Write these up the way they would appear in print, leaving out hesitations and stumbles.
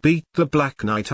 beat the Black Knight.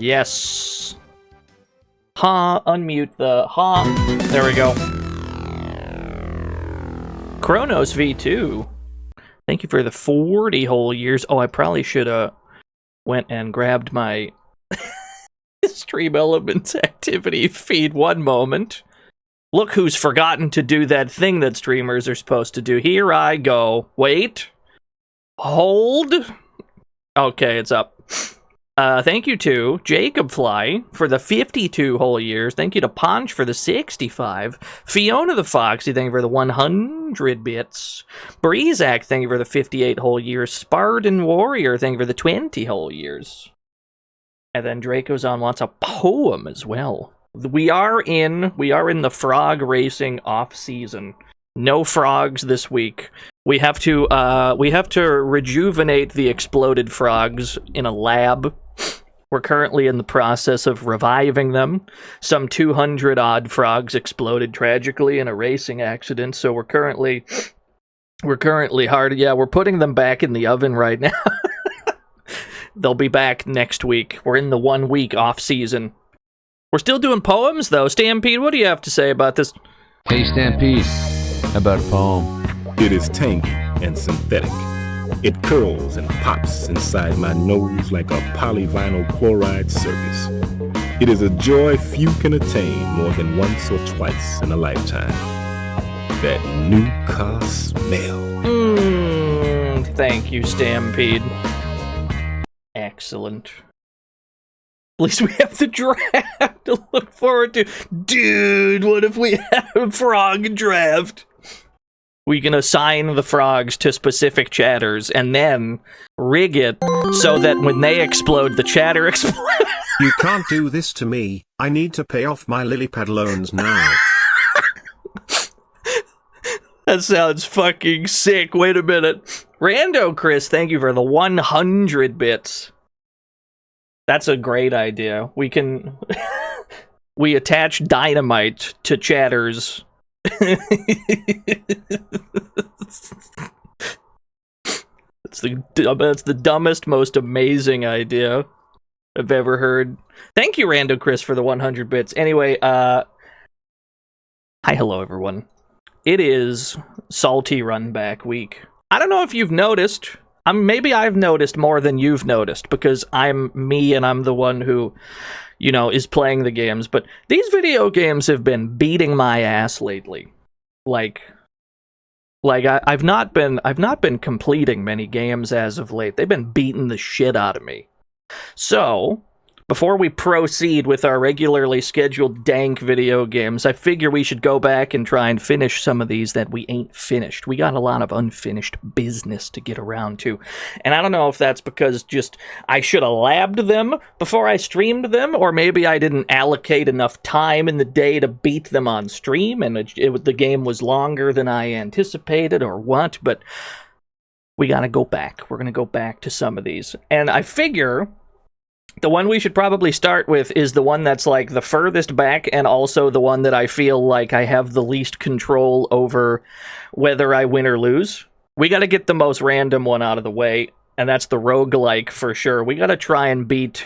Yes. Unmute the There we go. Kronos V2. Thank you for the 40 whole years. Oh, I probably should have went and grabbed my Stream Elements activity feed one moment. Look who's forgotten to do that thing that streamers are supposed to do. Here I go. Wait. Hold. Okay, it's up. Thank you to Jacob Fly for the 52 whole years. Thank you to Ponch for the 65. Fiona the Foxy, thank you for the 100 bits. Breezak, thank you for the 58 whole years. Spartan Warrior, thank you for the 20 whole years. And then Dracozon wants a poem as well. We are in the frog racing off season. No frogs this week. We have to rejuvenate the exploded frogs in a lab. We're currently in the process of reviving them. Some 200 odd frogs exploded tragically in a racing accident, so we're currently hard. Yeah, we're putting them back in the oven right now. They'll be back next week. We're in the 1 week off season. We're still doing poems though. Stampede, what do you have to say about this? Hey Stampede, how about a poem? It is tangy and synthetic. It curls and pops inside my nose like a polyvinyl chloride circus. It is a joy few can attain more than once or twice in a lifetime. That new car smell. Thank you, Stampede. Excellent. At least we have the draft to look forward to. Dude, what if we had a frog draft? We can assign the frogs to specific chatters and then rig it so that when they explode, the chatter explodes. You can't do this to me. I need to pay off my lily pad loans now. That sounds fucking sick. Wait a minute. Rando Chris, thank you for the 100 bits. That's a great idea. We can... we attach dynamite to chatters. That's the dumbest, most amazing idea I've ever heard. Thank you, Rando Chris, for the 100 bits. Anyway, hi, hello, everyone. It is Salty Runback week. I don't know if you've noticed. Maybe I've noticed more than you've noticed, because I'm me and I'm the one who, you know, is playing the games. But these video games have been beating my ass lately. I've not been completing many games as of late. They've been beating the shit out of me. So, before we proceed with our regularly scheduled dank video games, I figure we should go back and try and finish some of these that we ain't finished. We got a lot of unfinished business to get around to. And I don't know if that's because just I should have labbed them before I streamed them, or maybe I didn't allocate enough time in the day to beat them on stream, and the game was longer than I anticipated, or what, but we gotta go back. We're gonna go back to some of these. And I figure... the one we should probably start with is the one that's like the furthest back, and also the one that I feel like I have the least control over whether I win or lose. We gotta get the most random one out of the way, and that's the roguelike for sure. We gotta try and beat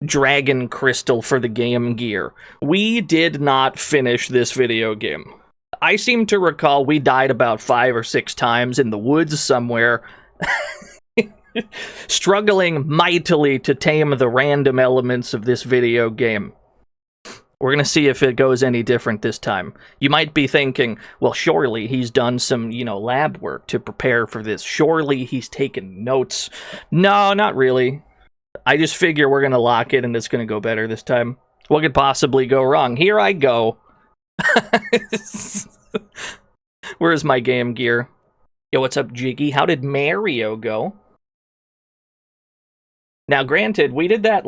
Dragon Crystal for the Game Gear. We did not finish this video game. I seem to recall we died about 5 or 6 times in the woods somewhere. Struggling mightily to tame the random elements of this video game. We're gonna see if it goes any different this time. You might be thinking, well, surely he's done some, lab work to prepare for this. Surely he's taken notes. No, not really. I just figure we're gonna lock it and it's gonna go better this time. What could possibly go wrong? Here I go. Where's my Game Gear? Yo, what's up, Jiggy? How did Mario go? Now, granted, we did that,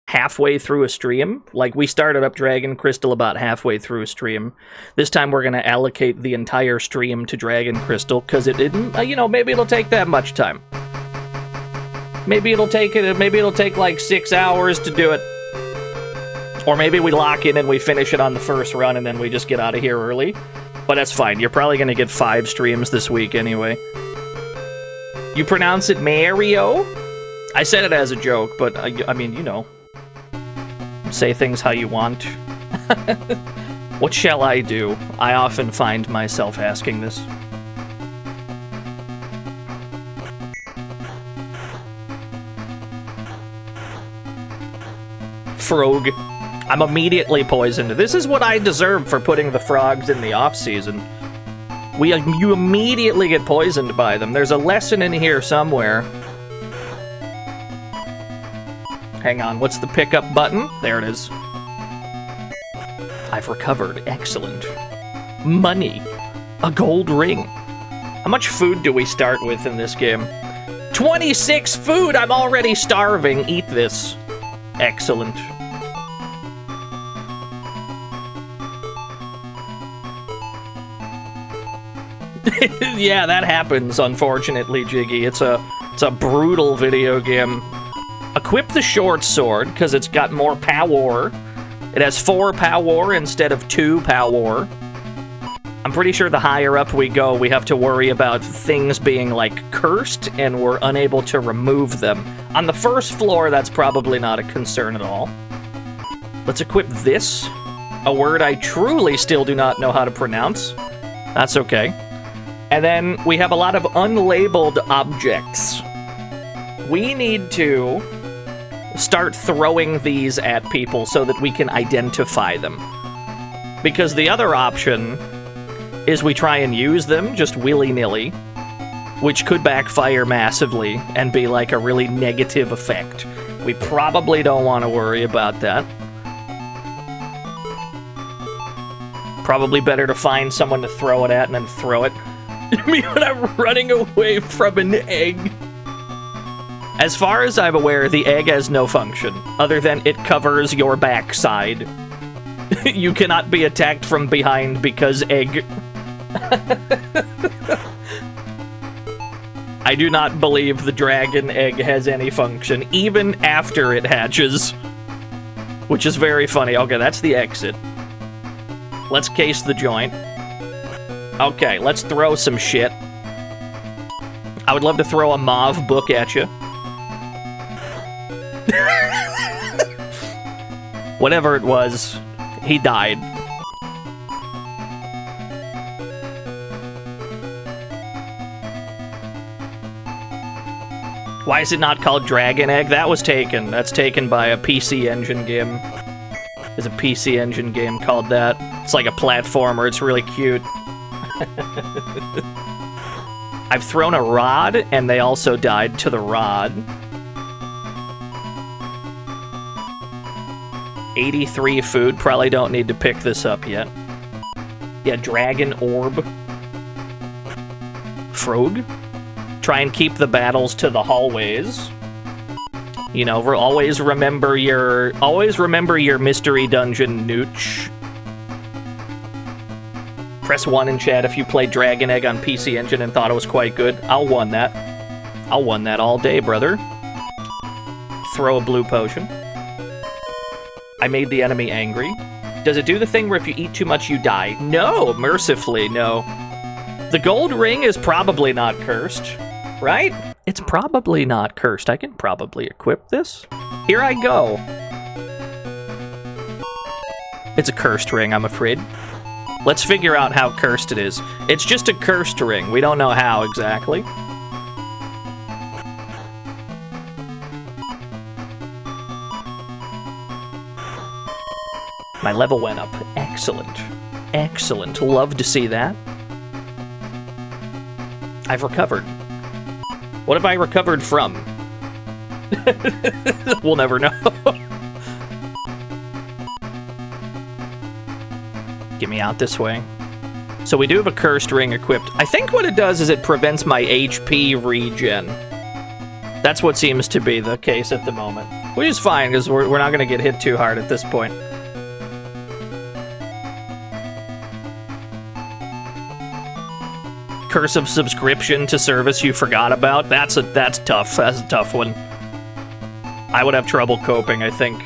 halfway through a stream. We started up Dragon Crystal about halfway through a stream. This time we're going to allocate the entire stream to Dragon Crystal, because it didn't, maybe it'll take that much time. Maybe it'll take 6 hours to do it. Or maybe we lock in and we finish it on the first run and then we just get out of here early. But that's fine. You're probably going to get 5 streams this week anyway. You pronounce it Mario? I said it as a joke, but I mean, say things how you want. What shall I do? I often find myself asking this. Frog. I'm immediately poisoned. This is what I deserve for putting the frogs in the off-season. You immediately get poisoned by them. There's a lesson in here somewhere. Hang on, what's the pickup button? There it is. I've recovered. Excellent. Money. A gold ring. How much food do we start with in this game? 26 food! I'm already starving. Eat this. Excellent. Yeah, that happens, unfortunately, Jiggy. It's a brutal video game. Equip the short sword, because it's got more power. It has 4 power instead of 2 power. I'm pretty sure the higher up we go, we have to worry about things being, like, cursed, and we're unable to remove them. On the first floor, that's probably not a concern at all. Let's equip this. A word I truly still do not know how to pronounce. That's okay. And then we have a lot of unlabeled objects. We need to start throwing these at people so that we can identify them. Because the other option is we try and use them just willy-nilly, which could backfire massively and be like a really negative effect. We probably don't want to worry about that. Probably better to find someone to throw it at and then throw it. Me when I'm running away from an egg. As far as I'm aware, the egg has no function, other than it covers your backside. You cannot be attacked from behind because egg. I do not believe the dragon egg has any function, even after it hatches. Which is very funny. Okay, that's the exit. Let's case the joint. Okay, let's throw some shit. I would love to throw a mauve book at you. Whatever it was, he died. Why is it not called Dragon Egg? That was taken. That's taken by a PC Engine game. There's a PC Engine game called that. It's like a platformer. It's really cute. I've thrown a rod, and they also died to the rod. 83 food. Probably don't need to pick this up yet. Yeah, Dragon Orb. Frog. Try and keep the battles to the hallways. You know, always remember your mystery dungeon nooch. Press 1 in chat if you played Dragon Egg on PC Engine and thought it was quite good. I'll won that. I'll won that all day, brother. Throw a blue potion. I made the enemy angry. Does it do the thing where if you eat too much you die? No, mercifully, no. The gold ring is probably not cursed, right? It's probably not cursed. I can probably equip this. Here I go. It's a cursed ring, I'm afraid. Let's figure out how cursed it is. It's just a cursed ring. We don't know how exactly. My level went up. Excellent. Excellent. Love to see that. I've recovered. What have I recovered from? We'll never know. Get me out this way. So we do have a cursed ring equipped. I think what it does is it prevents my HP regen. That's what seems to be the case at the moment. Which is fine, because we're not going to get hit too hard at this point. Curse of subscription to service you forgot about. That's tough. That's a tough one. I would have trouble coping, I think.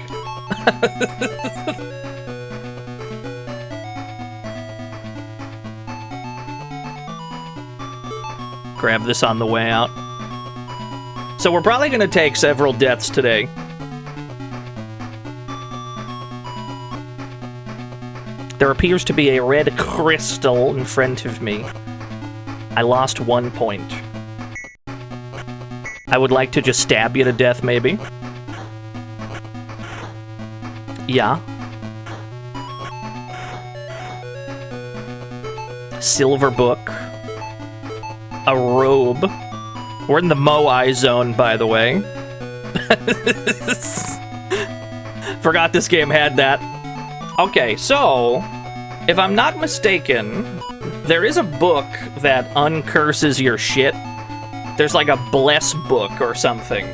Grab this on the way out. So we're probably going to take several deaths today. There appears to be a red crystal in front of me. I lost 1 point. I would like to just stab you to death, maybe. Yeah. Silver book. A robe. We're in the Moai zone, by the way. Forgot this game had that. Okay, so, if I'm not mistaken, there is a book that uncurses your shit. There's like a bless book or something.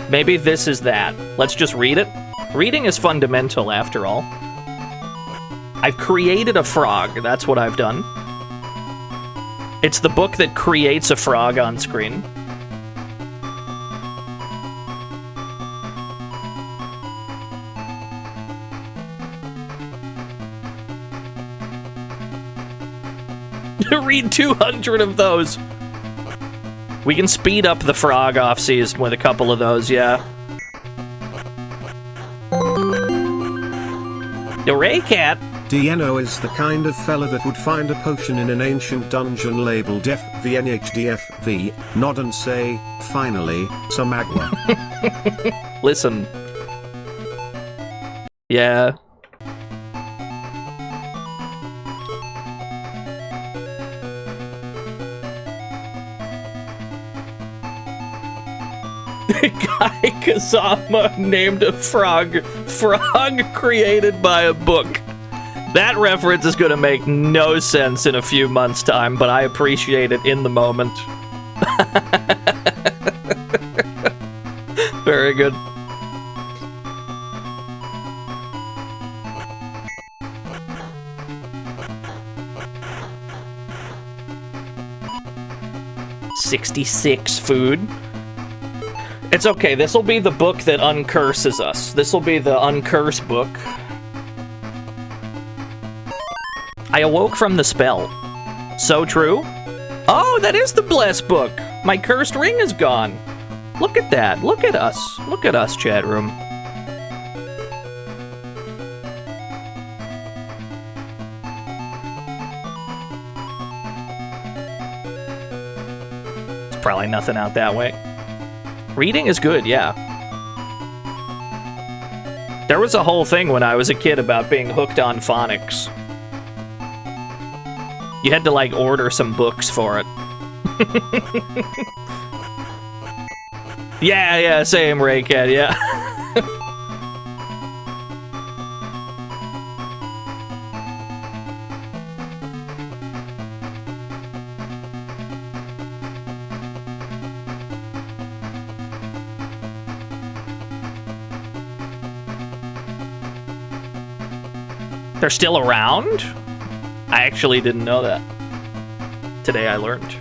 Maybe this is that. Let's just read it. Reading is fundamental, after all. I've created a frog. That's what I've done. It's the book that creates a frog on screen. Read 200 of those. We can speed up the frog off-season with a couple of those, yeah. The Ray Cat. Dieno is the kind of fella that would find a potion in an ancient dungeon labeled FVNHDFV, nod and say, finally, some agua. Listen. Yeah. Guy Kazama named a frog created by a book. That reference is gonna make no sense in a few months' time, but I appreciate it in the moment. Very good. $66 food. It's okay, this'll be the book that uncurses us. This'll be the uncurse book. I awoke from the spell. So true? Oh, that is the bless book! My cursed ring is gone. Look at that. Look at us. Look at us, chat room. There's probably nothing out that way. Reading is good, yeah. There was a whole thing when I was a kid about being hooked on phonics. You had to, like, order some books for it. Yeah, same, Raycat, yeah. They're still around? I actually didn't know that. Today I learned.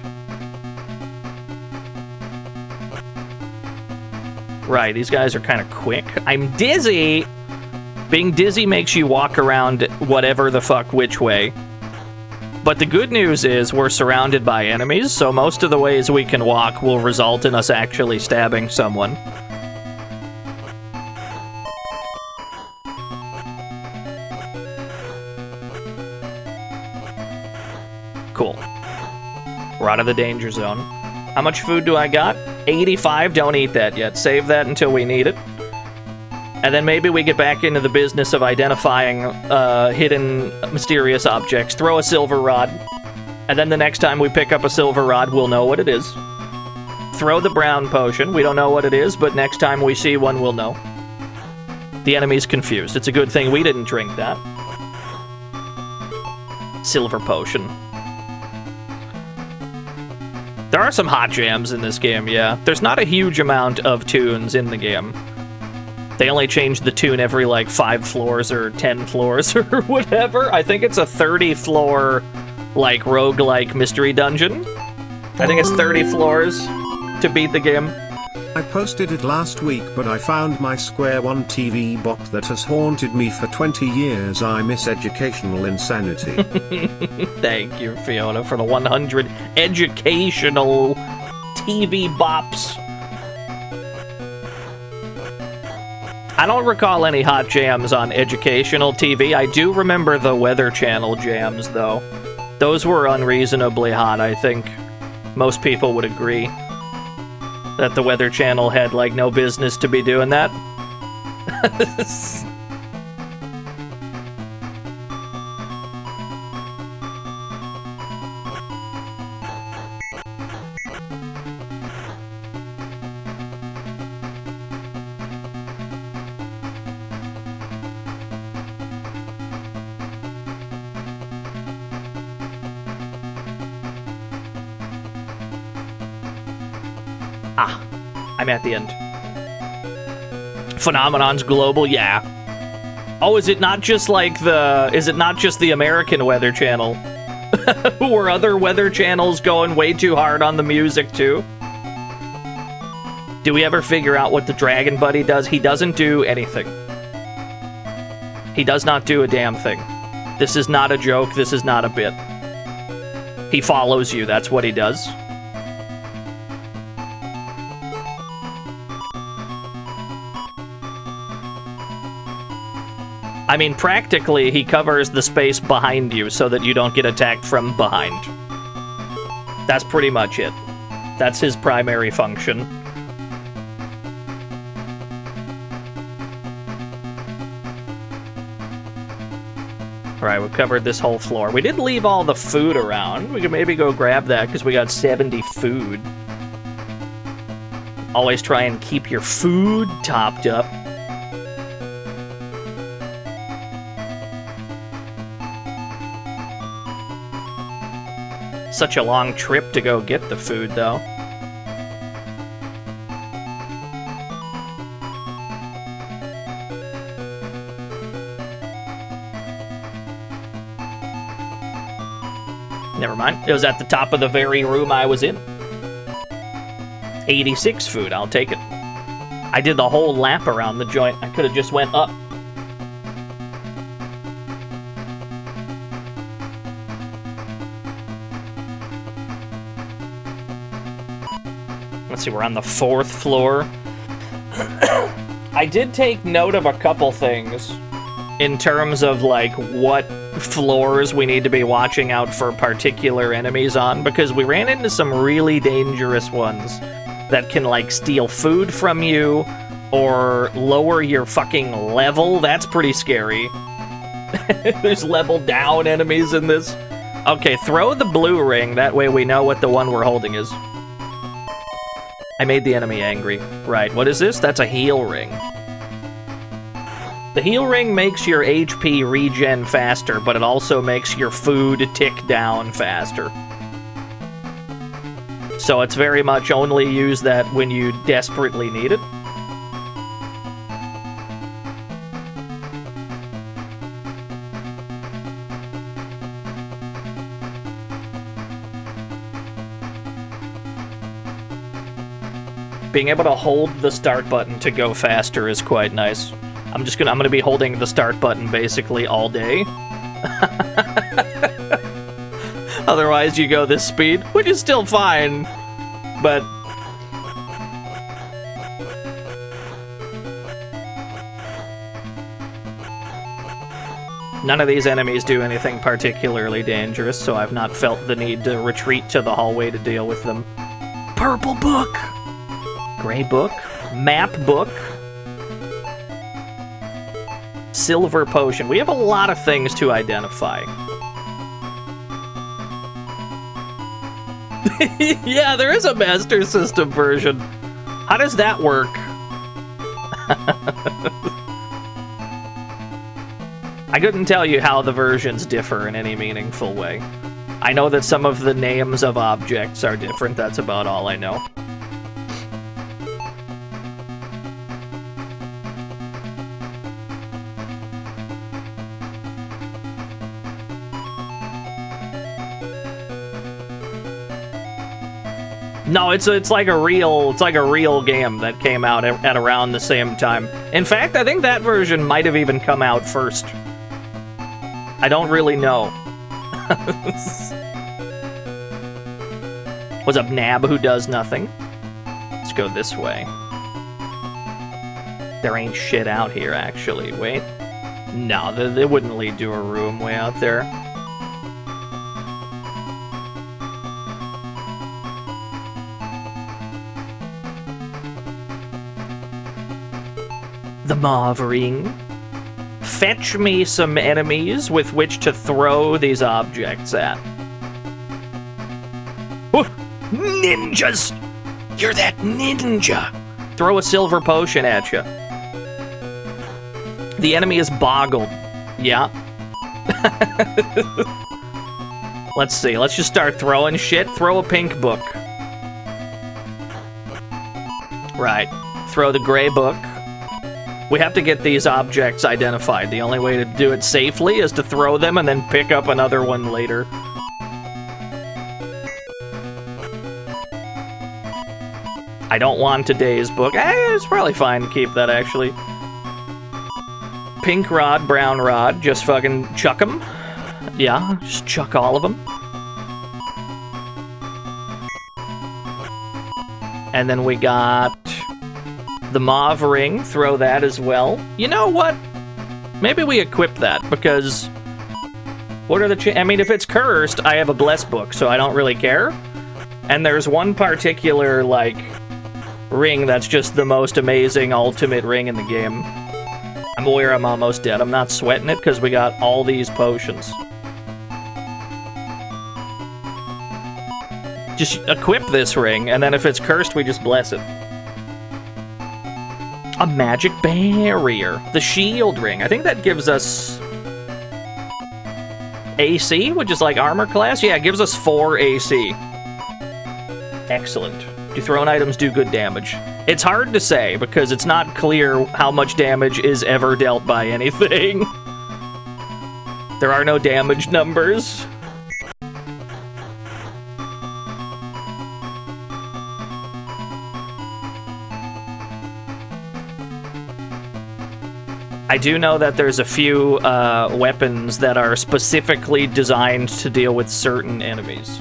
Right, these guys are kind of quick. I'm dizzy! Being dizzy makes you walk around whatever the fuck which way. But the good news is we're surrounded by enemies, so most of the ways we can walk will result in us actually stabbing someone. Cool. We're out of the danger zone. How much food do I got? 85? Don't eat that yet. Save that until we need it. And then maybe we get back into the business of identifying hidden mysterious objects. Throw a silver rod. And then the next time we pick up a silver rod, we'll know what it is. Throw the brown potion. We don't know what it is, but next time we see one, we'll know. The enemy's confused. It's a good thing we didn't drink that. Silver potion. There are some hot jams in this game, yeah. There's not a huge amount of tunes in the game. They only change the tune every, like, 5 floors or 10 floors or whatever. I think it's a 30-floor, like, roguelike mystery dungeon. I think it's 30 floors to beat the game. I posted it last week, but I found my Square One TV bot that has haunted me for 20 years. I miss educational insanity. Thank you, Fiona, for the 100 educational TV bops. I don't recall any hot jams on educational TV. I do remember the Weather Channel jams, though. Those were unreasonably hot, I think. Most people would agree that the Weather Channel had, like, no business to be doing that. I'm at the end. Phenomenon's global, yeah. Oh, is it not just like is it not just the American Weather Channel? Were other weather channels going way too hard on the music, too? Do we ever figure out what the Dragon Buddy does? He doesn't do anything. He does not do a damn thing. This is not a joke. This is not a bit. He follows you. That's what he does. I mean, practically, he covers the space behind you so that you don't get attacked from behind. That's pretty much it. That's his primary function. Alright, we've covered this whole floor. We did leave all the food around. We could maybe go grab that because we got 70 food. Always try and keep your food topped up. Such a long trip to go get the food, though. Never mind. It was at the top of the very room I was in. 86 food. I'll take it. I did the whole lap around the joint. I could have just went up. Let's see, we're on the 4th floor. I did take note of a couple things in terms of, like, what floors we need to be watching out for particular enemies on, because we ran into some really dangerous ones that can, like, steal food from you or lower your fucking level. That's pretty scary. There's level down enemies in this. Okay, throw the blue ring. That way we know what the one we're holding is. I made the enemy angry. Right, what is this? That's a heal ring. The heal ring makes your HP regen faster, but it also makes your food tick down faster. So it's very much only use that when you desperately need it. Being able to hold the start button to go faster is quite nice. I'm gonna be holding the start button basically all day. Otherwise you go this speed, which is still fine, but none of these enemies do anything particularly dangerous, so I've not felt the need to retreat to the hallway to deal with them. Purple book! Gray book, map book, silver potion. We have a lot of things to identify. Yeah, there is a Master System version. How does that work? I couldn't tell you how the versions differ in any meaningful way. I know that some of the names of objects are different. That's about all I know. No, it's like a real game that came out at around the same time. In fact, I think that version might have even come out first. I don't really know. What's up, Nab, who does nothing? Let's go this way. There ain't shit out here, actually. Wait. No, they wouldn't lead to a room way out there. The Mauve Ring. Fetch me some enemies with which to throw these objects at. Oh, ninjas! You're that ninja! Throw a silver potion at you. The enemy is boggled. Yeah. Let's see. Let's just start throwing shit. Throw a pink book. Right. Throw the gray book. We have to get these objects identified. The only way to do it safely is to throw them and then pick up another one later. I don't want today's book. It's probably fine to keep that, actually. Pink rod, brown rod. Just fucking chuck them. Yeah, just chuck all of them. And then we got the Mauve Ring. Throw that as well. You know what? Maybe we equip that, because what are the I mean, if it's cursed, I have a Bless book, so I don't really care. And there's one particular, like, ring that's just the most amazing ultimate ring in the game. I'm aware I'm almost dead. I'm not sweating it, because we got all these potions. Just equip this ring, and then if it's cursed, we just bless it. A magic barrier. The shield ring. I think that gives us AC, which is like armor class. Yeah, it gives us 4 AC. Excellent. Do thrown items do good damage? It's hard to say, because it's not clear how much damage is ever dealt by anything. There are no damage numbers. I do know that there's a few weapons that are specifically designed to deal with certain enemies.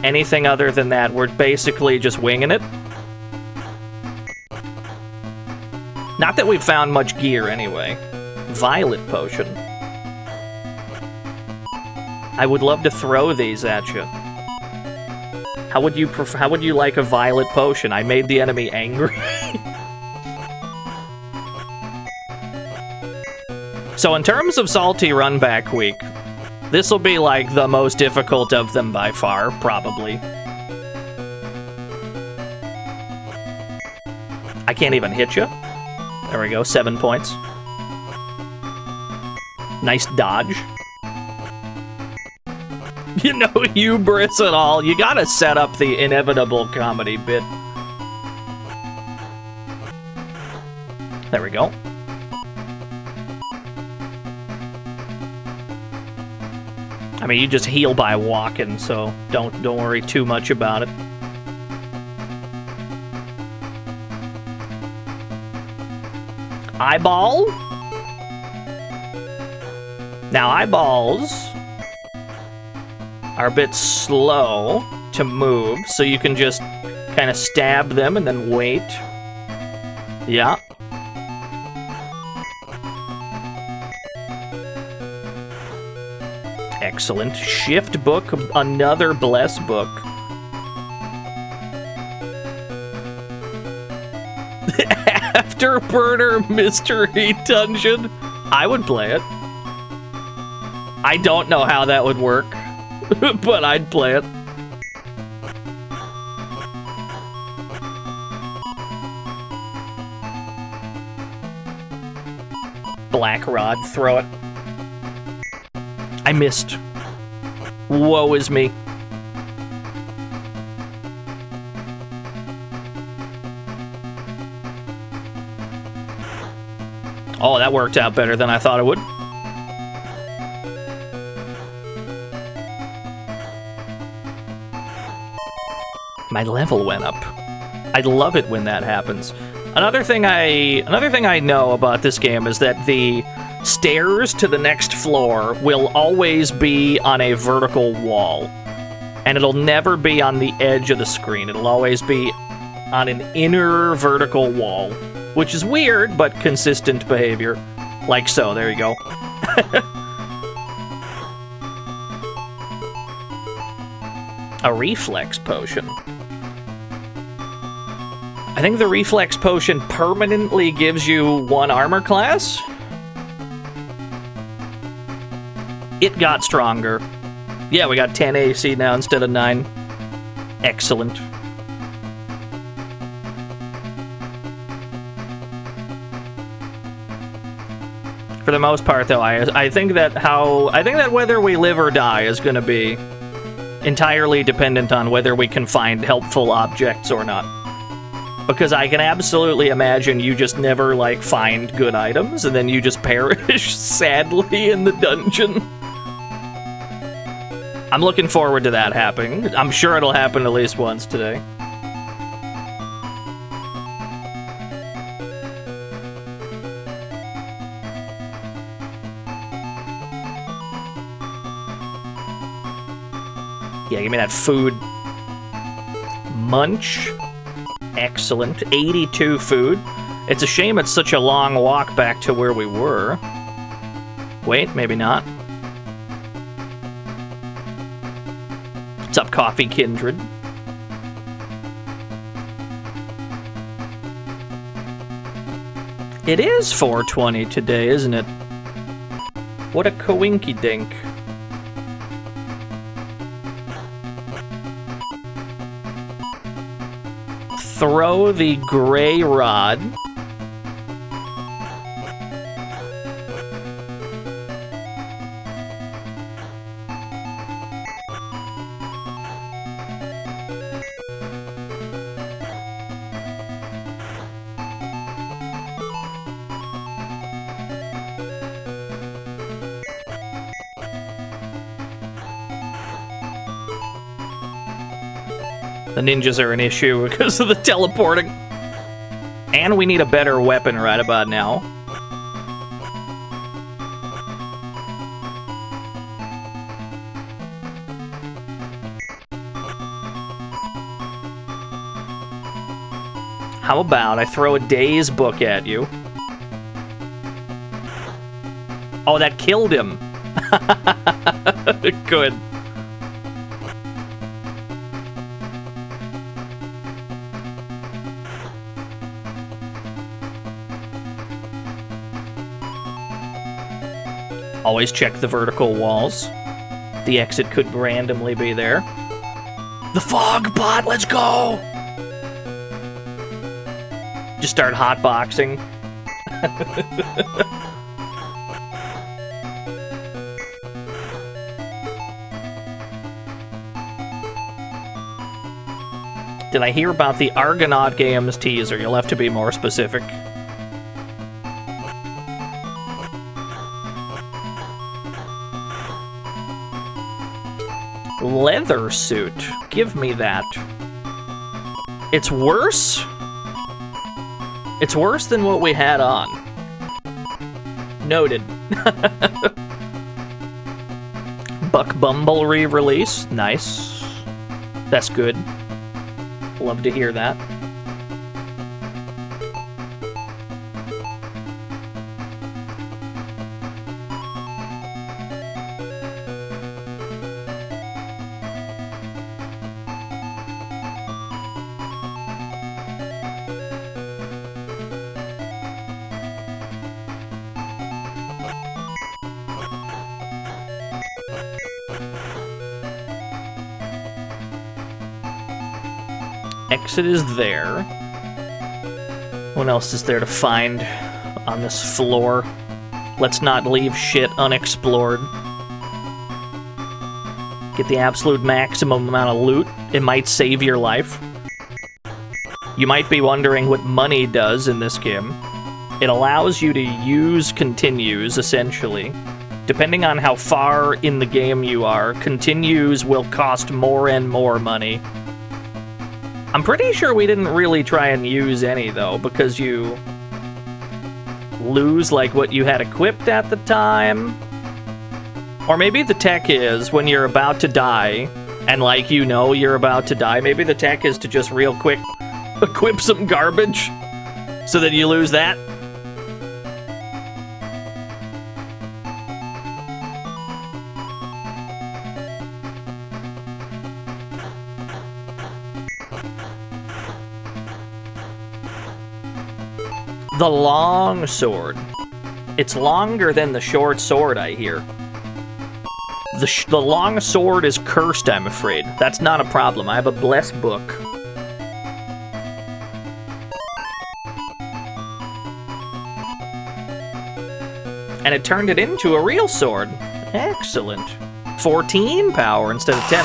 Anything other than that, we're basically just winging it. Not that we've found much gear, anyway. Violet potion. I would love to throw these at you. How would you like a violet potion? I made the enemy angry. So in terms of Salty Runback Week, this will be like the most difficult of them by far, probably. I can't even hit you. There we go, 7 points. Nice dodge. You know, hubris at all. You gotta set up the inevitable comedy bit. There we go. I mean, you just heal by walking, so don't worry too much about it. Eyeball? Now, eyeballs are a bit slow to move, so you can just kind of stab them and then wait. Yeah. Excellent. Shift book, another Bless book. Afterburner Mystery Dungeon. I would play it. I don't know how that would work, but I'd play it. Black Rod, throw it. I missed. Woe is me. Oh, that worked out better than I thought it would. My level went up. I love it when that happens. Another thing I know about this game is that the stairs to the next floor will always be on a vertical wall. And it'll never be on the edge of the screen. It'll always be on an inner vertical wall, which is weird, but consistent behavior. Like so, there you go. A reflex potion. I think the reflex potion permanently gives you 1 armor class. It got stronger. Yeah, we got 10 AC now instead of 9. Excellent. For the most part, though, I think that whether we live or die is going to be entirely dependent on whether we can find helpful objects or not. Because I can absolutely imagine you just never, like, find good items, and then you just perish sadly in the dungeon. I'm looking forward to that happening. I'm sure it'll happen at least once today. Yeah, give me that food. Munch. Excellent. 82 food. It's a shame it's such a long walk back to where we were. Wait, maybe not. What's up, Coffee Kindred? It is 420 today, isn't it? What a coinky-dink. Throw the gray rod. The ninjas are an issue because of the teleporting. And we need a better weapon right about now. How about I throw a day's book at you? Oh, that killed him. Good. Always check the vertical walls. The exit could randomly be there. The fog bot, let's go! Just start hotboxing. Did I hear about the Argonaut Games teaser? You'll have to be more specific. Leather suit. Give me that. It's worse? It's worse than what we had on. Noted. Buck Bumble re-release. Nice. That's good. Love to hear that. Exit is there. What else is there to find on this floor? Let's not leave shit unexplored. Get the absolute maximum amount of loot. It might save your life. You might be wondering what money does in this game. It allows you to use continues, essentially. Depending on how far in the game you are, continues will cost more and more money. I'm pretty sure we didn't really try and use any, though, because you lose, like, what you had equipped at the time. Or maybe the tech is when you're about to die, and, like, you know you're about to die. Maybe the tech is to just real quick equip some garbage so that you lose that. The long sword. It's longer than the short sword, I hear. The long sword is cursed, I'm afraid. That's not a problem. I have a blessed book. And it turned it into a real sword. Excellent. 14 power instead of 10.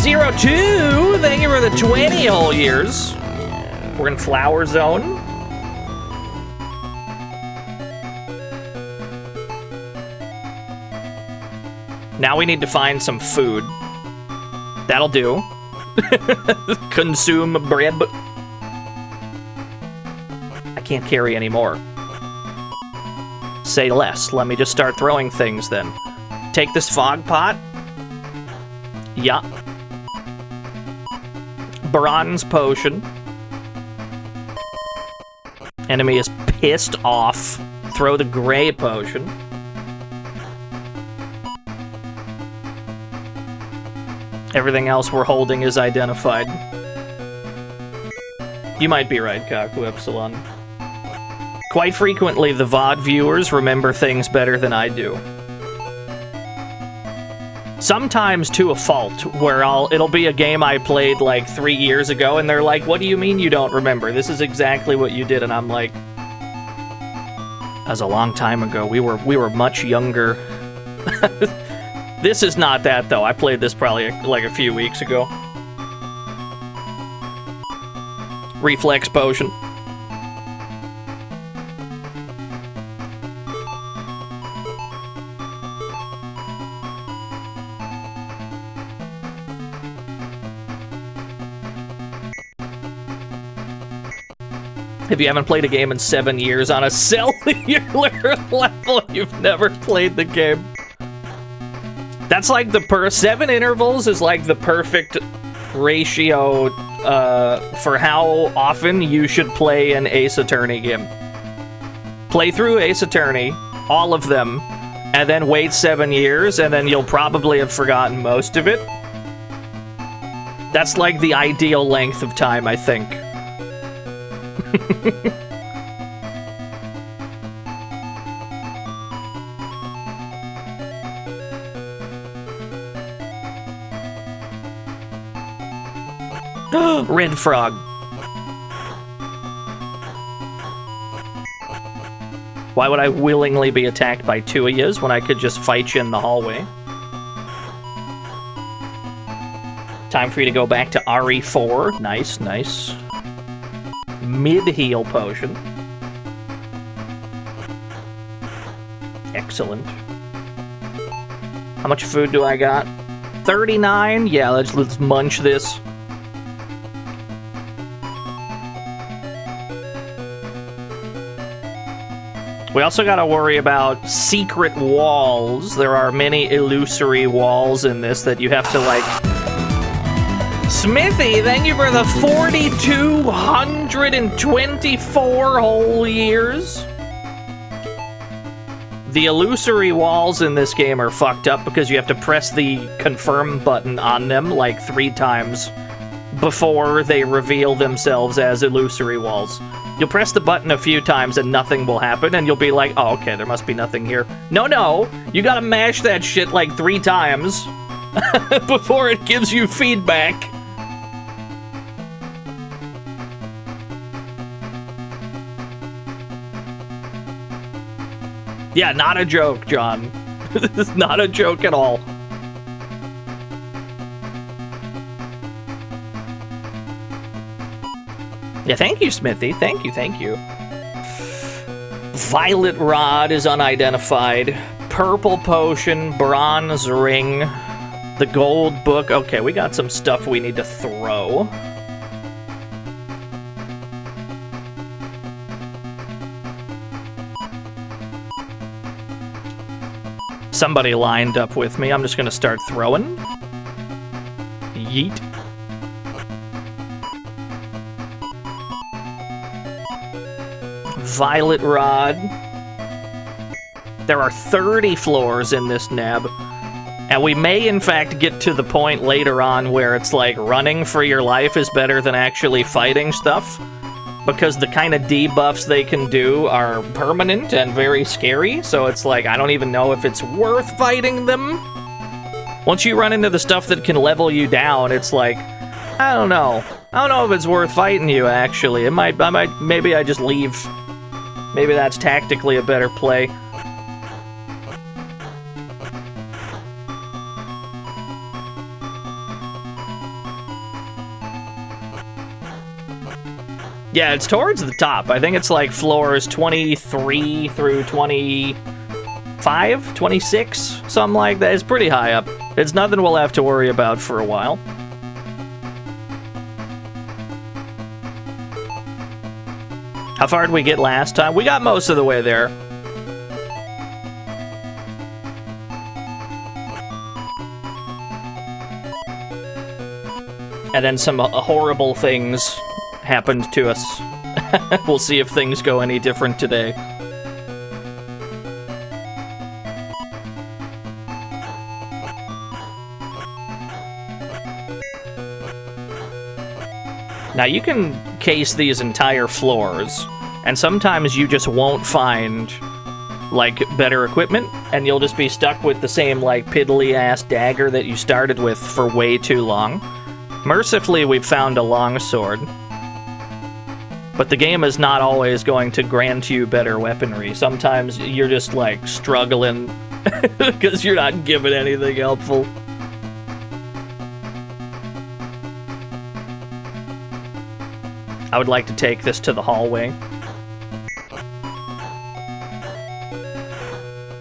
02! Thank you for the 20 whole years. We're in Flower Zone. Now we need to find some food. That'll do. Consume bread. I can't carry anymore. Say less. Let me just start throwing things then. Take this fog pot. Yeah. Bronze potion. Enemy is pissed off. Throw the gray potion. Everything else we're holding is identified. You might be right, Kaku Epsilon. Quite frequently, the VOD viewers remember things better than I do. Sometimes to a fault, where it'll be a game I played like 3 years ago, and they're like, "What do you mean you don't remember? This is exactly what you did." And I'm like, "That was a long time ago. We were much younger." This is not that, though. I played this probably like a few weeks ago. Reflex potion. If you haven't played a game in 7 years on a cellular level, you've never played the game. That's like the 7 intervals is like the perfect ratio for how often you should play an Ace Attorney game. Play through Ace Attorney, all of them, and then wait 7 years, and then you'll probably have forgotten most of it. That's like the ideal length of time, I think. Red frog. Why would I willingly be attacked by 2 of yous when I could just fight you in the hallway? Time for you to go back to RE4. Nice, nice. Mid-heal potion. Excellent. How much food do I got? 39? Yeah, let's munch this. We also gotta worry about secret walls. There are many illusory walls in this that you have to, like... Smithy, thank you for the 4,224 whole years. The illusory walls in this game are fucked up because you have to press the confirm button on them like 3 times before they reveal themselves as illusory walls. You'll press the button a few times and nothing will happen, and you'll be like, oh, okay, there must be nothing here. No, you gotta mash that shit like 3 times before it gives you feedback. Yeah, not a joke, John. This is not a joke at all. Yeah, thank you, Smithy. Thank you. Violet rod is unidentified. Purple potion, bronze ring, the gold book. Okay, we got some stuff we need to throw. Somebody lined up with me. I'm just gonna start throwing. Yeet. violet rod. There are 30 floors in this neb. And we may, in fact, get to the point later on where it's like running for your life is better than actually fighting stuff. Because the kind of debuffs they can do are permanent and very scary. So it's like, I don't even know if it's worth fighting them. Once you run into the stuff that can level you down, it's like, I don't know. I don't know if it's worth fighting you, actually. Maybe I just leave. Maybe that's tactically a better play. Yeah, it's towards the top. I think it's like floors 23 through 25, 26, something like that. It's pretty high up. It's nothing we'll have to worry about for a while. How far did we get last time? We got most of the way there. And then some horrible things happened to us. We'll see if things go any different today. Now you can case these entire floors, and sometimes you just won't find, like, better equipment, and you'll just be stuck with the same, like, piddly-ass dagger that you started with for way too long. Mercifully, we've found a longsword. But the game is not always going to grant you better weaponry. Sometimes you're just, like, struggling because you're not given anything helpful. I would like to take this to the hallway.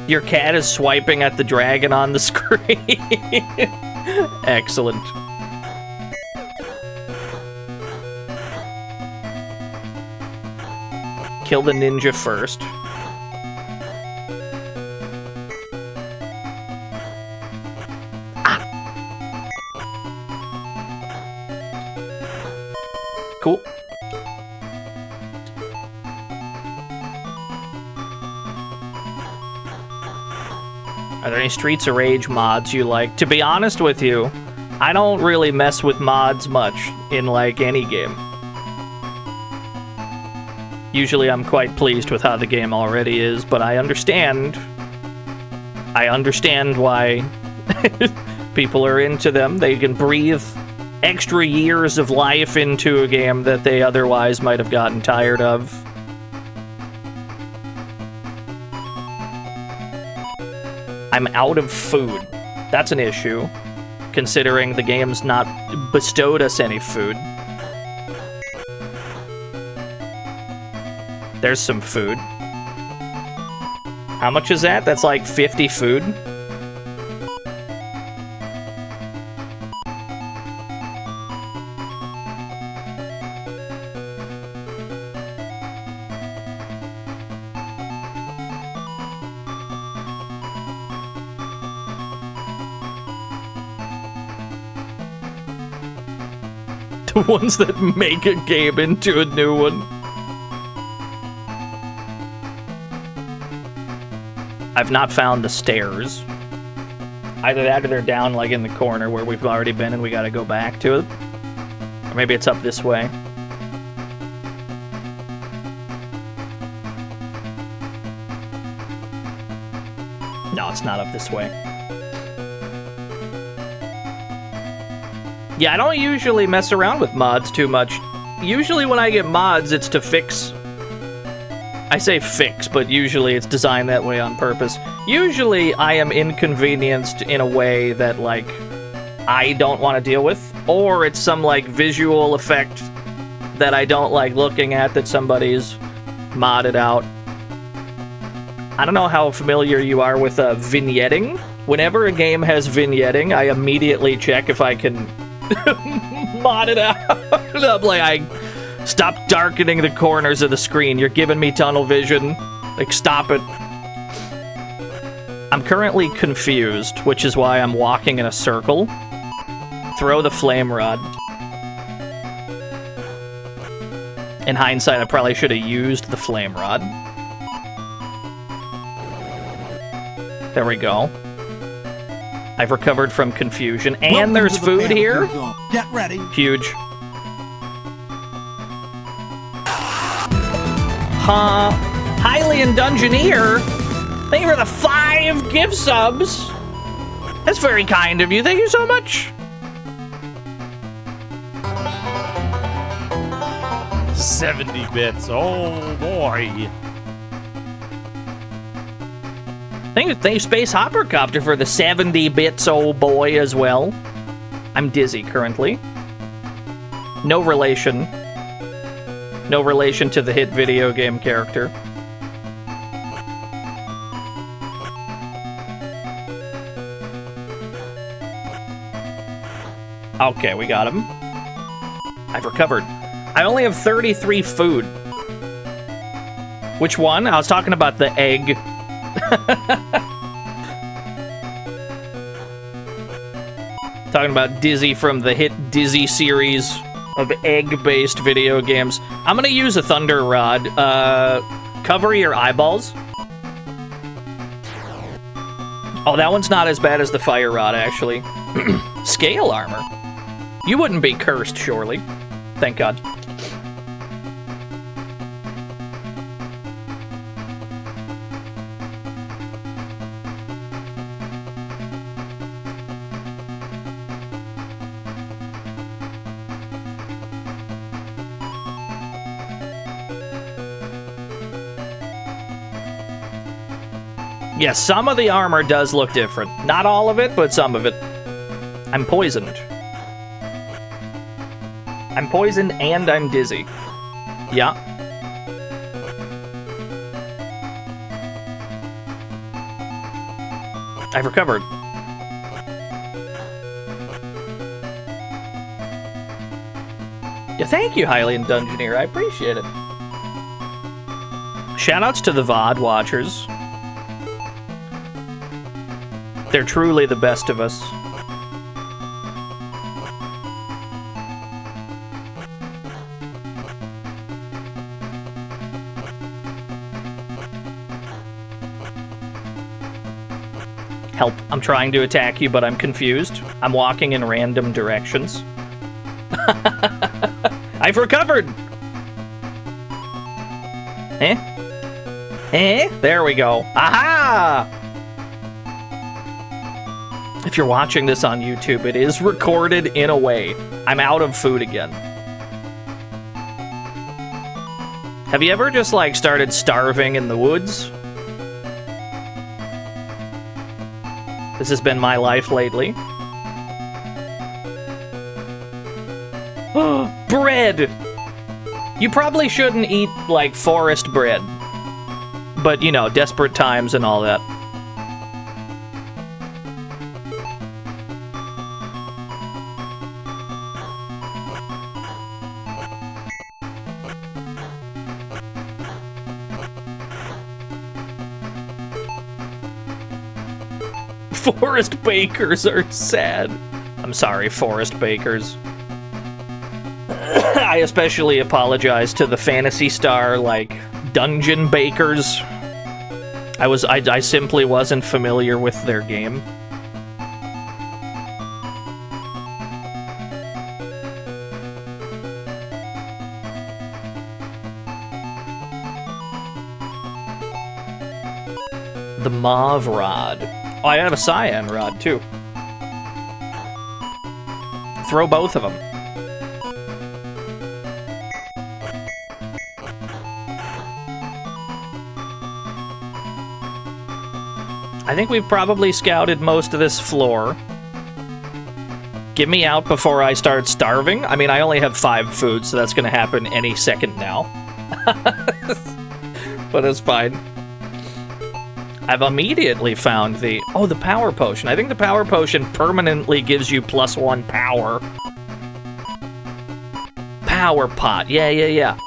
Your cat is swiping at the dragon on the screen. Excellent. Kill the ninja first. Ah. Cool. Are there any Streets of Rage mods you like? To be honest with you, I don't really mess with mods much in, like, any game. Usually I'm quite pleased with how the game already is, but I understand why people are into them. They can breathe extra years of life into a game that they otherwise might have gotten tired of. I'm out of food. That's an issue, considering the game's not bestowed us any food. There's some food. How much is that? That's like 50 food. The ones that make a game into a new one. I've not found the stairs. Either that or they're down, like, in the corner where we've already been and we gotta go back to it. Or maybe it's up this way. No, it's not up this way. Yeah, I don't usually mess around with mods too much. Usually when I get mods, it's to fix... I say fix, but usually it's designed that way on purpose. Usually I am inconvenienced in a way that, like, I don't want to deal with, or it's some, like, visual effect that I don't like looking at that somebody's modded out. I don't know how familiar you are with vignetting. Whenever a game has vignetting, I immediately check if I can mod it out. I'm like, stop darkening the corners of the screen. You're giving me tunnel vision. Like, stop it. I'm currently confused, which is why I'm walking in a circle. Throw the flame rod. In hindsight, I probably should have used the flame rod. There we go. I've recovered from confusion. And there's food here. Get ready. Huge. Hylian Dungeoneer, thank you for the 5 gift subs. That's very kind of you. Thank you so much. 70 bits. Oh boy. Thank you, Space Hoppercopter, for the 70 bits, oh boy, as well. I'm dizzy currently. No relation. No relation to the hit video game character. Okay, we got him. I've recovered. I only have 33 food. Which one? I was talking about the egg. Talking about Dizzy from the hit Dizzy series of egg-based video games. I'm gonna use a Thunder Rod. Cover your eyeballs. Oh, that one's not as bad as the Fire Rod, actually. Scale armor. You wouldn't be cursed, surely. Thank God. Yes, some of the armor does look different. Not all of it, but some of it. I'm poisoned. I'm poisoned and I'm dizzy. Yeah. I've recovered. Yeah, thank you, Hylian Dungeoneer. I appreciate it. Shoutouts to the VOD watchers. They're truly the best of us. Help. I'm trying to attack you, but I'm confused. I'm walking in random directions. I've recovered! Eh? Eh? There we go. Aha! If you're watching this on YouTube, it is recorded in a way. I'm out of food again. Have you ever just, like, started starving in the woods? This has been my life lately. Bread! You probably shouldn't eat, like, forest bread. But, you know, desperate times and all that. Forest bakers are sad. I'm sorry, forest bakers. I especially apologize to the Phantasy Star, like, dungeon bakers. I simply wasn't familiar with their game. The Mauve Rod. Oh, I have a Cyan Rod, too. Throw both of them. I think we've probably scouted most of this floor. Get me out before I start starving. I mean, I only have 5 food, so that's going to happen any second now. But it's fine. I've immediately found the... Oh, the power potion. I think the power potion permanently gives you +1 power. Power pot. Yeah.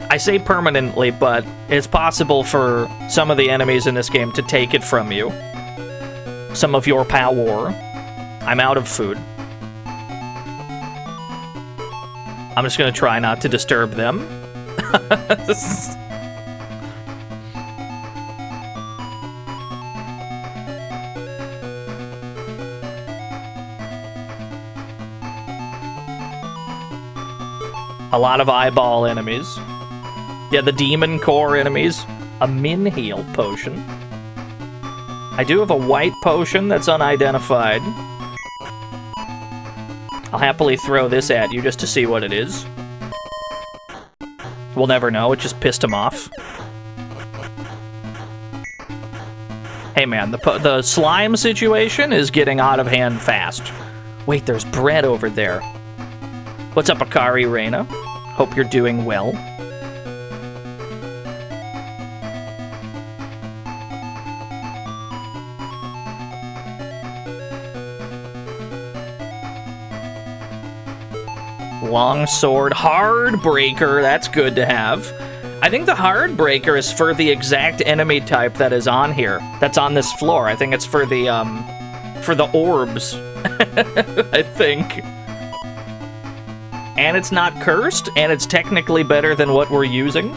I say permanently, but it's possible for some of the enemies in this game to take it from you. Some of your power. I'm out of food. I'm just gonna try not to disturb them. A lot of eyeball enemies. Yeah, the demon core enemies. A min heal potion. I do have a white potion that's unidentified. I'll happily throw this at you just to see what it is. We'll never know, it just pissed him off. Hey man, the slime situation is getting out of hand fast. Wait, there's bread over there. What's up, Akari Reina? Hope you're doing well. Longsword, Hardbreaker, that's good to have. I think the Hardbreaker is for the exact enemy type that is on here, that's on this floor. I think it's for the orbs, I think. And it's not cursed, and it's technically better than what we're using.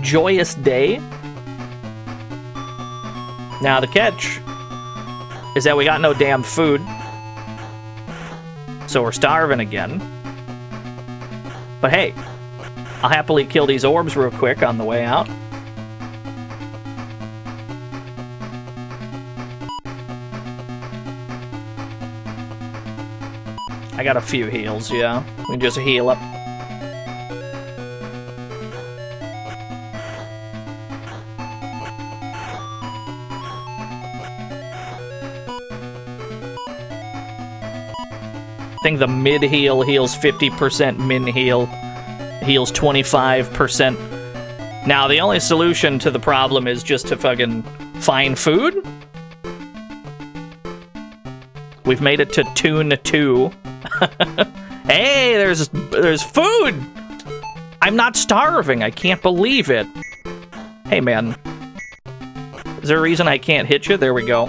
Joyous Day. Now the catch is that we got no damn food. So we're starving again. But hey, I'll happily kill these orbs real quick on the way out. I got a few heals, yeah. We can just heal up. I think the mid heal heals 50%, min heal heals 25%. Now, the only solution to the problem is just to fucking find food. We've made it to Tune 2. Hey, there's food! I'm not starving, I can't believe it. Hey, man. Is there a reason I can't hit you? There we go.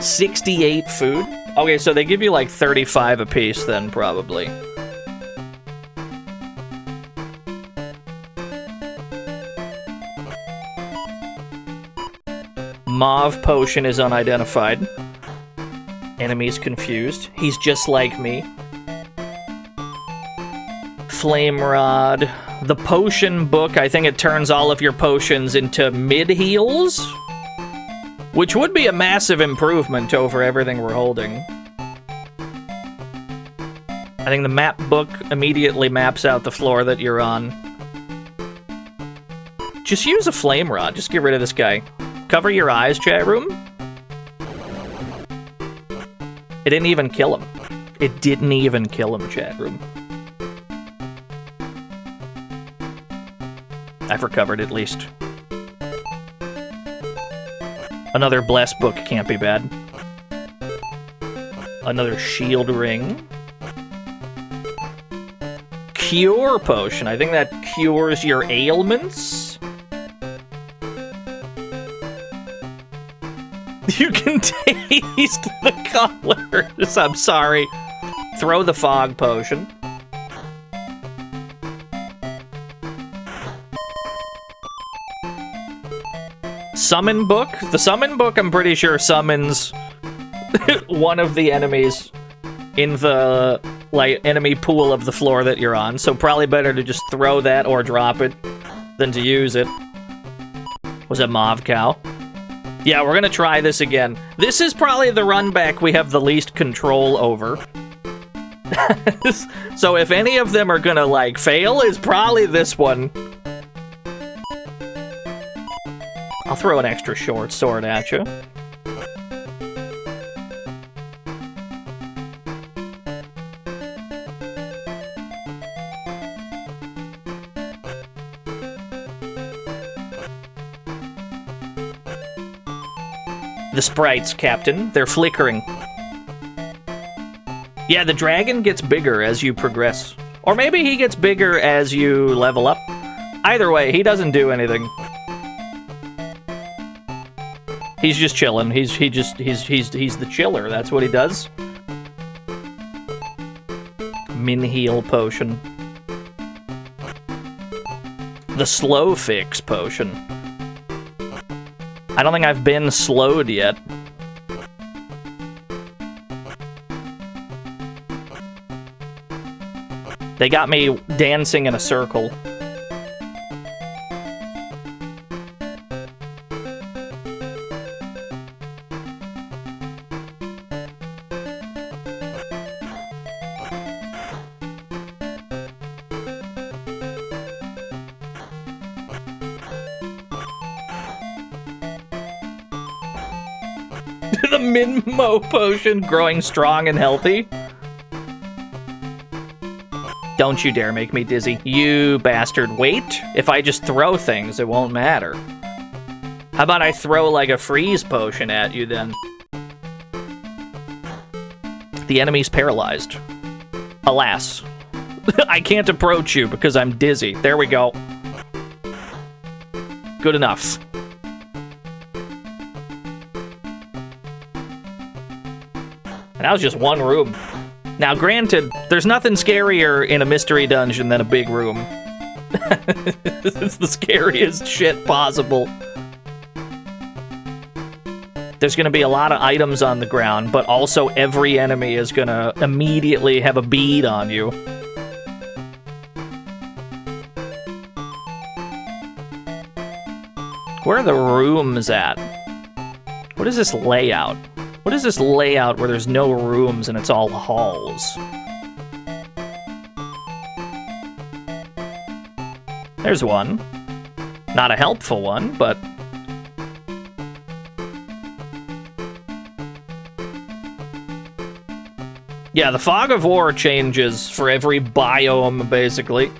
68 food? Okay, so they give you like 35 apiece then, probably. Mauve potion is unidentified. Enemies confused. He's just like me. Flame Rod. The potion book, I think it turns all of your potions into mid-heals? Which would be a massive improvement over everything we're holding. I think the map book immediately maps out the floor that you're on. Just use a flame rod. Just get rid of this guy. Cover your eyes, chat room. It didn't even kill him. It didn't even kill him, chat room. I've recovered at least. Another bless book can't be bad. Another shield ring. Cure potion. I think that cures your ailments. You can taste the colors. I'm sorry. Throw the fog potion. Summon book? The summon book, I'm pretty sure, summons one of the enemies in the, like, enemy pool of the floor that you're on. So probably better to just throw that or drop it than to use it. Was it Mauve Cow? Yeah, we're gonna try this again. This is probably the run back we have the least control over. So if any of them are gonna, like, fail, it's probably this one. I'll throw an extra short sword at you. The sprites, Captain. They're flickering. Yeah, the dragon gets bigger as you progress. Or maybe he gets bigger as you level up. Either way, he doesn't do anything. He's just chilling. He's the chiller. That's what he does. Min heal potion. The slow fix potion. I don't think I've been slowed yet. They got me dancing in a circle. The Minmo potion, growing strong and healthy. Don't you dare make me dizzy. You bastard. Wait. If I just throw things, it won't matter. How about I throw like a freeze potion at you then? The enemy's paralyzed. Alas. I can't approach you because I'm dizzy. There we go. Good enough. And that was just one room. Now, granted, there's nothing scarier in a mystery dungeon than a big room. It's the scariest shit possible. There's going to be a lot of items on the ground, but also every enemy is going to immediately have a bead on you. Where are the rooms at? What is this layout? What is this layout where there's no rooms and it's all halls? There's one. Not a helpful one, but... yeah, the Fog of War changes for every biome, basically.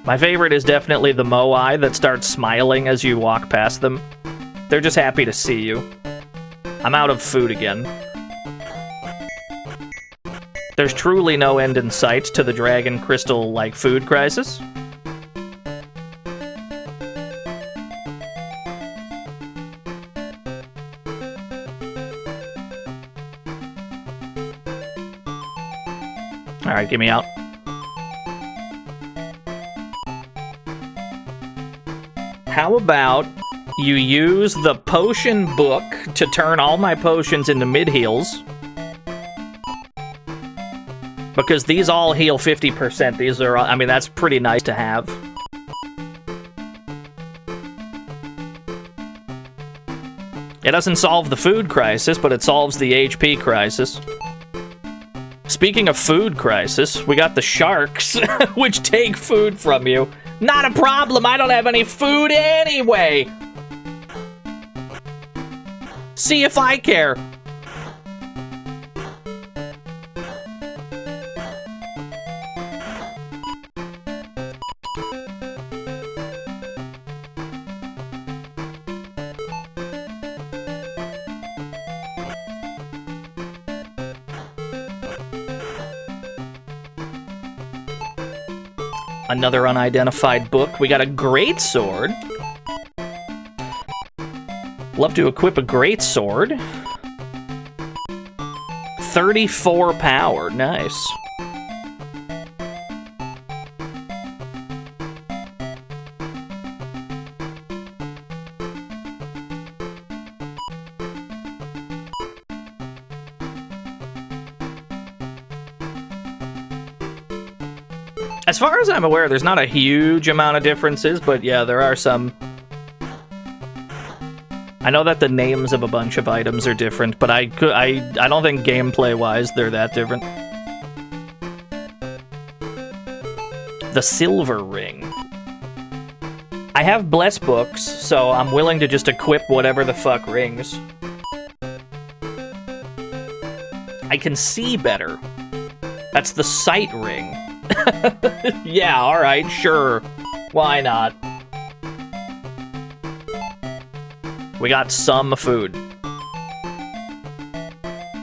My favorite is definitely the Moai that starts smiling as you walk past them. They're just happy to see you. I'm out of food again. There's truly no end in sight to the Dragon Crystal-like food crisis. Alright, get me out. How about you use the potion book to turn all my potions into mid-heals? Because these all heal 50%. These are, I mean, that's pretty nice to have. It doesn't solve the food crisis, but it solves the HP crisis. Speaking of food crisis, we got the sharks, which take food from you. Not a problem, I don't have any food anyway! See if I care. Another unidentified book. We got a great sword. Love to equip a great sword. 34 power. Nice. As far as I'm aware, there's not a huge amount of differences, but yeah, there are some. I know that the names of a bunch of items are different, but I don't think gameplay-wise they're that different. The silver ring. I have bless books, so I'm willing to just equip whatever the fuck rings. I can see better. That's the sight ring. Yeah, alright, sure. Why not? We got some food.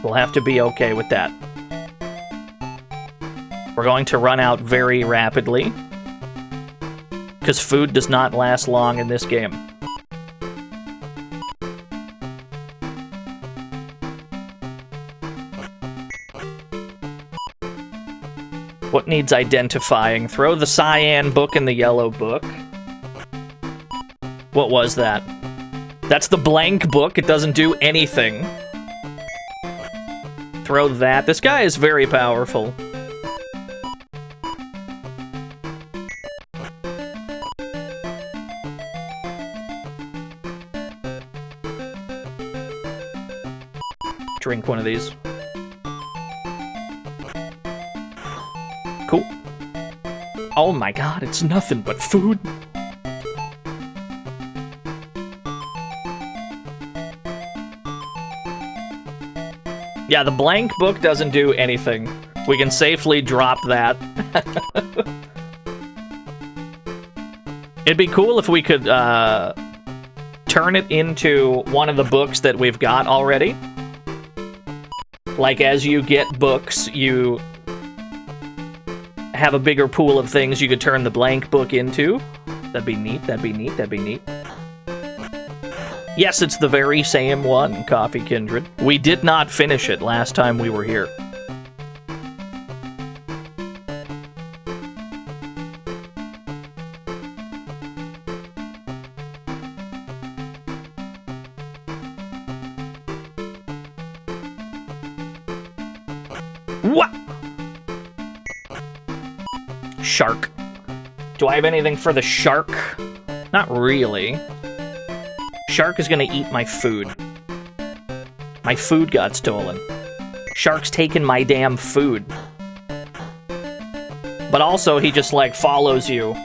We'll have to be okay with that. We're going to run out very rapidly. Because food does not last long in this game. What needs identifying? Throw the cyan book in the yellow book. What was that? That's the blank book. It doesn't do anything. Throw that. This guy is very powerful. Drink one of these. Cool. Oh my god, it's nothing but food. Yeah, the blank book doesn't do anything. We can safely drop that. It'd be cool if we could turn it into one of the books that we've got already. Like, as you get books, you have a bigger pool of things you could turn the blank book into. That'd be neat, that'd be neat, that'd be neat. Yes, it's the very same one, Coffee Kindred. We did not finish it last time we were here. What? Shark. Do I have anything for the shark? Not really. Shark is gonna eat my food. My food got stolen. Shark's taken my damn food. But also, he just, like, follows you.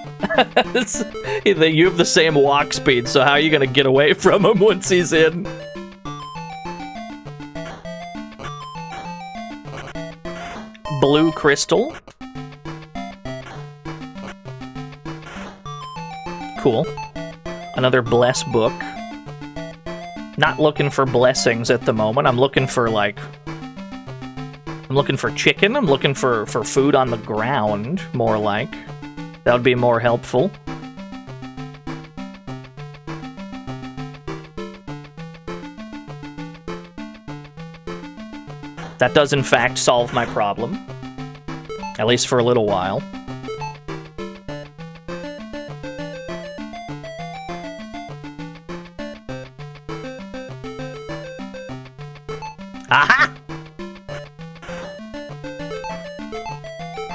You have the same walk speed, so how are you gonna get away from him once he's in? Blue crystal. Cool. Another bless book. Not looking for blessings at the moment. I'm looking for, like... I'm looking for chicken. I'm looking for food on the ground, more like. That would be more helpful. That does, in fact, solve my problem. At least for a little while. Aha!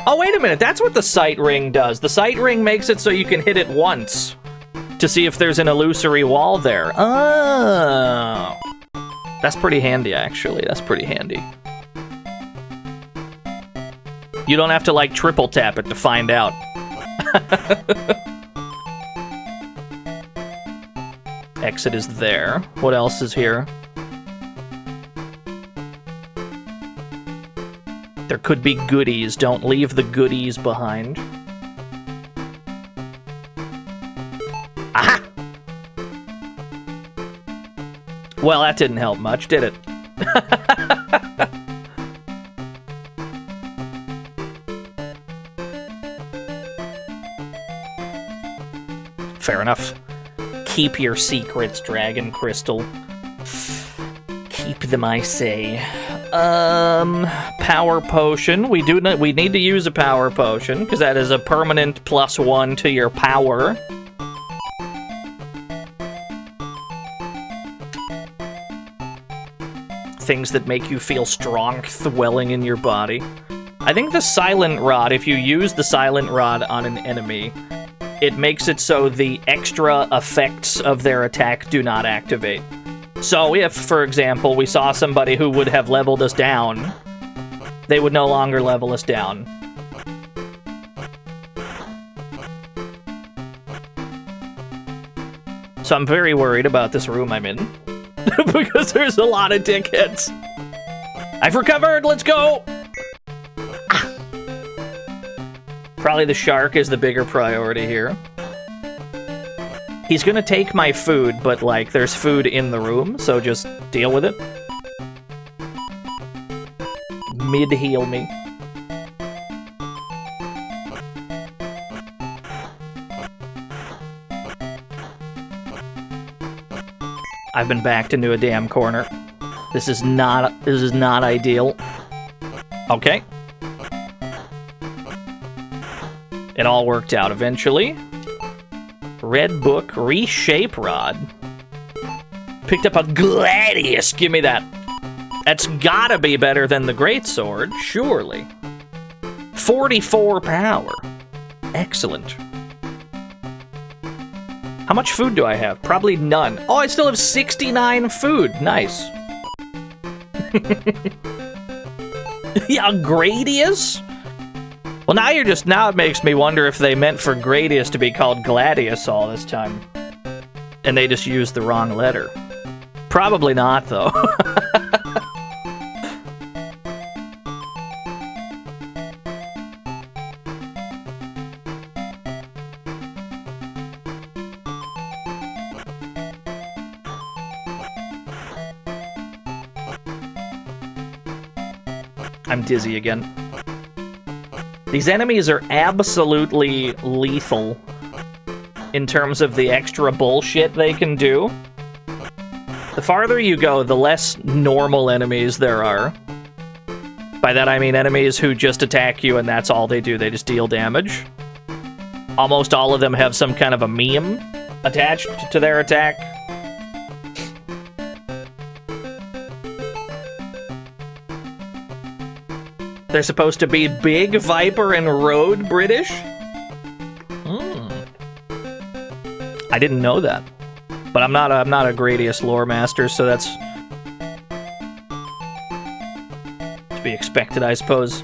Oh, wait a minute. That's what the sight ring does. The sight ring makes it so you can hit it once to see if there's an illusory wall there. Oh. That's pretty handy, actually. That's pretty handy. You don't have to, like, triple tap it to find out. Exit is there. What else is here? There could be goodies. Don't leave the goodies behind. Aha! Well, that didn't help much, did it? Fair enough. Keep your secrets, Dragon Crystal. Keep them, I say. Power potion. We need to use a power potion, because that is a permanent +1 to your power. Things that make you feel strong swelling in your body. I think the Silent Rod, if you use the Silent Rod on an enemy, it makes it so the extra effects of their attack do not activate. So if, for example, we saw somebody who would have leveled us down, they would no longer level us down. So I'm very worried about this room I'm in. Because there's a lot of dickheads. I've recovered! Let's go! Ah. Probably the shark is the bigger priority here. He's gonna take my food, but, like, there's food in the room, so just deal with it. Mid-heal me. I've been backed into a damn corner. This is not ideal. Okay. It all worked out eventually. Red book, reshape rod. Picked up a gladius. Give me that. That's gotta be better than the greatsword, surely. 44 power. Excellent. How much food do I have? Probably none. Oh, I still have 69 food. Nice. Yeah, Gradius? Well, now it makes me wonder if they meant for Gradius to be called Gladius all this time. And they just used the wrong letter. Probably not, though. I'm dizzy again. These enemies are absolutely lethal in terms of the extra bullshit they can do. The farther you go, the less normal enemies there are. By that I mean enemies who just attack you and that's all they do. They just deal damage. Almost all of them have some kind of a meme attached to their attack. They're supposed to be Big Viper and Road British? I didn't know that. But I'm not a Gradius lore master, so that's to be expected, I suppose.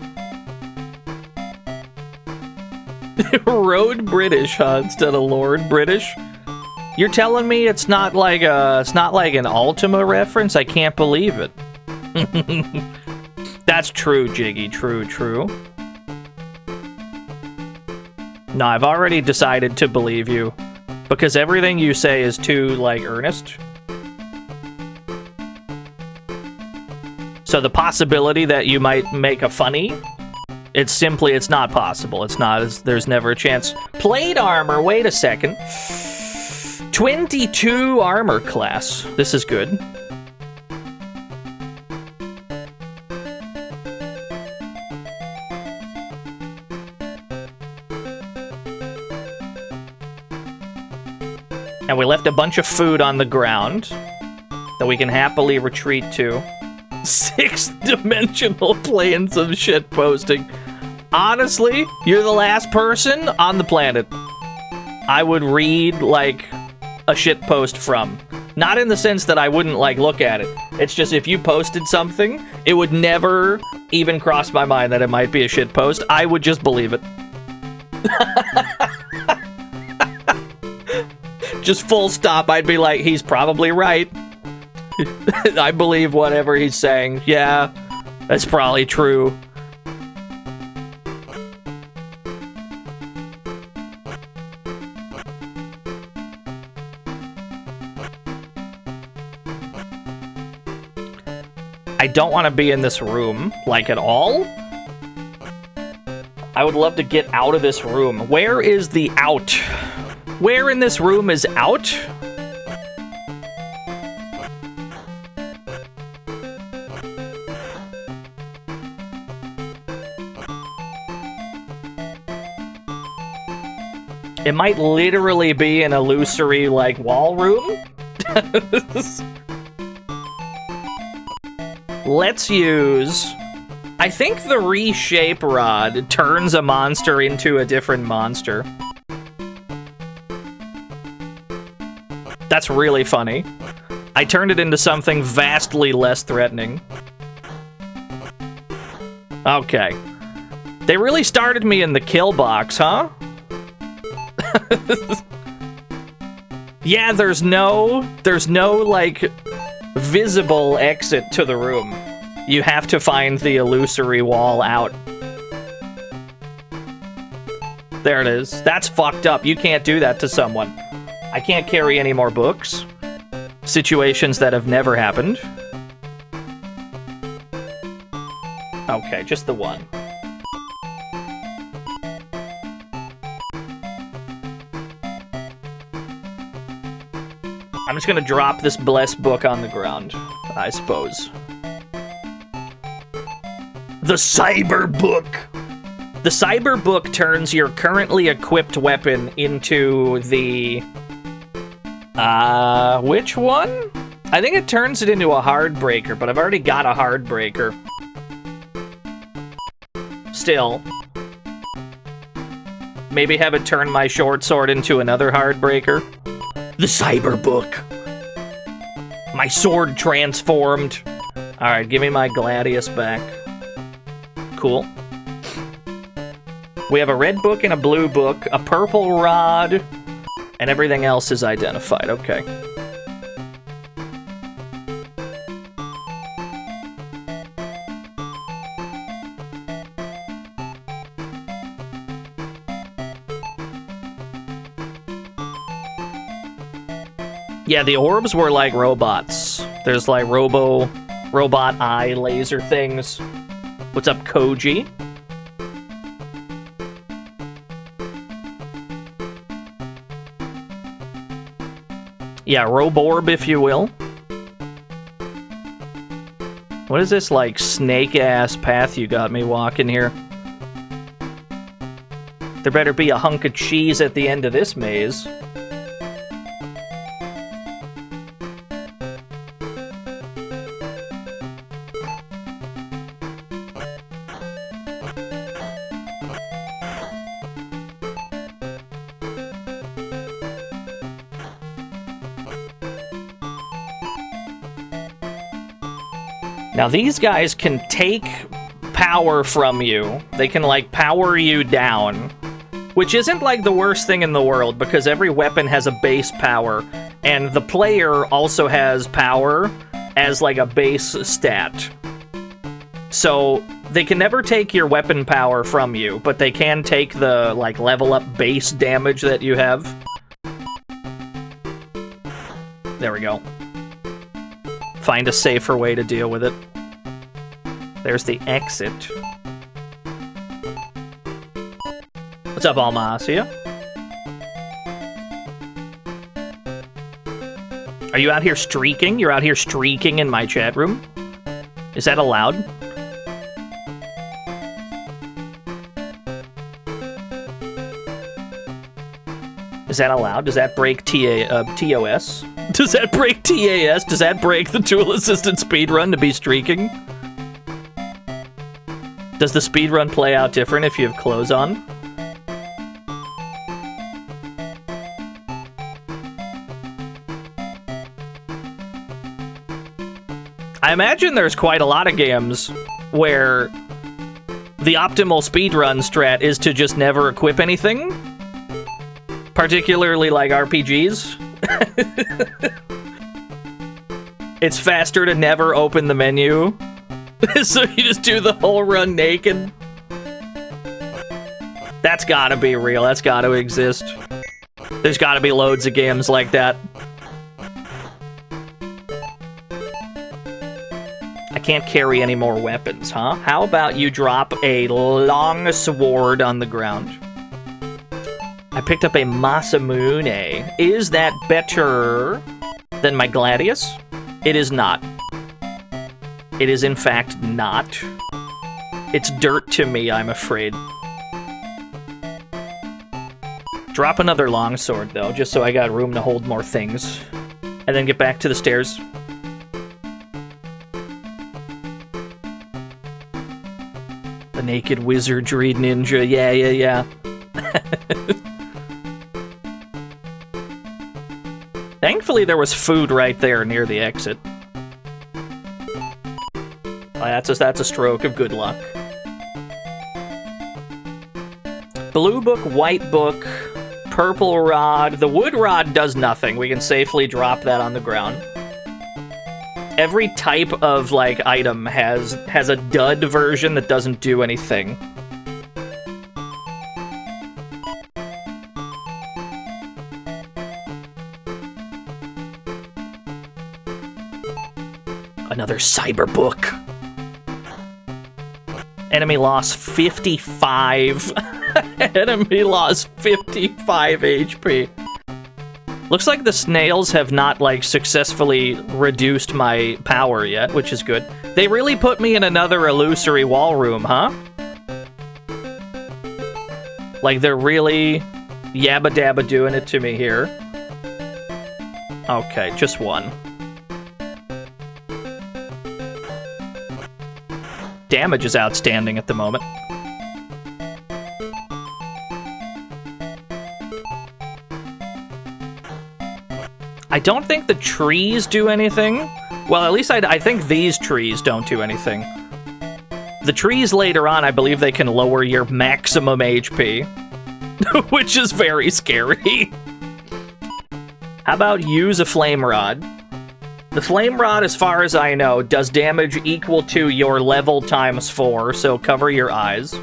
Road British, huh? Instead of Lord British? You're telling me it's not like an Ultima reference? I can't believe it. That's true, Jiggy. True. No, I've already decided to believe you. Because everything you say is too, like, earnest. So the possibility that you might make a funny, it's not possible. There's never a chance. Plate armor, wait a second. 22 armor class. This is good. And we left a bunch of food on the ground that we can happily retreat to. 6-dimensional planes of shit posting. Honestly, you're the last person on the planet I would read, like, a shit post from. Not in the sense that I wouldn't, like, look at it. It's just if you posted something, it would never even cross my mind that it might be a shit post. I would just believe it. Just full stop. I'd be like, he's probably right. I believe whatever he's saying. Yeah, that's probably true. I don't want to be in this room, like, at all. I would love to get out of this room. Where is the out? Where in this room is out? It might literally be an illusory, like, wall room. Let's use... I think the reshape rod turns a monster into a different monster. That's really funny. I turned it into something vastly less threatening. Okay. They really started me in the kill box, huh? Yeah, there's no, like, visible exit to the room. You have to find the illusory wall out. There it is. That's fucked up. You can't do that to someone. I can't carry any more books. Situations that have never happened. Okay, just the one. I'm just gonna drop this blessed book on the ground, I suppose. The Cyber Book! The Cyber Book turns your currently equipped weapon into the... which one? I think it turns it into a Hardbreaker, but I've already got a Hardbreaker. Still. Maybe have it turn my short sword into another Hardbreaker. The Cyber Book. My sword transformed. Alright, give me my Gladius back. Cool. We have a red book and a blue book, a purple rod, and everything else is identified. Okay. Yeah, the orbs were like robots. There's like robot eye laser things. What's up, Koji? Yeah, Roborb, if you will. What is this, like, snake-ass path you got me walking here? There better be a hunk of cheese at the end of this maze. Now these guys can take power from you. They can, like, power you down. Which isn't, like, the worst thing in the world, because every weapon has a base power. And the player also has power as, like, a base stat. So, they can never take your weapon power from you, but they can take the, like, level up base damage that you have. There we go. Find a safer way to deal with it. There's the exit. What's up, Almacia? Are you out here streaking? You're out here streaking in my chat room? Is that allowed? Is that allowed? Does that break TOS? Does that break TAS? Does that break the tool-assisted speedrun to be streaking? Does the speedrun play out different if you have clothes on? I imagine there's quite a lot of games where the optimal speedrun strat is to just never equip anything. Particularly like RPGs. It's faster to never open the menu. So you just do the whole run naked. That's gotta be real. That's gotta exist. There's gotta be loads of games like that. I can't carry any more weapons, huh? How about you drop a long sword on the ground? I picked up a Masamune. Is that better than my Gladius? It is not. It is in fact not. It's dirt to me, I'm afraid. Drop another longsword, though, just so I got room to hold more things. And then get back to the stairs. The naked wizardry ninja, yeah. Thankfully, there was food right there near the exit. That's a stroke of good luck. Blue book, white book, purple rod. The wood rod does nothing. We can safely drop that on the ground. Every type of, like, item has a dud version that doesn't do anything. Another cyber book. Enemy lost 55. Enemy lost 55 HP. Looks like the snails have not, like, successfully reduced my power yet, which is good. They really put me in another illusory wall room, huh? Like, they're really yabba-dabba doing it to me here. Okay, just one. Damage is outstanding at the moment. I don't think the trees do anything. Well, at least I think these trees don't do anything. The trees later on, I believe they can lower your maximum HP, which is very scary. How about use a flame rod? The flame rod, as far as I know, does damage equal to your level times 4, so cover your eyes.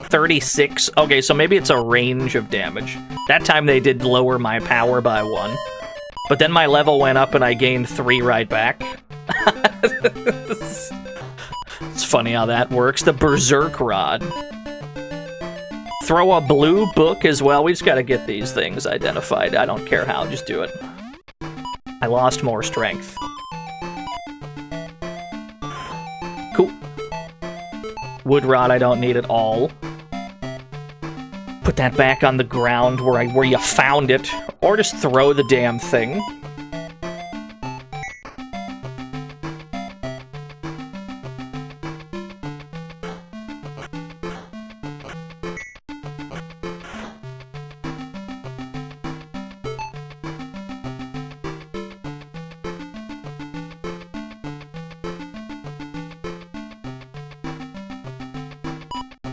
36. Okay, so maybe it's a range of damage. That time they did lower my power by 1. But then my level went up and I gained 3 right back. It's funny how that works. The Berserk Rod. Throw a blue book as well. We just gotta get these things identified. I don't care how, just do it. I lost more strength. Cool. Wood rod I don't need at all. Put that back on the ground where you found it, or just throw the damn thing.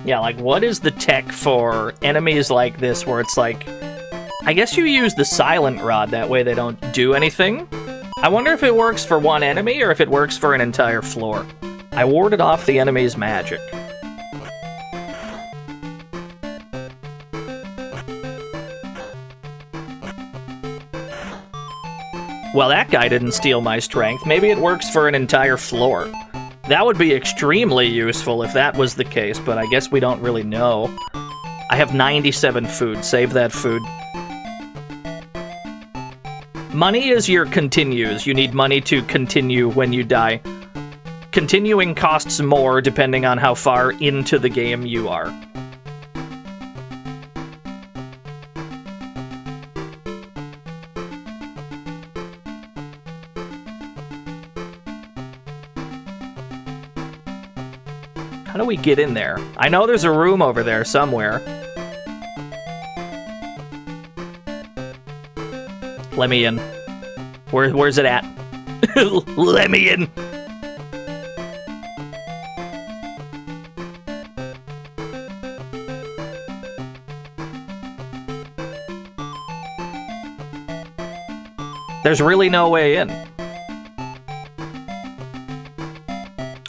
Yeah, like, what is the tech for enemies like this where it's like... I guess you use the silent rod, that way they don't do anything? I wonder if it works for one enemy or if it works for an entire floor. I warded off the enemy's magic. Well, that guy didn't steal my strength. Maybe it works for an entire floor. That would be extremely useful if that was the case, but I guess we don't really know. I have 97 food. Save that food. Money is your continues. You need money to continue when you die. Continuing costs more depending on how far into the game you are. How do we get in there? I know there's a room over there somewhere. Let me in. Where's it at? Let me in. There's really no way in.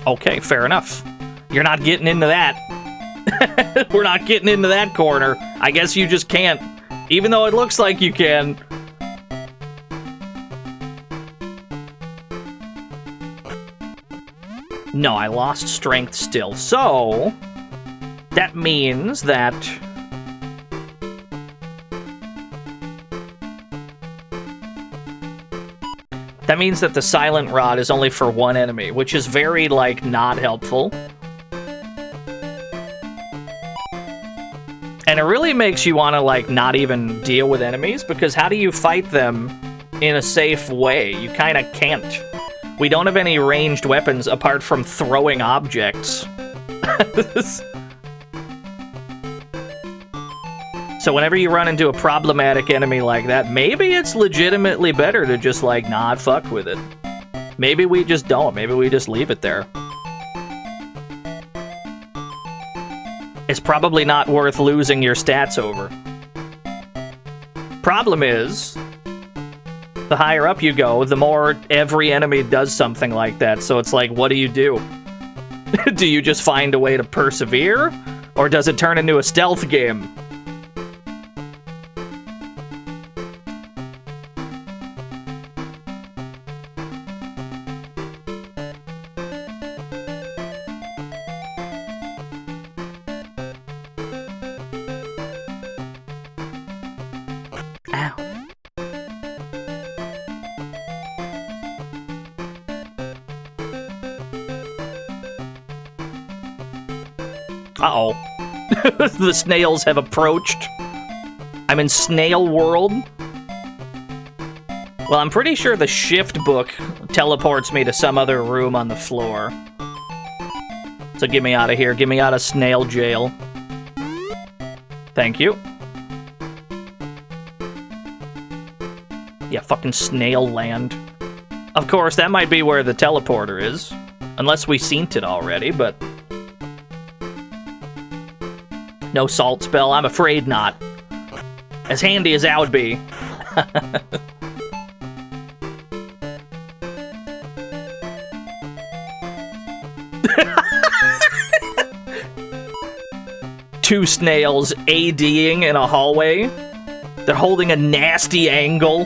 Okay, fair enough. You're not getting into that. We're not getting into that corner. I guess you just can't. Even though it looks like you can. No, I lost strength still. So, that means that... That means that the silent rod is only for one enemy, which is very, like, not helpful. And it really makes you want to, like, not even deal with enemies, because how do you fight them in a safe way? You kind of can't. We don't have any ranged weapons apart from throwing objects. So whenever you run into a problematic enemy like that, maybe it's legitimately better to just, like, not fuck with it. Maybe we just don't. Maybe we just leave it there. It's probably not worth losing your stats over. Problem is, the higher up you go, the more every enemy does something like that. So it's like, what do you do? Do you just find a way to persevere? Or does it turn into a stealth game? Ow. Uh-oh. The snails have approached. I'm in snail world. Well, I'm pretty sure the shift book teleports me to some other room on the floor. So get me out of here. Get me out of snail jail. Thank you. Yeah, fucking snail land. Of course, that might be where the teleporter is. Unless we synced it already, but... No salt spell? I'm afraid not. As handy as that would be. Two snails ADing in a hallway. They're holding a nasty angle.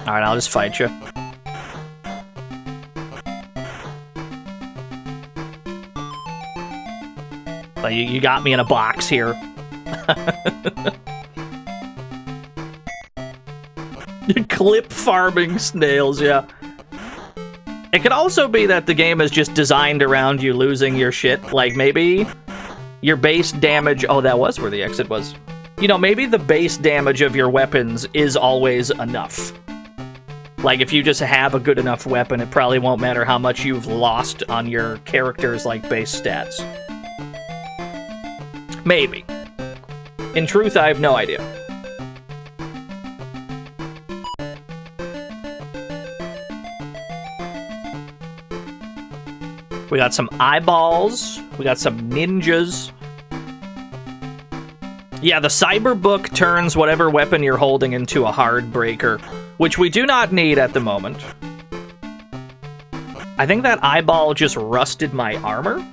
Alright, I'll just fight you. But you got me in a box here. Clip farming snails, yeah. It could also be that the game is just designed around you losing your shit. Like, maybe your base damage... Oh, that was where the exit was. You know, maybe the base damage of your weapons is always enough. Like, if you just have a good enough weapon, it probably won't matter how much you've lost on your character's, like, base stats. Maybe. In truth, I have no idea. We got some eyeballs. We got some ninjas. Yeah, the cyber book turns whatever weapon you're holding into a hard breaker, which we do not need at the moment. I think that eyeball just rusted my armor.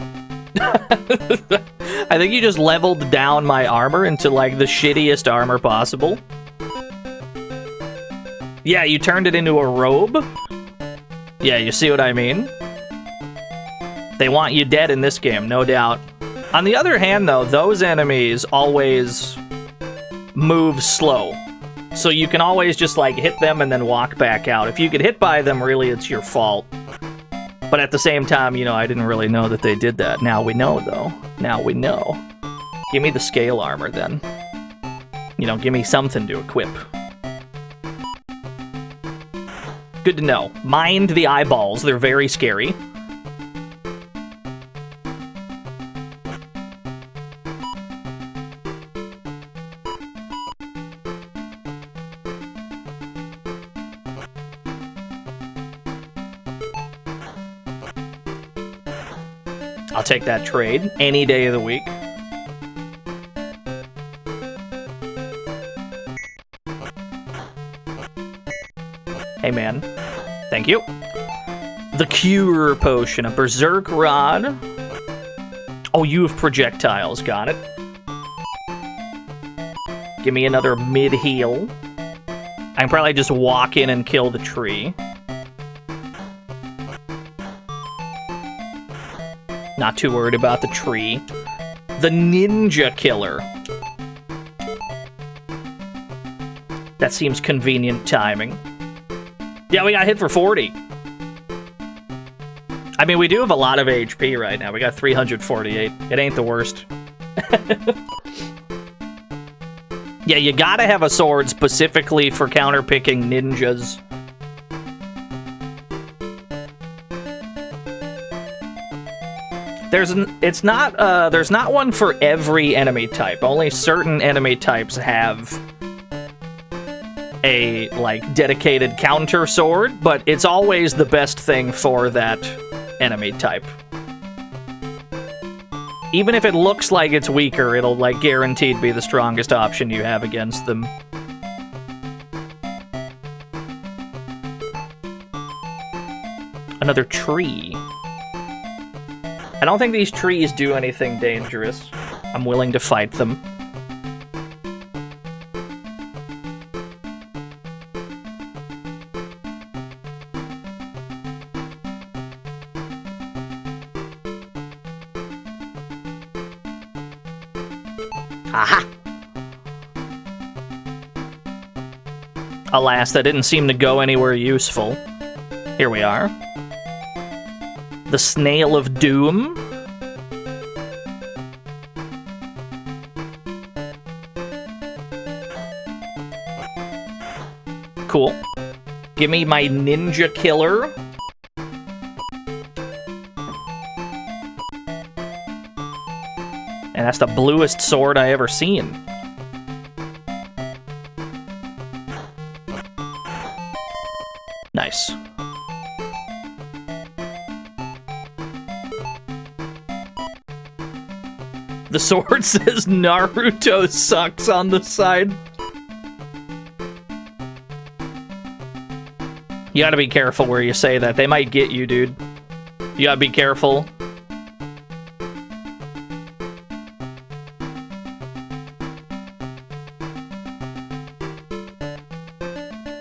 I think you just leveled down my armor into, like, the shittiest armor possible. Yeah, you turned it into a robe. Yeah, you see what I mean? They want you dead in this game, no doubt. On the other hand, though, those enemies always move slow. So you can always just, like, hit them and then walk back out. If you get hit by them, really, it's your fault. But at the same time, you know, I didn't really know that they did that. Now we know, though. Now we know. Give me the scale armor, then. You know, give me something to equip. Good to know. Mind the eyeballs. They're very scary. I'll take that trade any day of the week. Hey, man. Thank you. The Cure Potion, a Berserk Rod. Oh, you have projectiles. Got it. Give me another mid-heal. I can probably just walk in and kill the tree. Not too worried about the tree. The Ninja Killer. That seems convenient timing. Yeah, we got hit for 40. I mean, we do have a lot of HP right now. We got 348. It ain't the worst. Yeah, you gotta have a sword specifically for counterpicking ninjas. There's not one for every enemy type. Only certain enemy types have a, like, dedicated counter sword, but it's always the best thing for that enemy type. Even if it looks like it's weaker, it'll, like, guaranteed be the strongest option you have against them. Another tree. I don't think these trees do anything dangerous. I'm willing to fight them. Aha! Alas, that didn't seem to go anywhere useful. Here we are. The Snail of Doom. Cool. Give me my Ninja Killer. And that's the bluest sword I ever seen. Nice. The sword says Naruto sucks on the side. You gotta be careful where you say that. They might get you, dude. You gotta be careful.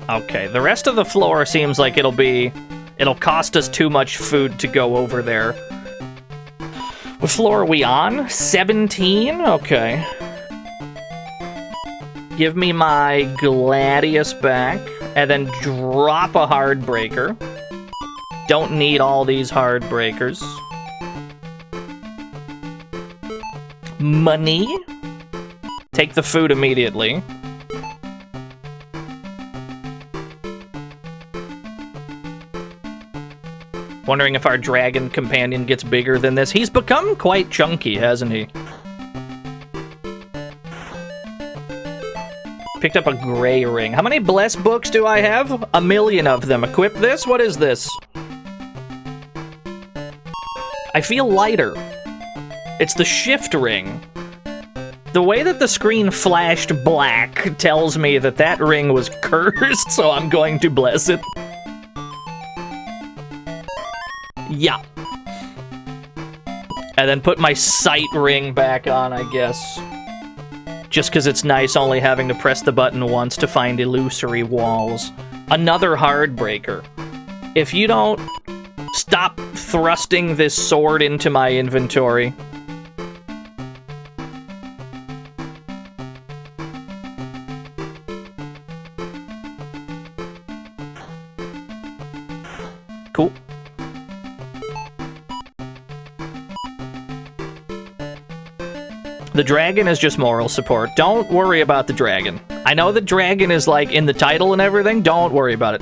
Okay, the rest of the floor seems like it'll cost us too much food to go over there. What floor are we on? 17? Okay. Give me my Gladius back, and then drop a hard breaker. Don't need all these hard breakers. Money. Take the food immediately. Wondering if our dragon companion gets bigger than this. He's become quite chunky, hasn't he? Picked up a gray ring. How many blessed books do I have? 1 million of them. Equip this? What is this? I feel lighter. It's the shift ring. The way that the screen flashed black tells me that that ring was cursed, so I'm going to bless it. Yeah. And then put my sight ring back on, I guess. Just because it's nice only having to press the button once to find illusory walls. Another hard breaker. If you don't stop thrusting this sword into my inventory... Cool. The dragon is just moral support. Don't worry about the dragon. I know the dragon is, like, in the title and everything. Don't worry about it.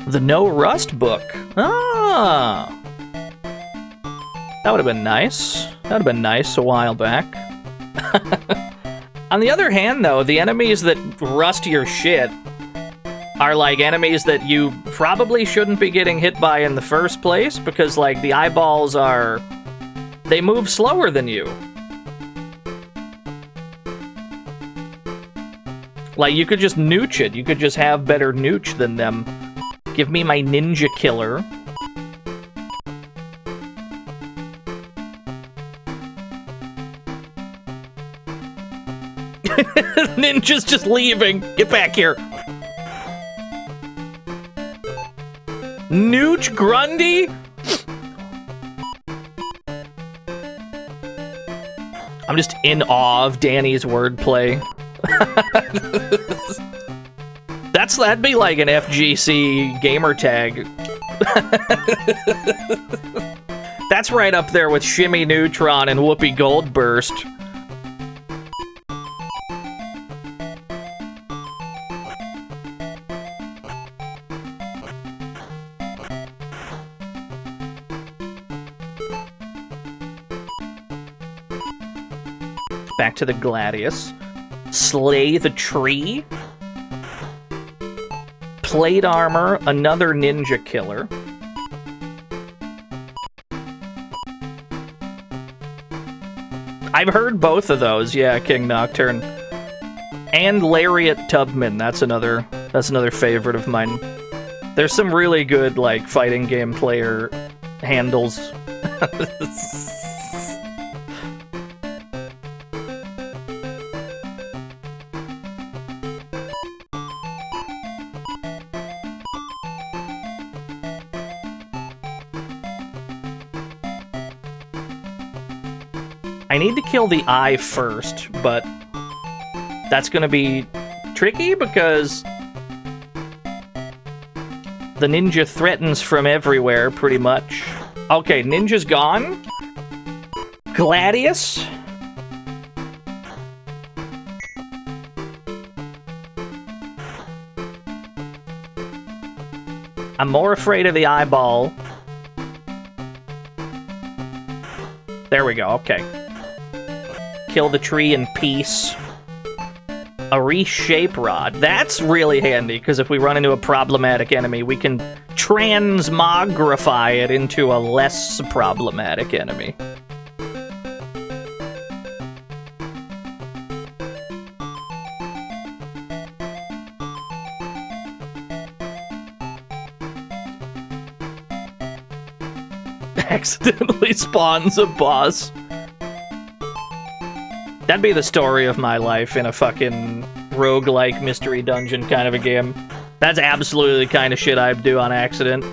The No Rust book. Ah! That would have been nice. That would have been nice a while back. On the other hand, though, the enemies that rust your shit are like enemies that you probably shouldn't be getting hit by in the first place, because like the eyeballs are... they move slower than you. Like you could just nooch it. You could just have better nooch than them. Give me my Ninja Killer. Ninja's just leaving. Get back here. Nooch Grundy? I'm just in awe of Danny's wordplay. That'd be like an FGC gamer tag. That's right up there with Shimmy Neutron and Whoopi Goldburst. Back to the Gladius. Slay the tree. Plate armor, another Ninja Killer. I've heard both of those, yeah, King Nocturne. And Lariat Tubman, that's another favorite of mine. There's some really good, like, fighting game player handles. I need to kill the eye first, but that's gonna be tricky because the ninja threatens from everywhere, pretty much. Okay, ninja's gone. Gladius. I'm more afraid of the eyeball. There we go, okay. Kill the tree in peace. A reshape rod. That's really handy, because if we run into a problematic enemy, we can transmogrify it into a less problematic enemy. Accidentally spawns a boss. That'd be the story of my life in a fucking roguelike mystery dungeon kind of a game. That's absolutely the kind of shit I'd do on accident.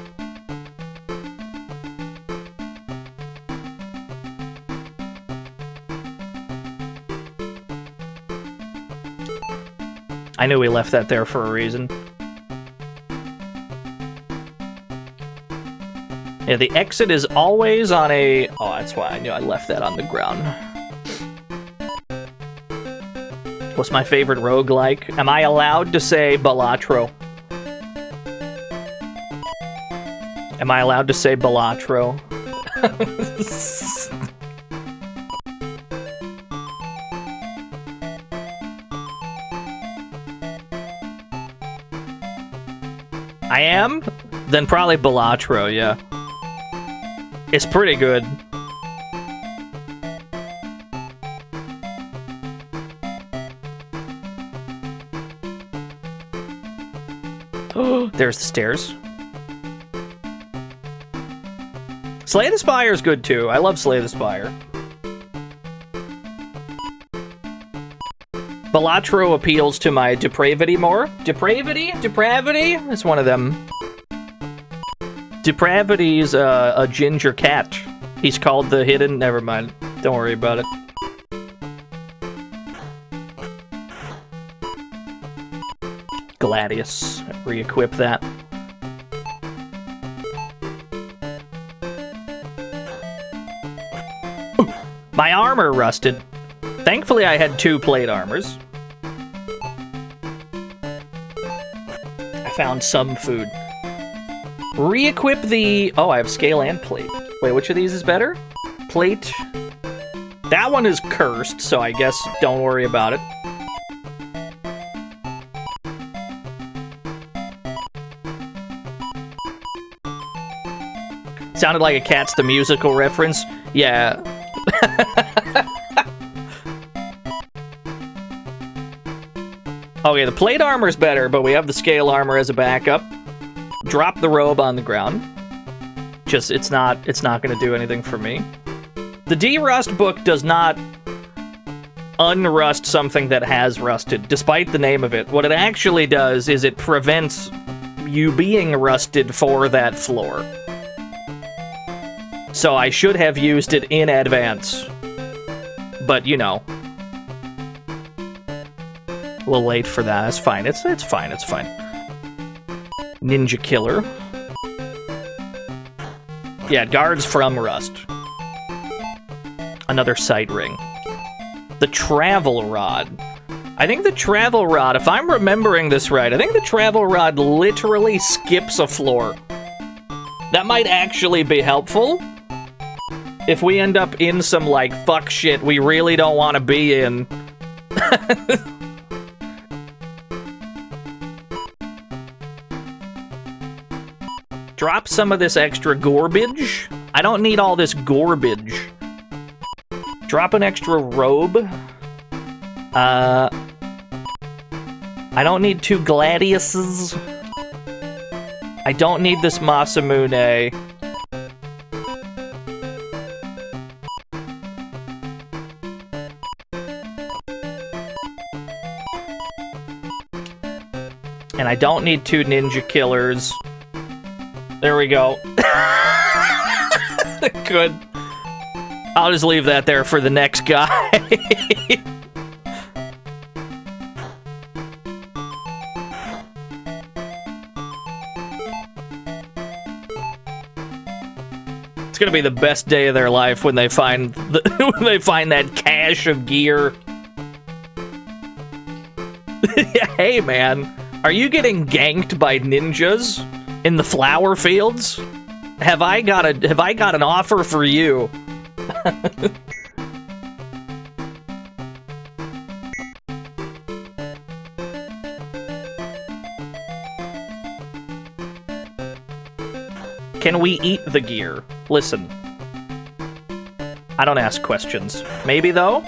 I knew we left that there for a reason. Yeah, the exit is always on a... Oh, that's why I knew I left that on the ground. What's my favorite roguelike? Am I allowed to say Balatro? Am I allowed to say Balatro? I am? Then probably Balatro, yeah. It's pretty good. Oh, there's the stairs. Slay the Spire is good too. I love Slay the Spire. Balatro appeals to my depravity more. Depravity? Depravity? It's one of them. Depravity's a ginger cat. He's called the Hidden. Never mind. Don't worry about it. Gladius. Re-equip that. My armor rusted. Thankfully, I had 2 plate armors. I found some food. Re-equip the... Oh, I have scale and plate. Wait, which of these is better? Plate. That one is cursed, so I guess don't worry about it. Sounded like a Cats the Musical reference. Yeah. Okay, the plate armor is better, but we have the scale armor as a backup. Drop the robe on the ground. Just, it's not gonna do anything for me. The derust book does not unrust something that has rusted, despite the name of it. What it actually does is it prevents you being rusted for that floor. So I should have used it in advance. But, you know. A little late for that. It's fine. It's fine. It's fine. Ninja Killer. Yeah, guards from rust. Another sight ring. The travel rod. I think the travel rod, if I'm remembering this right, I think the travel rod literally skips a floor. That might actually be helpful. If we end up in some, like, fuck shit we really don't want to be in. Drop some of this extra garbage. I don't need all this garbage. Drop an extra robe. I don't need 2 gladiuses. I don't need this Masamune. And I don't need 2 ninja killers. There we go. Good. I'll just leave that there for the next guy. It's gonna be the best day of their life when they find when they find that cache of gear. Hey man, are you getting ganked by ninjas in the flower fields? Have I got an offer for you? Can we eat the gear? Listen. I don't ask questions. Maybe, though?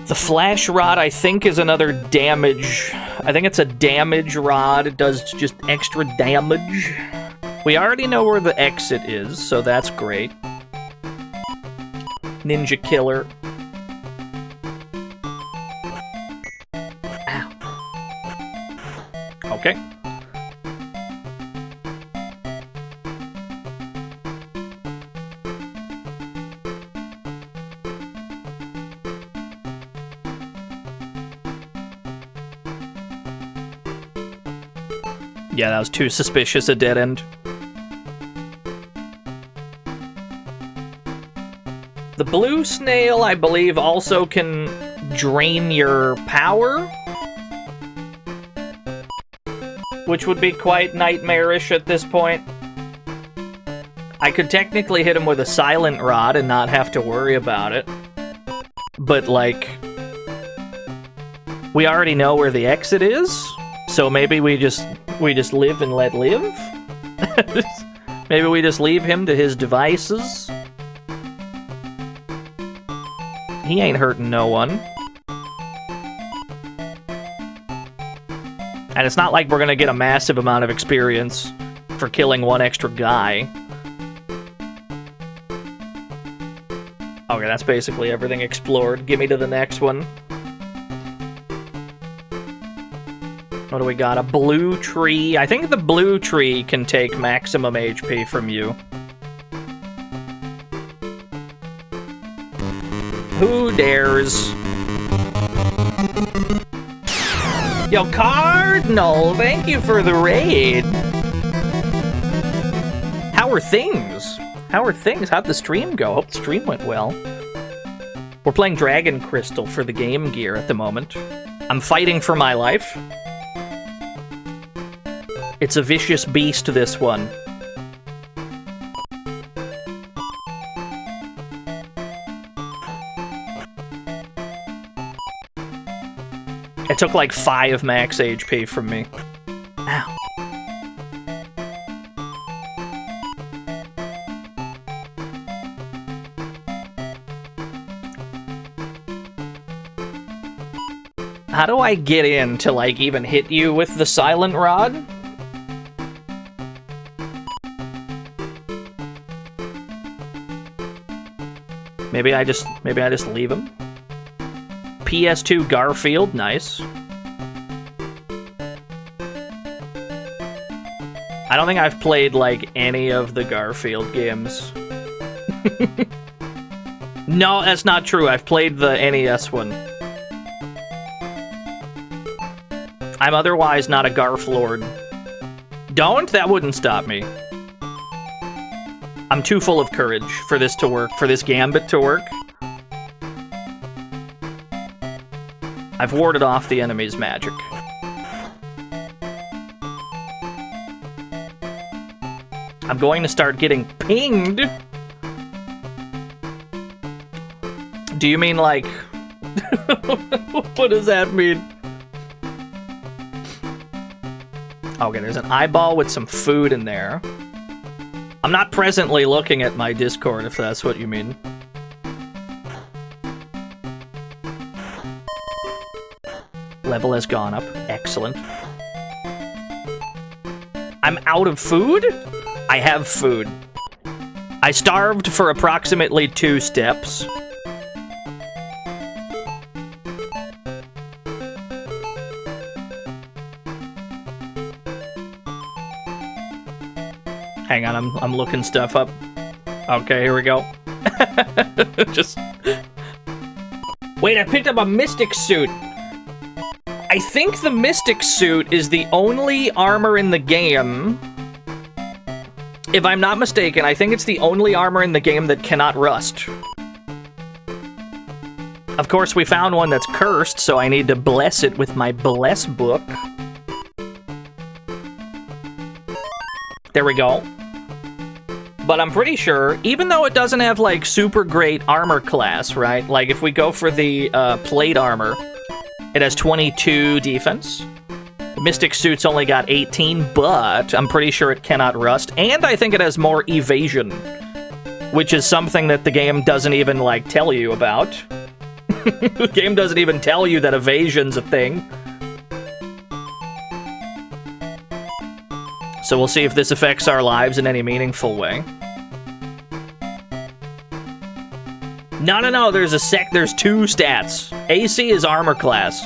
The flash rod, I think, is another damage. I think it's a damage rod. It does just extra damage. We already know where the exit is, so that's great. Ninja killer. Ow. Okay. Yeah, that was too suspicious a dead end. The blue snail, I believe, also can drain your power, which would be quite nightmarish at this point. I could technically hit him with a silent rod and not have to worry about it. But, like, we already know where the exit is, so maybe we just live and let live? Maybe we just leave him to his devices? He ain't hurting no one. And it's not like we're gonna get a massive amount of experience for killing one extra guy. Okay, that's basically everything explored. Give me to the next one. What do we got? A blue tree. I think the blue tree can take maximum HP from you. Who dares? Yo, Cardinal, thank you for the raid. How are things? How are things? How'd the stream go? Hope the stream went well. We're playing Dragon Crystal for the Game Gear at the moment. I'm fighting for my life. It's a vicious beast, this one. It took like 5 max HP from me. Ow. How do I get in to, like, even hit you with the silent rod? Maybe I just leave him. PS2 Garfield, nice. I don't think I've played, like, any of the Garfield games. No, that's not true. I've played the NES one. I'm otherwise not a Garflord. Don't? That wouldn't stop me. I'm too full of courage for this to work, for this gambit to work. I've warded off the enemy's magic. I'm going to start getting pinged. Do you mean like... What does that mean? Okay, there's an eyeball with some food in there. I'm not presently looking at my Discord, if that's what you mean. Level has gone up. Excellent. I'm out of food? I have food. I starved for approximately 2 steps. Hang on, I'm looking stuff up. Okay, here we go. Just... Wait, I picked up a Mystic suit. I think the Mystic suit is the only armor in the game. If I'm not mistaken, I think it's the only armor in the game that cannot rust. Of course, we found one that's cursed, so I need to bless it with my bless book. There we go. But I'm pretty sure, even though it doesn't have, like, super great armor class, right? Like, if we go for the plate armor, it has 22 defense. The Mystic suit's only got 18, but I'm pretty sure it cannot rust. And I think it has more evasion, which is something that the game doesn't even, like, tell you about. The game doesn't even tell you that evasion's a thing. So we'll see if this affects our lives in any meaningful way. No, there's two stats. AC is armor class.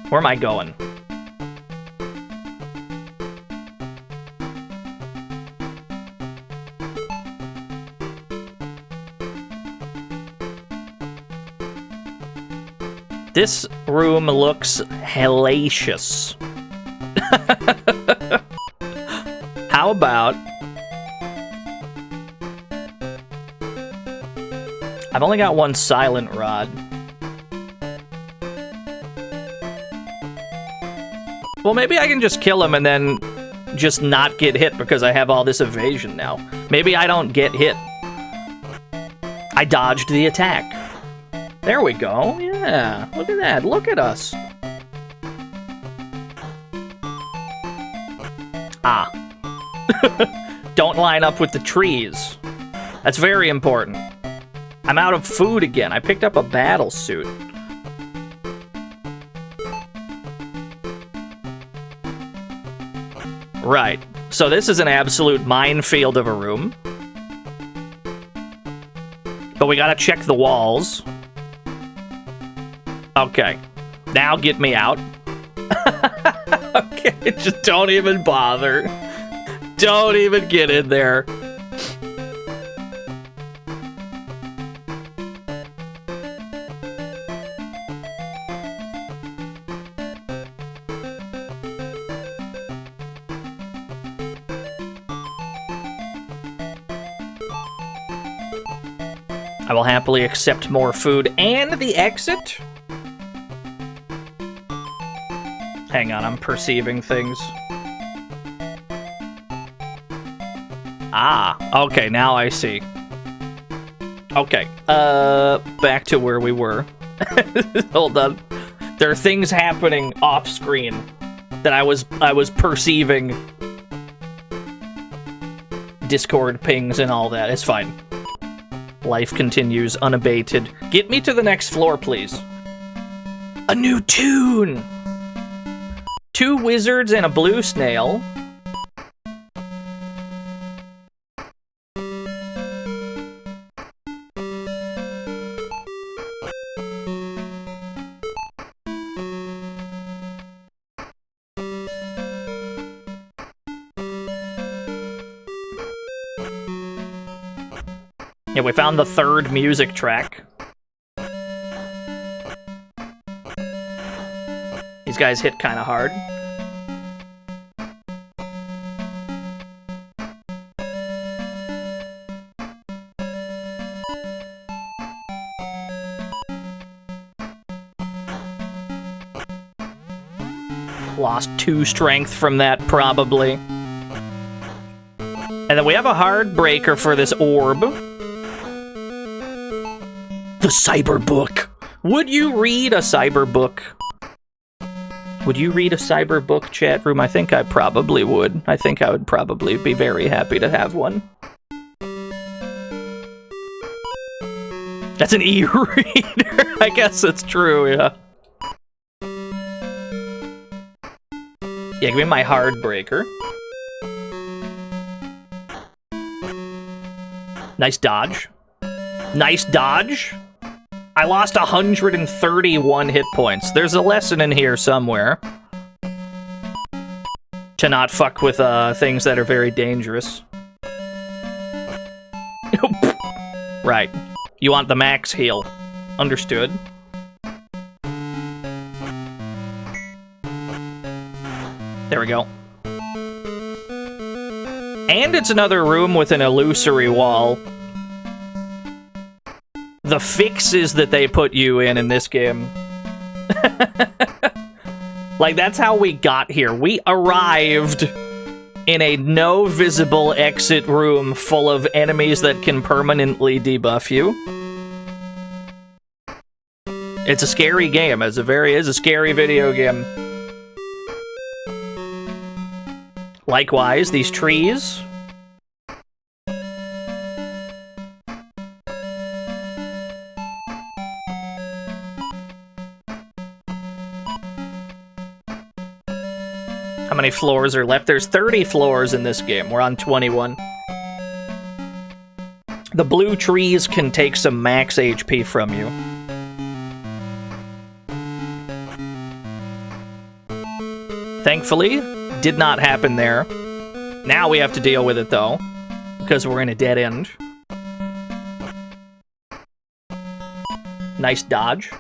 Where am I going? This room looks hellacious. How about... I've only got one silent rod. Well, maybe I can just kill him and then just not get hit because I have all this evasion now. Maybe I don't get hit. I dodged the attack. There we go. Yeah, look at that. Look at us. Ah. Don't line up with the trees. That's very important. I'm out of food again. I picked up a battle suit. Right. So this is an absolute minefield of a room. But we gotta check the walls. Okay. Now get me out. Okay, just don't even bother. Don't even get in there. I will happily accept more food and the exit. Hang on, I'm perceiving things. Ah, okay, now I see. Okay, back to where we were. Hold on. There are things happening off screen that I was perceiving. Discord pings and all that. It's fine. Life continues unabated. Get me to the next floor, please. A new tune! 2 wizards and a blue snail. Yeah, we found the 3rd music track. These guys hit kind of hard. Lost 2 strength from that, probably. And then we have a hard breaker for this orb. The cyber book. Would you read a cyber book? Would you read a cyber book, chat room? I think I probably would. I think I would probably be very happy to have one. That's an e-reader. I guess that's true, yeah. Yeah, give me my hard breaker. Nice dodge. Nice dodge. I lost 131 hit points. There's a lesson in here somewhere. to not fuck with things that are very dangerous. Right. You want the max heal. Understood. There we go. And it's another room with an illusory wall. The fixes that they put you in this game. Like, that's how we got here. We arrived in a no visible exit room full of enemies that can permanently debuff you. It's a scary game, as it very is a scary video game. Likewise, these trees. How many floors are left? There's 30 floors in this game. We're on 21. The blue trees can take some max HP from you. Thankfully, did not happen there. Now we have to deal with it, though, because we're in a dead end. Nice dodge.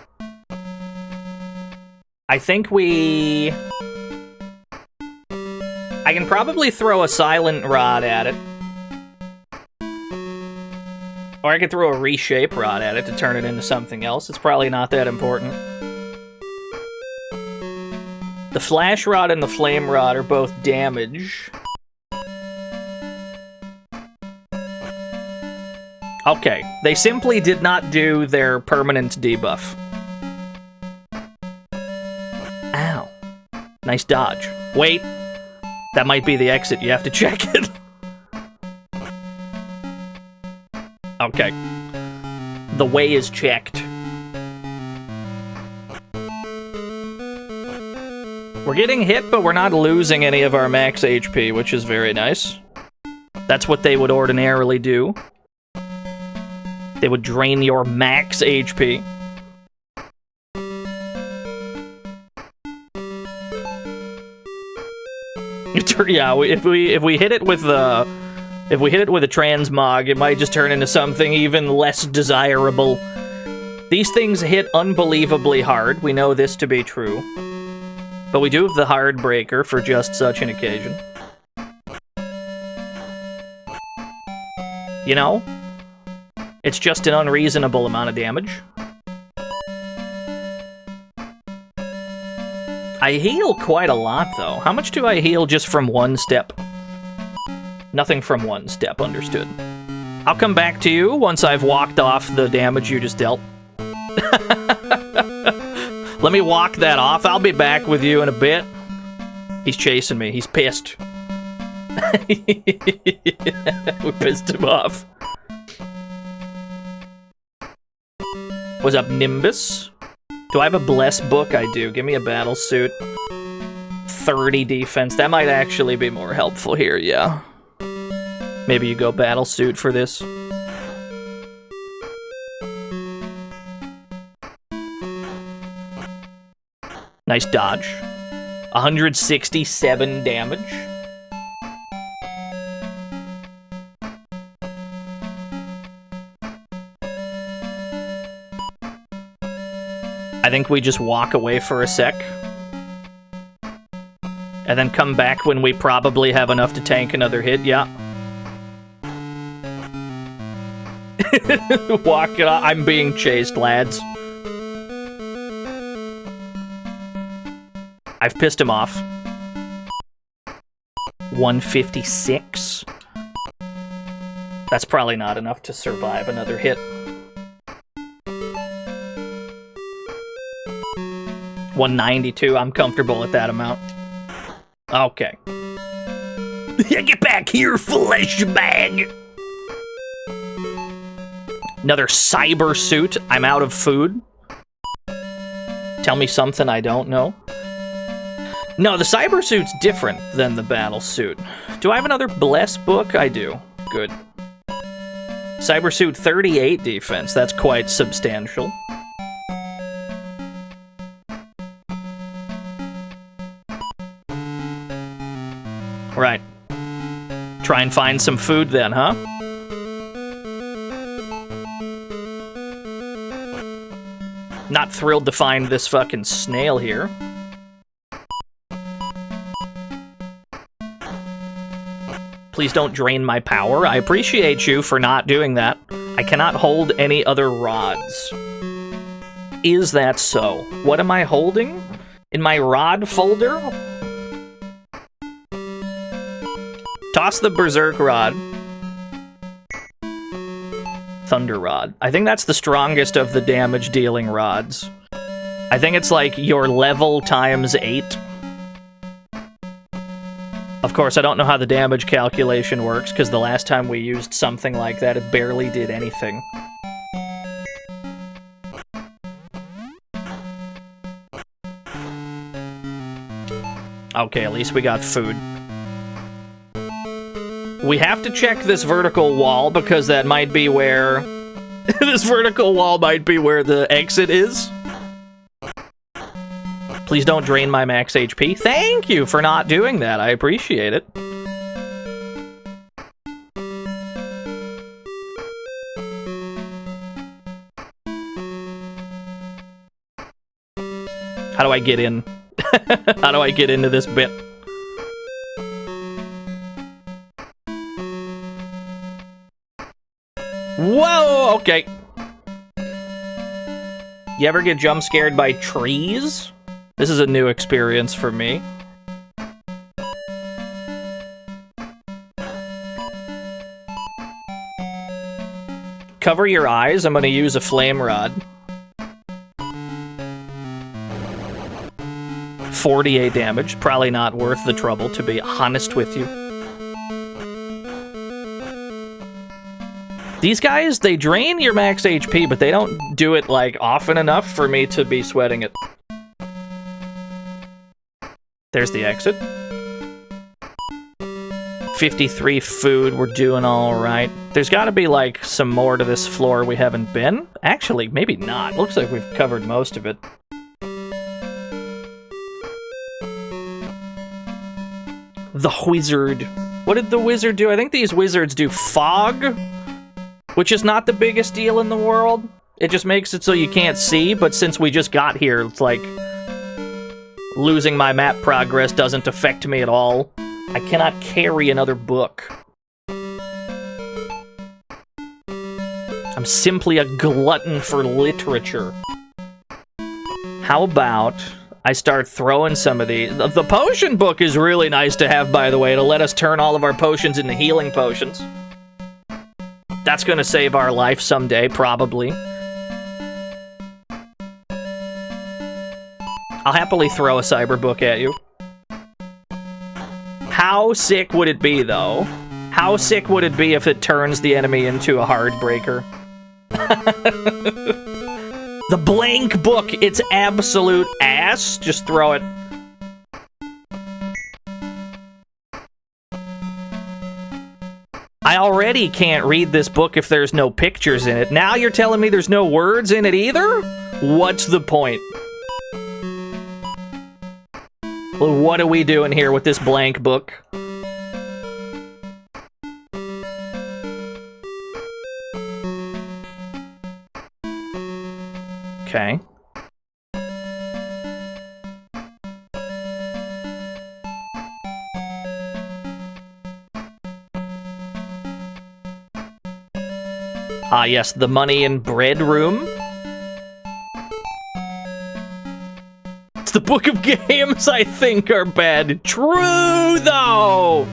I think we... I can probably throw a silent rod at it. Or I could throw a reshape rod at it to turn it into something else. It's probably not that important. The flash rod and the flame rod are both damage. Okay, they simply did not do their permanent debuff. Ow. Nice dodge. Wait. That might be the exit. You have to check it. Okay. The way is checked. We're getting hit, but we're not losing any of our max HP, which is very nice. That's what they would ordinarily do. They would drain your max HP. Yeah, if we hit it with a transmog, it might just turn into something even less desirable. These things hit unbelievably hard. We know this to be true. But we do have the hard breaker for just such an occasion. You know? It's just an unreasonable amount of damage. I heal quite a lot, though. How much do I heal just from one step? Nothing from one step, understood. I'll come back to you once I've walked off the damage you just dealt. Let me walk that off. I'll be back with you in a bit. He's chasing me. He's pissed. We pissed him off. What's up, Nimbus? Do I have a Bless book? I do. Give me a battle suit. 30 defense. That might actually be more helpful here, yeah. Maybe you go battle suit for this. Nice dodge. 167 damage. I think we just walk away for a sec. And then come back when we probably have enough to tank another hit, yeah. Walk it off. I'm being chased, lads. I've pissed him off. 156. That's probably not enough to survive another hit. 192, I'm comfortable at that amount. Okay. Get back here, flesh bag! Another cyber suit. I'm out of food. Tell me something I don't know. No, the cyber suit's different than the battle suit. Do I have another Bless book? I do. Good. Cyber suit 38 defense. That's quite substantial. Try and find some food then, huh? Not thrilled to find this fucking snail here. Please don't drain my power. I appreciate you for not doing that. I cannot hold any other rods. Is that so? What am I holding? In my rod folder? Toss the berserk rod. Thunder rod. I think that's the strongest of the damage-dealing rods. I think it's like your level times 8. Of course, I don't know how the damage calculation works, because the last time we used something like that, it barely did anything. Okay, at least we got food. We have to check this vertical wall, because that might be where... this vertical wall might be where the exit is. Please don't drain my max HP. Thank you for not doing that. I appreciate it. How do I get in? How do I get into this bit? Whoa! Okay. You ever get jump scared by trees? This is a new experience for me. Cover your eyes. I'm going to use a flame rod. 48 damage. Probably not worth the trouble, to be honest with you. These guys, they drain your max HP, but they don't do it, like, often enough for me to be sweating it. There's the exit. 53 food, we're doing alright. There's gotta be, like, some more to this floor we haven't been. Actually, maybe not. Looks like we've covered most of it. The wizard. What did the wizard do? I think these wizards do fog, which is not the biggest deal in the world. It just makes it so you can't see, but since we just got here, it's like... losing my map progress doesn't affect me at all. I cannot carry another book. I'm simply a glutton for literature. How about I start throwing some of these? The potion book is really nice to have, by the way, to let us turn all of our potions into healing potions. That's gonna save our life someday, probably. I'll happily throw a cyber book at you. How sick would it be, though? How sick would it be if it turns the enemy into a hard breaker? The blank book, it's absolute ass. Just throw it. I already can't read this book if there's no pictures in it. Now you're telling me there's no words in it either? What's the point? Well, what are we doing here with this blank book? Okay. Ah, yes, the money and bread room. It's the book of games I think are bad. True, though!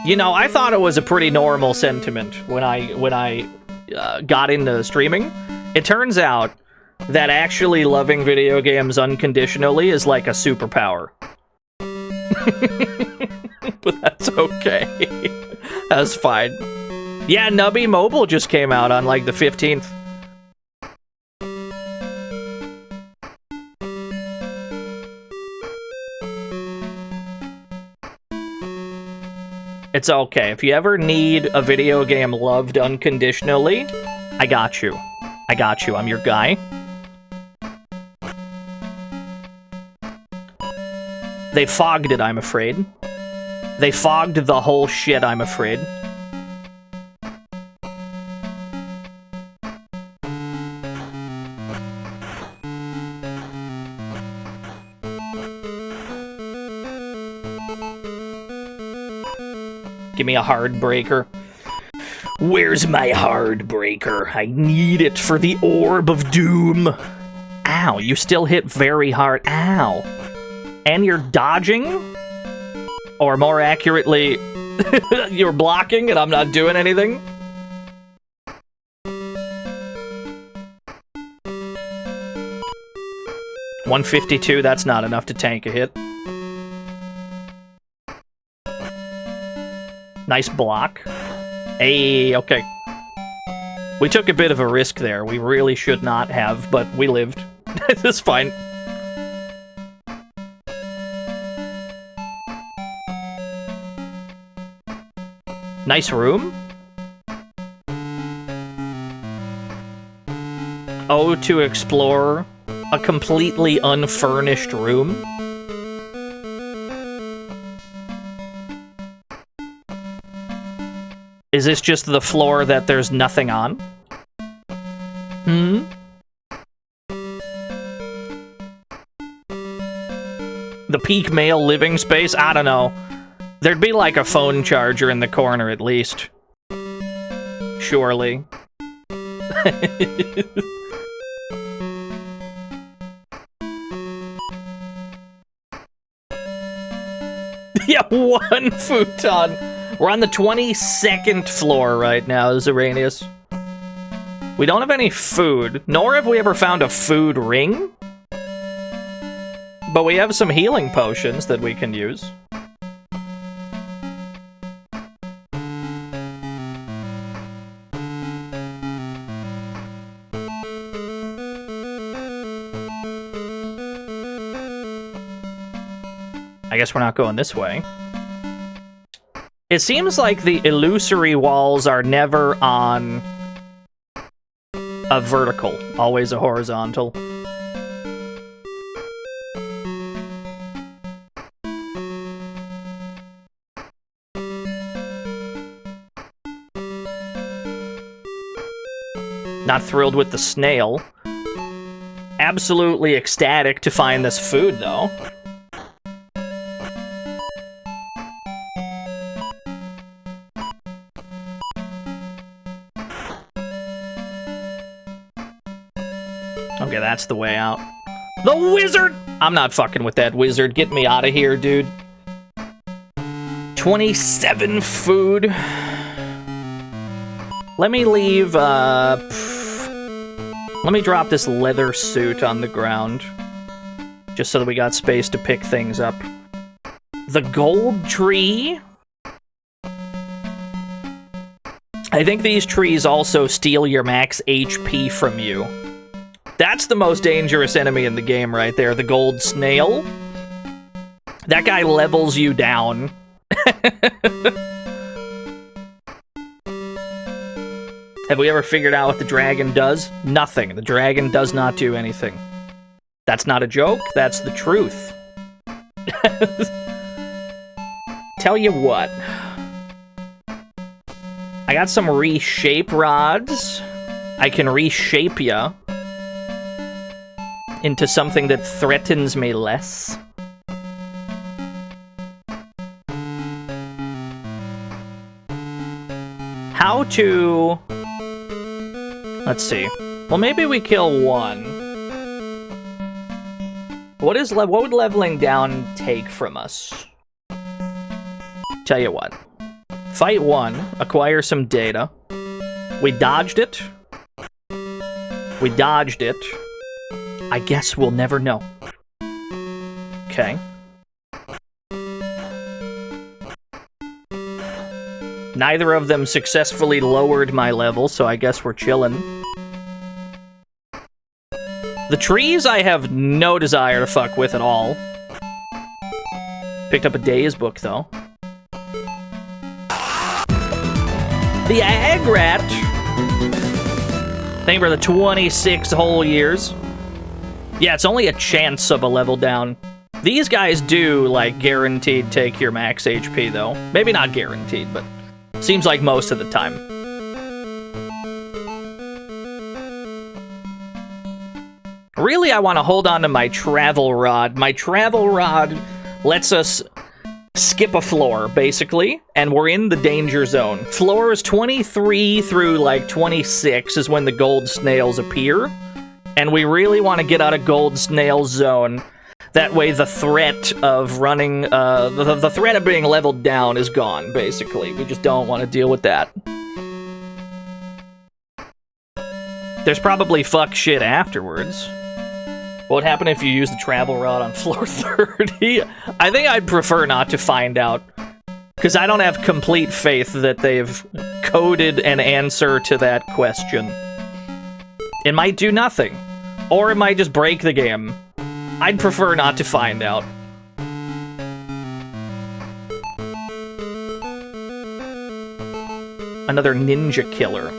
You know, I thought it was a pretty normal sentiment when I got into streaming. It turns out that actually loving video games unconditionally is like a superpower. But that's okay. That's fine. Yeah, Nubby Mobile just came out on, like, the 15th. It's okay. If you ever need a video game loved unconditionally, I got you. I got you. I'm your guy. They fogged it, I'm afraid. They fogged the whole shit, I'm afraid. Give me a hard breaker. Where's my hard breaker? I need it for the orb of doom. Ow, you still hit very hard. Ow. And you're dodging? Or more accurately, you're blocking and I'm not doing anything? $152, that's not enough to tank a hit. Nice block. Hey, okay. We took a bit of a risk there. We really should not have, but we lived. It's fine. Nice room. Oh, to explore a completely unfurnished room. Is this just the floor that there's nothing on? The peak male living space? I don't know. There'd be like a phone charger in the corner at least. Surely. Yeah, one futon. We're on the 22nd floor right now, Zeranius. We don't have any food, nor have we ever found a food ring. But we have some healing potions that we can use. I guess we're not going this way. It seems like the illusory walls are never on a vertical, always a horizontal. Not thrilled with the snail. Absolutely ecstatic to find this food, though. Okay, that's the way out. The wizard! I'm not fucking with that wizard. Get me out of here, dude. 27 food. Let me leave, let me drop this leather suit on the ground. Just so that we got space to pick things up. The gold tree? I think these trees also steal your max HP from you. That's the most dangerous enemy in the game right there, the gold snail. That guy levels you down. Have we ever figured out what the dragon does? Nothing. The dragon does not do anything. That's not a joke, that's the truth. Tell you what. I got some reshape rods. I can reshape ya into something that threatens me less. How to... Let's see. Well, maybe we kill one. What would leveling down take from us? Tell you what. Fight one, acquire some data. We dodged it. We dodged it. I guess we'll never know. Okay. Neither of them successfully lowered my level, so I guess we're chilling. The trees I have no desire to fuck with at all. Picked up a Days book, though. The Agrat! Thank you for the 26 whole years. Yeah, it's only a chance of a level down. These guys do, like, guaranteed take your max HP, though. Maybe not guaranteed, but seems like most of the time. Really, I want to hold on to my travel rod. My travel rod lets us skip a floor, basically, and we're in the danger zone. Floors 23 through, like, 26 is when the gold snails appear, and we really want to get out of gold snail zone. That way the threat of running, the threat of being leveled down is gone, basically. We just don't want to deal with that. There's probably fuck shit afterwards. What would happen if you use the travel rod on floor 30? I think I'd prefer not to find out. Because I don't have complete faith that they've coded an answer to that question. It might do nothing. Or it might just break the game. I'd prefer not to find out. Another ninja killer.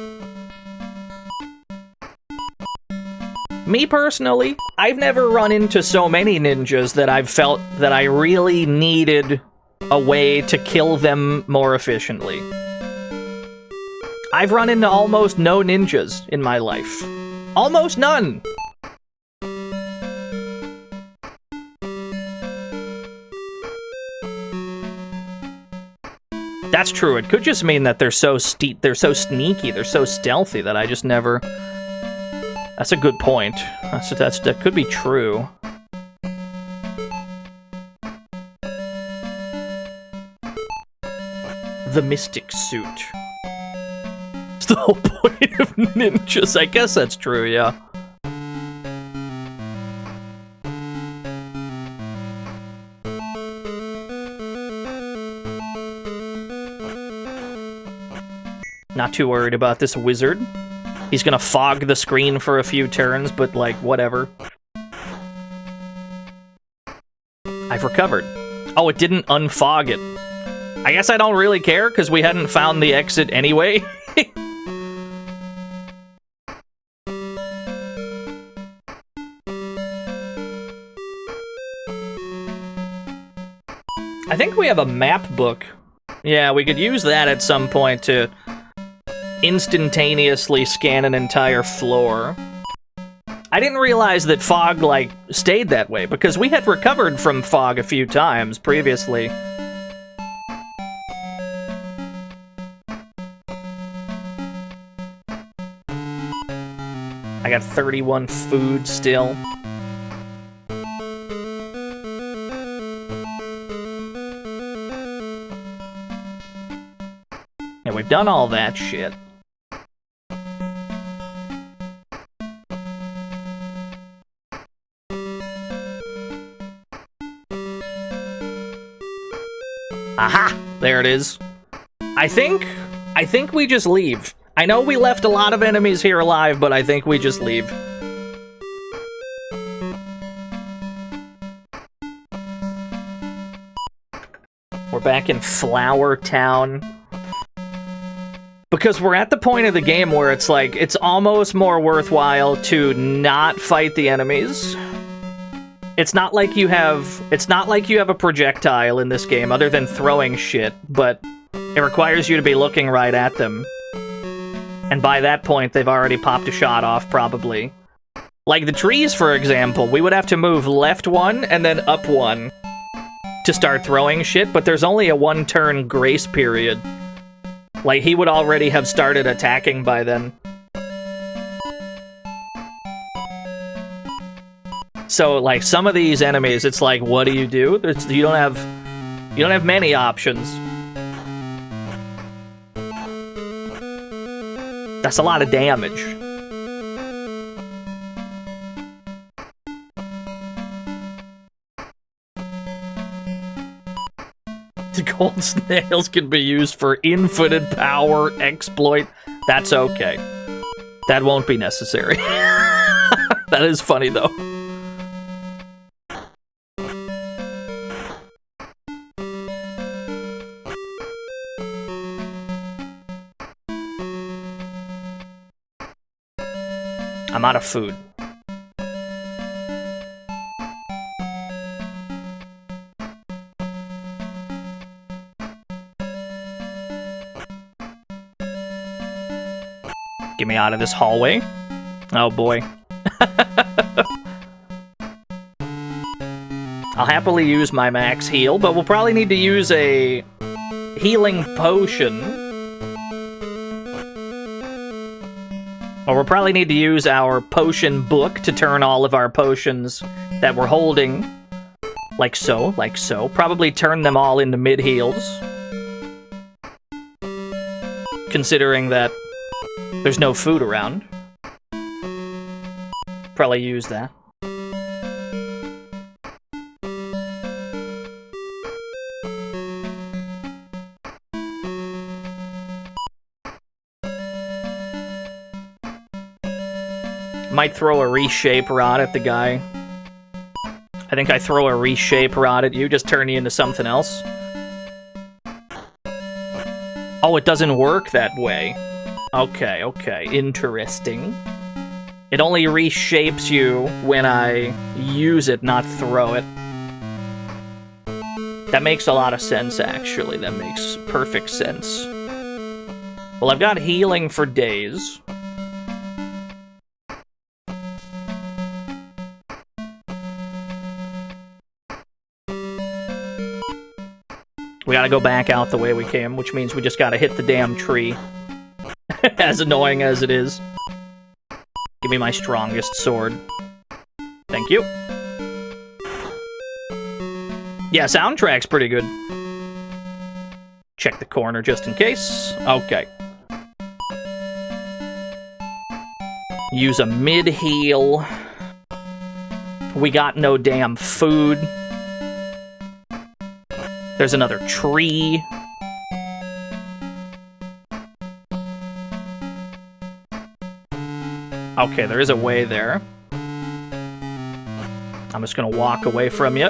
Me personally, I've never run into so many ninjas that I've felt that I really needed a way to kill them more efficiently. I've run into almost no ninjas in my life. Almost none! That's true. It could just mean that they're so sneaky, they're so stealthy that I just never... That's a good point. That could be true. The Mystic Suit. It's the whole point of ninjas. I guess that's true, yeah. Not too worried about this wizard. He's gonna fog the screen for a few turns, but, like, whatever. I've recovered. Oh, it didn't unfog it. I guess I don't really care, because we hadn't found the exit anyway. I think we have a map book. Yeah, we could use that at some point to instantaneously scan an entire floor. I didn't realize that fog, like, stayed that way, because we had recovered from fog a few times previously. I got 31 food still. Yeah, we've done all that shit. Aha! There it is. I think we just leave. I know we left a lot of enemies here alive, but I think we just leave. We're back in Flower Town. Because we're at the point of the game where it's like, it's almost more worthwhile to not fight the enemies. It's not like you have a projectile in this game other than throwing shit, but it requires you to be looking right at them. And by that point, they've already popped a shot off, probably. Like the trees, for example, we would have to move left one and then up one to start throwing shit, but there's only a one-turn grace period. Like, he would already have started attacking by then. So, like, some of these enemies, it's like, what do? You don't have many options. That's a lot of damage. The gold snails can be used for infinite power exploit. That's okay. That won't be necessary. That is funny, though. I'm out of food. Get me out of this hallway. Oh boy. I'll happily use my max heal, but we'll probably need to use a healing potion. Or we'll probably need to use our potion book to turn all of our potions that we're holding. Like so, like so. Probably turn them all into mid-heals. Considering that there's no food around. Probably use that. Might throw a reshape rod at the guy. I think I throw a reshape rod at you, just turn you into something else. Oh, it doesn't work that way. Okay, okay, interesting. It only reshapes you when I use it, not throw it. That makes a lot of sense, actually. That makes perfect sense. Well, I've got healing for days. We gotta go back out the way we came, which means we just gotta hit the damn tree. As annoying as it is. Give me my strongest sword. Thank you. Yeah, soundtrack's pretty good. Check the corner just in case. Okay. Use a mid-heal. We got no damn food. There's another tree. Okay, there is a way there. I'm just gonna walk away from you.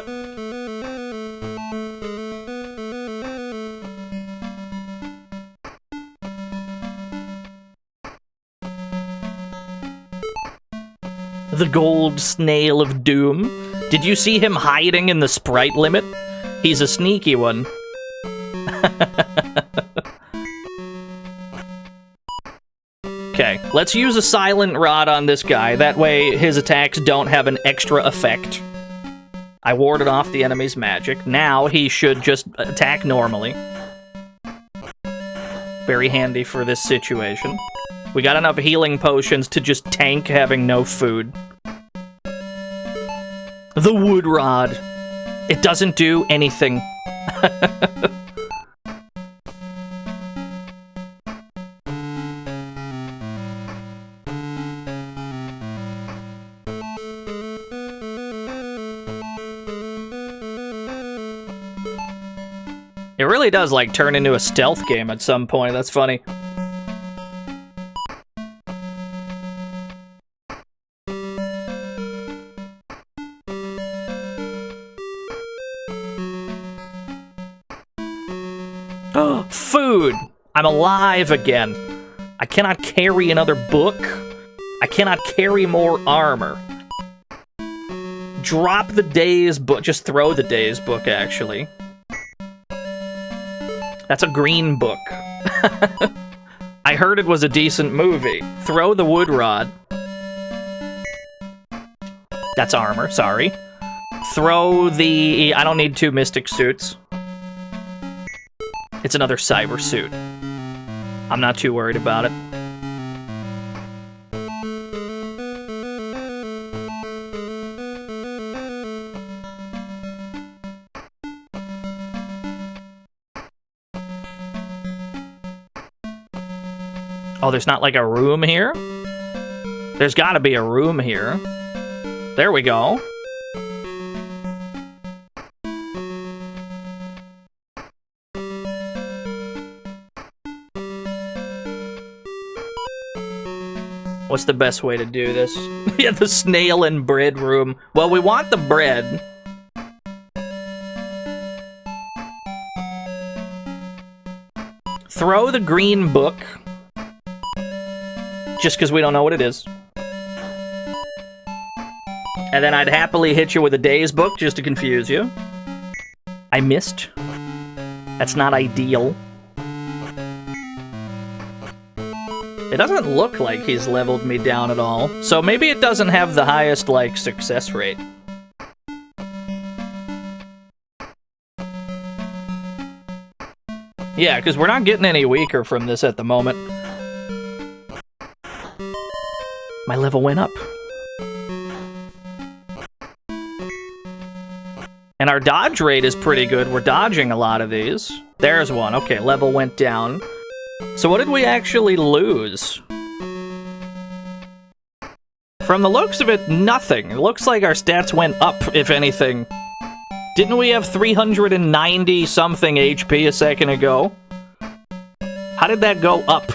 The gold snail of doom. Did you see him hiding in the sprite limit? He's a sneaky one. Okay, let's use a silent rod on this guy. That way his attacks don't have an extra effect. I warded off the enemy's magic. Now he should just attack normally. Very handy for this situation. We got enough healing potions to just tank having no food. The wood rod. It doesn't do anything. It really does, like, turn into a stealth game at some point. That's funny. Food! I'm alive again. I cannot carry another book. I cannot carry more armor. Drop the day's book. Just throw the day's book, actually. That's a green book. I heard it was a decent movie. Throw the wood rod. That's armor, sorry. Throw the... I don't need 2 mystic suits. It's another cyber suit. I'm not too worried about it. Oh, there's not like a room here? There's gotta be a room here. There we go. What's the best way to do this? Yeah, the snail and bread room. Well, we want the bread. Throw the green book. Just because we don't know what it is. And then I'd happily hit you with a day's book just to confuse you. I missed. That's not ideal. It doesn't look like he's leveled me down at all. So maybe it doesn't have the highest, like, success rate. Yeah, because we're not getting any weaker from this at the moment. My level went up. And our dodge rate is pretty good. We're dodging a lot of these. There's one. Okay, level went down. So what did we actually lose? From the looks of it, nothing. It looks like our stats went up, if anything. Didn't we have 390-something HP a second ago? How did that go up?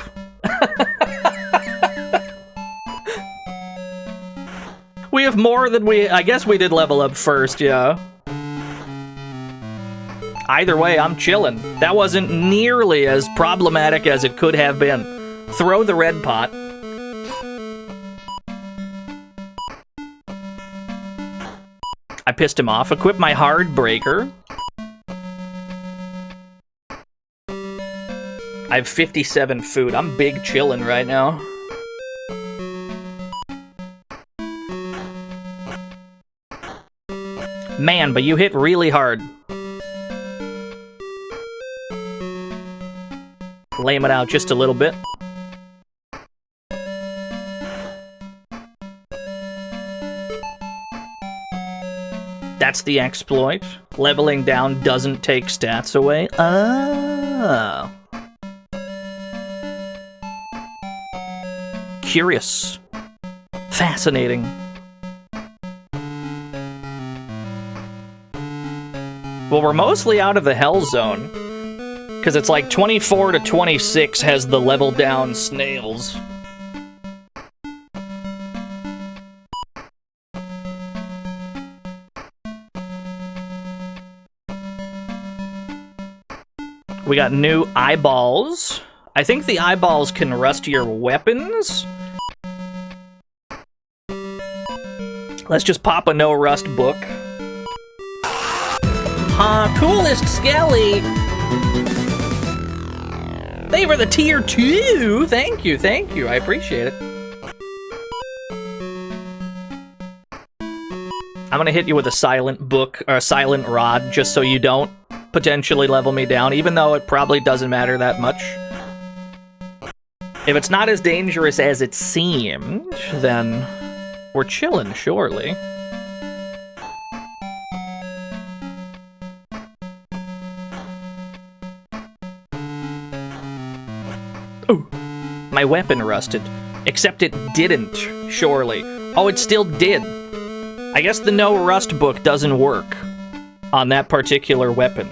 We have more than we... I guess we did level up first, yeah. Either way, I'm chilling. That wasn't nearly as problematic as it could have been. Throw the red pot. I pissed him off. Equip my hard breaker. I have 57 food. I'm big chilling right now. Man, but you hit really hard. Lame it out just a little bit. That's the exploit. Leveling down doesn't take stats away. Oh. Curious. Fascinating. Well, we're mostly out of the hell zone. Because it's like 24 to 26 has the level down snails. We got new eyeballs. I think the eyeballs can rust your weapons. Let's just pop a no rust book. Coolest Skelly! They were the tier 2! Thank you, I appreciate it. I'm gonna hit you with a silent book, or a silent rod, just so you don't potentially level me down, even though it probably doesn't matter that much. If it's not as dangerous as it seemed, then we're chilling, surely. Ooh, my weapon rusted. Except it didn't, surely. Oh, it still did. I guess the no rust book doesn't work on that particular weapon.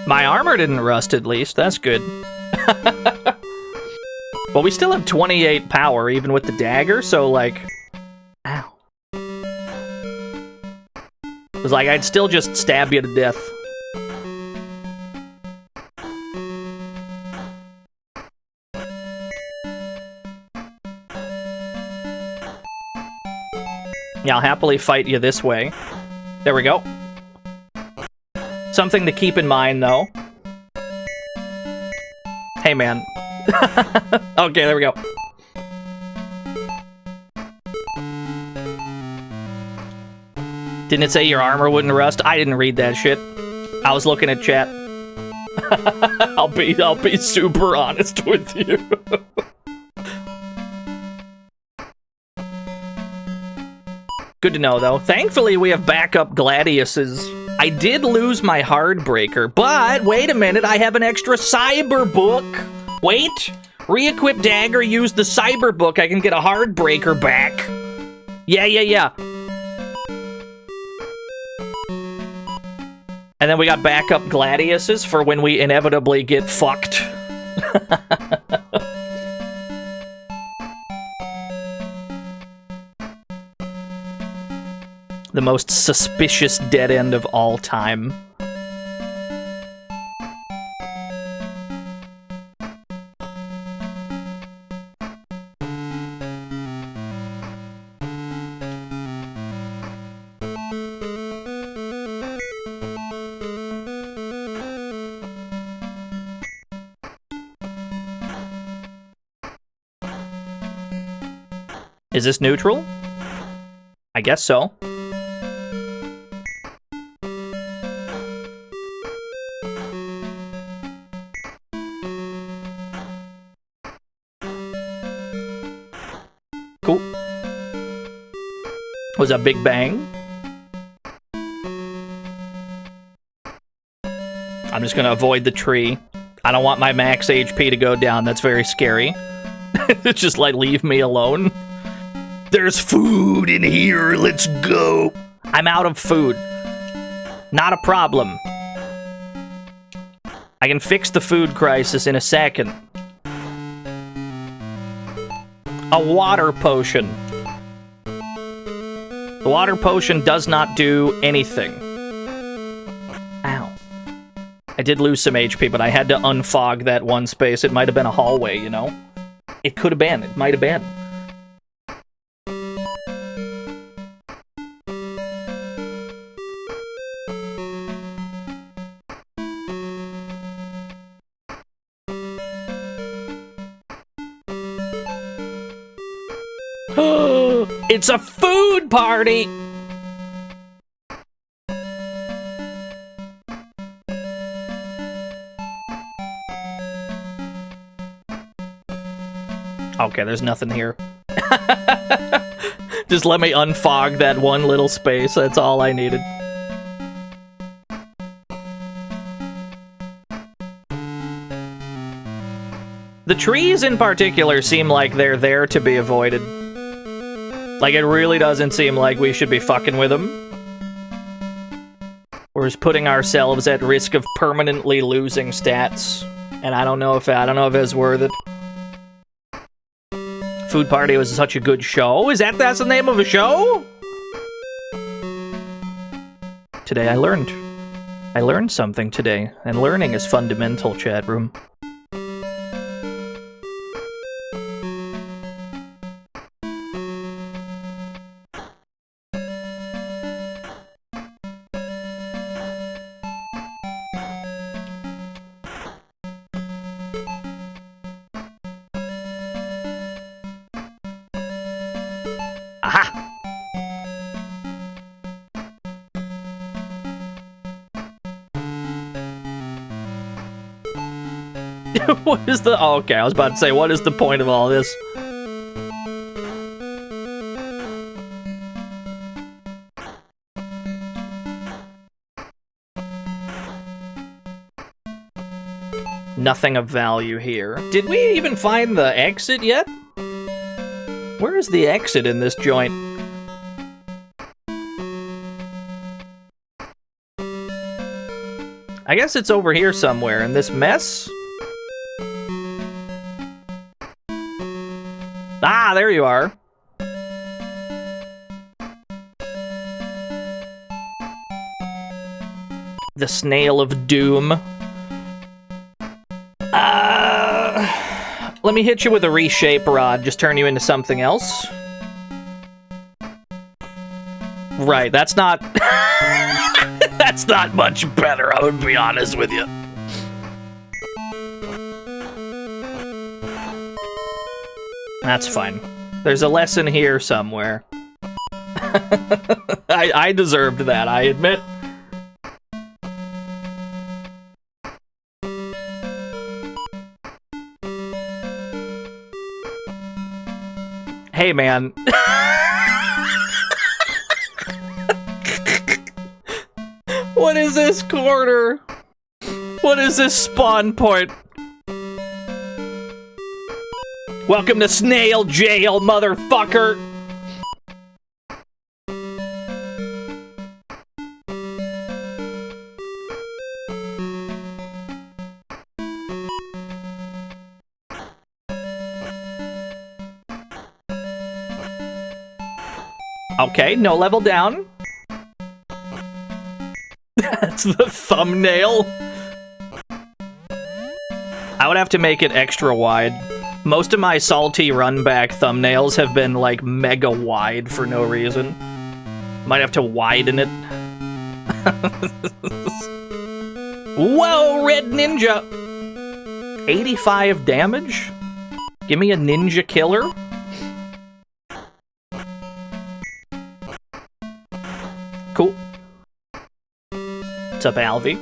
My armor didn't rust, at least. That's good. Well, we still have 28 power, even with the dagger, so, like... Ow. It was like, I'd still just stab you to death. Yeah, I'll happily fight you this way. There we go. Something to keep in mind, though. Hey, man. Okay, there we go. Didn't it say your armor wouldn't rust? I didn't read that shit. I was looking at chat. I'll be super honest with you. Good to know, though. Thankfully, we have backup gladiuses. I did lose my hard breaker, but wait a minute, I have an extra cyber book. Wait, re-equip dagger, use the cyber book. I can get a hard breaker back. Yeah. And then we got backup gladiuses for when we inevitably get fucked. The most suspicious dead end of all time. Is this neutral? I guess so. Cool. Was a big bang. I'm just gonna avoid the tree. I don't want my max HP to go down. That's very scary. Just like leave me alone. There's food in here. Let's go. I'm out of food. Not a problem. I can fix the food crisis in a second. A water potion. The water potion does not do anything. Ow. I did lose some HP, but I had to unfog that one space. It might have been a hallway, you know? It could have been. It might have been. It's a food party! Okay, there's nothing here. Just let me unfog that one little space. That's all I needed. The trees in particular seem like they're there to be avoided. Like, it really doesn't seem like we should be fucking with them. We're just putting ourselves at risk of permanently losing stats. And I don't know if it's worth it. Food Party was such a good show. That's the name of a show? Today I learned something today, and learning is fundamental, chat room. What is the... Oh, okay, I was about to say, what is the point of all this? Nothing of value here. Did we even find the exit yet? Where is the exit in this joint? I guess it's over here somewhere in this mess? Ah, there you are. The Snail of Doom. Let me hit you with a reshape rod, just turn you into something else. Right, that's not... that's not much better, I would be honest with you. That's fine. There's a lesson here somewhere. I deserved that, I admit. Hey, man. What is this corner? What is this spawn point? Welcome to Snail Jail, motherfucker! Okay, no level down. That's the thumbnail. I would have to make it extra wide. Most of my salty runback thumbnails have been, like, mega wide for no reason. Might have to widen it. Whoa, Red Ninja! 85 damage? Give me a ninja killer? What's up, Alvy?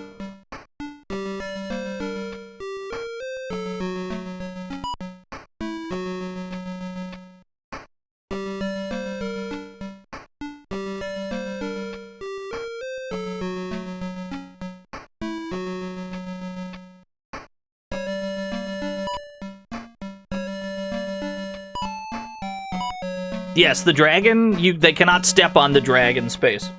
Yes, the dragon, they cannot step on the dragon space.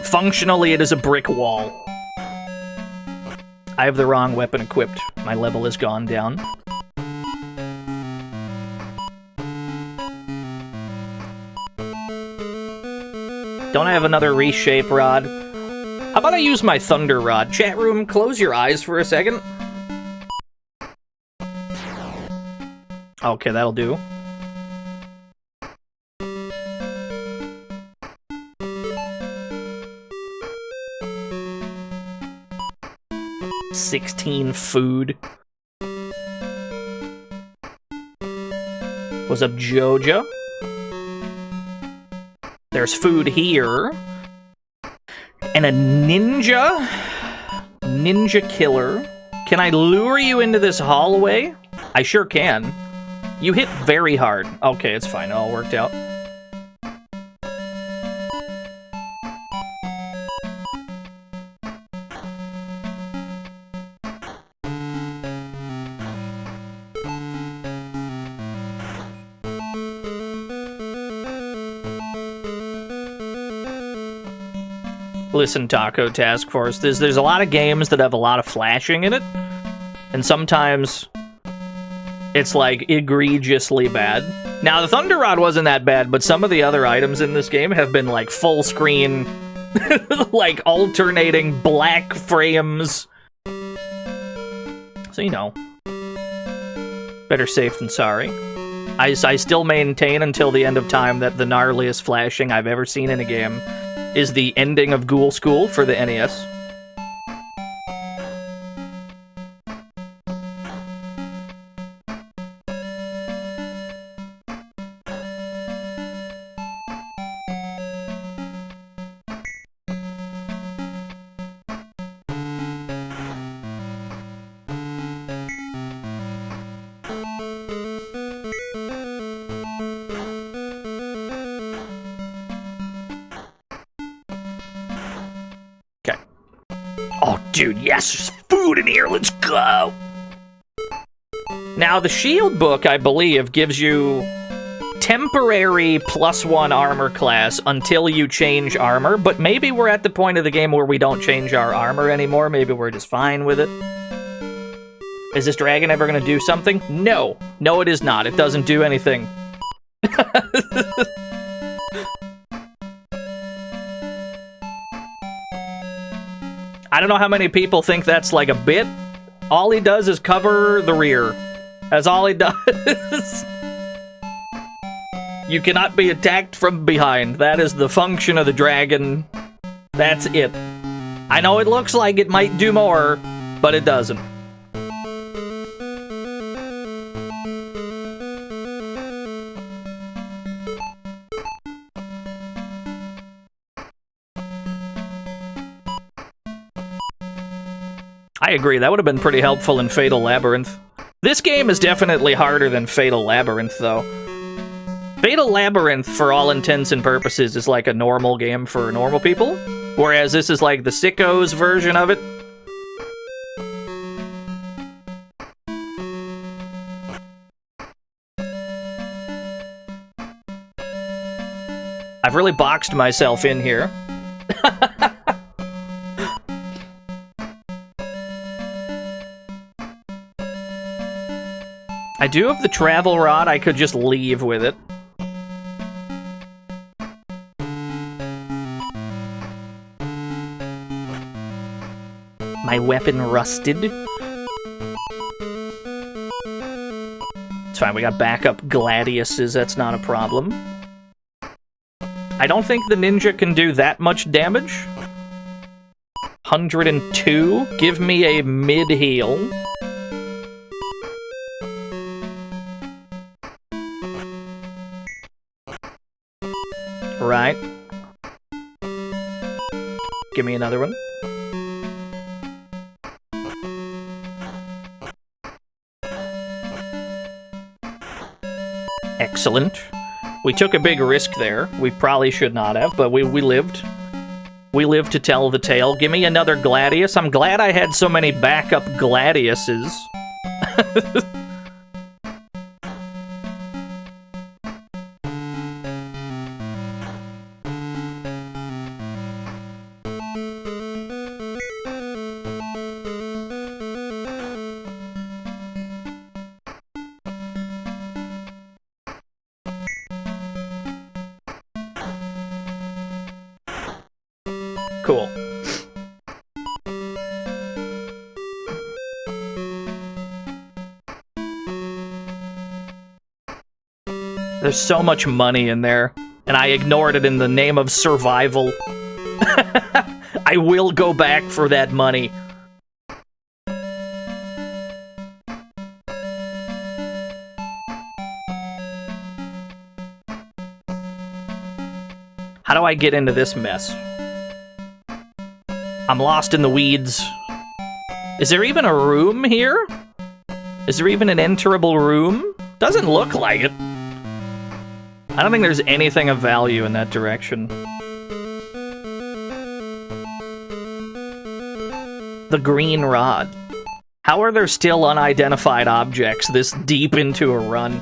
Functionally, it is a brick wall. I have the wrong weapon equipped. My level has gone down. Don't I have another reshape rod? How about I use my thunder rod? Chat room, close your eyes for a second. Okay, that'll do. $16 food. What's up, Jojo? There's food here. And a ninja? Ninja killer. Can I lure you into this hallway? I sure can. You hit very hard. Okay, it's fine. It all worked out. Listen, Taco Task Force, there's a lot of games that have a lot of flashing in it, and sometimes it's like egregiously bad. Now, the Thunder Rod wasn't that bad, but some of the other items in this game have been like full screen, like alternating black frames. So, you know, better safe than sorry. I still maintain until the end of time that the gnarliest flashing I've ever seen in a game is the ending of Ghoul School for the NES. Dude, yes, there's food in here, let's go! Now, the shield book, I believe, gives you temporary +1 armor class until you change armor, but maybe we're at the point of the game where we don't change our armor anymore, maybe we're just fine with it. Is this dragon ever gonna do something? No. No, it is not. It doesn't do anything. I don't know how many people think that's like a bit. All he does is cover the rear. That's all he does. You cannot be attacked from behind. That is the function of the dragon. That's it. I know it looks like it might do more, but it doesn't. I agree, that would have been pretty helpful in Fatal Labyrinth. This game is definitely harder than Fatal Labyrinth, though. Fatal Labyrinth, for all intents and purposes, is like a normal game for normal people, whereas this is like the sickos version of it. I've really boxed myself in here. I do have the travel rod, I could just leave with it. My weapon rusted. It's fine, we got backup gladiuses, that's not a problem. I don't think the ninja can do that much damage. 102, give me a mid-heal. Right. Give me another one. Excellent. We took a big risk there. We probably should not have, but we lived. We lived to tell the tale. Give me another Gladius. I'm glad I had so many backup Gladiuses. Cool. There's so much money in there, and I ignored it in the name of survival. I will go back for that money. How do I get into this mess? I'm lost in the weeds. Is there even a room here? Is there even an enterable room? Doesn't look like it. I don't think there's anything of value in that direction. The green rod. How are there still unidentified objects this deep into a run?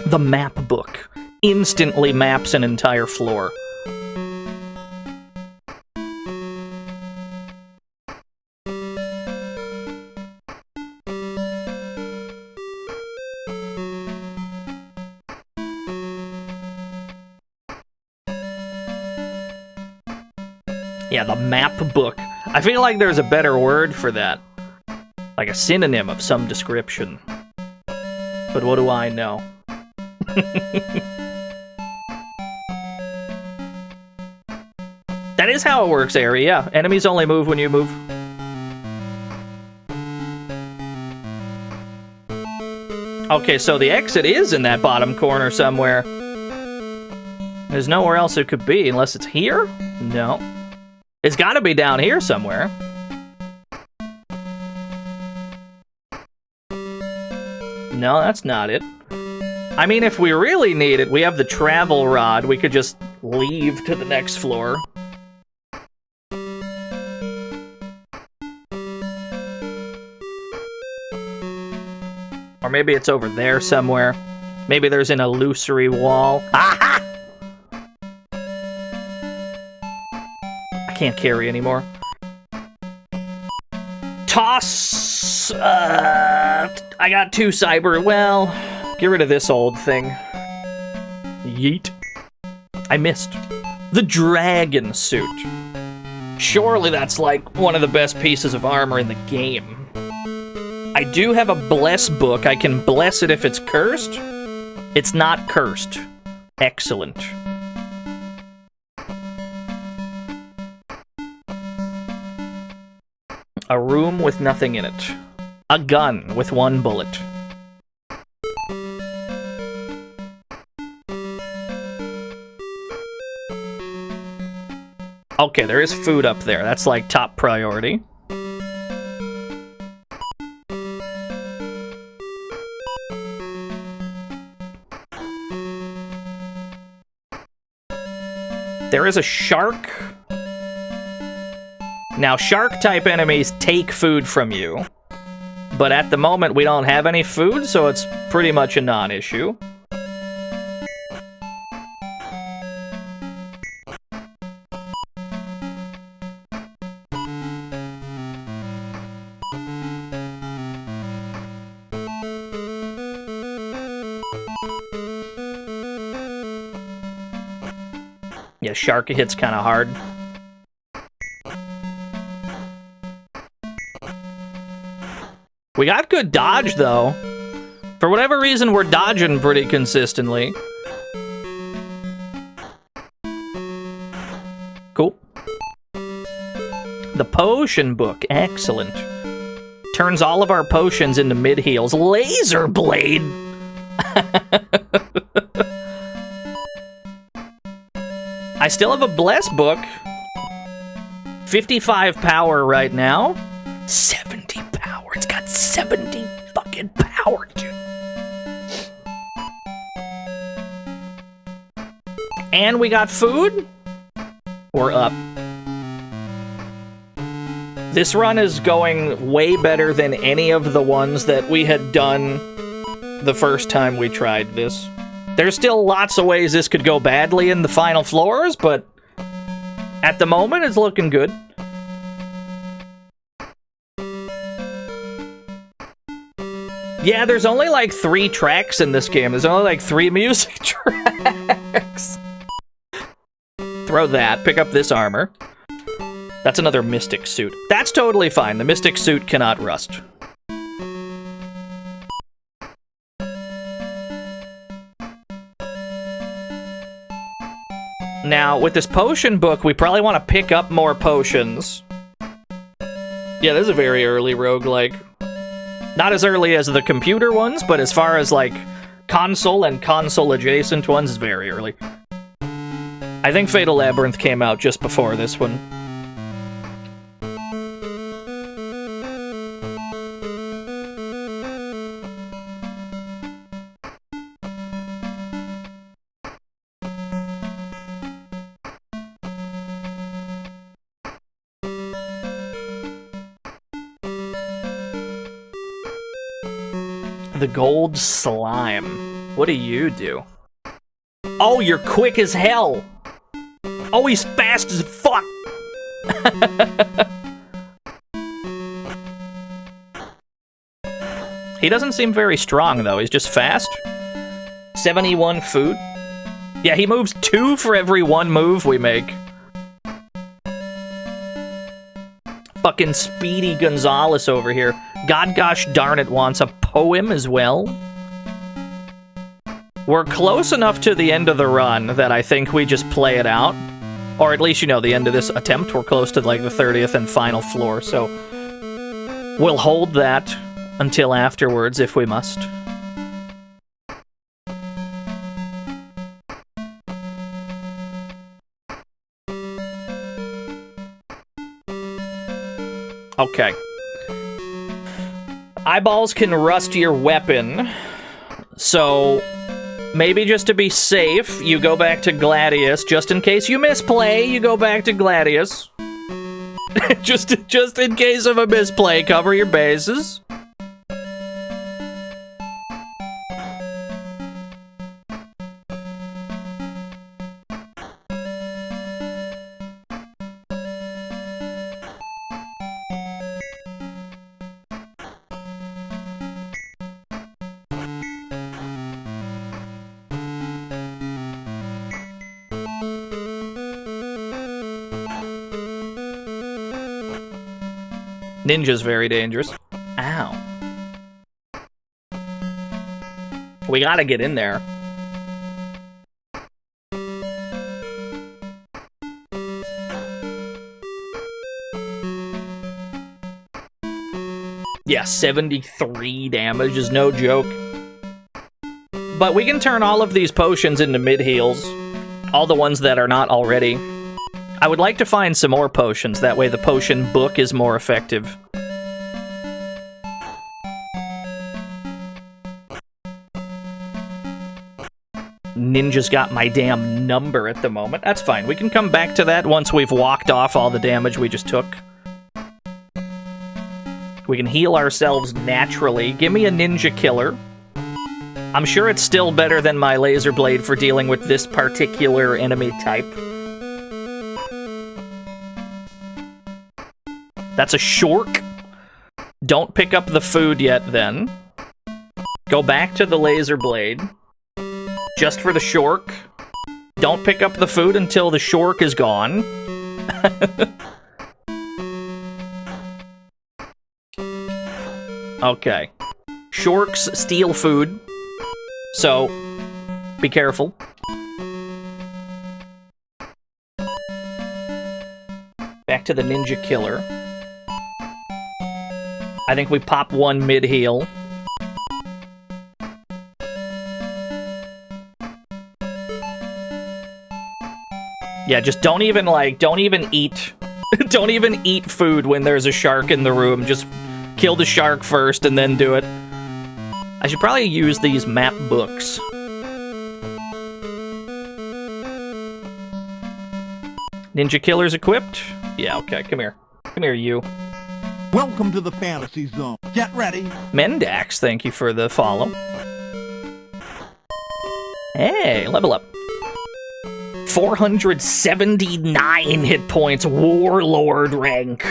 The map book instantly maps an entire floor. Yeah, the map book. I feel like there's a better word for that. Like a synonym of some description. But what do I know? That is how it works, Ari. Yeah, enemies only move when you move. Okay, so the exit is in that bottom corner somewhere. There's nowhere else it could be, unless it's here? No. It's gotta be down here somewhere. No, that's not it. I mean, if we really need it, we have the travel rod. We could just leave to the next floor. Or maybe it's over there somewhere. Maybe there's an illusory wall. Aha! I can't carry anymore. Toss! I got 2 cyber. Well, get rid of this old thing. Yeet. I missed. The dragon suit. Surely that's like one of the best pieces of armor in the game. I do have a bless book. I can bless it if it's cursed. It's not cursed. Excellent. A room with nothing in it. A gun with 1 bullet. Okay, there is food up there. That's like top priority. There is a shark. Now, shark-type enemies take food from you. But at the moment, we don't have any food, so it's pretty much a non-issue. Yeah, shark hits kind of hard. We got good dodge, though. For whatever reason, we're dodging pretty consistently. Cool. The potion book. Excellent. Turns all of our potions into mid-heals. Laser blade! I still have a Bless book. 55 power right now. 70 power. It's got 70 fucking power, dude. And we got food. We're up. This run is going way better than any of the ones that we had done the first time we tried this. There's still lots of ways this could go badly in the final floors, but at the moment, it's looking good. Yeah, there's only like 3 tracks in this game. There's only like 3 music tracks. Throw that, pick up this armor. That's another Mystic suit. That's totally fine. The Mystic suit cannot rust. Now, with this potion book, we probably want to pick up more potions. Yeah, this is a very early roguelike. Not as early as the computer ones, but as far as, like, console and console-adjacent ones, it's very early. I think Fatal Labyrinth came out just before this one. The gold slime. What do you do? Oh, you're quick as hell! Oh, he's fast as fuck! He doesn't seem very strong, though. He's just fast. 71 food. Yeah, he moves 2 for every 1 move we make. Fucking Speedy Gonzales over here. God gosh darn it wants a poem as well. We're close enough to the end of the run that I think we just play it out. Or at least, you know, the end of this attempt. We're close to, like, the 30th and final floor, so we'll hold that until afterwards if we must. Okay. Eyeballs can rust your weapon, so maybe just to be safe, you go back to Gladius. Just in case you misplay, you go back to Gladius. just in case of a misplay, cover your bases. Ninja's very dangerous. Ow. We gotta get in there. Yeah, 73 damage is no joke. But we can turn all of these potions into mid-heals. All the ones that are not already. I would like to find some more potions, that way the potion book is more effective. Ninja's got my damn number at the moment. That's fine, we can come back to that once we've walked off all the damage we just took. We can heal ourselves naturally. Give me a ninja killer. I'm sure it's still better than my laser blade for dealing with this particular enemy type. That's a shork. Don't pick up the food yet, then. Go back to the laser blade. Just for the shork. Don't pick up the food until the shork is gone. Okay. Shorks steal food. So, be careful. Back to the ninja killer. I think we pop one mid-heal. Yeah, just don't even eat. Don't even eat food when there's a shark in the room. Just kill the shark first and then do it. I should probably use these map books. Ninja Killer's equipped? Yeah, okay, come here. Come here, you. Welcome to the fantasy zone. Get ready. Mendax, thank you for the follow. Hey, level up. 479 hit points, Warlord rank.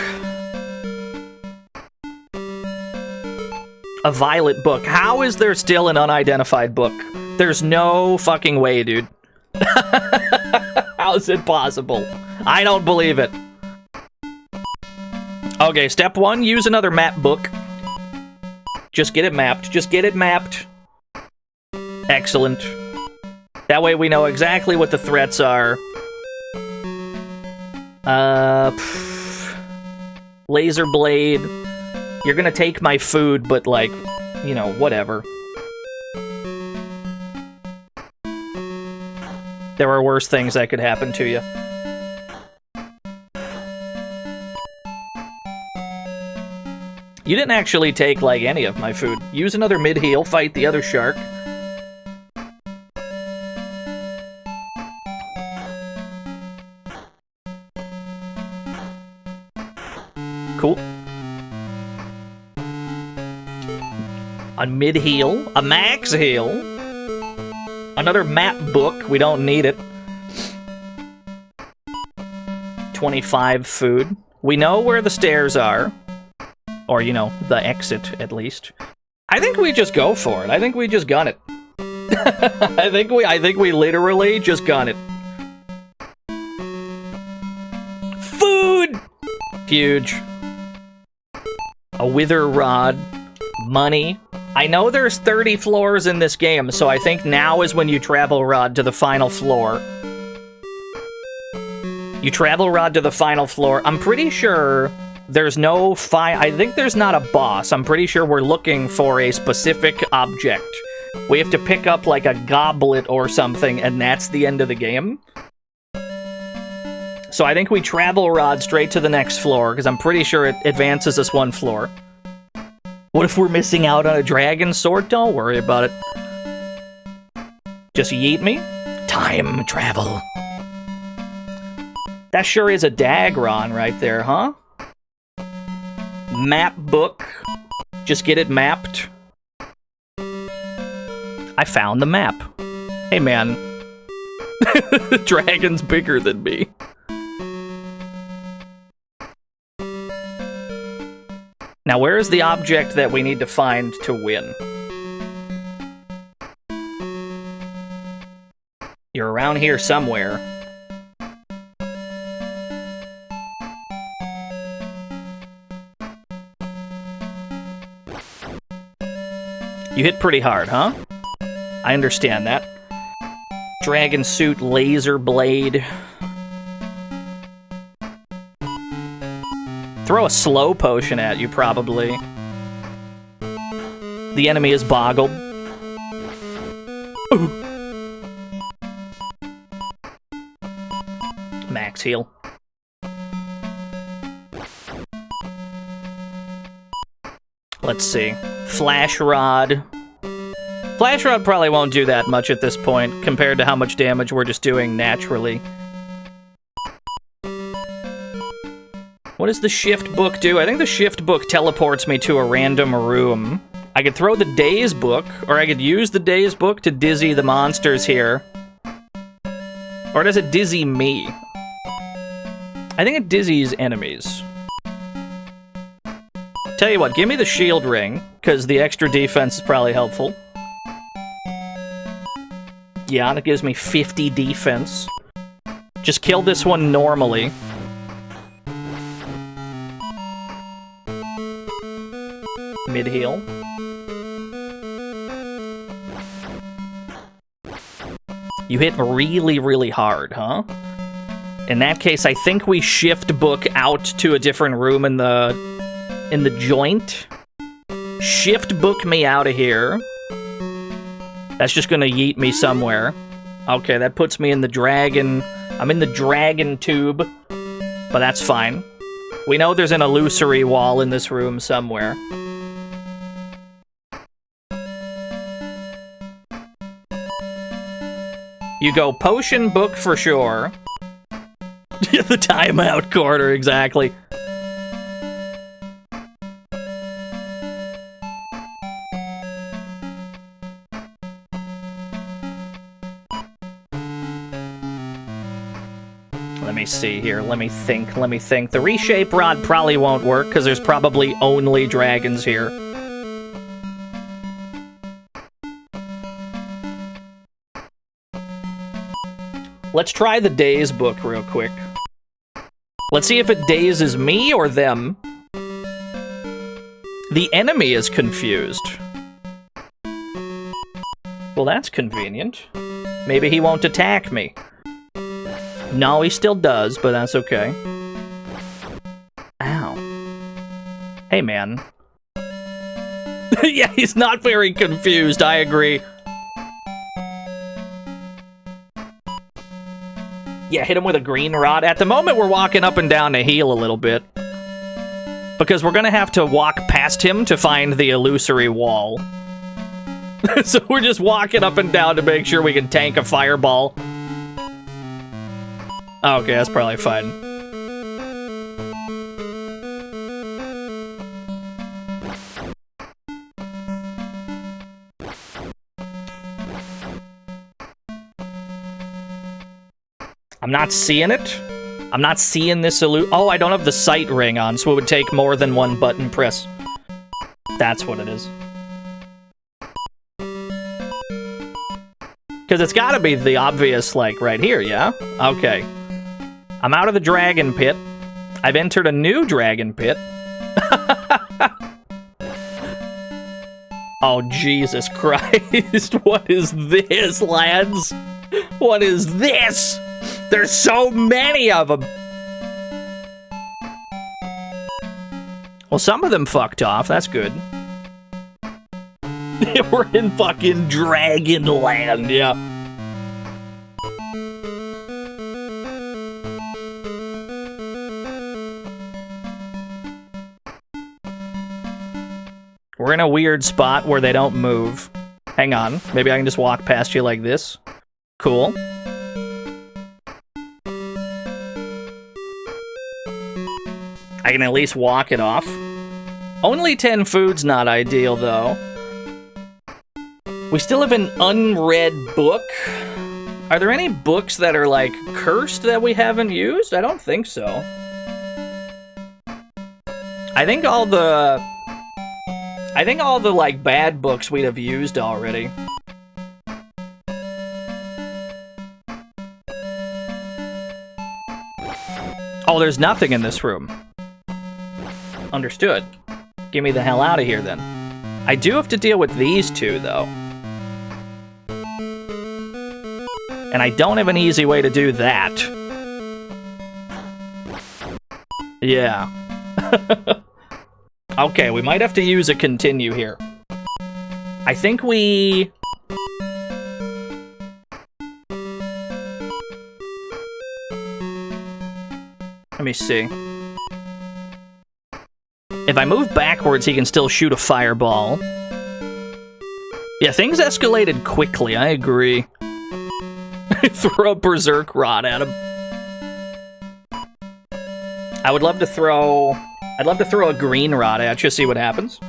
A violet book. How is there still an unidentified book? There's no fucking way, dude. How is it possible? I don't believe it. Okay, step 1, use another map book. Just get it mapped. Just get it mapped. Excellent. That way we know exactly what the threats are. Laser blade. You're gonna take my food, but like, you know, whatever. There are worse things that could happen to you. You didn't actually take, like, any of my food. Use another mid-heal, fight the other shark. Cool. A mid-heal, a max heal, another map book, we don't need it. 25 food. We know where the stairs are. Or, you know, the exit, at least. I think we just go for it. I think we just gun it. I think we literally just gun it. Food! Huge. A wither rod. Money. I know there's 30 floors in this game, so I think now is when you travel rod to the final floor. You travel rod to the final floor. I'm pretty sure there's no I think there's not a boss. I'm pretty sure we're looking for a specific object. We have to pick up like a goblet or something, and that's the end of the game. So I think we travel rod straight to the next floor, because I'm pretty sure it advances us one floor. What if we're missing out on a dragon sword? Don't worry about it. Just yeet me. Time travel. That sure is a Dagron right there, huh? Map book. Just get it mapped. I found the map. Hey, man. The dragon's bigger than me. Now, where is the object that we need to find to win? You're around here somewhere. You hit pretty hard, huh? I understand that. Dragon suit, laser blade. Throw a slow potion at you, probably. The enemy is boggled. Ooh. Max heal. Let's see. Flash Rod. Flash Rod probably won't do that much at this point, compared to how much damage we're just doing naturally. What does the shift book do? I think the shift book teleports me to a random room. I could throw the daze book, or I could use the daze book to dizzy the monsters here. Or does it dizzy me? I think it dizzies enemies. Tell you what, give me the shield ring, because the extra defense is probably helpful. Yeah, that gives me 50 defense. Just kill this one normally. Mid-heal. You hit really, really hard, huh? In that case, I think we shift book out to a different room in the joint. Shift book me out of here. That's just gonna yeet me somewhere. Okay, that puts me in the dragon I'm in the dragon tube, but that's fine. We know there's an illusory wall in this room somewhere. You go potion book for sure. The timeout corner, exactly. Let me see here. Let me think. The reshape rod probably won't work because there's probably only dragons here. Let's try the daze book real quick. Let's see if it dazes me or them. The enemy is confused. Well, that's convenient. Maybe he won't attack me. No, he still does, but that's okay. Ow. Hey, man. Yeah, he's not very confused, I agree. Yeah, hit him with a green rod. At the moment, we're walking up and down to heal a little bit. Because we're gonna have to walk past him to find the illusory wall. So we're just walking up and down to make sure we can tank a fireball. Okay, that's probably fine. I'm not seeing it. I'm not seeing this Oh, I don't have the sight ring on, so it would take more than one button press. That's what it is. Because it's gotta be the obvious, like, right here, yeah? Okay. I'm out of the dragon pit. I've entered a new dragon pit. Oh, Jesus Christ. What is this, lads? What is this? There's so many of them. Well, some of them fucked off. That's good. We're in fucking Dragon Land, yeah. We're in a weird spot where they don't move. Hang on. Maybe I can just walk past you like this. Cool. I can at least walk it off. Only 10 food's not ideal, though. We still have an unread book. Are there any books that are, like, cursed that we haven't used? I don't think so. I think all the, like, bad books we'd have used already. Oh, there's nothing in this room. Understood. Get me the hell out of here, then. I do have to deal with these two, though. And I don't have an easy way to do that. Yeah. Okay, we might have to use a continue here. I think we... Let me see. If I move backwards, he can still shoot a fireball. Yeah, things escalated quickly, I agree. Throw a berserk rod at him. I would love to throw... I'd love to throw a green rod at you, see what happens.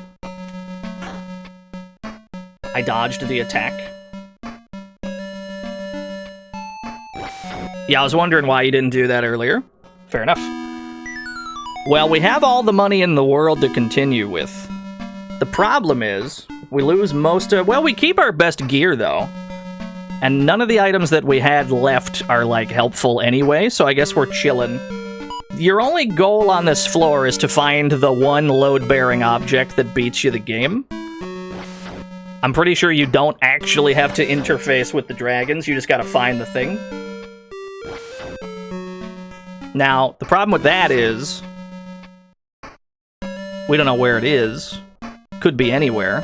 I dodged the attack. Yeah, I was wondering why you didn't do that earlier. Fair enough. Well, we have all the money in the world to continue with. The problem is, we lose most of... Well, we keep our best gear, though. And none of the items that we had left are, like, helpful anyway, so I guess we're chilling. Your only goal on this floor is to find the one load-bearing object that beats you the game. I'm pretty sure you don't actually have to interface with the dragons, you just gotta find the thing. Now, the problem with that is... we don't know where it is. Could be anywhere.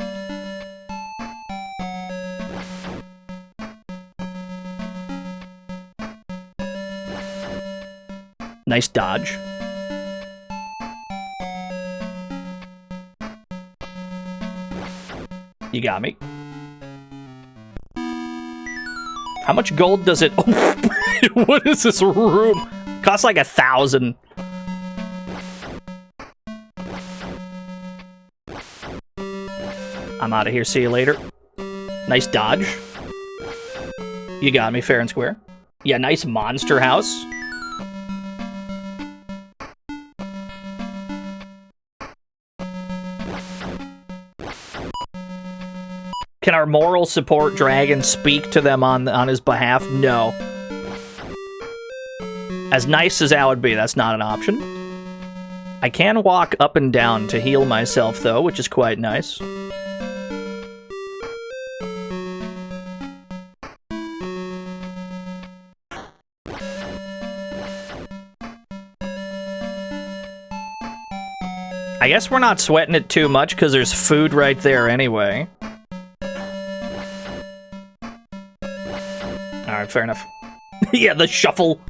Nice dodge. You got me. How much gold does it... What is this room? Costs like 1,000. I'm out of here. See you later. Nice dodge. You got me fair and square. Yeah, nice monster house. Can our moral support dragon speak to them on his behalf? No. As nice as that would be, that's not an option. I can walk up and down to heal myself, though, which is quite nice. I guess we're not sweating it too much because there's food right there anyway. Alright, fair enough. Yeah, the shuffle.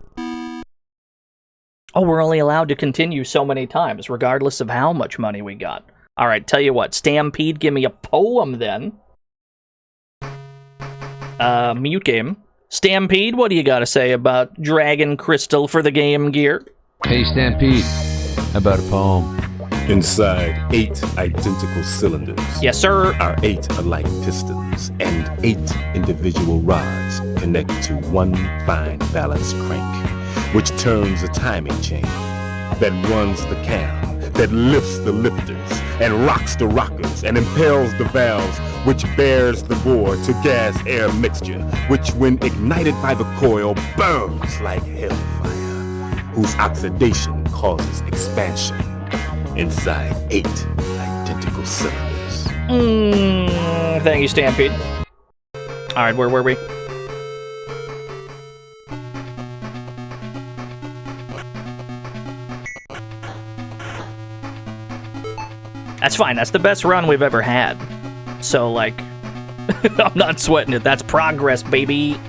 Oh, we're only allowed to continue so many times, regardless of how much money we got. Alright, tell you what, Stampede, give me a poem then. Mute game. Stampede, what do you gotta say about Dragon Crystal for the Game Gear? Hey, Stampede. How about a poem? Inside 8 identical cylinders Yes, sir. are 8 alike pistons, and 8 individual rods connect to one fine balanced crank, which turns a timing chain that runs the cam, that lifts the lifters, and rocks the rockers, and impels the valves, which bears the bore to gas-air mixture, which when ignited by the coil burns like hellfire, whose oxidation causes expansion inside 8 identical cylinders. Thank you, Stampede. Alright, where were we? That's fine, that's the best run we've ever had. So, like, I'm not sweating it. That's progress, baby.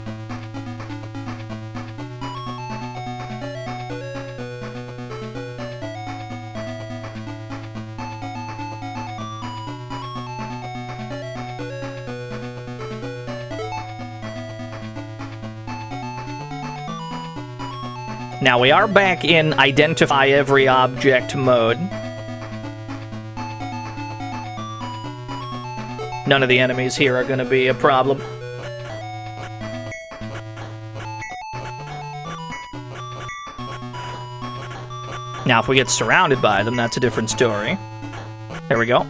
Now, we are back in Identify Every Object mode. None of the enemies here are going to be a problem. Now, if we get surrounded by them, that's a different story. There we go.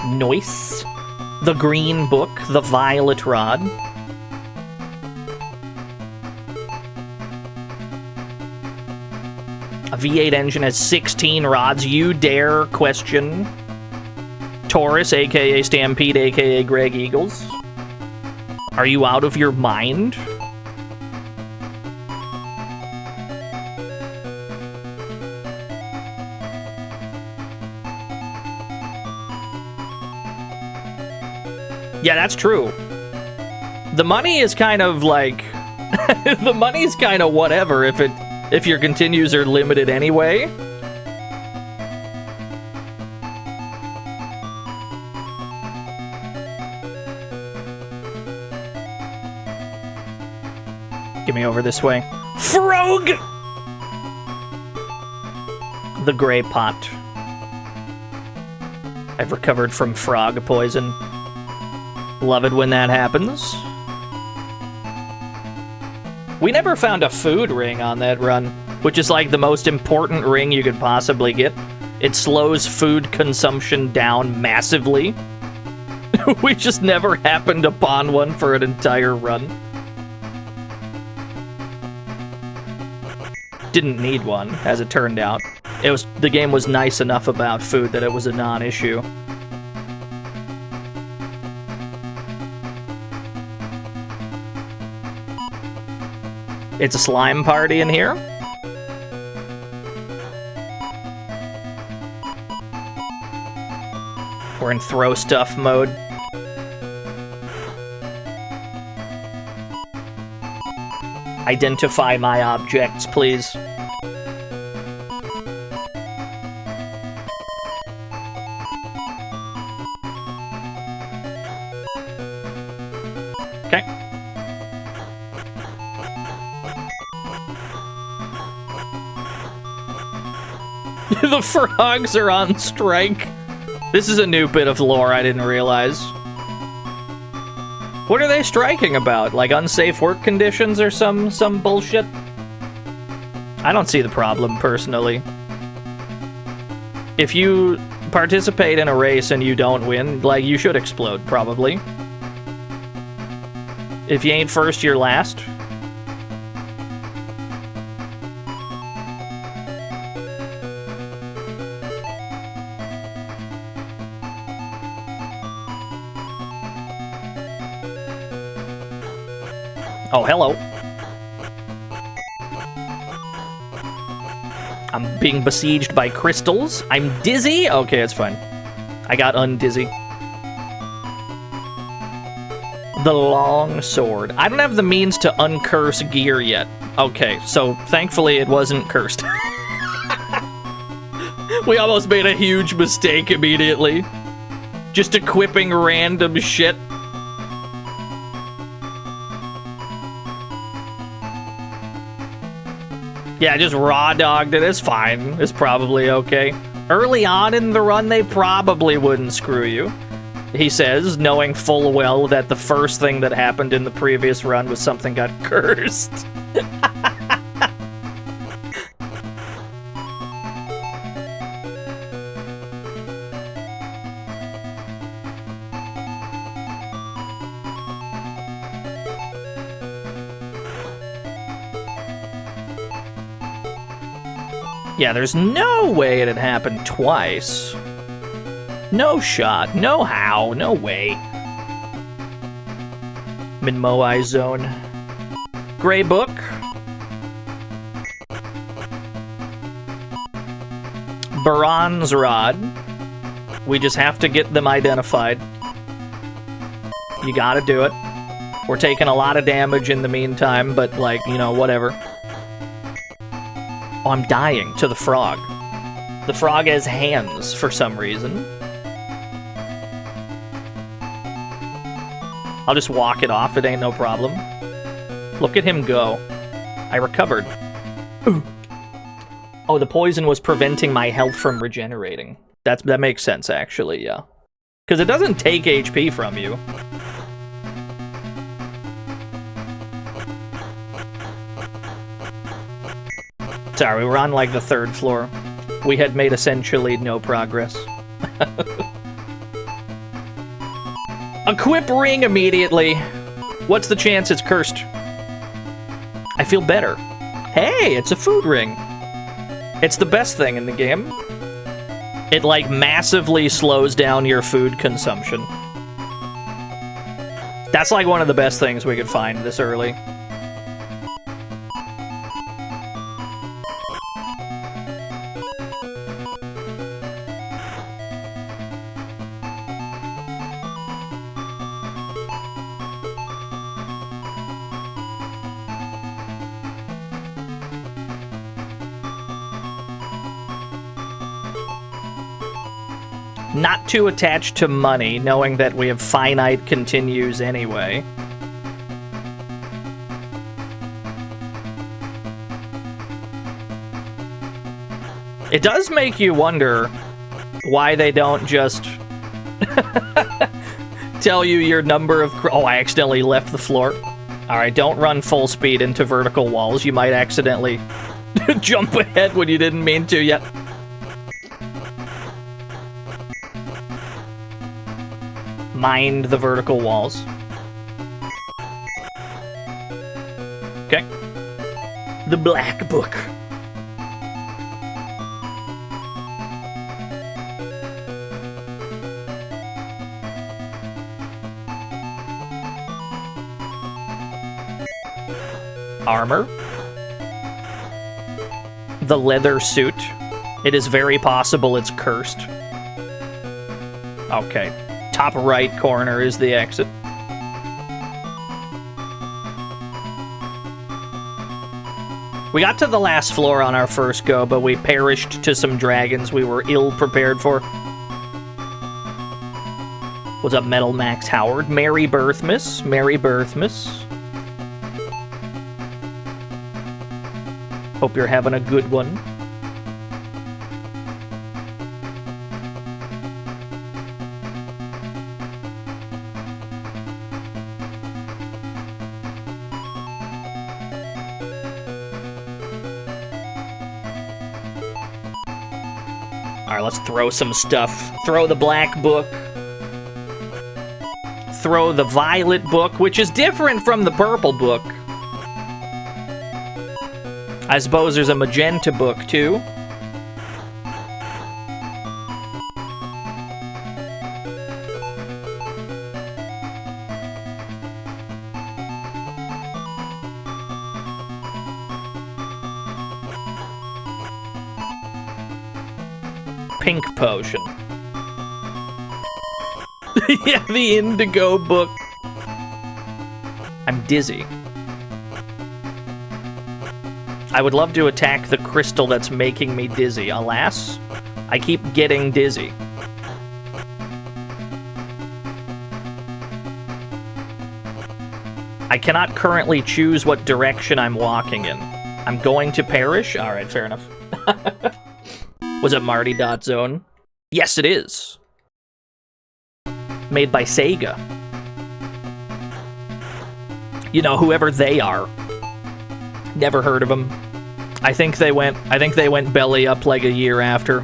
Nice. The green book, the violet rod. A V8 engine has 16 rods. You dare question Taurus, aka Stampede, aka Greg Eagles? Are you out of your mind? Yeah, that's true. The money is kind of like... the money's kind of whatever if your continues are limited anyway. Get me over this way. Frog! The gray pot. I've recovered from frog poison. Love it when that happens. We never found a food ring on that run, which is like the most important ring you could possibly get. It slows food consumption down massively. We just never happened upon one for an entire run. Didn't need one, as it turned out. The game was nice enough about food that it was a non-issue. It's a slime party in here. We're in throw stuff mode. Identify my objects, please. Okay. The frogs are on strike. This is a new bit of lore I didn't realize. What are they striking about? Like unsafe work conditions or some bullshit? I don't see the problem, personally. If you participate in a race and you don't win, like, you should explode, probably. If you ain't first, you're last. Oh, hello. I'm being besieged by crystals. I'm dizzy? Okay, it's fine. I got undizzy. The long sword. I don't have the means to uncurse gear yet. Okay, so thankfully it wasn't cursed. We almost made a huge mistake immediately. Just equipping random shit. Yeah, just raw dogged it. It's fine. It's probably okay. Early on in the run, they probably wouldn't screw you. He says, knowing full well that the first thing that happened in the previous run was something got cursed. Yeah, there's no way it had happened twice. No shot. No how. No way. Min-Moai zone. Gray book. Baron's rod. We just have to get them identified. You gotta do it. We're taking a lot of damage in the meantime, but, like, you know, whatever. Oh, I'm dying to the frog. The frog has hands for some reason. I'll just walk it off, it ain't no problem. Look at him go. I recovered. Ooh. Oh, the poison was preventing my health from regenerating. That makes sense, actually, yeah. Because it doesn't take HP from you. Sorry, we were on, like, the 3rd floor. We had made essentially no progress. Equip ring immediately. What's the chance it's cursed? I feel better. Hey, it's a food ring. It's the best thing in the game. It, like, massively slows down your food consumption. That's, like, one of the best things we could find this early. Not too attached to money, knowing that we have finite continues anyway. It does make you wonder why they don't just tell you your number of... Oh, I accidentally left the floor. Alright, don't run full speed into vertical walls. You might accidentally jump ahead when you didn't mean to yet. Mind the vertical walls. Okay. The Black Book. Armor. The leather suit. It is very possible it's cursed. Okay. Top right corner is the exit. We got to the last floor on our first go, but we perished to some dragons we were ill prepared for. What's up, Metal Max Howard? Merry Birthmas. Merry Birthmas. Hope you're having a good one. Alright, let's throw some stuff. Throw the black book. Throw the violet book, which is different from the purple book. I suppose there's a magenta book, too. Pink potion. Yeah, the indigo book. I'm dizzy. I would love to attack the crystal that's making me dizzy. Alas, I keep getting dizzy. I cannot currently choose what direction I'm walking in. I'm going to perish? Alright, fair enough. Was it Marty.Zone? Yes, it is. Made by Sega. You know, whoever they are. Never heard of them. I think they went belly up like a year after.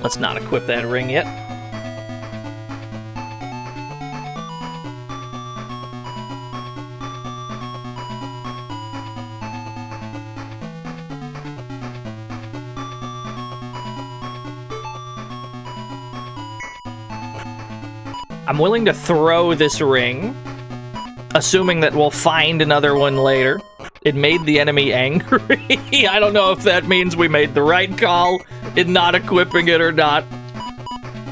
Let's not equip that ring yet. I'm willing to throw this ring, assuming that we'll find another one later. It made the enemy angry. I don't know if that means we made the right call in not equipping it or not.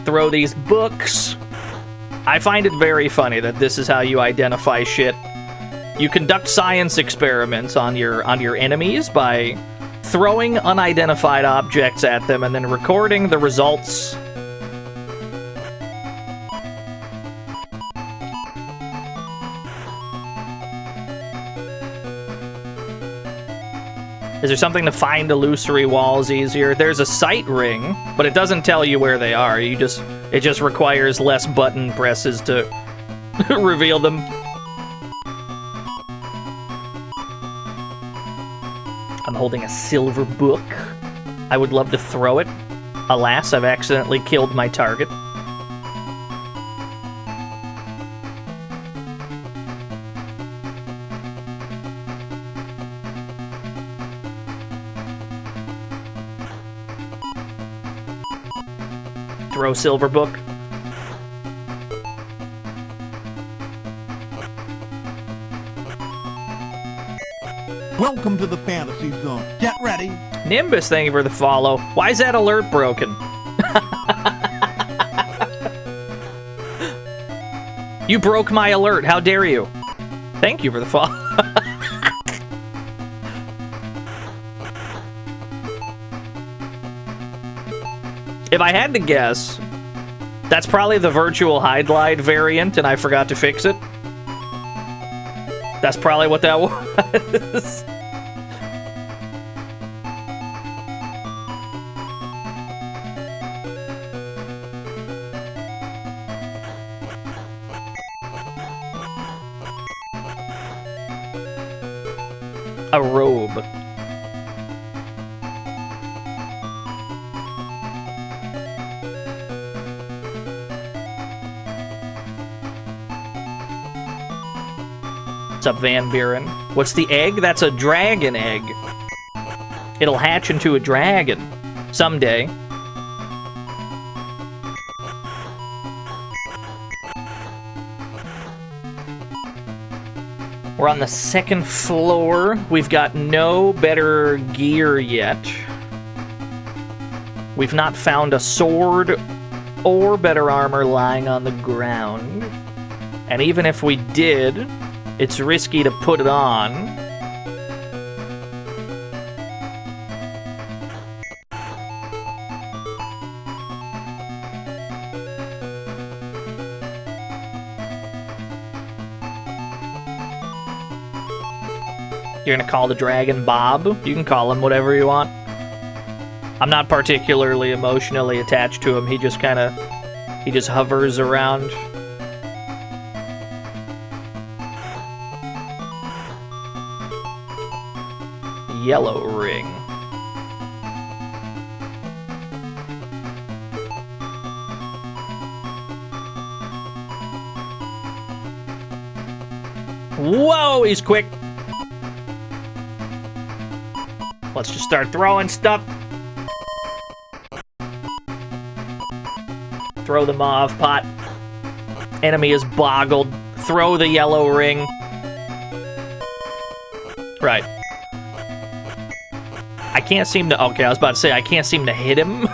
Throw these books. I find it very funny that this is how you identify shit. You conduct science experiments on your enemies by throwing unidentified objects at them and then recording the results. Is there something to find illusory walls easier? There's a sight ring, but it doesn't tell you where they are. It just requires less button presses to reveal them. I'm holding a silver book. I would love to throw it. Alas, I've accidentally killed my target. Throw silver book. Welcome to the fantasy zone. Get ready. Nimbus, thank you for the follow. Why is that alert broken? You broke my alert. How dare you? Thank you for the follow. If I had to guess, that's probably the virtual hide glide variant, and I forgot to fix it. That's probably what that was. A robe. What's up, Van Buren? What's the egg? That's a dragon egg. It'll hatch into a dragon someday. We're on the second floor. We've got no better gear yet. We've not found a sword or better armor lying on the ground. And even if we did, it's risky to put it on. You're gonna call the dragon Bob? You can call him whatever you want. I'm not particularly emotionally attached to him. He just hovers around. Yellow ring. Whoa, he's quick. Let's just start throwing stuff. Throw the Mauve pot. Enemy is boggled. Throw the yellow ring. Right. I can't seem to... Okay, I was about to say, I can't seem to hit him.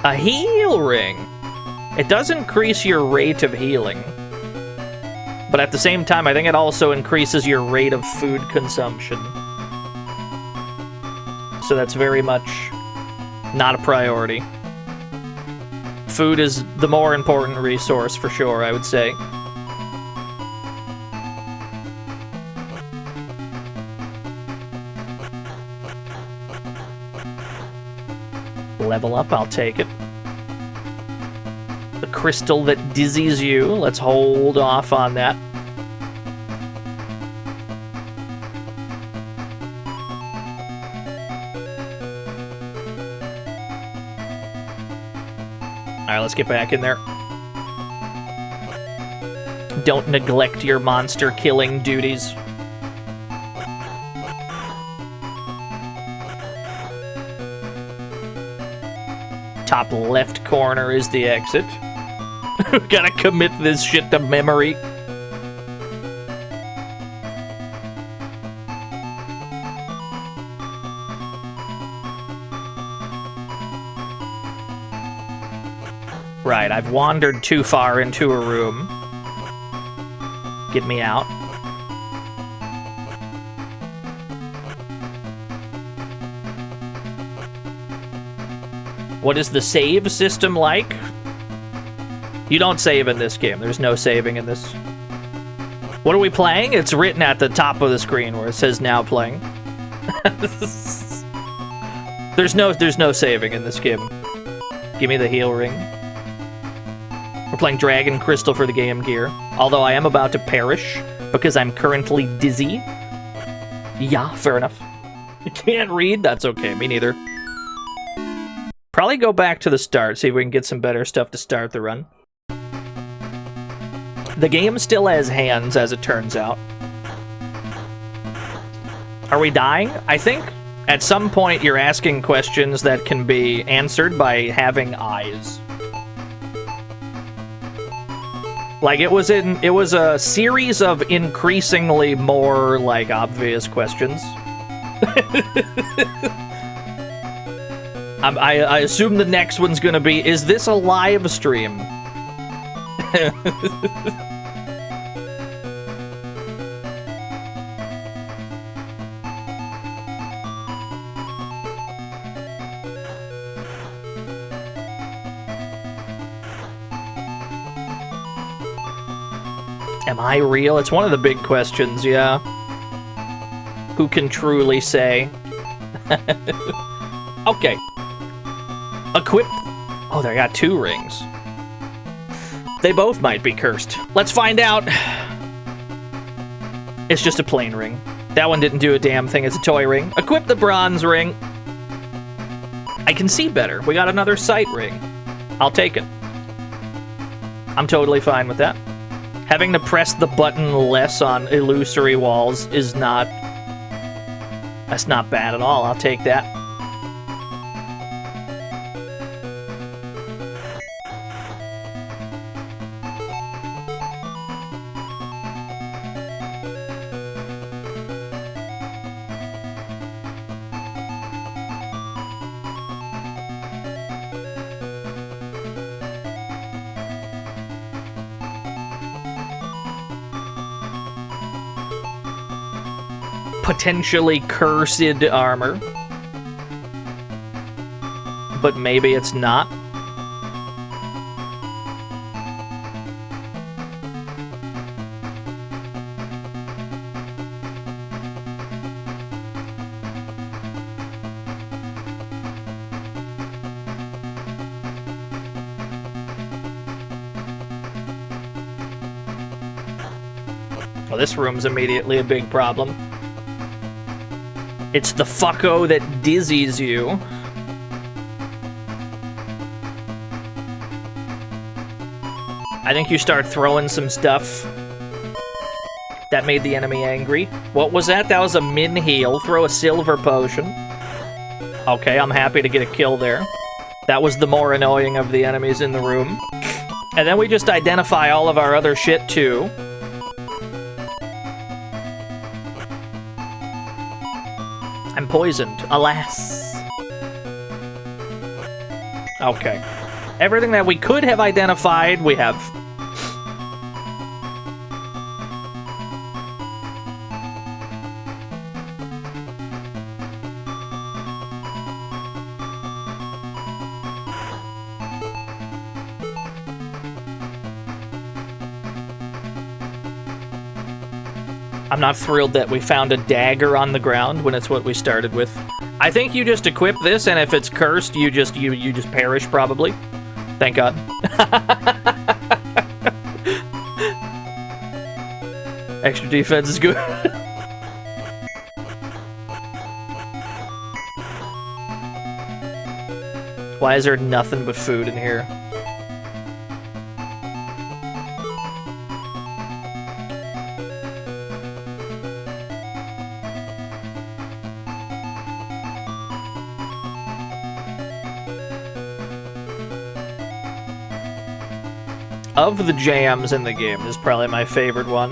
A heal ring. It does increase your rate of healing. But at the same time, I think it also increases your rate of food consumption. So that's very much not a priority. Food is the more important resource, for sure, I would say. Level up, I'll take it. The crystal that dizzies you, let's hold off on that. Alright, let's get back in there. Don't neglect your monster killing duties. Top left corner is the exit. Gotta commit this shit to memory. Right, I've wandered too far into a room. Get me out. What is the save system like? You don't save in this game. There's no saving in this. What are we playing? It's written at the top of the screen where it says now playing. There's no saving in this game. Give me the heal ring. We're playing Dragon Crystal for the Game Gear. Although I am about to perish because I'm currently dizzy. Yeah, fair enough. You can't read? That's okay. Me neither. Probably go back to the start, see if we can get some better stuff to start the run. The game still has hands, as it turns out. Are we dying? I think at some point you're asking questions that can be answered by having eyes. Like, it was a series of increasingly more, like, obvious questions. I assume the next one's gonna be, is this a live stream? Am I real? It's one of the big questions, yeah. Who can truly say? Okay. Equip... Oh, they got 2 rings. They both might be cursed. Let's find out. It's just a plain ring. That one didn't do a damn thing. It's a toy ring. Equip the bronze ring. I can see better. We got another sight ring. I'll take it. I'm totally fine with that. Having to press the button less on illusory walls is not... That's not bad at all. I'll take that. Potentially cursed armor. But maybe it's not. Well, this room's immediately a big problem. It's the fucko that dizzies you. I think you start throwing some stuff that made the enemy angry. What was that? That was a min heal. Throw a silver potion. Okay, I'm happy to get a kill there. That was the more annoying of the enemies in the room. And then we just identify all of our other shit too. I'm poisoned, alas. Okay. Everything that we could have identified, we have. I'm not thrilled that we found a dagger on the ground when it's what we started with. I think you just equip this, and if it's cursed, you just perish probably. Thank God. Extra defense is good. Why is there nothing but food in here? Of the jams in the game, this is probably my favorite one.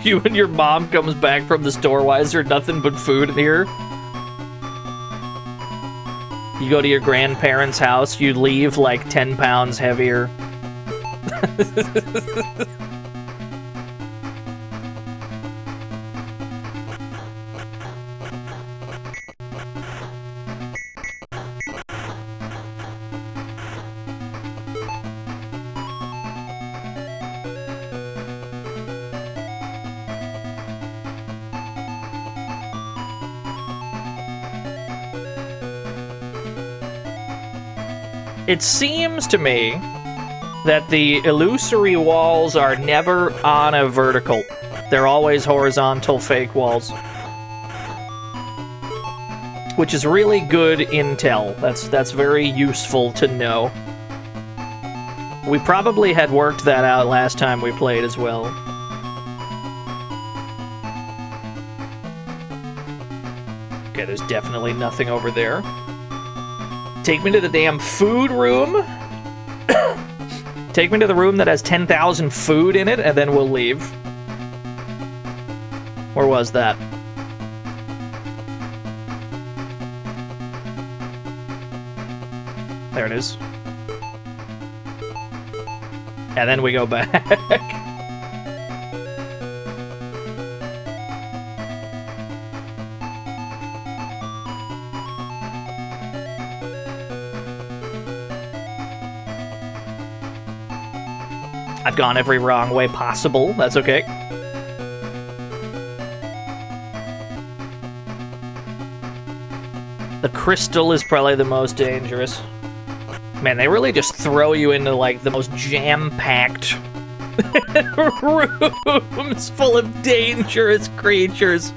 You and your mom comes back from the store. Why is there nothing but food in here? You go to your grandparents' house, you leave like 10 pounds heavier. It seems to me that the illusory walls are never on a vertical. They're always horizontal fake walls. Which is really good intel. That's very useful to know. We probably had worked that out last time we played as well. Okay, there's definitely nothing over there. Take me to the damn food room. Take me to the room that has 10,000 food in it, and then we'll leave. Where was that? There it is. And then we go back. I've gone every wrong way possible. That's okay. The crystal is probably the most dangerous. Man, they really just throw you into, like, the most jam-packed rooms full of dangerous creatures.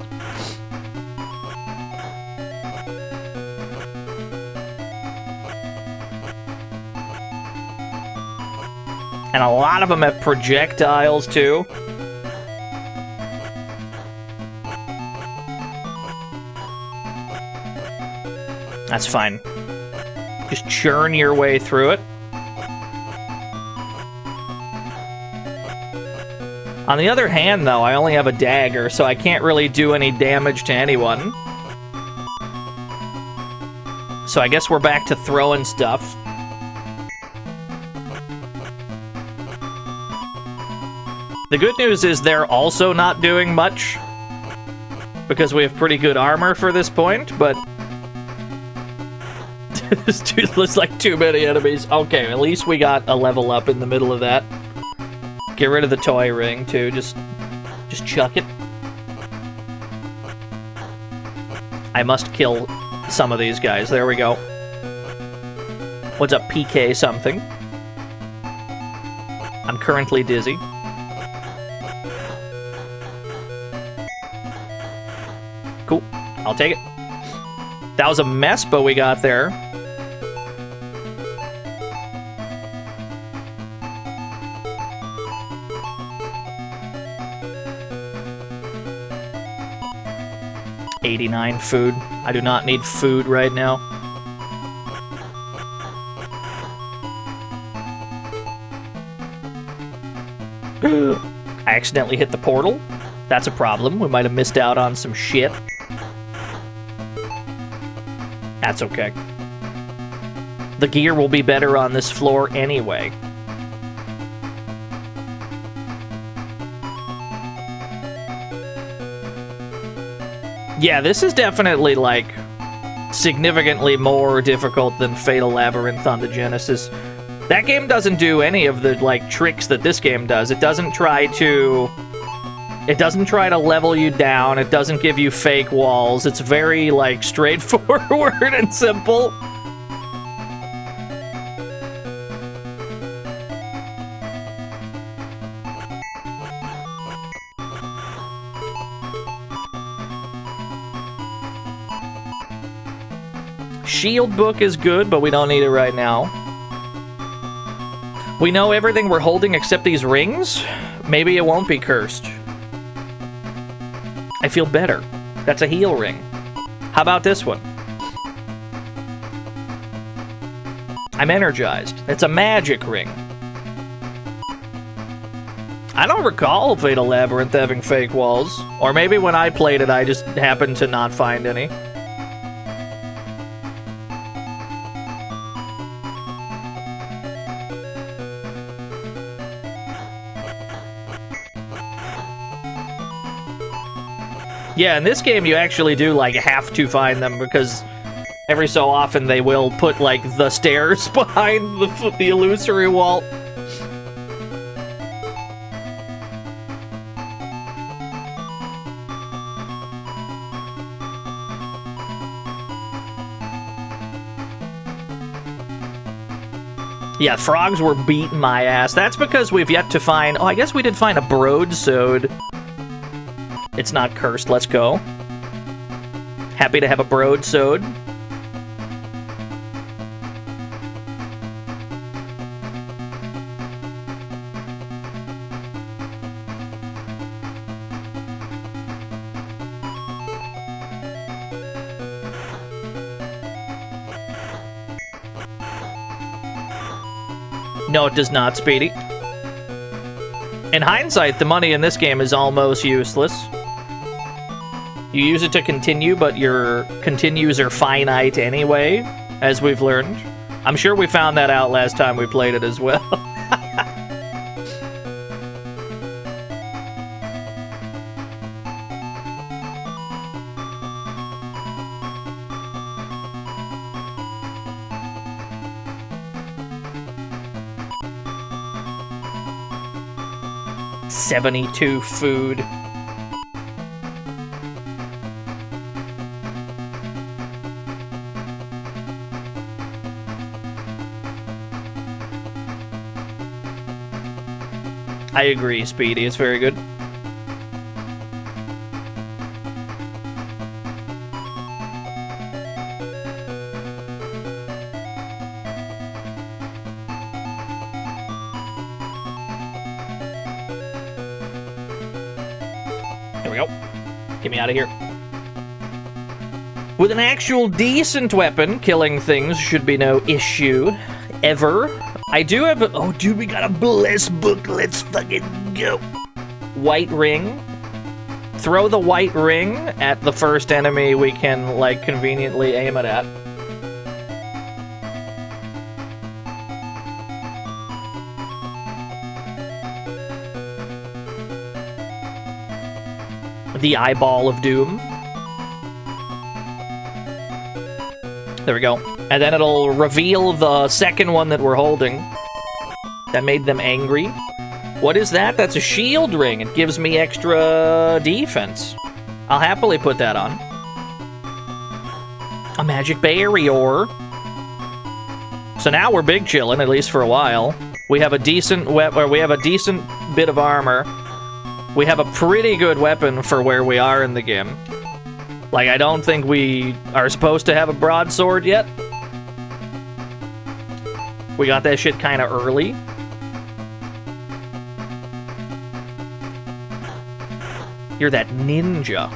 And a lot of them have projectiles, too. That's fine. Just churn your way through it. On the other hand, though, I only have a dagger, so I can't really do any damage to anyone. So I guess we're back to throwing stuff. The good news is they're also not doing much, because we have pretty good armor for this point, but... There's like too many enemies. Okay, at least we got a level up in the middle of that. Get rid of the toy ring, too. Just chuck it. I must kill some of these guys. There we go. What's up, PK something? I'm currently dizzy. Cool. I'll take it. That was a mess, but we got there. $89 food. I do not need food right now. I accidentally hit the portal. That's a problem. We might have missed out on some shit. That's okay. The gear will be better on this floor anyway. Yeah, this is definitely, like, significantly more difficult than Fatal Labyrinth on the Genesis. That game doesn't do any of the, like, tricks that this game does. It doesn't try to level you down. It doesn't give you fake walls. It's very, like, straightforward and simple. Shield book is good, but we don't need it right now. We know everything we're holding except these rings? Maybe it won't be cursed. I feel better. That's a heal ring. How about this one? I'm energized. It's a magic ring. I don't recall Fatal Labyrinth having fake walls. Or maybe when I played it, I just happened to not find any. Yeah, in this game you actually do, like, have to find them, because every so often they will put, like, the stairs behind the illusory wall. Yeah, frogs were beating my ass. That's because we've yet to find... Oh, I guess we did find a broadsword. It's not cursed. Let's go. Happy to have a broadsword. No, it does not, Speedy. In hindsight, the money in this game is almost useless. You use it to continue, but your continues are finite anyway, as we've learned. I'm sure we found that out last time we played it as well. $72 food. I agree, Speedy. It's very good. Here we go. Get me out of here. With an actual decent weapon, killing things should be no issue. Ever. I do have a... Oh, dude, we got a bliss book. Let's fucking go. White ring. Throw the white ring at the first enemy we can, like, conveniently aim it at. The eyeball of doom. There we go. And then it'll reveal the second one that we're holding. That made them angry. What is that? That's a shield ring. It gives me extra defense. I'll happily put that on. A magic barrier. So now we're big chillin', at least for a while. We have a decent we have a decent bit of armor. We have a pretty good weapon for where we are in the game. Like, I don't think we are supposed to have a broadsword yet. We got that shit kind of early. You're that ninja.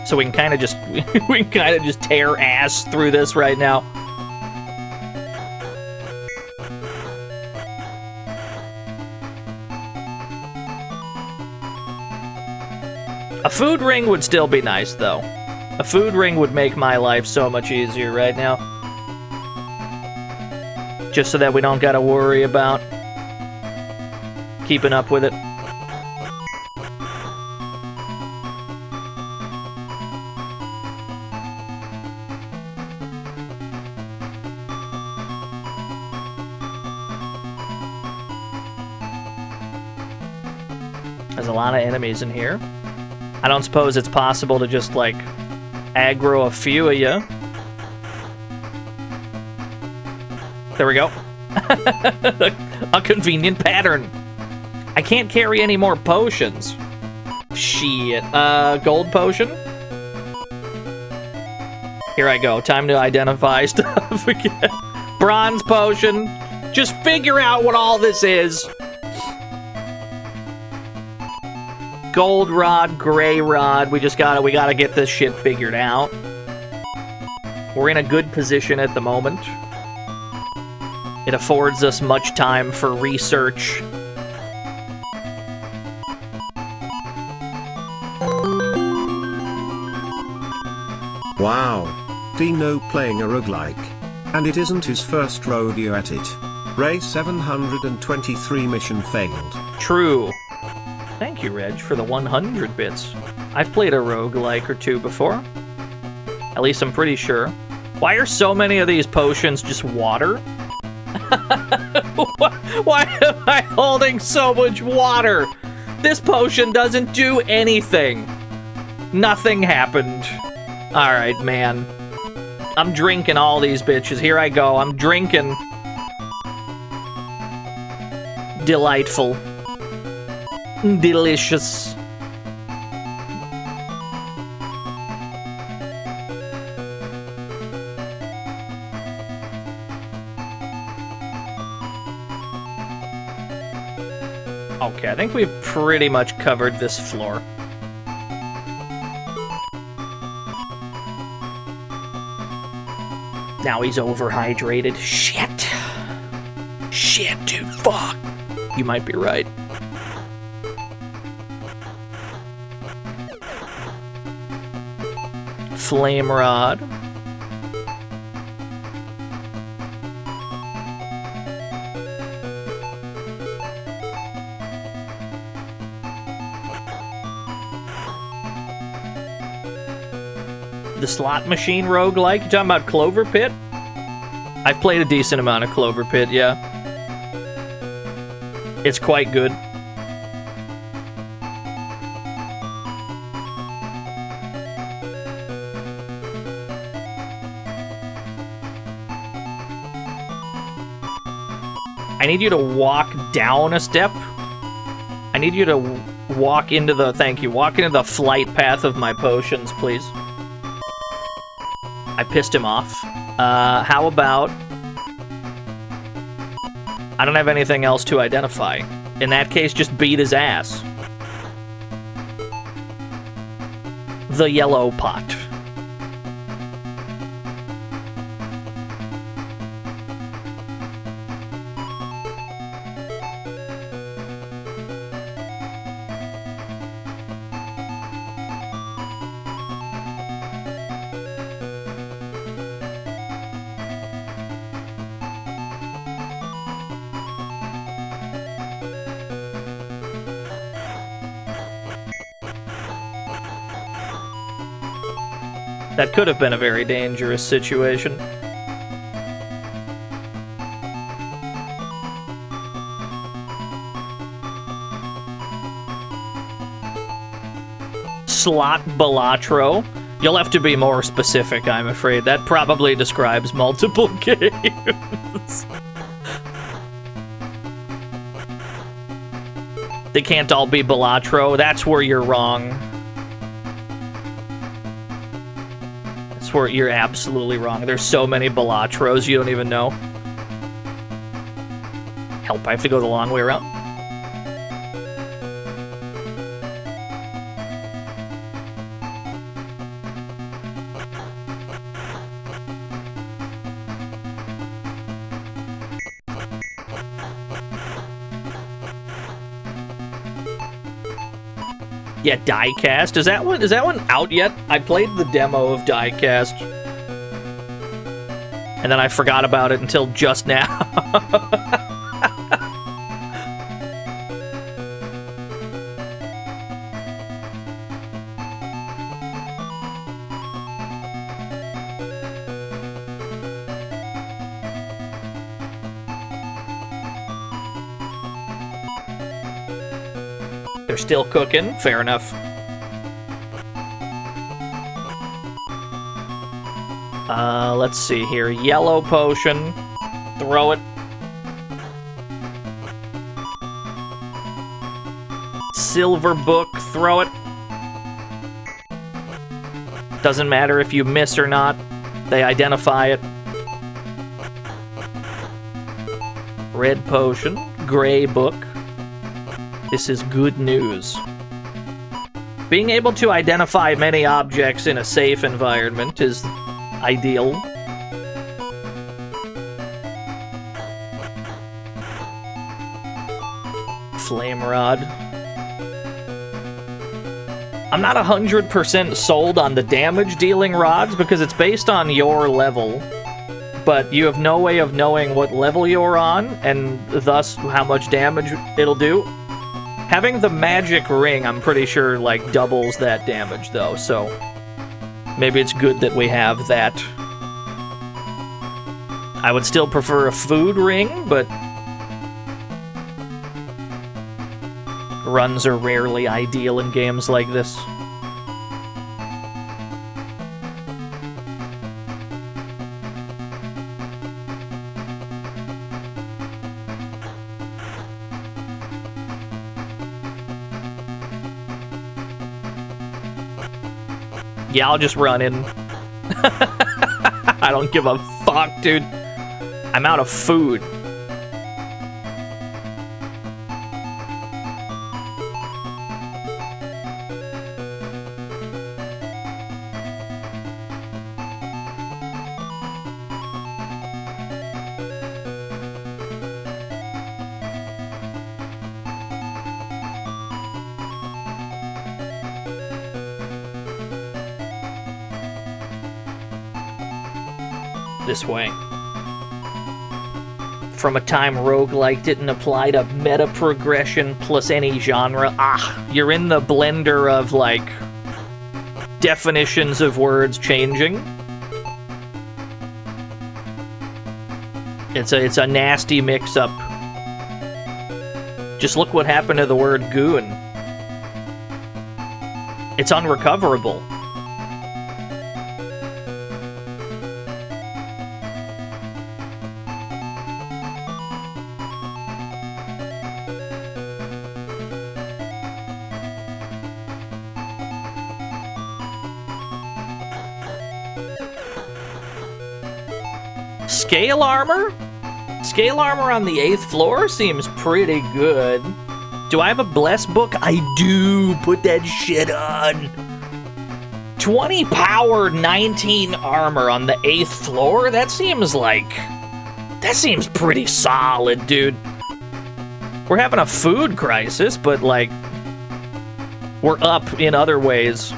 So we can kind of just we can kind of just tear ass through this right now. A food ring would still be nice, though. A food ring would make my life so much easier right now. Just so that we don't gotta worry about keeping up with it. There's a lot of enemies in here. I don't suppose it's possible to just, like, aggro a few of you. There we go. A convenient pattern. I can't carry any more potions. Shit. Gold potion? Here I go. Time to identify stuff again. Bronze potion. Just figure out what all this is. Gold rod, gray rod. We gotta get this shit figured out. We're in a good position at the moment. It affords us much time for research. Wow. Dino playing a roguelike. And it isn't his first rodeo at it. Ray 723 mission failed. True. Thank you, Reg, for the 100 bits. I've played a roguelike or two before. At least I'm pretty sure. Why are so many of these potions just water? Why am I holding so much water? This potion doesn't do anything. Nothing happened. Alright, man. I'm drinking all these bitches. Here I go. I'm drinking. Delightful. Delicious. Okay, I think we've pretty much covered this floor. Now he's overhydrated. Shit. Shit, dude, fuck. You might be right. Flame rod. The slot machine roguelike? You talking about Clover Pit? I've played a decent amount of Clover Pit, yeah. It's quite good. I need you to walk down a step. I need you to walk into the... Thank you. Walk into the flight path of my potions, please. I pissed him off. How about... I don't have anything else to identify. In that case, just beat his ass. The yellow pot. That could have been a very dangerous situation. Slot Balatro. You'll have to be more specific, I'm afraid. That probably describes multiple games. They can't all be Balatro. That's where you're wrong. Where you're absolutely wrong. There's so many Balatros you don't even know. Help, I have to go the long way around. Yeah, Diecast. Is that one out yet? I played the demo of Diecast. And then I forgot about it until just now. They're still cooking. Fair enough. Let's see here. Yellow potion. Throw it. Silver book. Throw it. Doesn't matter if you miss or not. They identify it. Red potion. Gray book. This is good news. Being able to identify many objects in a safe environment is ideal. Flame rod. I'm not 100% sold on the damage dealing rods because it's based on your level, but you have no way of knowing what level you're on and thus how much damage it'll do. Having the magic ring, I'm pretty sure, like, doubles that damage, though, so maybe it's good that we have that. I would still prefer a food ring, but runs are rarely ideal in games like this. Yeah, I'll just run in. I don't give a fuck, dude. I'm out of food. This way. From a time roguelike didn't apply to meta progression plus any genre. You're in the blender of, like, definitions of words changing. It's a nasty mix-up. Just look what happened to the word goon. It's unrecoverable. Scale armor? Scale armor on the 8th floor seems pretty good. Do I have a bless book? I do. Put that shit on. 20 power, 19 armor on the 8th floor? That seems pretty solid, dude. We're having a food crisis, but, like, we're up in other ways.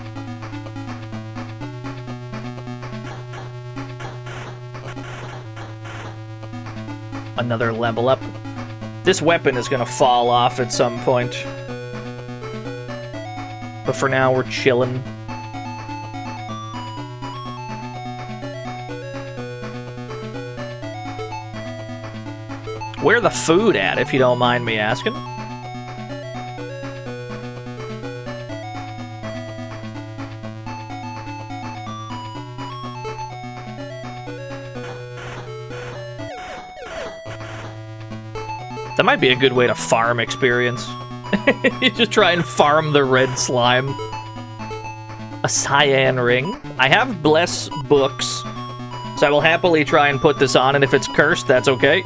Another level up. This weapon is gonna fall off at some point. But for now, we're chilling. Where the food at, if you don't mind me asking? That might be a good way to farm experience. You just try and farm the red slime. A cyan ring. I have bless books, so I will happily try and put this on, and if it's cursed, that's okay.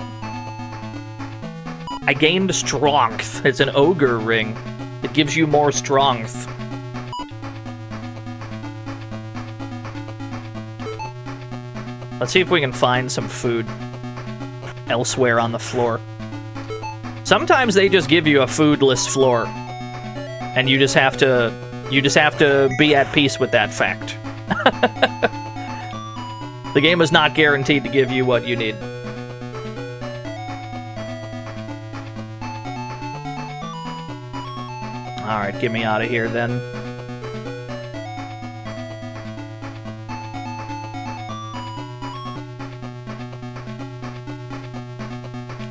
I gained strength. It's an ogre ring. It gives you more strength. Let's see if we can find some food elsewhere on the floor. Sometimes they just give you a foodless floor, and you just have to be at peace with that fact. The game is not guaranteed to give you what you need. Alright, get me out of here then.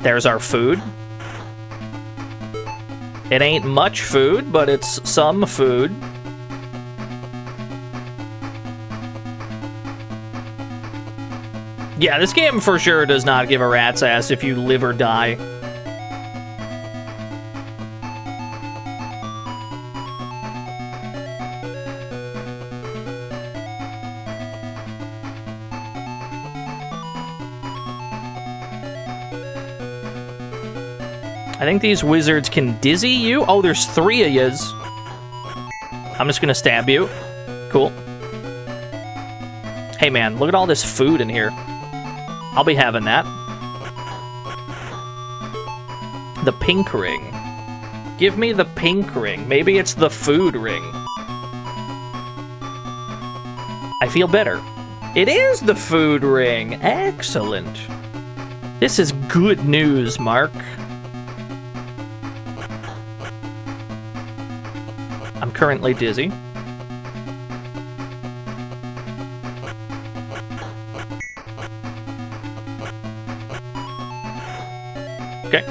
There's our food. It ain't much food, but it's some food. Yeah, this game for sure does not give a rat's ass if you live or die. I think these wizards can dizzy you. Oh, there's 3 of yous. I'm just gonna stab you. Cool. Hey man, look at all this food in here. I'll be having that. The pink ring. Give me the pink ring. Maybe it's the food ring. I feel better. It is the food ring. Excellent. This is good news, Mark. I'm currently dizzy. Okay.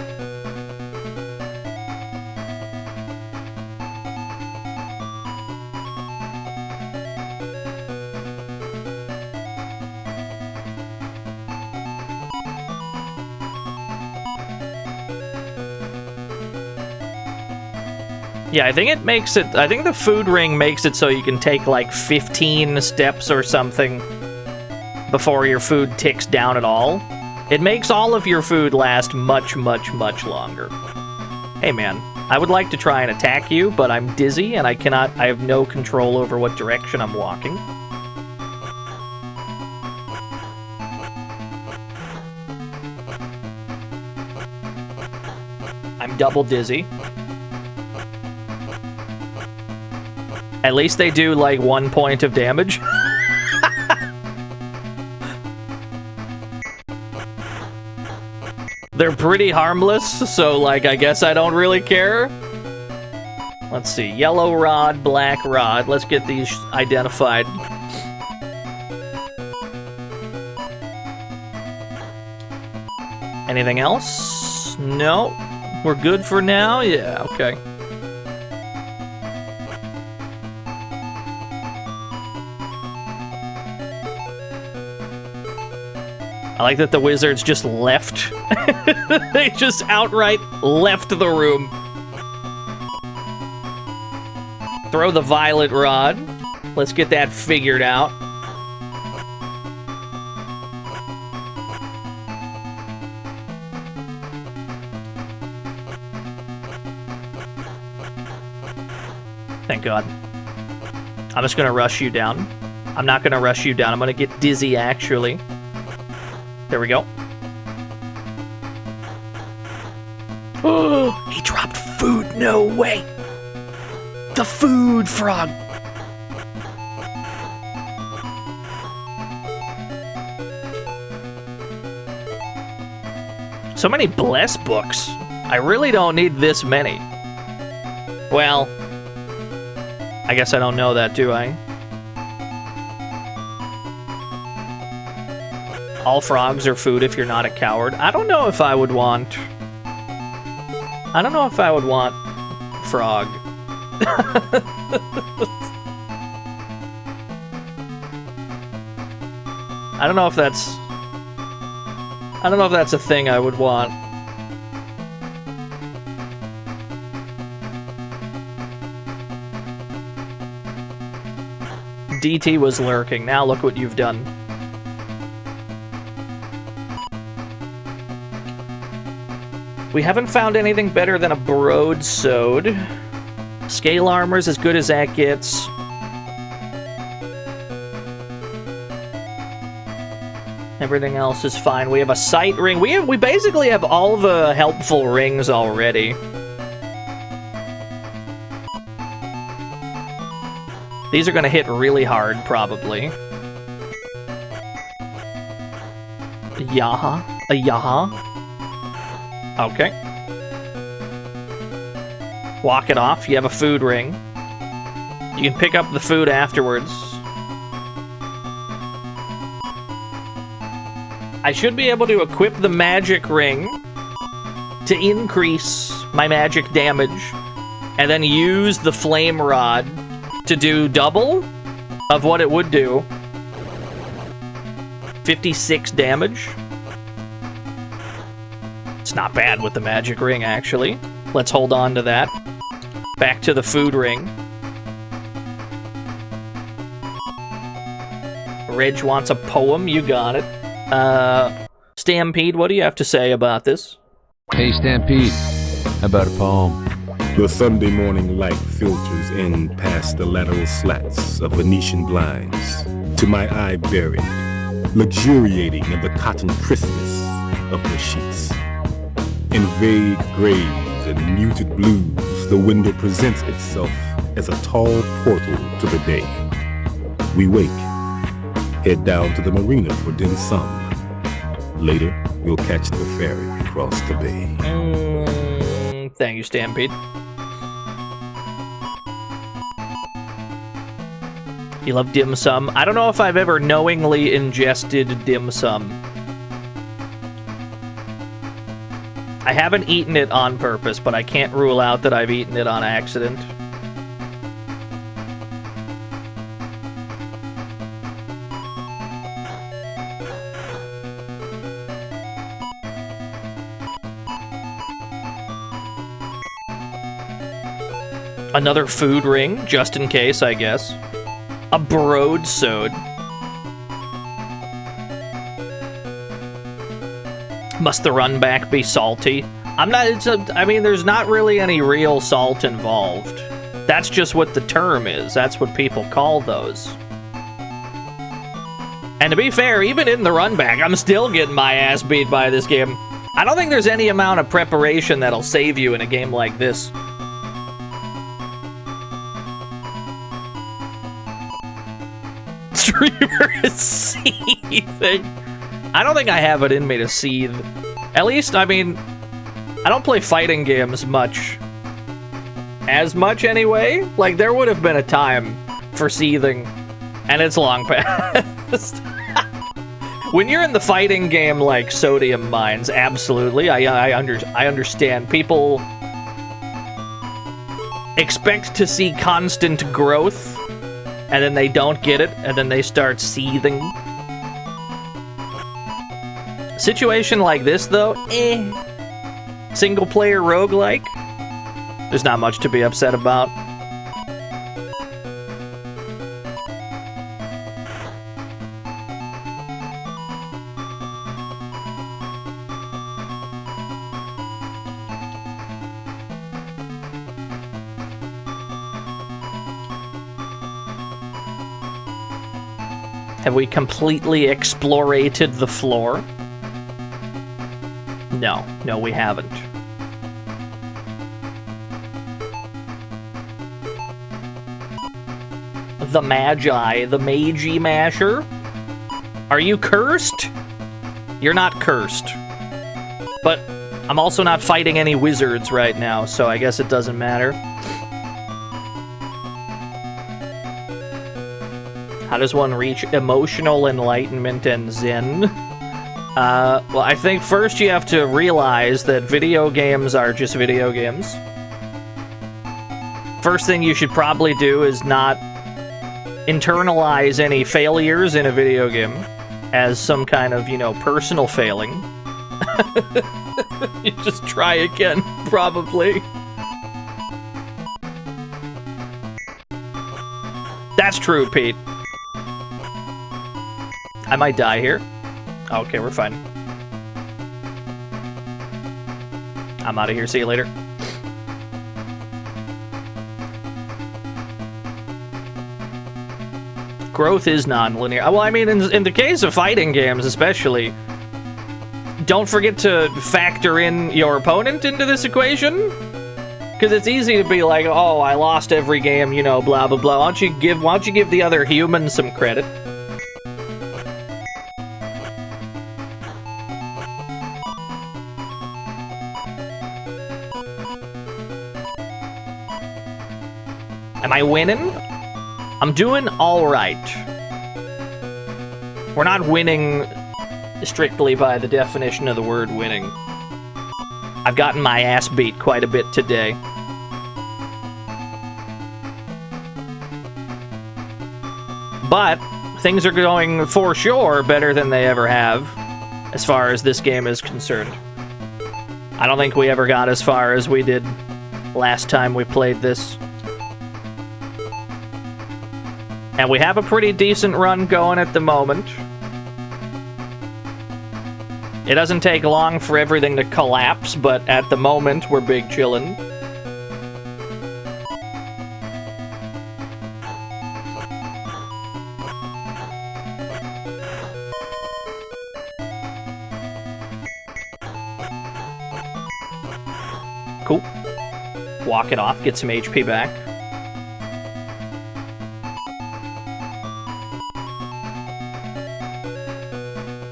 Yeah, I think it makes it... I think the food ring makes it so you can take, like, 15 steps or something before your food ticks down at all. It makes all of your food last much, much, much longer. Hey, man. I would like to try and attack you, but I'm dizzy and I cannot... I have no control over what direction I'm walking. I'm double dizzy. At least they do, like, 1 point of damage. They're pretty harmless, so, like, I guess I don't really care. Let's see. Yellow rod, black rod. Let's get these identified. Anything else? No. We're good for now? Yeah, okay. I like that the wizards just left. They just outright left the room. Throw the violet rod. Let's get that figured out. Thank God. I'm just gonna rush you down. I'm not gonna rush you down. I'm gonna get dizzy, actually. There we go. Oh, he dropped food. No way. The food frog. So many bless books. I really don't need this many. Well, I guess I don't know that, do I? All frogs are food if you're not a coward. I don't know if I would want... I don't know if I would want frog. I don't know if that's... I don't know if that's a thing I would want. DT was lurking. Now look what you've done. We haven't found anything better than a broadsword. Scale armor's as good as that gets. Everything else is fine. We have a sight ring. We basically have all the helpful rings already. These are gonna hit really hard, probably. Yaha. A yaha. Okay. Walk it off. You have a food ring. You can pick up the food afterwards. I should be able to equip the magic ring to increase my magic damage, and then use the flame rod to do double of what it would do. 56 damage. It's not bad with the magic ring, actually. Let's hold on to that. Back to the food ring. Reg wants a poem. You got it. Stampede, what do you have to say about this? Hey, Stampede. How about a poem? The Sunday morning light filters in past the lateral slats of Venetian blinds, to my eye buried, luxuriating in the cotton crispness of the sheets. In vague grays and muted blues, the window presents itself as a tall portal to the day. We wake, head down to the marina for dim sum. Later, we'll catch the ferry across the bay. Thank you, Stampede. You love dim sum? I don't know if I've ever knowingly ingested dim sum. I haven't eaten it on purpose, but I can't rule out that I've eaten it on accident. Another food ring, just in case, I guess. A broadsword. Must the runback be salty? I mean, there's not really any real salt involved. That's just what the term is. That's what people call those. And to be fair, even in the runback, I'm still getting my ass beat by this game. I don't think there's any amount of preparation that'll save you in a game like this. Streamer is seething. I don't think I have it in me to seethe. At least, I mean, I don't play fighting games much. As much, anyway. Like, there would have been a time for seething, and it's long past. When you're in the fighting game like Sodium Mines, absolutely, I understand. People expect to see constant growth, and then they don't get it, and then they start seething. Situation like this, though, single-player roguelike, there's not much to be upset about. Have we completely explorated the floor? No. No, we haven't. The Magi, the Magi Masher? Are you cursed? You're not cursed. But I'm also not fighting any wizards right now, so I guess it doesn't matter. How does one reach emotional enlightenment and zen? Well, I think first you have to realize that video games are just video games. First thing you should probably do is not internalize any failures in a video game as some kind of, you know, personal failing. You just try again, probably. That's true, Pete. I might die here. Okay, we're fine. I'm out of here. See you later. Growth is non-linear. Well, I mean, in the case of fighting games especially, don't forget to factor in your opponent into this equation. Because it's easy to be like, oh, I lost every game, you know, blah, blah, blah. Why don't you give the other human some credit? Am I winning? I'm doing alright. We're not winning strictly by the definition of the word winning. I've gotten my ass beat quite a bit today. But things are going for sure better than they ever have, as far as this game is concerned. I don't think we ever got as far as we did last time we played this. And we have a pretty decent run going at the moment. It doesn't take long for everything to collapse, but at the moment, we're big chillin'. Cool. Walk it off, get some HP back.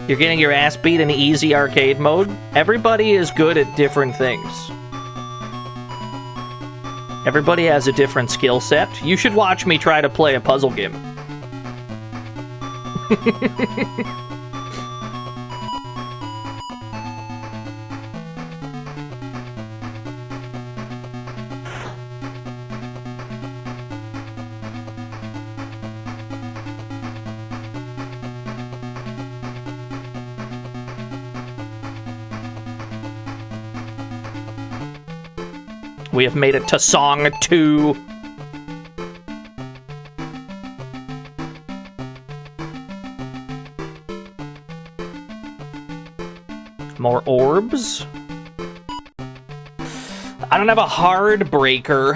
You're getting your ass beat in easy arcade mode. Everybody is good at different things. Everybody has a different skill set. You should watch me try to play a puzzle game. We have made it to Song 2. More orbs. I don't have a hard breaker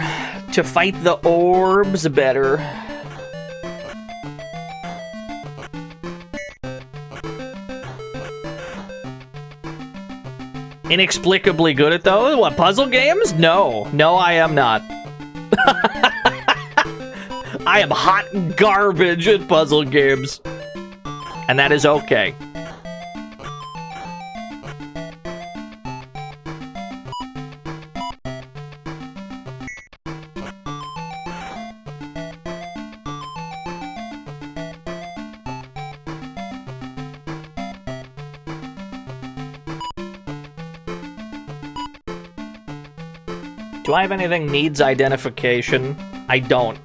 to fight the orbs better. Inexplicably good at those? What, puzzle games? No. No, I am not. I am hot garbage at puzzle games. And that is okay. Do I have anything needs identification? I don't.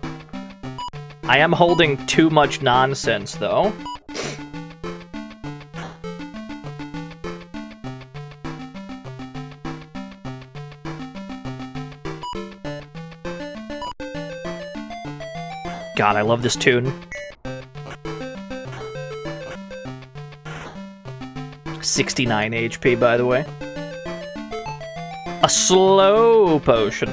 I am holding too much nonsense, though. God, I love this tune. 69 HP, by the way. A slow potion.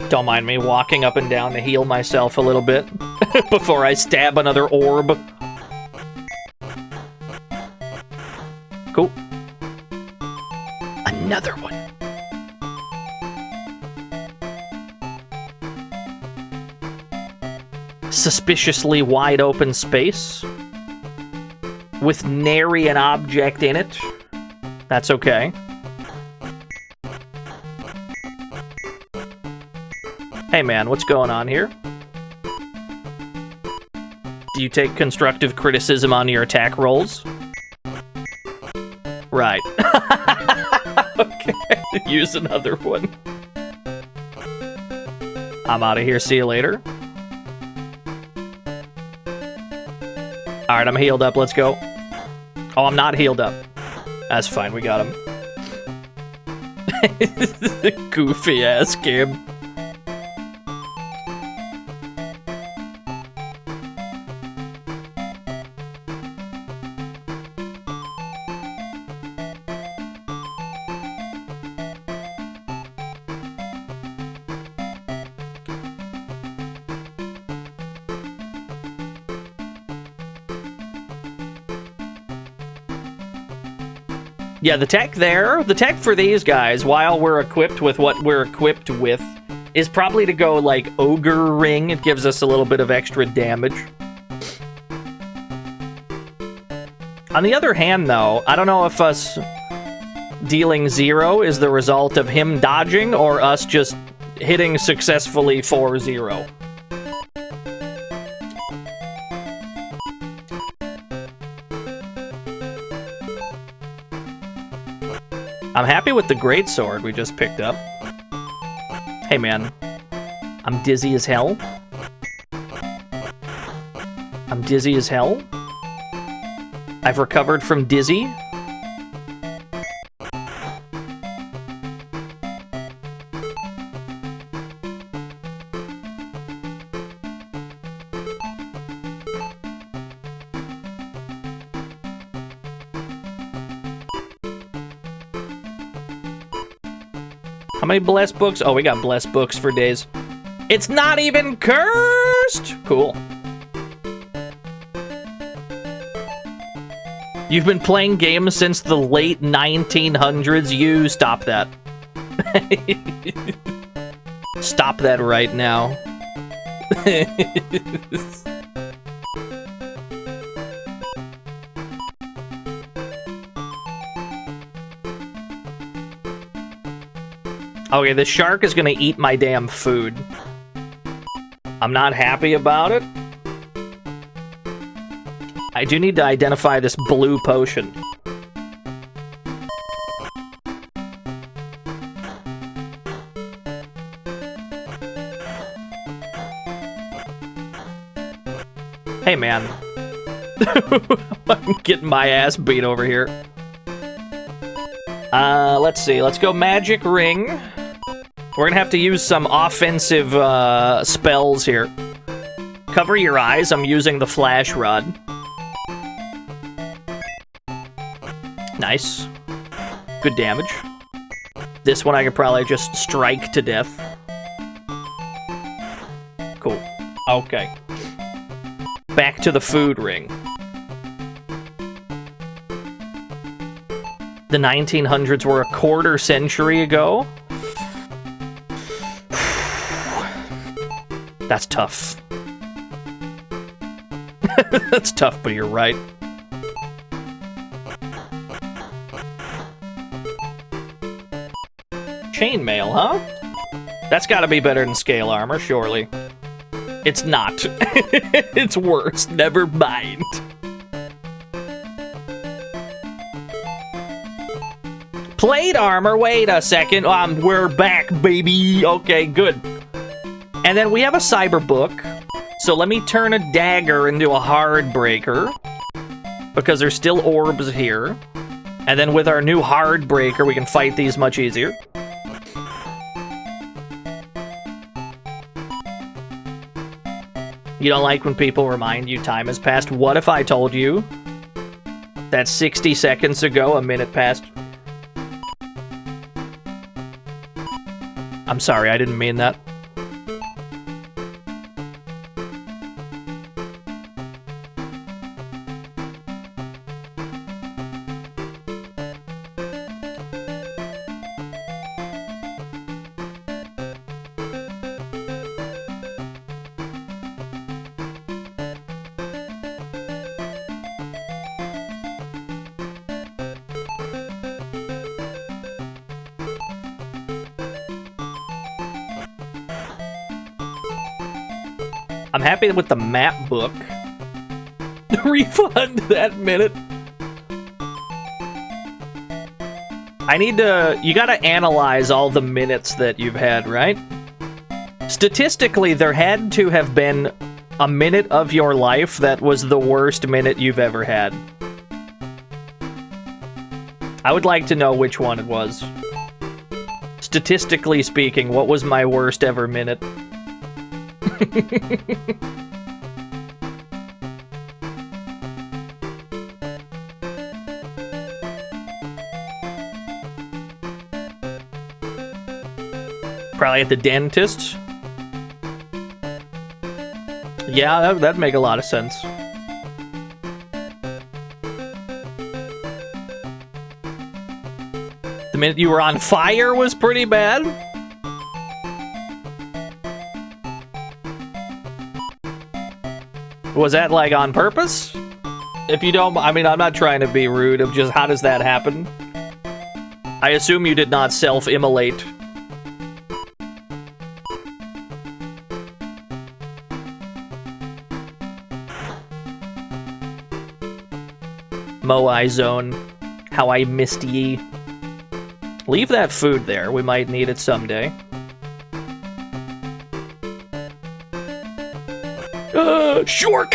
Don't mind me walking up and down to heal myself a little bit before I stab another orb. Cool. Another one. Suspiciously wide open space with nary an object in it. That's okay. Hey man, what's going on here? Do you take constructive criticism on your attack rolls? Right. Okay, use another one. I'm out of here, see you later. Alright, I'm healed up, let's go. Oh, I'm not healed up. That's fine, we got him. Goofy ass game. Yeah, the tech for these guys, while we're equipped with what we're equipped with, is probably to go, like, Ogre Ring. It gives us a little bit of extra damage. On the other hand, though, I don't know if us dealing 0 is the result of him dodging, or us just hitting successfully for 0. I'm happy with the greatsword we just picked up. Hey man, I'm dizzy as hell. I'm dizzy as hell. I've recovered from dizzy. How many blessed books? Oh, we got blessed books for days. It's not even cursed! Cool. You've been playing games since the late 1900s. You stop that. Stop that right now. Okay, the shark is gonna eat my damn food. I'm not happy about it. I do need to identify this blue potion. Hey, man. I'm getting my ass beat over here. Let's see. Let's go Magic Ring. We're gonna have to use some offensive, spells here. Cover your eyes. I'm using the Flash Rod. Nice. Good damage. This one I could probably just strike to death. Cool. Okay. Back to the food ring. The 1900s were a quarter century ago? That's tough. That's tough, but you're right. Chainmail, huh? That's gotta be better than scale armor, surely. It's not. It's worse. Never mind. Plate armor? Wait a second. We're back, baby. Okay, good. And then we have a cyber book. So let me turn a dagger into a hard breaker. Because there's still orbs here. And then with our new hard breaker, we can fight these much easier. You don't like when people remind you time has passed? What if I told you that 60 seconds ago a minute passed? I'm sorry, I didn't mean that. I'm happy with the map book. Refund that minute. I need to... You gotta analyze all the minutes that you've had, right? Statistically, there had to have been a minute of your life that was the worst minute you've ever had. I would like to know which one it was. Statistically speaking, what was my worst ever minute? Probably at the dentist. Yeah, that'd make a lot of sense. The minute you were on fire was pretty bad. Was that, like, on purpose? If you don't... I mean, I'm not trying to be rude. Of just, how does that happen? I assume you did not self-immolate. Moai Zone. How I missed ye. Leave that food there. We might need it someday. Shork!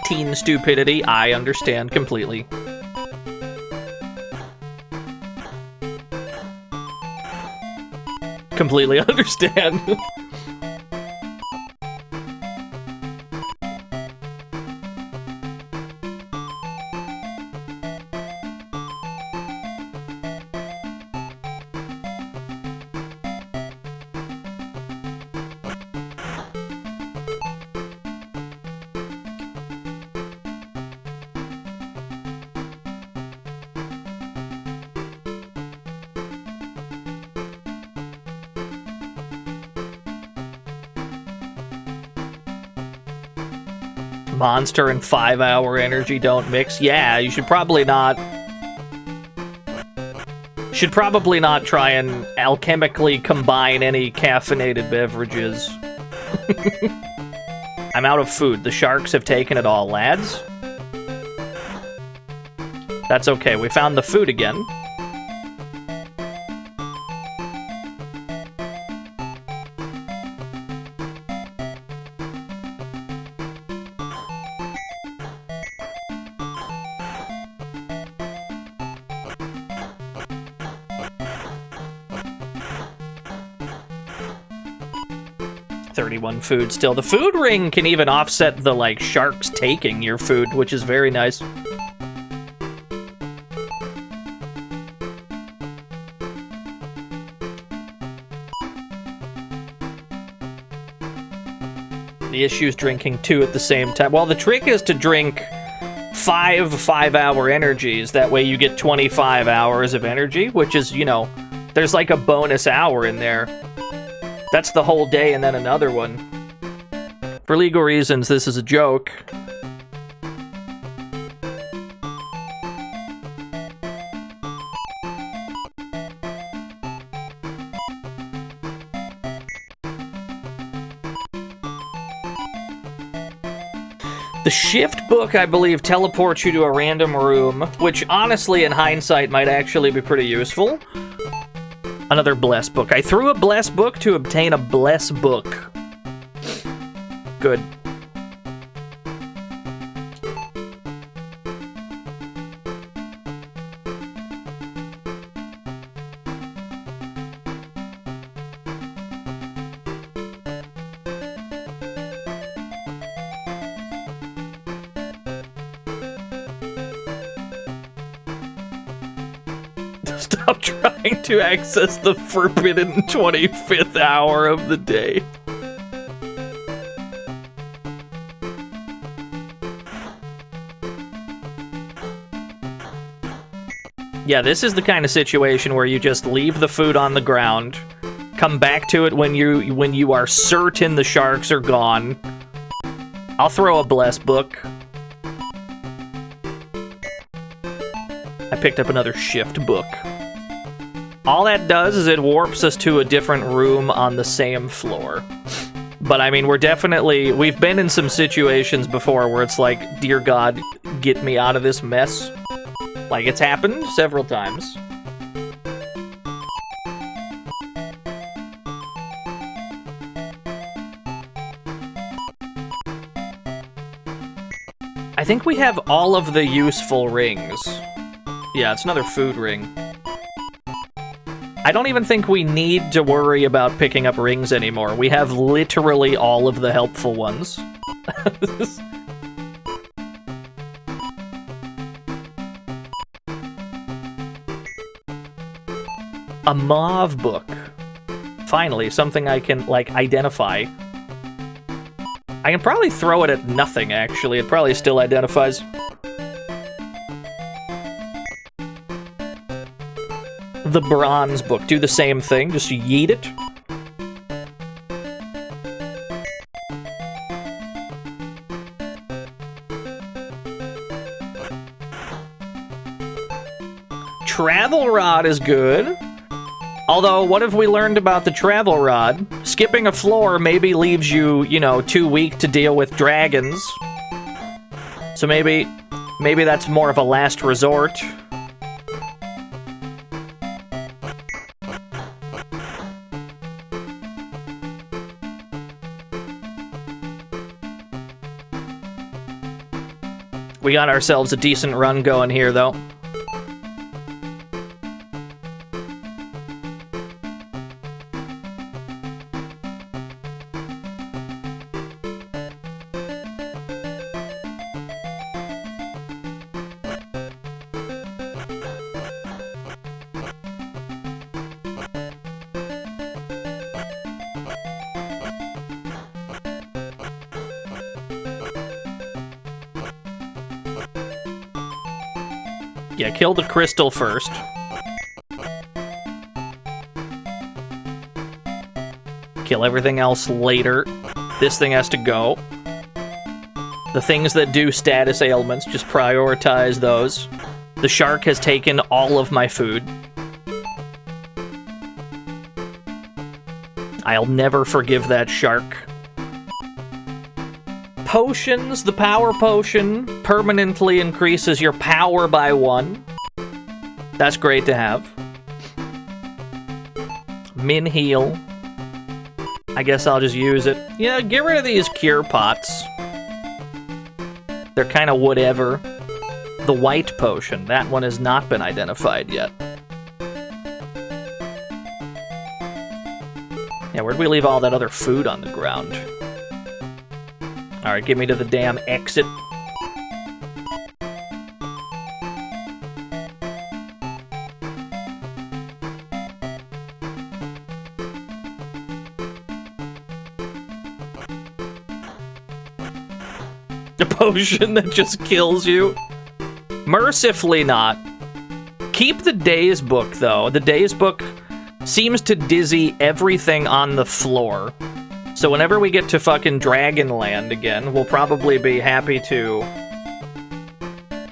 Teen stupidity, I understand completely. Completely understand. Monster and 5-hour energy don't mix. Yeah, you should probably not... Should probably not try and alchemically combine any caffeinated beverages. I'm out of food. The sharks have taken it all, lads. That's okay. We found the food again. Food still. The food ring can even offset the, like, sharks taking your food, which is very nice. The issue is drinking 2 at the same time. Well, the trick is to drink 5 5-hour energies. That way you get 25 hours of energy, which is, you know, there's like a bonus hour in there. That's the whole day and then another one. For legal reasons, this is a joke. The shift book, I believe, teleports you to a random room, which honestly, in hindsight, might actually be pretty useful. Another bless book. I threw a bless book to obtain a bless book. Good. Stop trying to access the forbidden 25th hour of the day. Yeah, this is the kind of situation where you just leave the food on the ground, come back to it when you are certain the sharks are gone. I'll throw a bless book. I picked up another shift book. All that does is it warps us to a different room on the same floor. But I mean, we've been in some situations before where it's like, dear God, get me out of this mess. Like, it's happened several times. I think we have all of the useful rings. Yeah, it's another food ring. I don't even think we need to worry about picking up rings anymore. We have literally all of the helpful ones. A mauve book. Finally, something I can, like, identify. I can probably throw it at nothing, actually. It probably still identifies. The bronze book. Do the same thing. Just yeet it. Travel rod is good. Although, what have we learned about the travel rod? Skipping a floor maybe leaves you, you know, too weak to deal with dragons. So maybe that's more of a last resort. We got ourselves a decent run going here, though. Yeah, kill the crystal first. Kill everything else later. This thing has to go. The things that do status ailments, just prioritize those. The shark has taken all of my food. I'll never forgive that shark. Potions, the power potion permanently increases your power by 1. That's great to have. Min heal. I guess I'll just use it. Yeah, get rid of these cure pots. They're kind of whatever. The white potion, that one has not been identified yet. Yeah, where'd we leave all that other food on the ground? Alright, get me to the damn exit. A potion that just kills you? Mercifully not. Keep the days book, though. The days book seems to dizzy everything on the floor. So whenever we get to fucking Dragonland again, we'll probably be happy to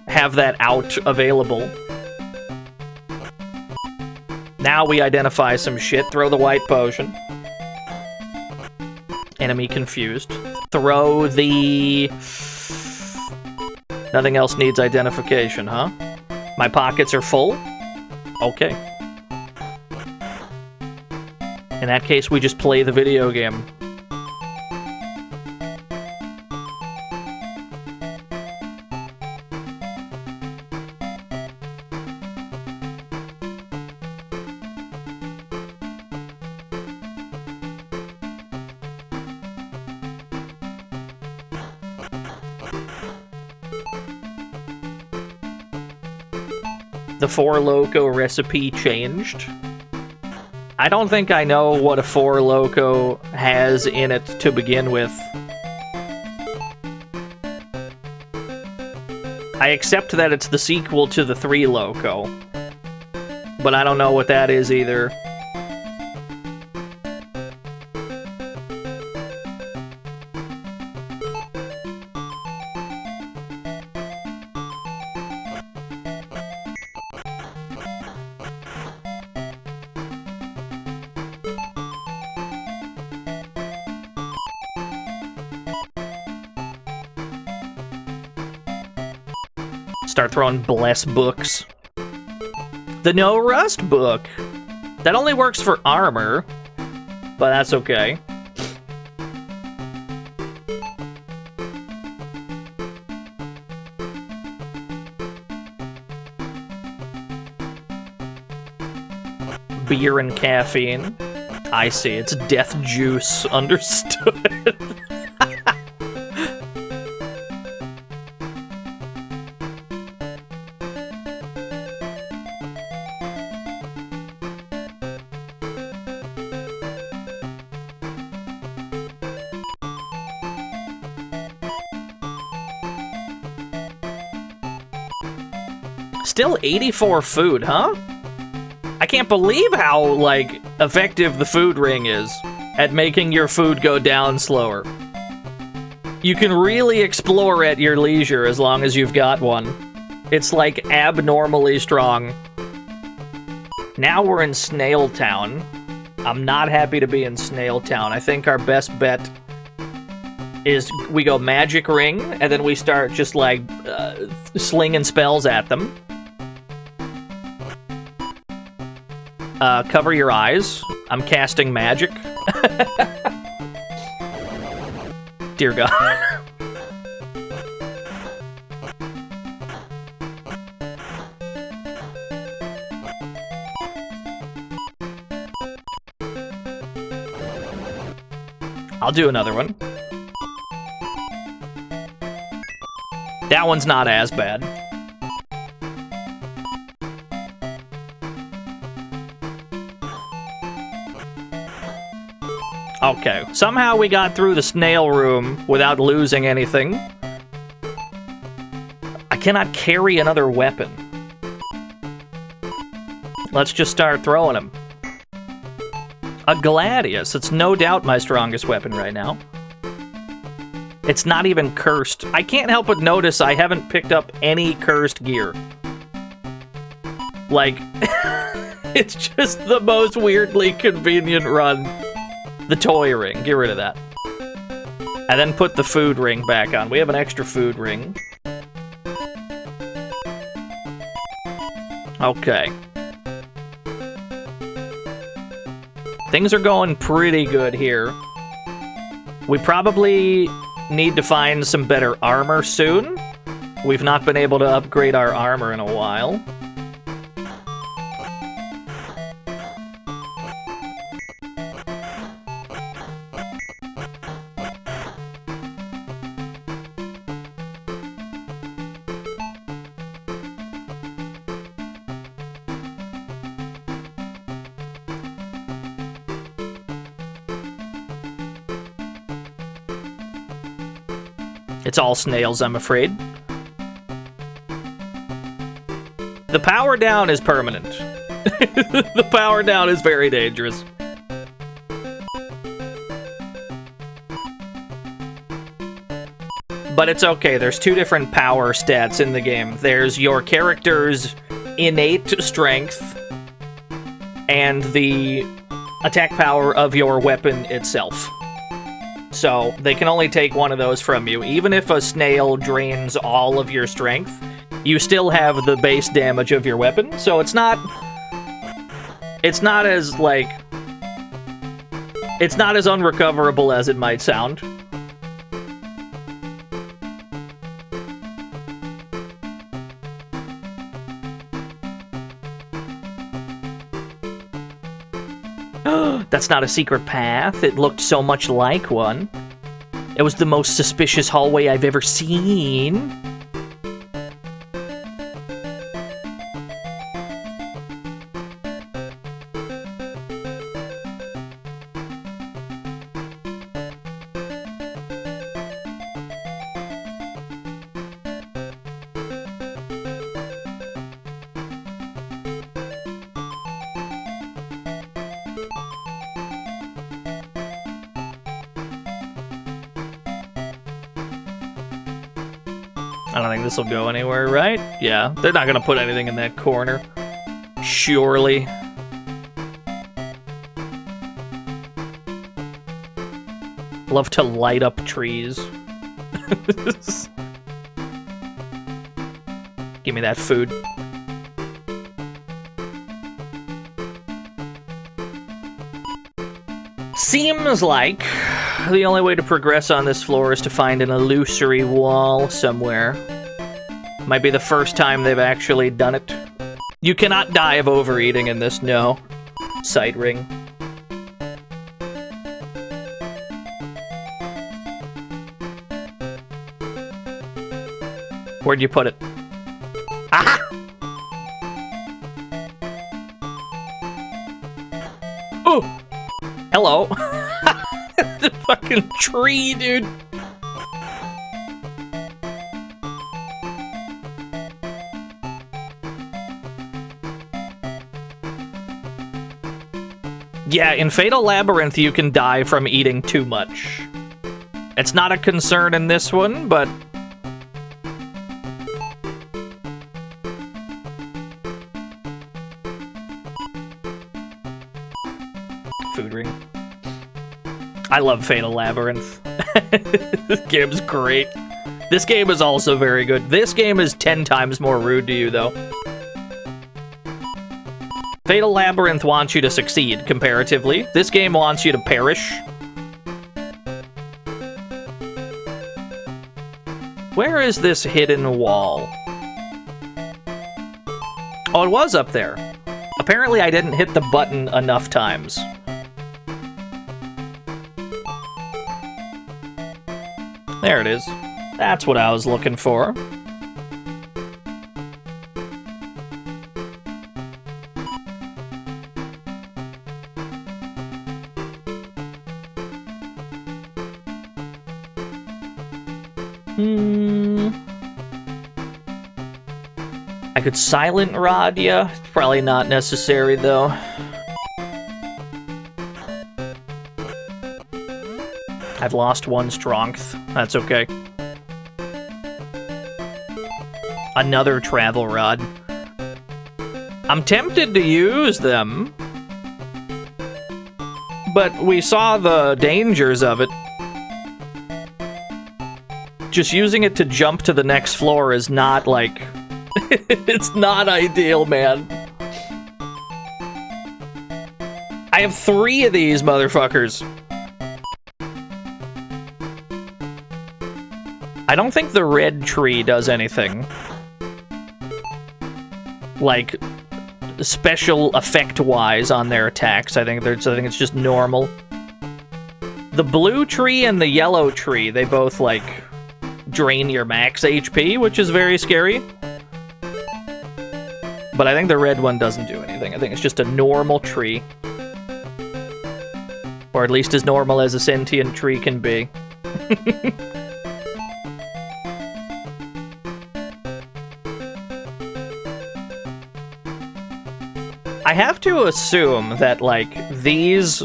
have that out available. Now we identify some shit. Throw the white potion. Enemy confused. Throw the... Nothing else needs identification, huh? My pockets are full? Okay. In that case, we just play the video game. The Four Loko recipe changed. I don't think I know what a Four Loko has in it to begin with. I accept that it's the sequel to the Three Loko, but I don't know what that is either. Start throwing bless books. The no rust book. That only works for armor, but that's okay. Beer and caffeine. I see, it's death juice. Understood. Still 84 food, huh? I can't believe how, like, effective the food ring is at making your food go down slower. You can really explore at your leisure as long as you've got one. It's, like, abnormally strong. Now we're in Snail Town. I'm not happy to be in Snail Town. I think our best bet is we go magic ring, and then we start just, like, slinging spells at them. Cover your eyes. I'm casting magic. Dear God. I'll do another one. That one's not as bad. Okay, somehow we got through the snail room without losing anything. I cannot carry another weapon. Let's just start throwing them. A gladius. It's no doubt my strongest weapon right now. It's not even cursed. I can't help but notice I haven't picked up any cursed gear. Like, it's just the most weirdly convenient run. The toy ring. Get rid of that. And then put the food ring back on. We have an extra food ring. Okay. Things are going pretty good here. We probably need to find some better armor soon. We've not been able to upgrade our armor in a while. It's all snails, I'm afraid. The power down is permanent. The power down is very dangerous. But it's okay, there's two different power stats in the game. There's your character's innate strength and the attack power of your weapon itself. So, they can only take one of those from you. Even if a snail drains all of your strength, you still have the base damage of your weapon. So it's not as, like... It's not as unrecoverable as it might sound. That's not a secret path. It looked so much like one. It was the most suspicious hallway I've ever seen. I don't think this will go anywhere, right? Yeah, they're not gonna put anything in that corner. Surely. Love to light up trees. Give me that food. Seems like the only way to progress on this floor is to find an illusory wall somewhere. Might be the first time they've actually done it. You cannot die of overeating in this, no. Sight ring. Where'd you put it? Aha! Oh! Hello. The fucking tree, dude. Yeah, in Fatal Labyrinth, you can die from eating too much. It's not a concern in this one, but... Food ring. I love Fatal Labyrinth. This game's great. This game is also very good. This game is 10 times more rude to you, though. Fatal Labyrinth wants you to succeed, comparatively. This game wants you to perish. Where is this hidden wall? Oh, it was up there. Apparently I didn't hit the button enough times. There it is. That's what I was looking for. I could silent rod ya. It's probably not necessary, though. I've lost one strength. That's okay. Another travel rod. I'm tempted to use them, but we saw the dangers of it. Just using it to jump to the next floor is not, like... it's not ideal, man. I have 3 of these motherfuckers. I don't think the red tree does anything. Like, special effect-wise on their attacks. I think it's just normal. The blue tree and the yellow tree, they both, like, drain your max HP, which is very scary. But I think the red one doesn't do anything. I think it's just a normal tree. Or at least as normal as a sentient tree can be. I have to assume that, like, these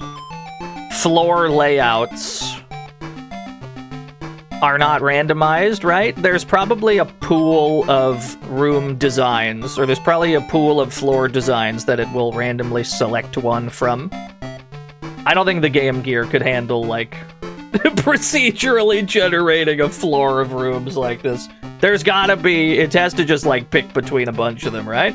floor layouts are not randomized, right? There's probably a pool of room designs, or there's probably a pool of floor designs that it will randomly select one from. I don't think the Game Gear could handle, like, procedurally generating a floor of rooms like this. There's gotta be... It has to just, like, pick between a bunch of them, right?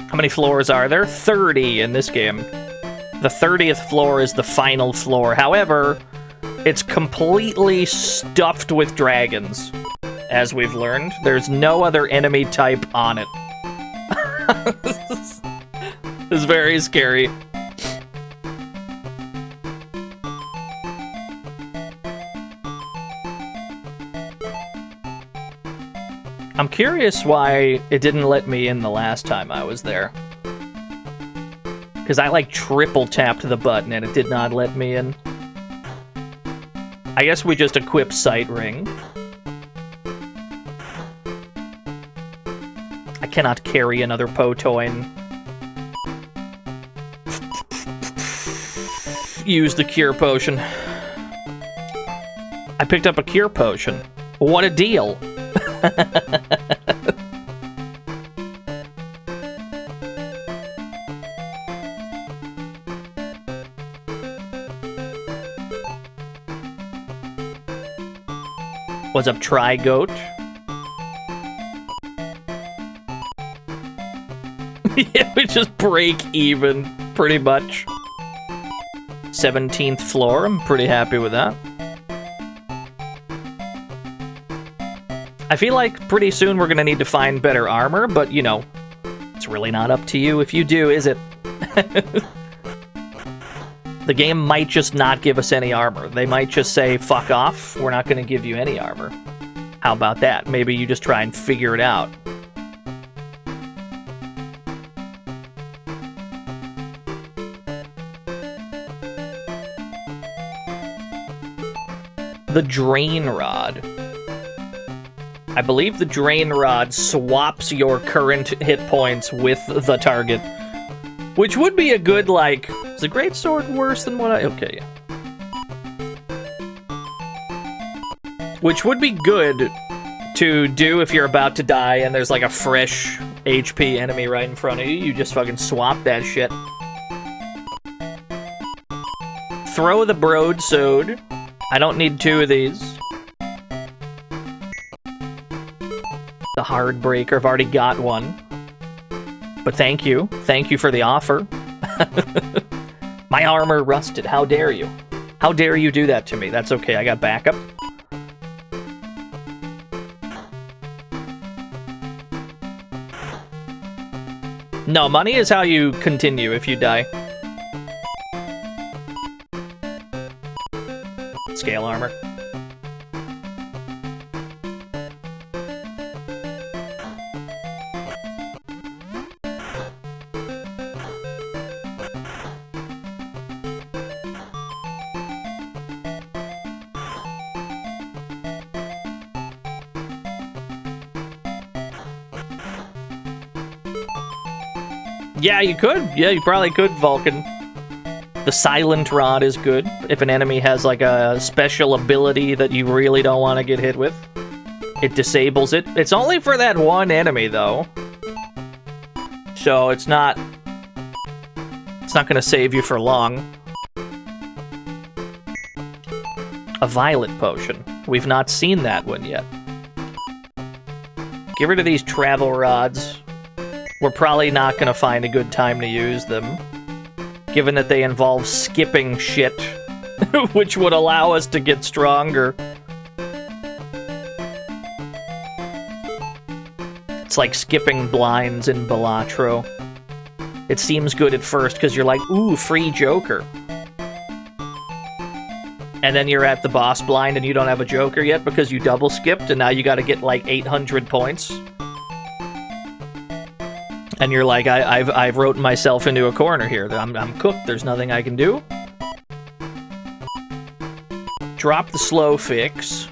How many floors are there? 30 in this game. The 30th floor is the final floor. However, it's completely stuffed with dragons, as we've learned. There's no other enemy type on it. This is very scary. I'm curious why it didn't let me in the last time I was there. Because I, like, triple tapped the button and it did not let me in. I guess we just equip Sight Ring. I cannot carry another Potoin. Use the Cure Potion. I picked up a Cure Potion. What a deal. What's up, Tri-Goat? Yeah, we just break even, pretty much. 17th floor, I'm pretty happy with that. I feel like pretty soon we're gonna need to find better armor, but, you know, it's really not up to you if you do, is it? The game might just not give us any armor. They might just say, fuck off, we're not gonna give you any armor. How about that? Maybe you just try and figure it out. The Drain Rod. I believe the Drain Rod swaps your current hit points with the target. Which would be a good, like... Is the Great Sword worse than what I... Okay, yeah. Which would be good to do if you're about to die and there's like a fresh HP enemy right in front of you. You just fucking swap that shit. Throw the Broadsword. I don't need 2 of these. The Hardbreaker, I've already got one. But thank you. Thank you for the offer. My armor rusted, how dare you? How dare you do that to me? That's okay, I got backup. No, money is how you continue if you die. Scale armor. Yeah, you could. Yeah, you probably could, Vulcan. The Silent Rod is good if an enemy has like a special ability that you really don't want to get hit with. It disables it. It's only for that one enemy, though. So it's not going to save you for long. A Violet Potion. We've not seen that one yet. Get rid of these travel rods. We're probably not going to find a good time to use them, given that they involve skipping shit, which would allow us to get stronger. It's like skipping blinds in Balatro. It seems good at first because you're like, ooh, free Joker. And then you're at the boss blind and you don't have a Joker yet because you double skipped and now you gotta get like 800 points. And you're like, I've wrote myself into a corner here. I'm cooked. There's nothing I can do. Drop the slow fix.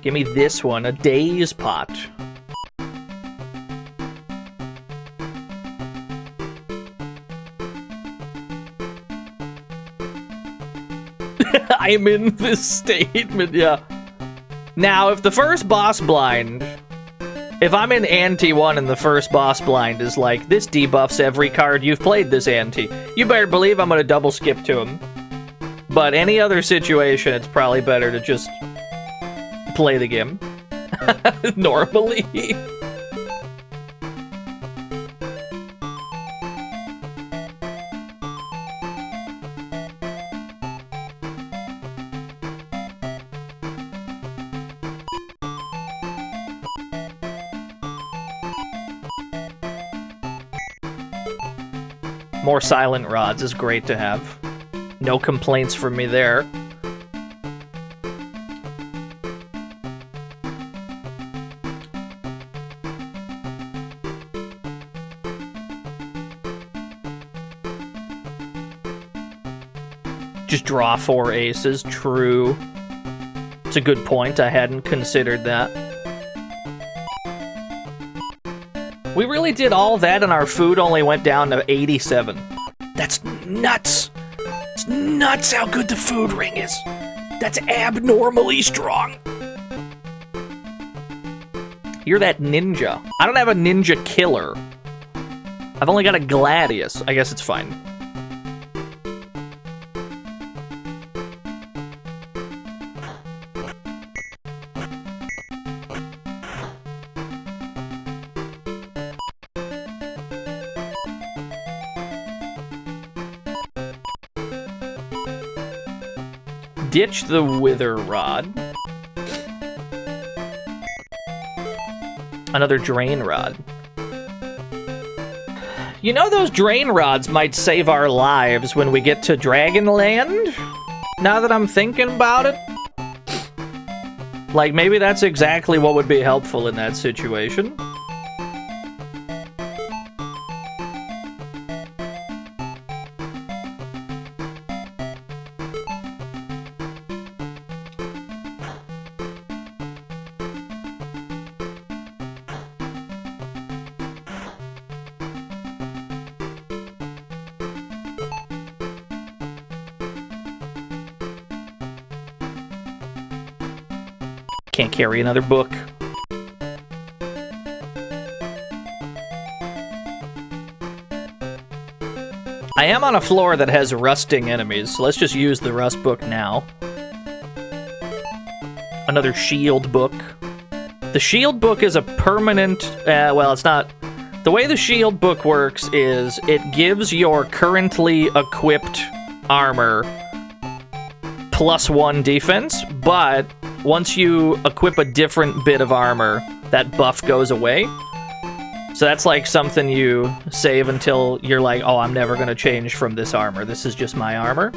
Give me this one, a Daze Pot. I'm in this statement, yeah. Now, if the first boss blind... If I'm in ante 1 and the first boss blind is like, this debuffs every card you've played this ante, you better believe I'm gonna double skip to him. But any other situation, it's probably better to just play the game. Normally. More Silent Rods is great to have. No complaints from me there. Just draw 4 aces, true. It's a good point, I hadn't considered that. We really did all that and our food only went down to 87. That's nuts! It's nuts how good the food ring is! That's abnormally strong! You're that ninja. I don't have a ninja killer. I've only got a gladius. I guess it's fine. Ditch the wither rod. Another drain rod. You know, those drain rods might save our lives when we get to Dragonland? Now that I'm thinking about it. Like, maybe that's exactly what would be helpful in that situation. Can't carry another book. I am on a floor that has rusting enemies, so let's just use the rust book now. Another shield book. The shield book is a permanent... well, it's not... The way the shield book works is it gives your currently equipped armor +1 defense, but once you equip a different bit of armor, that buff goes away. So that's like something you save until you're like, oh, I'm never going to change from this armor. This is just my armor.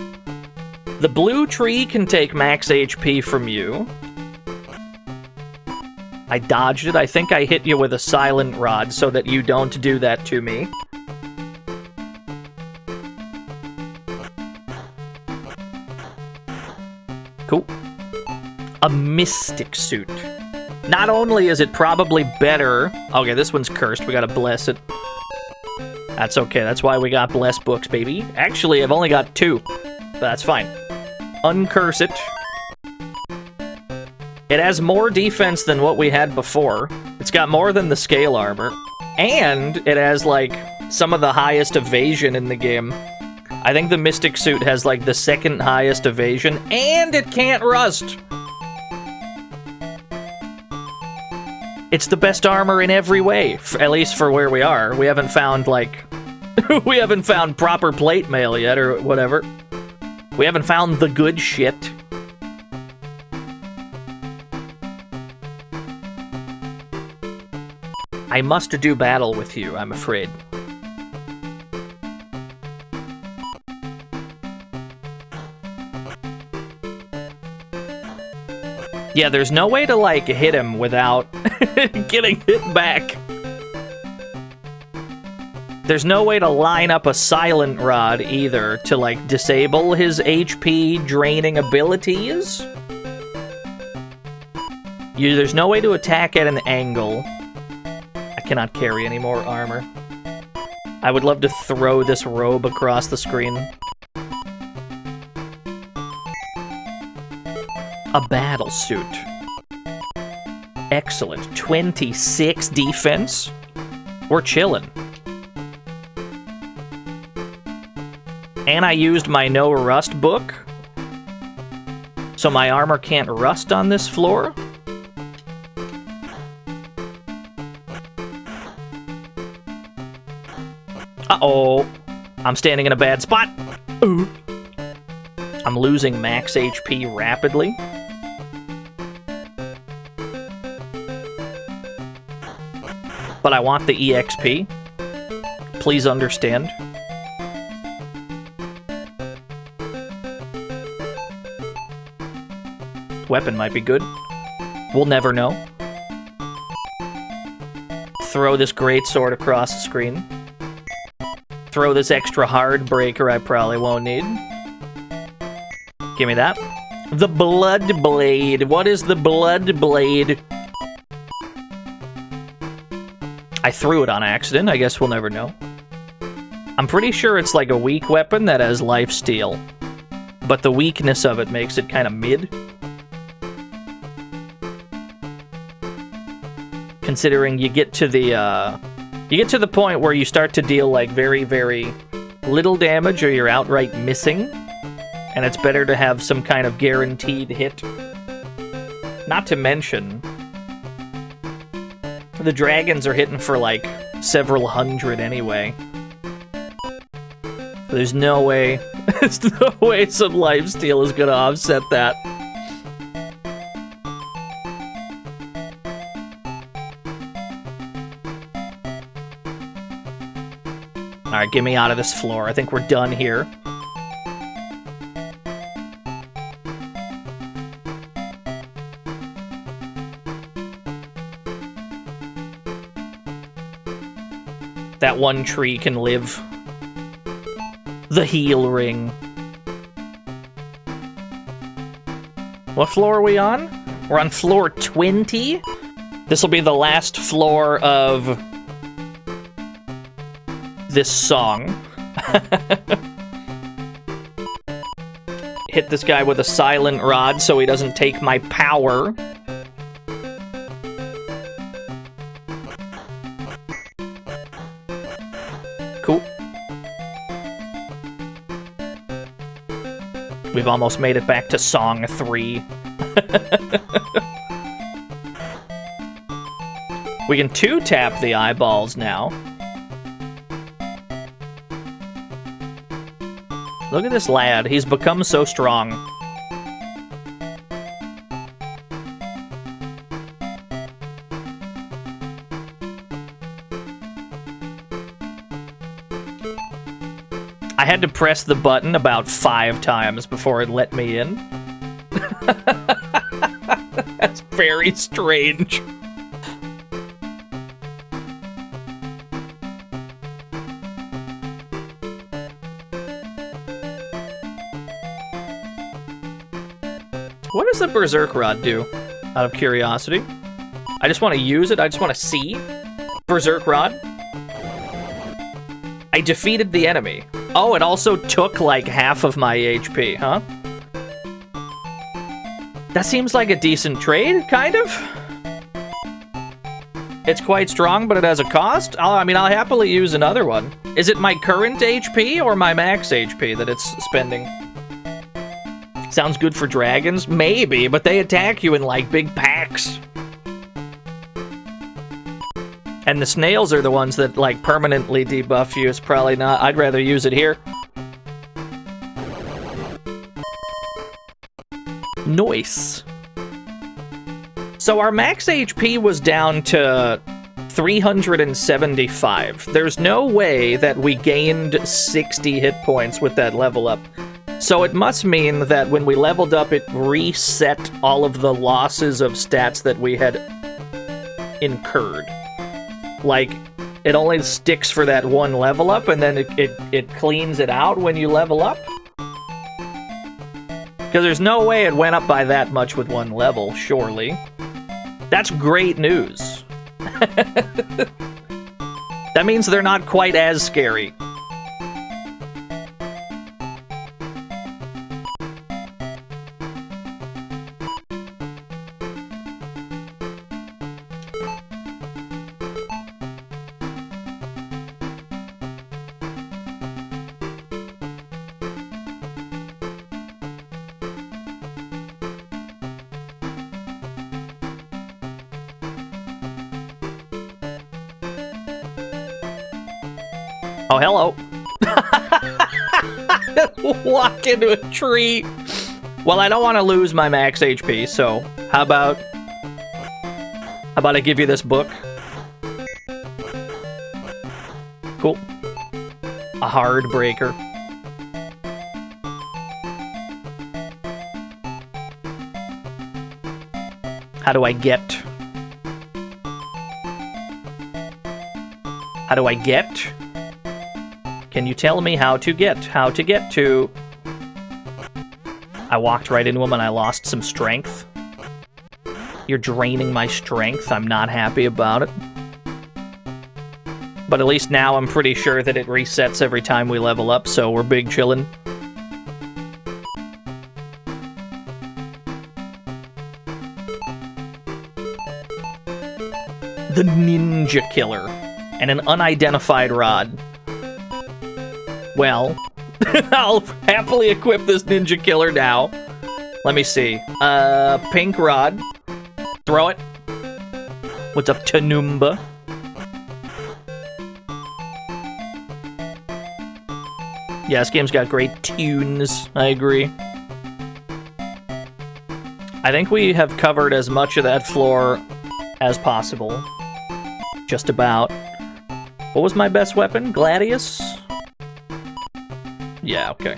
The blue tree can take max HP from you. I dodged it. I think I hit you with a silent rod so that you don't do that to me. Cool. A mystic suit. Not only is it probably better... Okay, this one's cursed. We gotta bless it. That's okay. That's why we got blessed books, baby. Actually, I've only got 2. But that's fine. Uncurse it. It has more defense than what we had before. It's got more than the scale armor. And it has, like, some of the highest evasion in the game. I think the mystic suit has, like, the second highest evasion. And it can't rust! It's the best armor in every way, at least for where we are. We haven't found, like... we haven't found proper plate mail yet, or whatever. We haven't found the good shit. I must do battle with you, I'm afraid. Yeah, there's no way to, like, hit him without getting hit back. There's no way to line up a silent rod, either, to, like, disable his HP draining abilities. There's no way to attack at an angle. I cannot carry any more armor. I would love to throw this robe across the screen. A battle suit. Excellent. 26 defense. We're chillin'. And I used my no rust book. So my armor can't rust on this floor. Uh-oh. I'm standing in a bad spot. Ooh. I'm losing max HP rapidly. But I want the EXP. Please understand. Weapon might be good. We'll never know. Throw this greatsword across the screen. Throw this extra hard breaker I probably won't need. Give me that. The Blood Blade. What is the Blood Blade? I threw it on accident. I guess we'll never know. I'm pretty sure it's like a weak weapon that has lifesteal. But the weakness of it makes it kind of mid. considering you get to the point where you start to deal like very, very little damage or you're outright missing, and it's better to have some kind of guaranteed hit. Not to mention, the dragons are hitting for like several hundred anyway. There's no way, there's no way some lifesteal is gonna offset that. Alright, get me out of this floor. I think we're done here. That one tree can live. The heal ring. What floor are we on? We're on floor 20? This will be the last floor of this song. Hit this guy with a silent rod so he doesn't take my power. Cool. We've almost made it back to song 3. We can 2-tap the eyeballs now. Look at this lad. He's become so strong. I had to press the button about 5 times before it let me in. That's very strange. What does the Berserk Rod do, out of curiosity? I just want to use it, I just want to see. Berserk Rod. I defeated the enemy. Oh, it also took like half of my HP, huh? That seems like a decent trade, kind of. It's quite strong, but it has a cost. I mean, I'll happily use another one. Is it my current HP or my max HP that it's spending? Sounds good for dragons? Maybe, but they attack you in, like, big packs. And the snails are the ones that, like, permanently debuff you. It's probably not. I'd rather use it here. Nice. So our max HP was down to 375. There's no way that we gained 60 hit points with that level up. So it must mean that when we leveled up, it reset all of the losses of stats that we had incurred. Like, it only sticks for that one level up, and then it cleans it out when you level up? Because there's no way it went up by that much with one level, surely. That's great news. That means they're not quite as scary. Oh, hello. Walk into a tree. Well, I don't want to lose my max HP, so how about I give you this book? Cool. A hard breaker. How do I get? How do I get? Can you tell me how to get? How to get to? I walked right into him and I lost some strength. You're draining my strength. I'm not happy about it. But at least now I'm pretty sure that it resets every time we level up, so we're big chillin'. the Ninja Killer, and an unidentified rod. Well, I'll happily equip this Ninja Killer now. Let me see. Pink rod. Throw it. What's up, Tanumba? Yeah, this game's got great tunes. I agree. I think we have covered as much of that floor as possible. Just about. What was my best weapon? Gladius? Yeah, okay.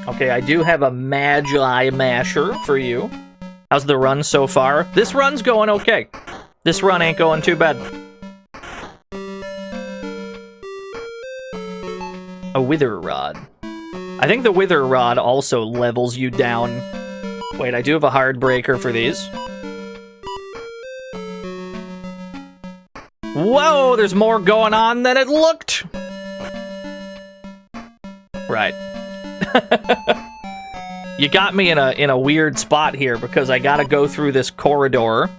Okay, I do have a Magi Masher for you. How's the run so far? This run's going okay. This run ain't going too bad. A Wither Rod. I think the Wither Rod also levels you down. Wait, I do have a hard breaker for these. Whoa, there's more going on than it looked! Right. You got me in a weird spot here because I gotta go through this corridor.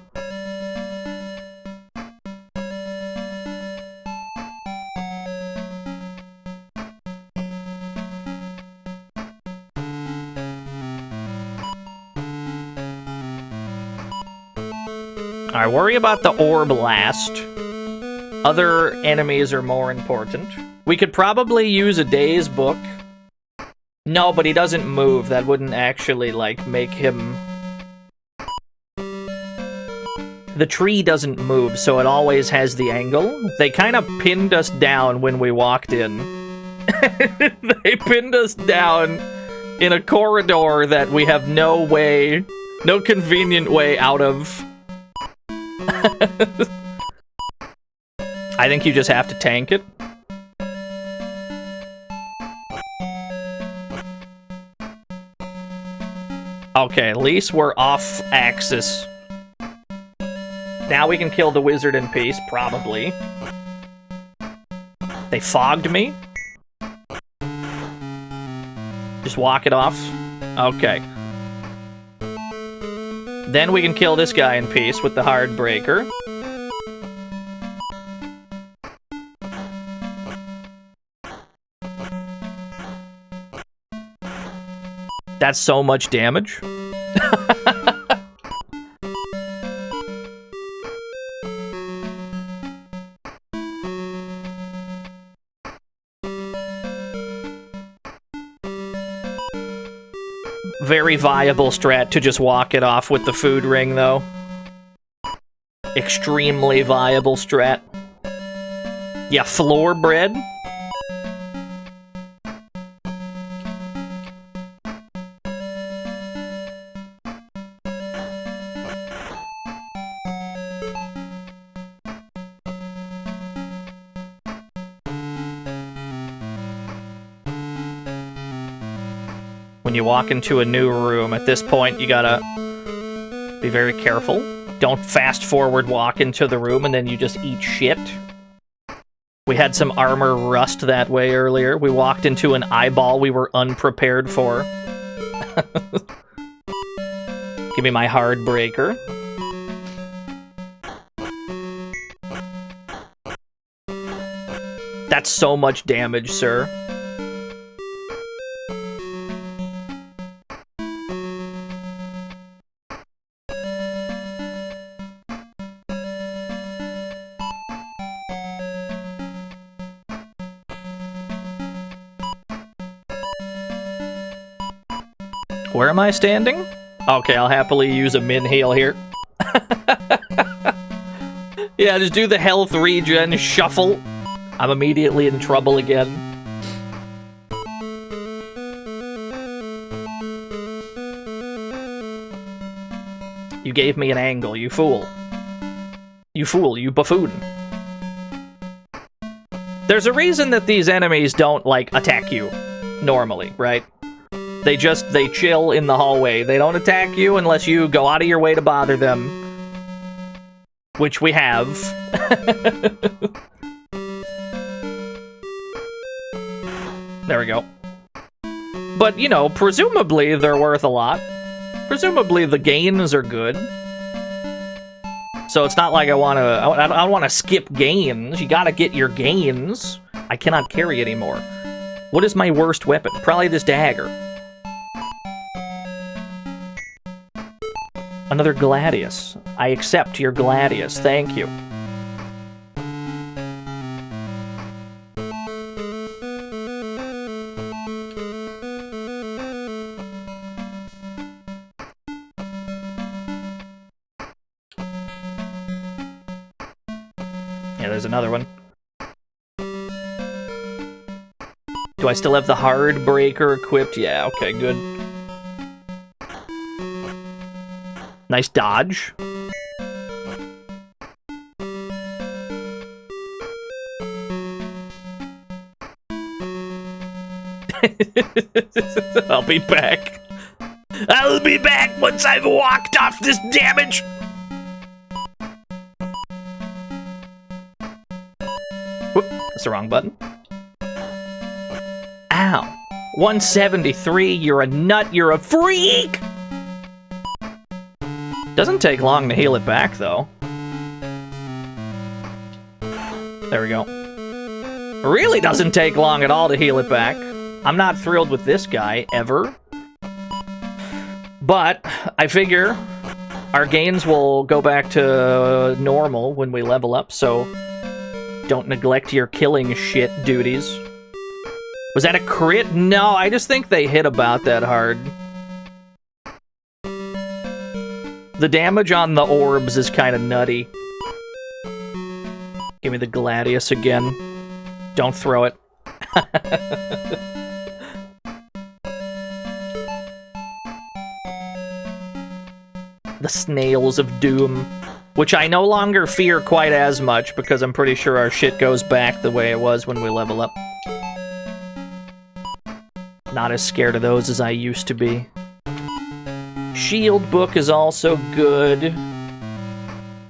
Alright, worry about the orb last. Other enemies are more important. We could probably use a day's book. No, but he doesn't move. That wouldn't actually, like, make him... The tree doesn't move, so it always has the angle. They kind of pinned us down when we walked in. They pinned us down in a corridor that we have no way, no convenient way out of. I think you just have to tank it. Okay, at least we're off axis. Now we can kill the wizard in peace, probably. They fogged me? Just walk it off? Okay. Then we can kill this guy in peace with the hard breaker. That's so much damage. Very viable strat to just walk it off with the food ring, though. Extremely viable strat. Yeah, floor bread. When you walk into a new room, at this point, you gotta be very careful. Don't fast forward walk into the room and then you just eat shit. We had some armor rust that way earlier. We walked into an eyeball we were unprepared for. Give me my hard breaker. That's so much damage, sir. Where am I standing? Okay, I'll happily use a min heal here. Yeah, just do the health regen shuffle. I'm immediately in trouble again. You gave me an angle, you fool. You fool, you buffoon. There's a reason that these enemies don't, like, attack you normally, right? They chill in the hallway. They don't attack you unless you go out of your way to bother them. Which we have. There we go. But, you know, presumably they're worth a lot. Presumably the gains are good. So it's not like I don't want to skip gains. You gotta get your gains. I cannot carry anymore. What is my worst weapon? Probably this dagger. Another Gladius. I accept your Gladius. Thank you. Yeah, there's another one. Do I still have the hard breaker equipped? Yeah, okay, good. Nice dodge. I'll be back. I'll be back once I've walked off this damage. Whoop, that's the wrong button. Ow. 173, you're a nut, you're a freak! Doesn't take long to heal it back, though. There we go. Really doesn't take long at all to heal it back. I'm not thrilled with this guy, ever. But I figure our gains will go back to normal when we level up, so don't neglect your killing shit duties. Was that a crit? No, I just think they hit about that hard. The damage on the orbs is kind of nutty. Give me the Gladius again. Don't throw it. The Snails of Doom, which I no longer fear quite as much because I'm pretty sure our shit goes back the way it was when we level up. Not as scared of those as I used to be. Shield book is also good.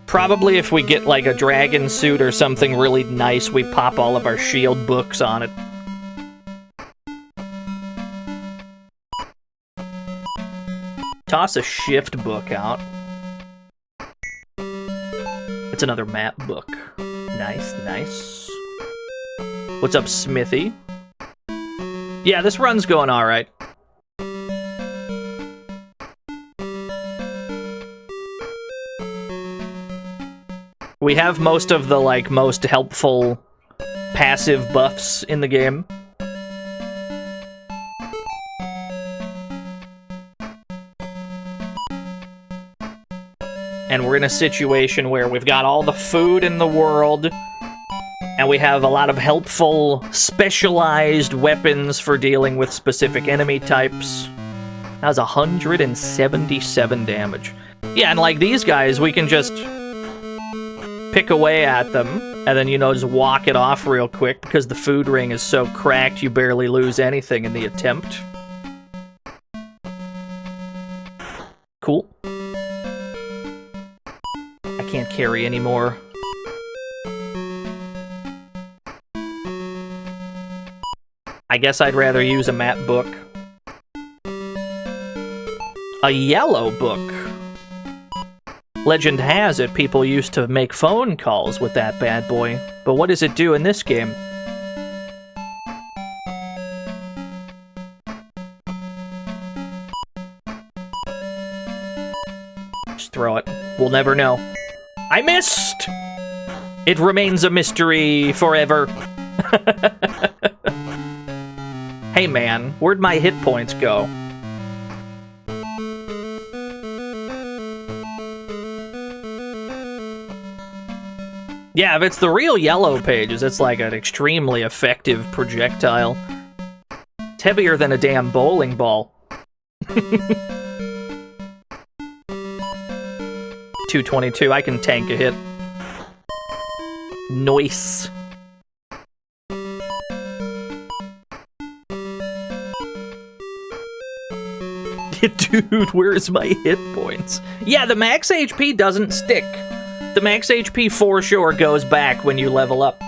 Probably if we get like a dragon suit or something really nice, we pop all of our shield books on it. Toss a shift book out. It's another map book. Nice, nice. What's up, Smithy? Yeah, this run's going alright. We have most of the, like, most helpful passive buffs in the game. And we're in a situation where we've got all the food in the world, and we have a lot of helpful, specialized weapons for dealing with specific enemy types. That was 177 damage. Yeah, and like these guys, we can just pick away at them, and then, you know, just walk it off real quick, because the food ring is so cracked you barely lose anything in the attempt. Cool. I can't carry anymore. I guess I'd rather use a map book. A yellow book. Legend has it people used to make phone calls with that bad boy, but what does it do in this game? Just throw it. We'll never know. I missed! It remains a mystery forever. Hey man, where'd my hit points go? Yeah, if it's the real yellow pages, it's like an extremely effective projectile. It's heavier than a damn bowling ball. 222, I can tank a hit. Nice. Dude, where's my hit points? Yeah, the max HP doesn't stick. The max HP for sure goes back when you level up.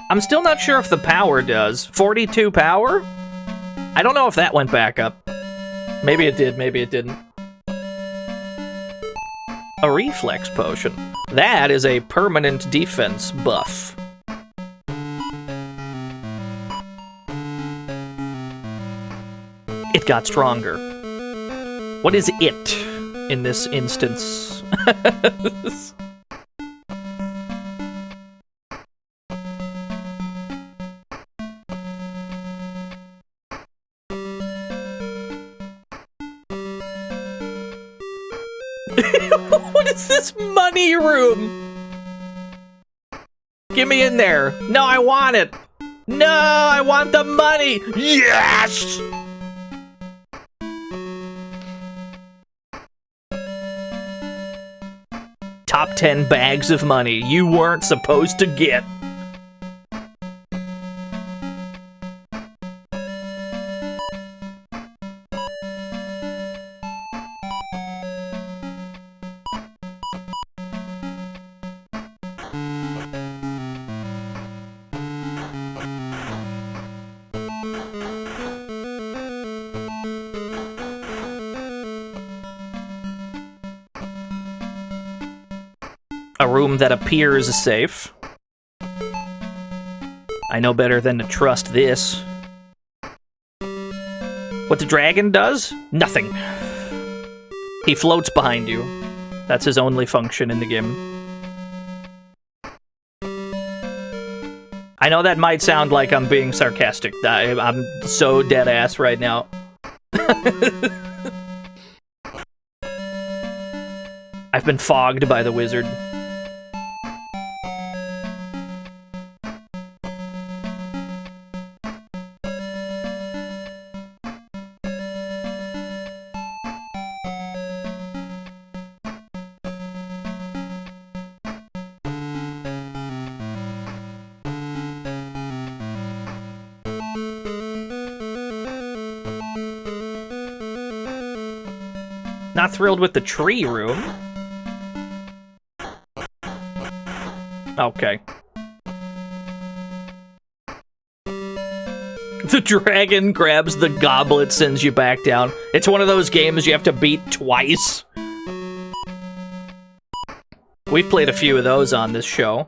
I'm still not sure if the power does. 42 power? I don't know if that went back up. Maybe it did, maybe it didn't. A reflex potion. That is a permanent defense buff. It got stronger. What is it in this instance? What is this money room? Get me in there. No, I want it. No, I want the money. Yes! Top 10 bags of money you weren't supposed to get. A room that appears safe. I know better than to trust this. What the dragon does? Nothing. He floats behind you. That's his only function in the game. I know that might sound like I'm being sarcastic. I'm so dead ass right now. I've been fogged by the wizard. Not thrilled with the tree room. Okay. The dragon grabs the goblet, sends you back down. It's one of those games you have to beat twice. We've played a few of those on this show.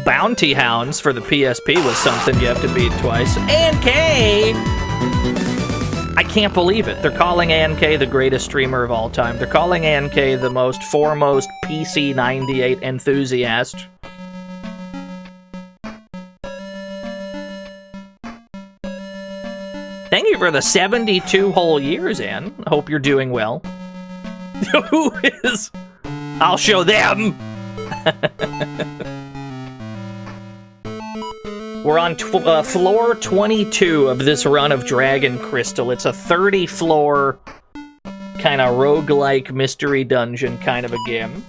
Bounty Hounds for the PSP was something you have to beat twice. And K! I can't believe it. They're calling ANK the greatest streamer of all time. They're calling ANK the most foremost PC 98 enthusiast. Thank you for the 72 whole years, Ann. I hope you're doing well. Who is? I'll show them! We're on floor 22 of this run of Dragon Crystal. It's a 30-floor kind of roguelike mystery dungeon kind of a game.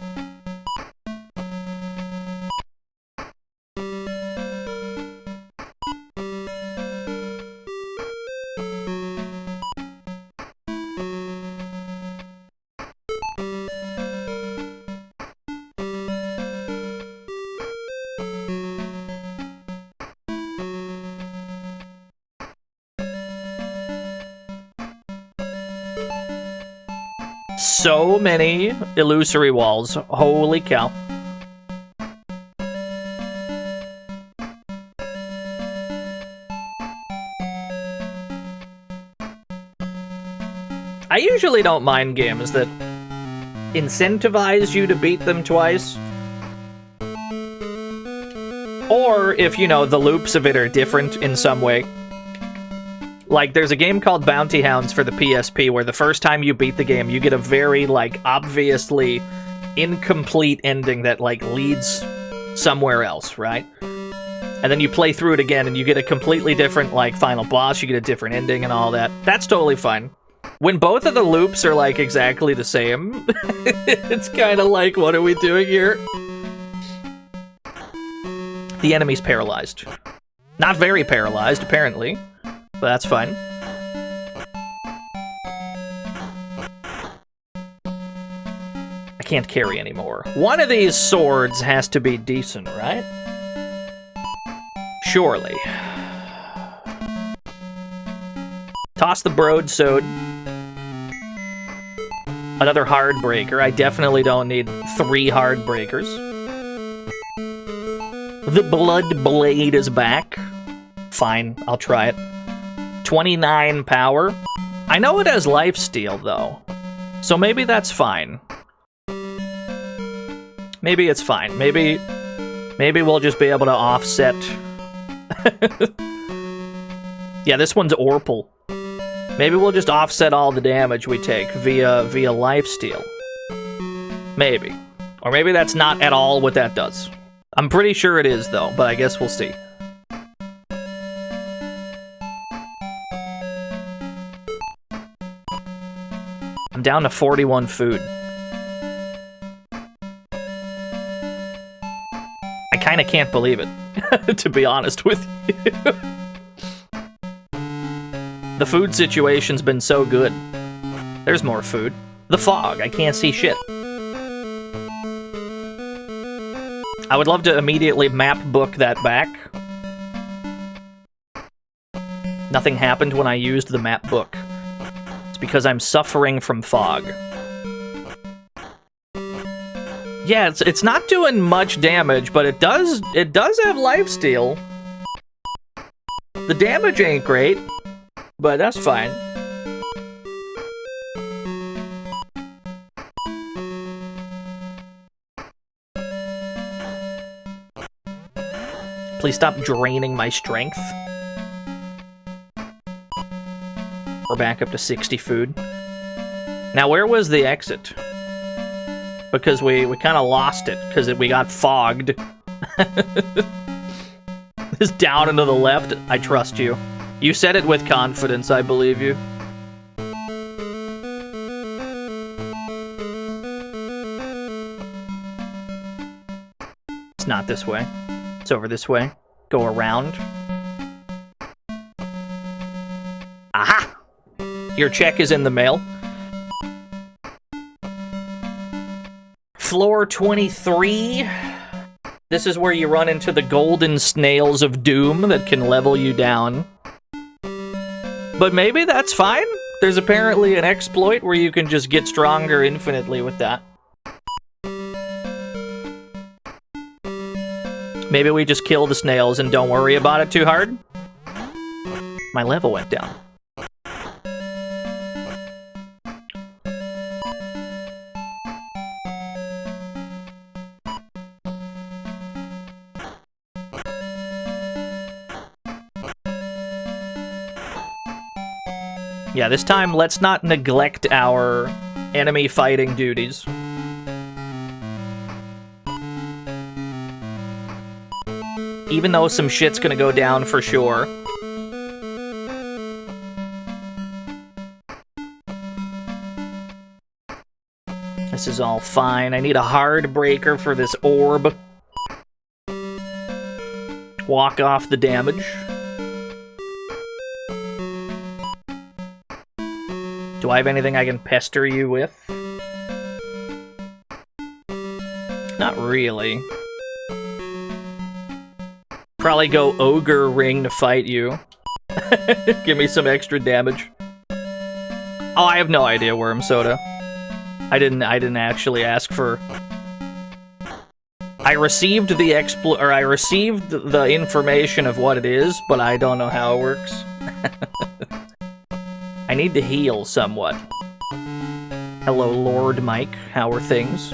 So many illusory walls. Holy cow. I usually don't mind games that incentivize you to beat them twice. Or if, you know, the loops of it are different in some way. Like, there's a game called Bounty Hounds for the PSP where the first time you beat the game, you get a very, like, obviously incomplete ending that, like, leads somewhere else, right? And then you play through it again and you get a completely different, like, final boss, you get a different ending and all that. That's totally fine. When both of the loops are, like, exactly the same, it's kind of like, what are we doing here? The enemy's paralyzed. Not very paralyzed, apparently. But that's fine. I can't carry anymore. One of these swords has to be decent, right? Surely. Toss the broadsword. Another hard breaker. I definitely don't need 3 hard breakers. The blood blade is back. Fine, I'll try it. 29 power. I know it has lifesteal, though. So maybe that's fine. Maybe it's fine. Maybe we'll just be able to offset. Yeah, this one's Orpal. Maybe we'll just offset all the damage we take via lifesteal. Maybe. Or maybe that's not at all what that does. I'm pretty sure it is, though, but I guess we'll see. I'm down to 41 food. I kinda can't believe it, to be honest with you. The food situation's been so good. There's more food. The fog, I can't see shit. I would love to immediately map book that back. Nothing happened when I used the map book. It's because I'm suffering from fog. Yeah, it's not doing much damage, but it does have lifesteal. The damage ain't great, but that's fine. Please stop draining my strength. We're back up to 60 food. Now, where was the exit? Because we kind of lost it, because we got fogged. It's down and to the left. I trust you. You said it with confidence, I believe you. It's not this way. It's over this way. Go around. Aha! Your check is in the mail. Floor 23. This is where you run into the golden snails of doom that can level you down. But maybe that's fine. There's apparently an exploit where you can just get stronger infinitely with that. Maybe we just kill the snails and don't worry about it too hard. My level went down. Yeah, this time let's not neglect our enemy fighting duties. Even though some shit's gonna go down for sure. This is all fine. I need a hard breaker for this orb. Walk off the damage. Do I have anything I can pester you with? Not really. Probably go Ogre Ring to fight you. Give me some extra damage. Oh, I have no idea, Worm Soda. I didn't actually ask for... I received the information of what it is, but I don't know how it works. I need to heal somewhat. Hello, Lord Mike. How are things?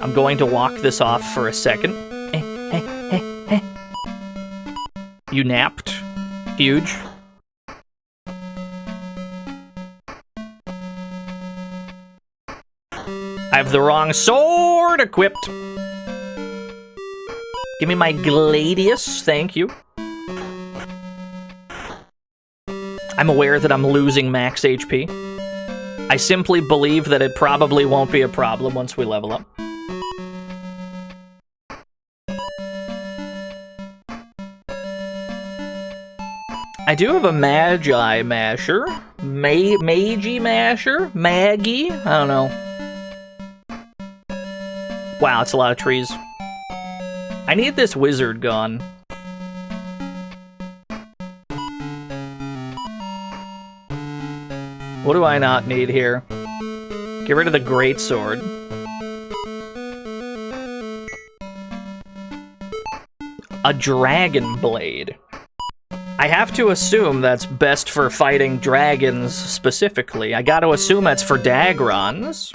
I'm going to walk this off for a second. You napped. Huge. I have the wrong sword equipped. Give me my Gladius, thank you. I'm aware that I'm losing max HP. I simply believe that it probably won't be a problem once we level up. I do have a Magi Masher. Magi Masher? Maggie? I don't know. Wow, it's a lot of trees. I need this wizard gone. What do I not need here? Get rid of the greatsword. A dragon blade. I have to assume that's best for fighting dragons specifically. I gotta assume that's for Dagrons.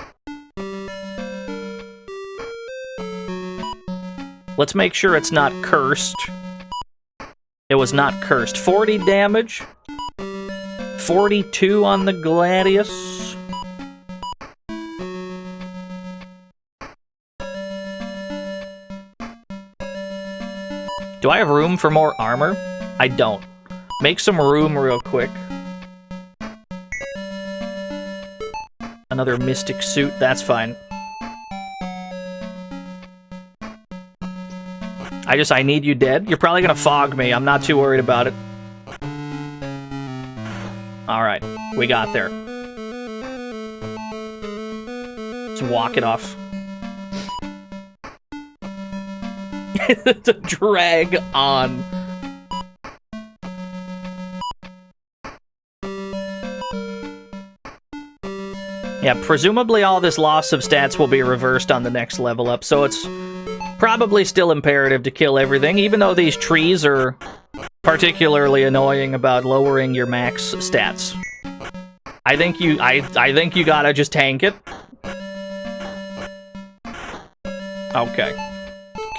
Let's make sure it's not cursed. It was not cursed. 40 damage. 42 on the Gladius. Do I have room for more armor? I don't. Make some room real quick. Another mystic suit, that's fine. I need you dead. You're probably gonna fog me. I'm not too worried about it. Alright, we got there. Just walk it off. To drag on. Yeah, presumably all this loss of stats will be reversed on the next level up, so it's probably still imperative to kill everything, even though these trees are particularly annoying about lowering your max stats. I think you gotta just tank it. Okay.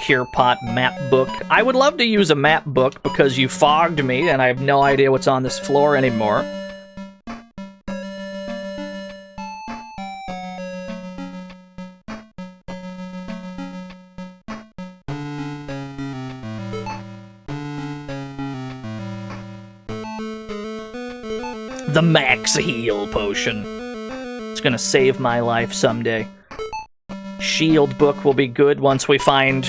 Cure Pot map book. I would love to use a map book because you fogged me and I have no idea what's on this floor anymore. The max heal potion. It's gonna save my life someday. Shield book will be good once we find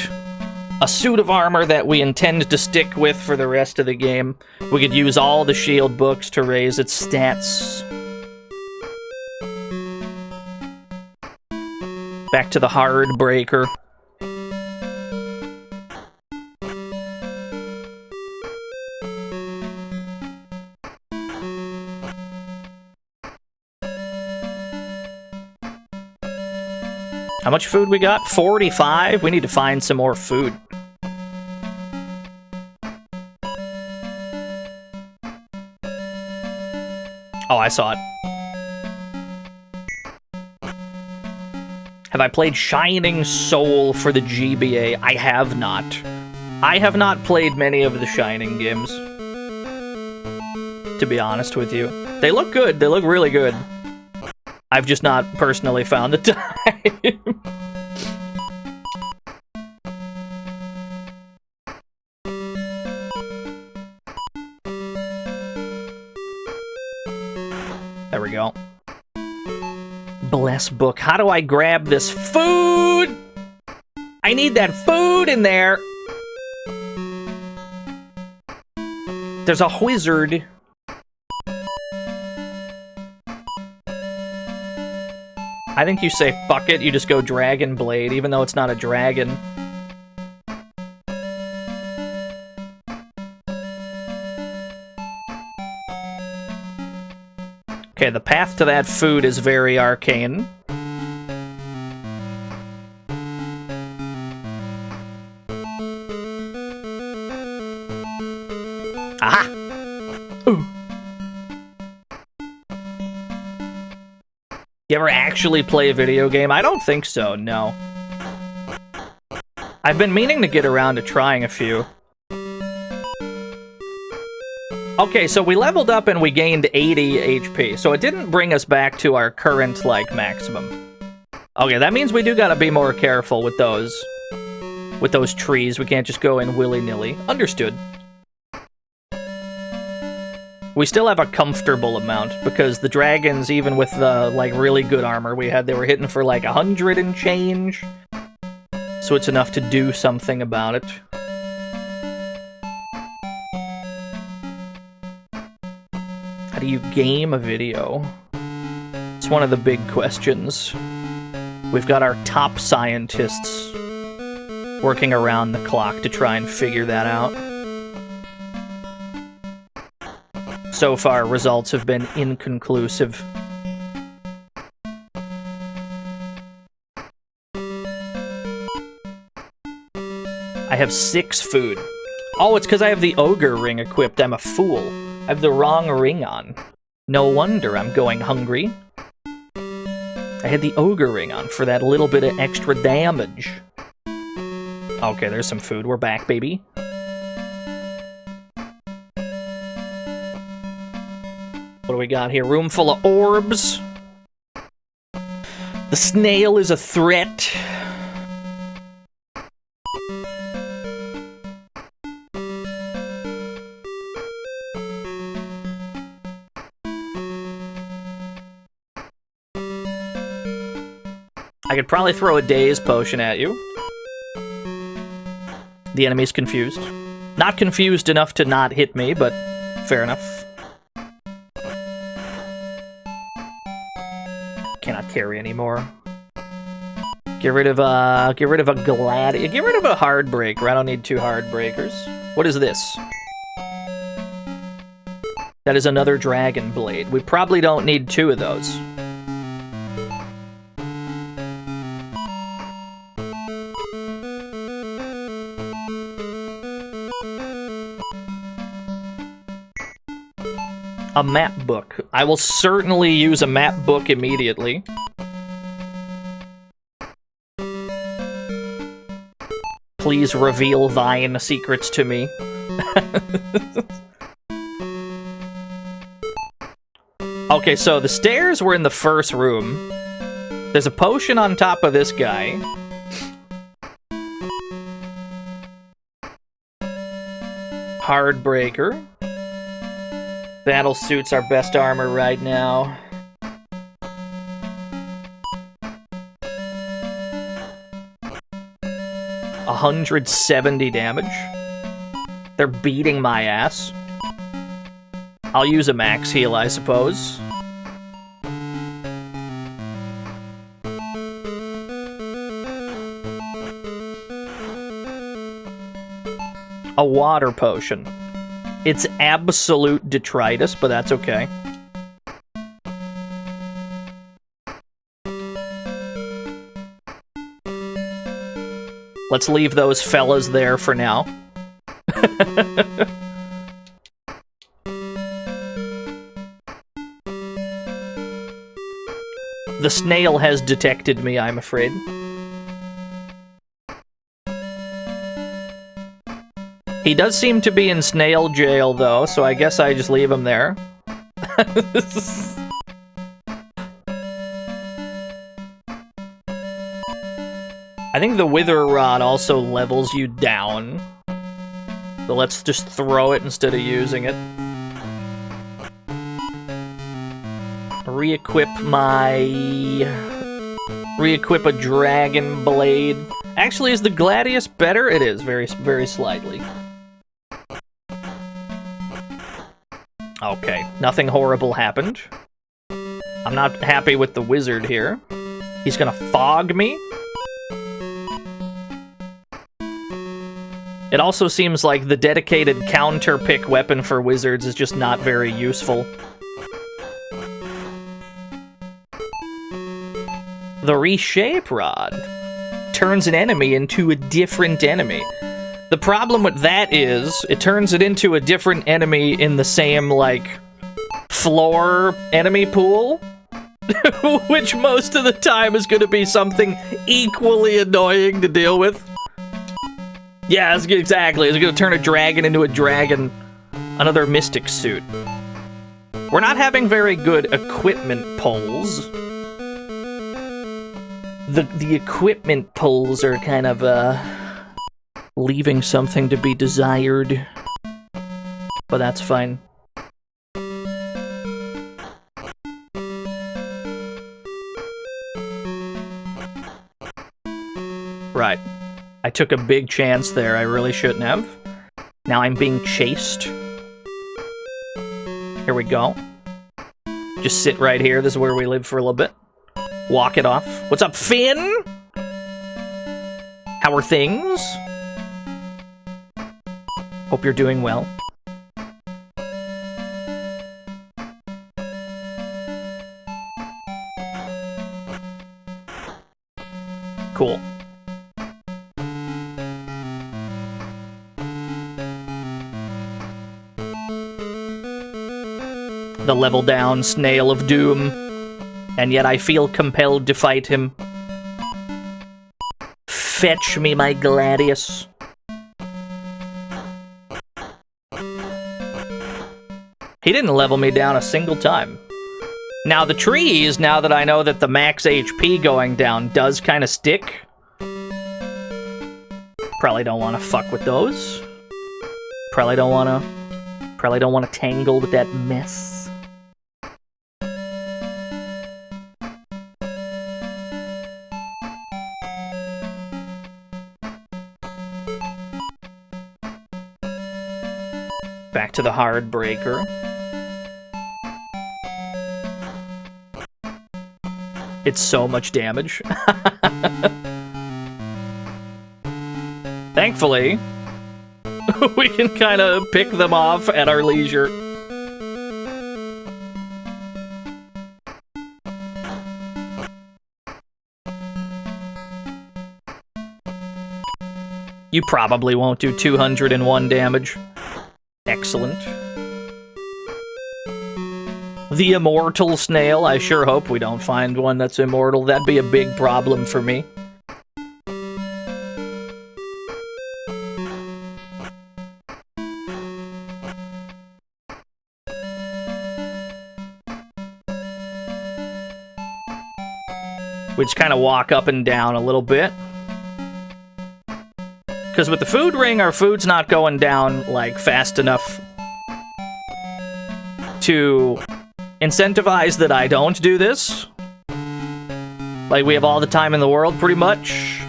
a suit of armor that we intend to stick with for the rest of the game. We could use all the shield books to raise its stats. Back to the hard breaker. How much food we got? 45? We need to find some more food. Oh, I saw it. Have I played Shining Soul for the GBA? I have not. I have not played many of the Shining games, to be honest with you. They look good. They look really good. I've just not personally found the time. There we go. Bless book. How do I grab this food? I need that food in there. There's a wizard. I think you say fuck it, you just go Dragon Blade, even though it's not a dragon. Okay, the path to that food is very arcane. Aha! Ooh. You ever actually play a video game? I don't think so, no. I've been meaning to get around to trying a few. Okay, so we leveled up and we gained 80 HP, so it didn't bring us back to our current, like, maximum. Okay, that means we do gotta be more careful with those trees. We can't just go in willy-nilly. Understood. We still have a comfortable amount, because the dragons, even with the, like, really good armor we had, they were hitting for, like, 100 and change. So it's enough to do something about it. How do you game a video? It's one of the big questions. We've got our top scientists working around the clock to try and figure that out. So far, results have been inconclusive. I have 6 food. Oh, it's because I have the ogre ring equipped. I'm a fool. I have the wrong ring on. No wonder I'm going hungry. I had the ogre ring on for that little bit of extra damage. Okay, there's some food. We're back, baby. What do we got here? Room full of orbs. The snail is a threat. I could probably throw a daze potion at you. The enemy's confused. Not confused enough to not hit me, but fair enough. Cannot carry anymore. Get rid of a gladi. Get rid of a hard breaker. I don't need 2 hard breakers. What is this? That is another dragon blade. We probably don't need 2 of those. A map book. I will certainly use a map book immediately. Please reveal thine secrets to me. Okay, so the stairs were in the first room. There's a potion on top of this guy. Hardbreaker. Battle suit's our best armor right now. $170 damage. They're beating my ass. I'll use a max heal, I suppose. A water potion. It's absolute detritus, but that's okay. Let's leave those fellas there for now. The snail has detected me, I'm afraid. He does seem to be in snail jail, though, so I guess I just leave him there. I think the Wither Rod also levels you down. So let's just throw it instead of using it. Re-equip a Dragon Blade. Actually, is the Gladius better? It is, very, very slightly. Okay, nothing horrible happened. I'm not happy with the wizard here. He's gonna fog me. It also seems like the dedicated counter-pick weapon for wizards is just not very useful. The Reshape Rod turns an enemy into a different enemy. The problem with that is, it turns it into a different enemy in the same, like, floor enemy pool, which most of the time is going to be something equally annoying to deal with. Yeah, exactly. It's going to turn a dragon into a dragon, another mystic suit. We're not having very good equipment pulls. The equipment pulls are kind of, leaving something to be desired. But that's fine. Right. I took a big chance there. I really shouldn't have. Now I'm being chased. Here we go. Just sit right here. This is where we live for a little bit. Walk it off. What's up, Finn? How are things? Hope you're doing well. Cool. The level down snail of doom. And yet I feel compelled to fight him. Fetch me my Gladius. He didn't level me down a single time. Now the trees, now that I know that the max HP going down does kind of stick. Probably don't want to fuck with those. Probably don't want to tangle with that mess. Back to the hard breaker. It's so much damage. Thankfully, we can kind of pick them off at our leisure. You probably won't do 201 damage. Excellent. The immortal snail. I sure hope we don't find one that's immortal. That'd be a big problem for me. We just kind of walk up and down a little bit. Because with the food ring, our food's not going down, like, fast enough to incentivize that I don't do this. Like, we have all the time in the world, pretty much.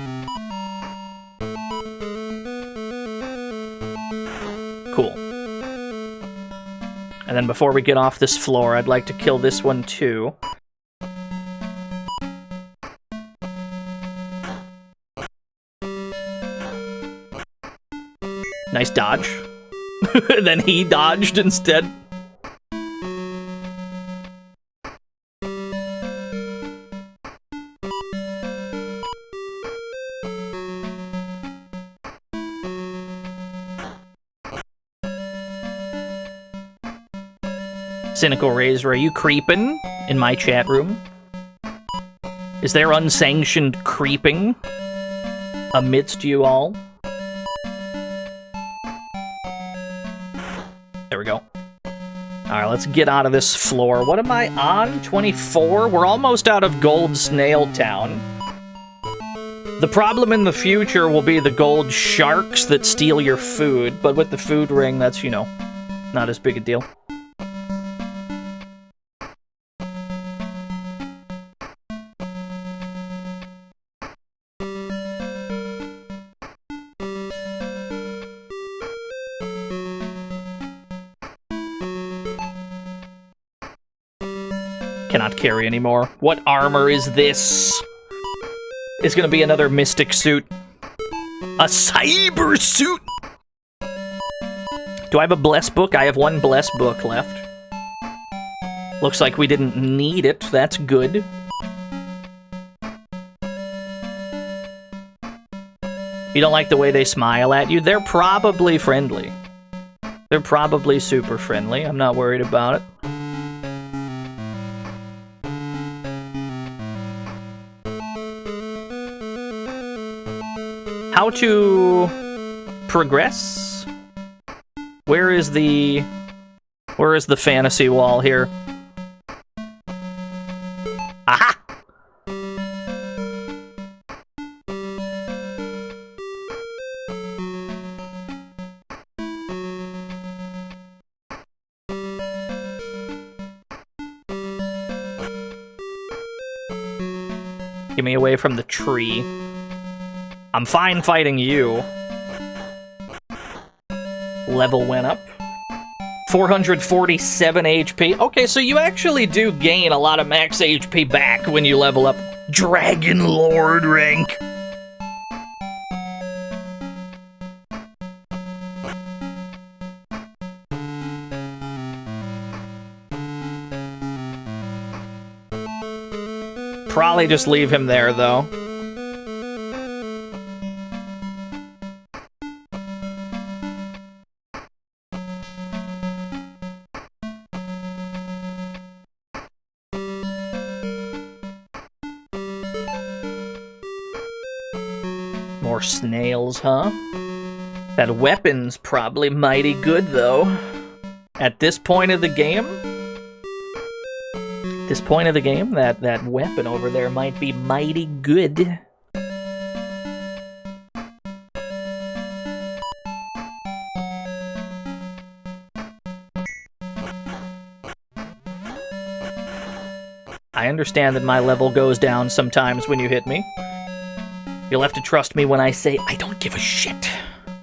Cool. And then before we get off this floor, I'd like to kill this one, too. Nice dodge. Then he dodged instead. Cynical Razor, are you creeping in my chat room? Is there unsanctioned creeping amidst you all? There we go. Alright, let's get out of this floor. What am I on? 24? We're almost out of Gold Snail Town. The problem in the future will be the gold sharks that steal your food, but with the food ring, that's, you know, not as big a deal. Cannot carry anymore. What armor is this? It's gonna be another mystic suit. A cyber suit! Do I have a bless book? I have one bless book left. Looks like we didn't need it. That's good. You don't like the way they smile at you? They're probably friendly. They're probably super friendly. I'm not worried about it. How to progress? Where is the fantasy wall here? Aha! Get me away from the tree. I'm fine fighting you. Level went up. 447 HP. Okay, so you actually do gain a lot of max HP back when you level up. Dragon Lord rank. Probably just leave him there, though. More snails, huh? That weapon's probably mighty good, though. At this point of the game? This point of the game, that weapon over there might be mighty good. I understand that my level goes down sometimes when you hit me. You'll have to trust me when I say I don't give a shit.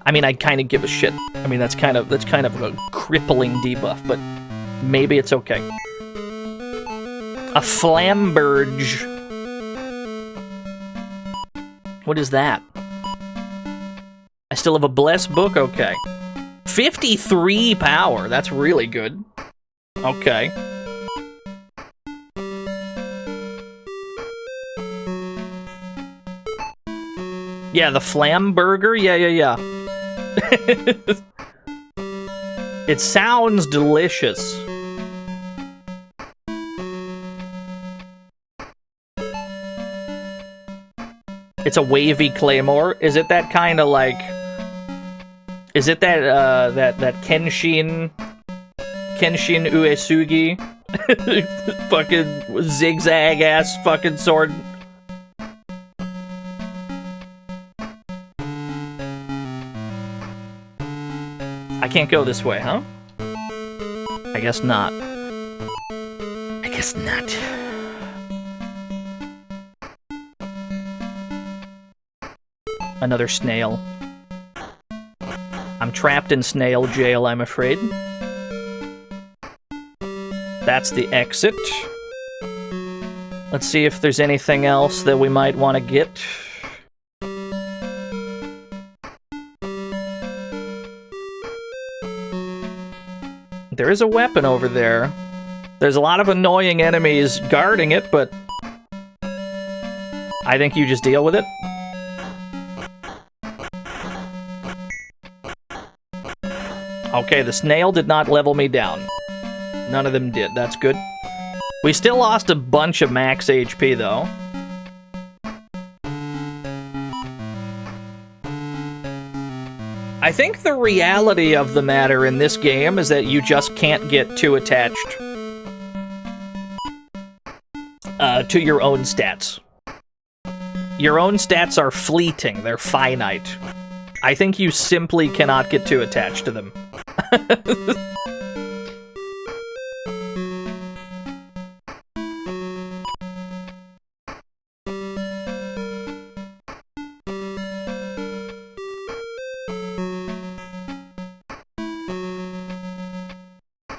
I mean, I kind of give a shit. I mean, that's kind of a crippling debuff, but maybe it's okay. A flamberge. What is that? I still have a blessed book? Okay. 53 power. That's really good. Okay. Yeah, the flamburger? Yeah. It sounds delicious. It's a wavy claymore. Is it that kind of like... Is it that, that Kenshin Uesugi? Fucking zigzag-ass fucking sword. I can't go this way, huh? I guess not. I guess not. Another snail. I'm trapped in snail jail, I'm afraid. That's the exit. Let's see if there's anything else that we might want to get. There is a weapon over there. There's a lot of annoying enemies guarding it, but I think you just deal with it. Okay, the snail did not level me down. None of them did. That's good. We still lost a bunch of max HP, though. I think the reality of the matter in this game is that you just can't get too attached to your own stats. Your own stats are fleeting. They're finite. I think you simply cannot get too attached to them.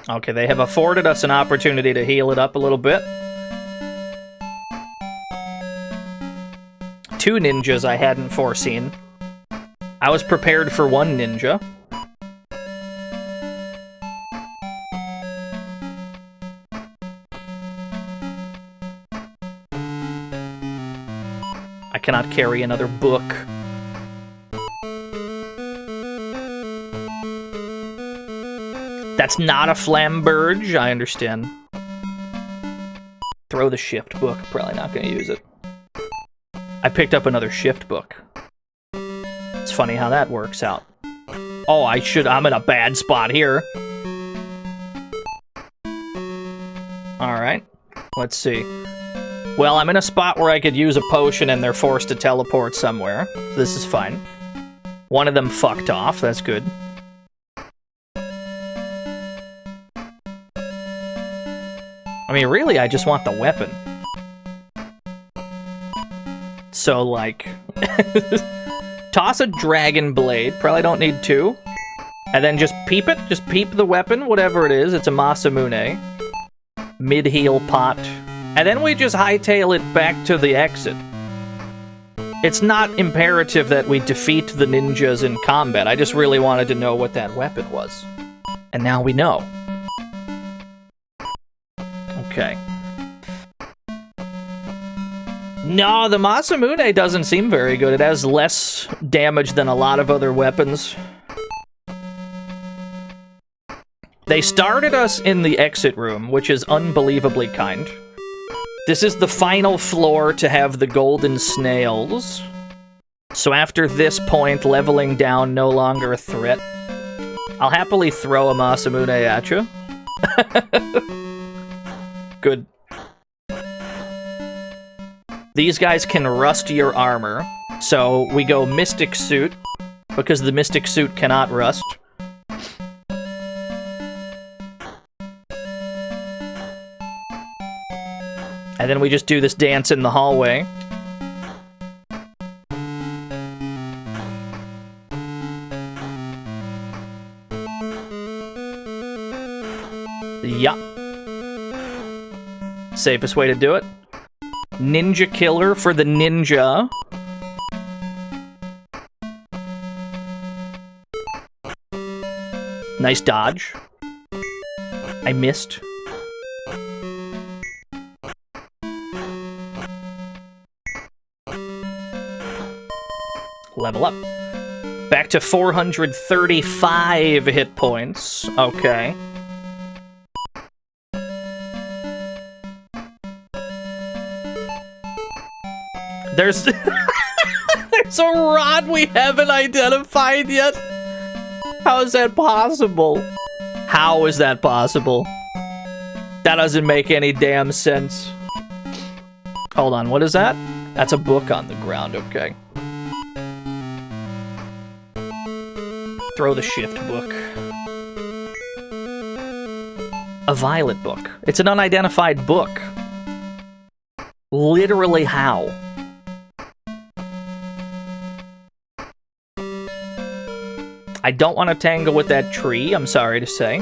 Okay, they have afforded us an opportunity to heal it up a little bit. 2 ninjas I hadn't foreseen. I was prepared for 1 ninja. I cannot carry another book. That's not a flamberge, I understand. Throw the shift book, probably not gonna use it. I picked up another shift book. It's funny how that works out. Oh, I'm in a bad spot here. Alright, let's see. Well, I'm in a spot where I could use a potion and they're forced to teleport somewhere. So this is fine. One of them fucked off, that's good. I mean, really, I just want the weapon. So, like... toss a dragon blade. Probably don't need 2. And then just peep it. Just peep the weapon, whatever it is. It's a Masamune. Mid-heal pot. And then we just hightail it back to the exit. It's not imperative that we defeat the ninjas in combat. I just really wanted to know what that weapon was. And now we know. Okay. No, the Masamune doesn't seem very good. It has less damage than a lot of other weapons. They started us in the exit room, which is unbelievably kind. This is the final floor to have the golden snails. So after this point, leveling down no longer a threat. I'll happily throw a Masamune at you. Good. These guys can rust your armor, so we go Mystic Suit, because the Mystic Suit cannot rust. And then we just do this dance in the hallway. Yeah. Safest way to do it. Ninja Killer for the ninja. Nice dodge. I missed. Level up. Back to 435 hit points. Okay. There's there's a rod we haven't identified yet. How is that possible? How is that possible? That doesn't make any damn sense. Hold on, what is that? That's a book on the ground, okay. Throw the shift book. A violet book. It's an unidentified book. Literally how? I don't want to tangle with that tree, I'm sorry to say.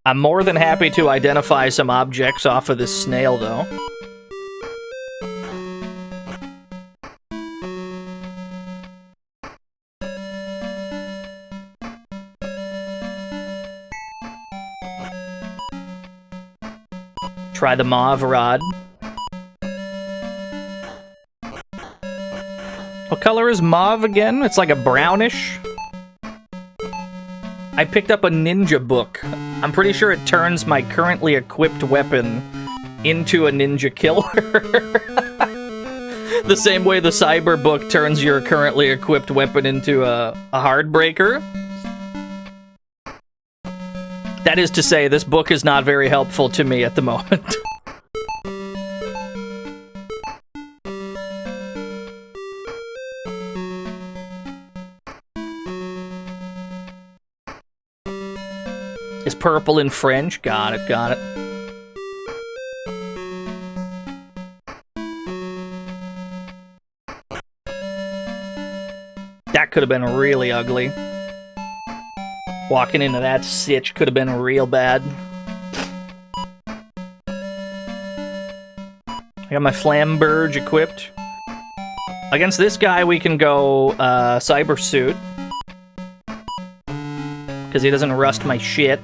I'm more than happy to identify some objects off of this snail, though. Try the mauve rod. What color is mauve again? It's like a brownish. I picked up a ninja book. I'm pretty sure it turns my currently equipped weapon into a ninja killer. The same way the cyber book turns your currently equipped weapon into a hardbreaker. That is to say, this book is not very helpful to me at the moment. Is purple in French? Got it, got it. That could have been really ugly. Walking into that sitch could have been real bad. I got my Flamberge equipped. Against this guy, we can go Cyber Suit. Because he doesn't rust my shit.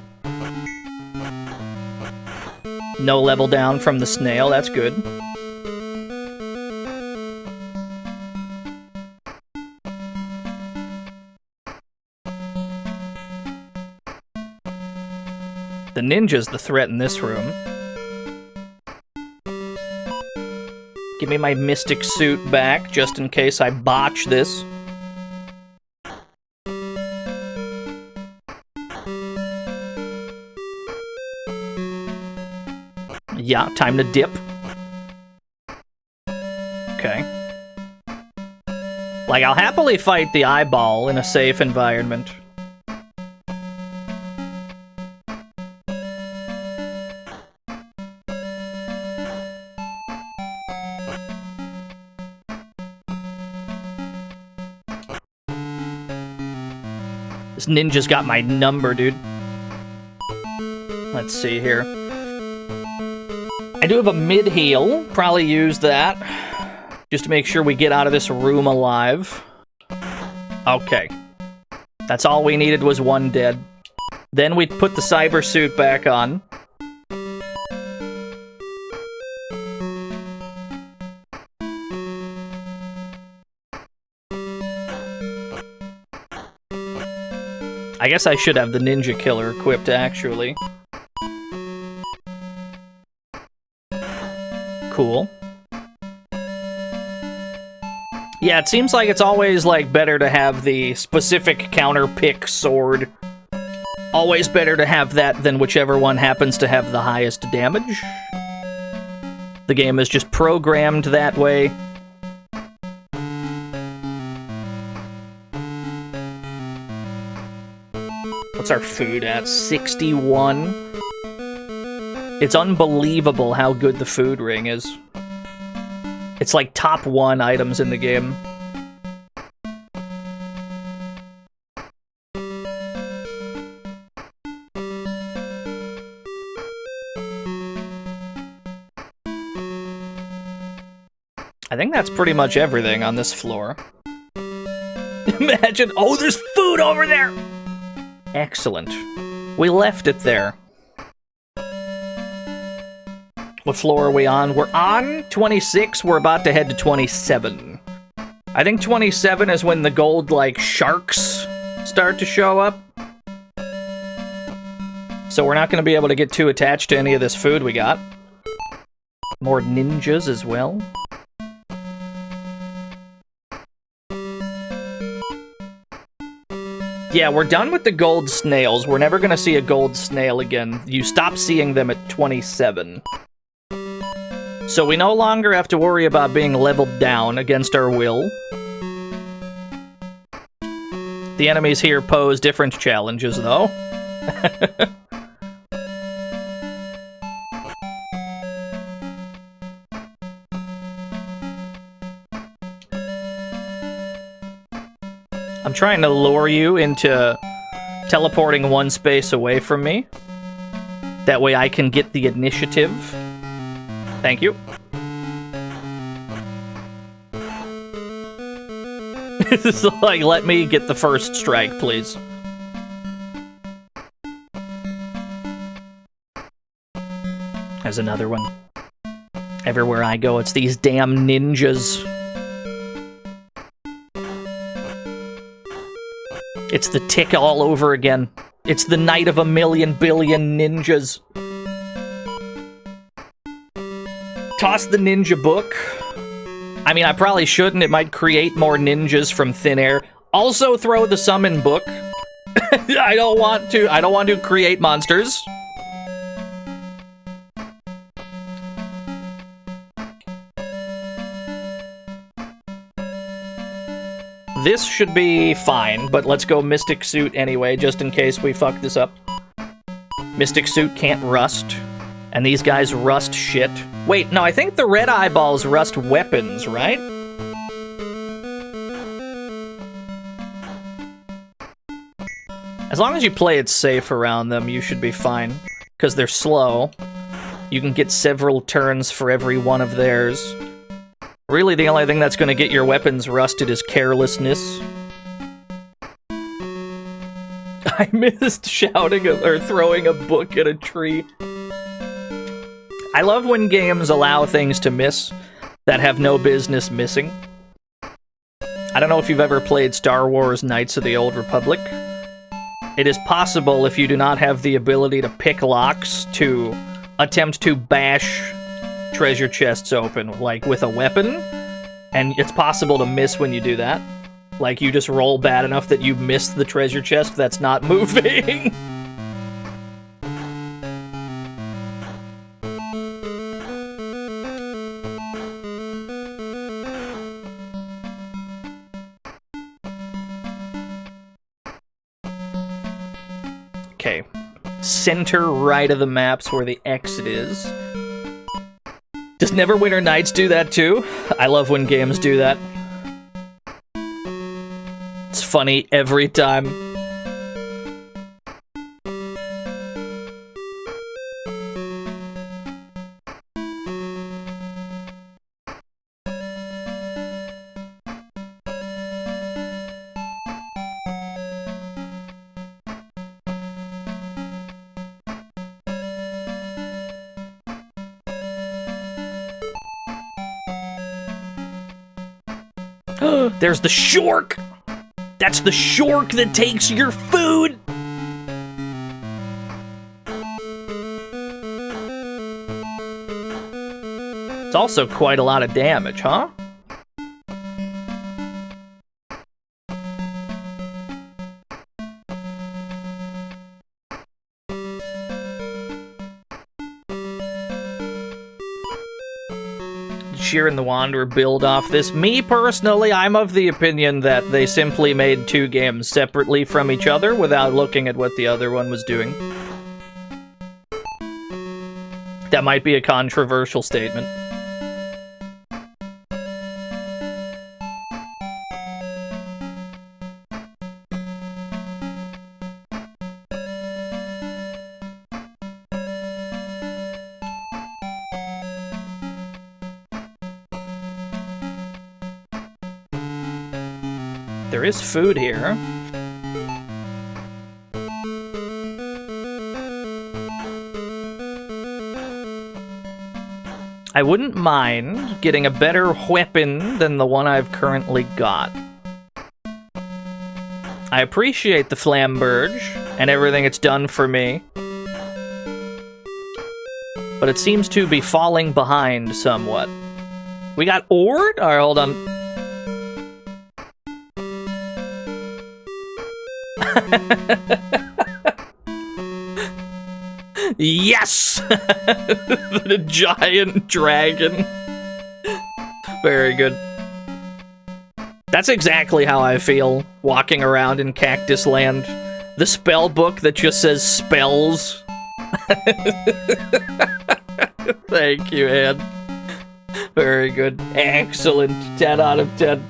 No level down from the snail, that's good. The ninja's the threat in this room. Give me my mystic suit back, just in case I botch this. Yeah, time to dip. Okay. Like, I'll happily fight the eyeball in a safe environment. This ninja's got my number, dude. Let's see here. I do have a mid-heal. Probably use that. Just to make sure we get out of this room alive. Okay. That's all we needed was one dead. Then we put the cyber suit back on. I guess I should have the ninja killer equipped, actually. Cool. Yeah, it seems like it's always, like, better to have the specific counter-pick sword. Always better to have that than whichever one happens to have the highest damage. The game is just programmed that way. What's our food at? 61? It's unbelievable how good the food ring is. It's like top 1 items in the game. I think that's pretty much everything on this floor. Imagine, oh, there's food over there! Excellent. We left it there. What floor are we on? We're on 26. We're about to head to 27. I think 27 is when the gold, like, sharks start to show up. So we're not going to be able to get too attached to any of this food we got. More ninjas as well. Yeah, we're done with the gold snails. We're never going to see a gold snail again. You stop seeing them at 27. So we no longer have to worry about being leveled down against our will. The enemies here pose different challenges, though. I'm trying to lure you into teleporting one space away from me. That way I can get the initiative. Thank you. This is like, let me get the first strike, please. There's another one. Everywhere I go, it's these damn ninjas. It's the tick all over again. It's the night of 1,000,000 billion ninjas. Toss the ninja book. I mean, I probably shouldn't. It might create more ninjas from thin air. Also throw the summon book. I don't want to create monsters. This should be fine, but let's go Mystic Suit anyway, just in case we fuck this up. Mystic Suit can't rust, and these guys rust shit. Wait, no, I think the red eyeballs rust weapons, right? As long as you play it safe around them, you should be fine, because they're slow. You can get several turns for every one of theirs. Really, the only thing that's going to get your weapons rusted is carelessness. I missed shouting or throwing a book at a tree. I love when games allow things to miss that have no business missing. I don't know if you've ever played Star Wars Knights of the Old Republic. It is possible, if you do not have the ability to pick locks, to attempt to bash treasure chests open, like, with a weapon, and it's possible to miss when you do that. Like, you just roll bad enough that you miss the treasure chest that's not moving. Okay. Center right of the map's where the exit is. Does Neverwinter Nights do that too? I love when games do that. It's funny every time. There's the shork! That's the shork that takes your food! It's also quite a lot of damage, huh? Sheer and the Wanderer build off this. Me, personally, I'm of the opinion that they simply made two games separately from each other without looking at what the other one was doing. That might be a controversial statement. There is food here. I wouldn't mind getting a better weapon than the one I've currently got. I appreciate the Flamberge and everything it's done for me, but it seems to be falling behind somewhat. We got Ord? Alright, hold on. Yes! The giant dragon. Very good. That's exactly how I feel walking around in Cactus Land. The spell book that just says spells. Thank you, Anne. Very good. Excellent. 10 out of 10.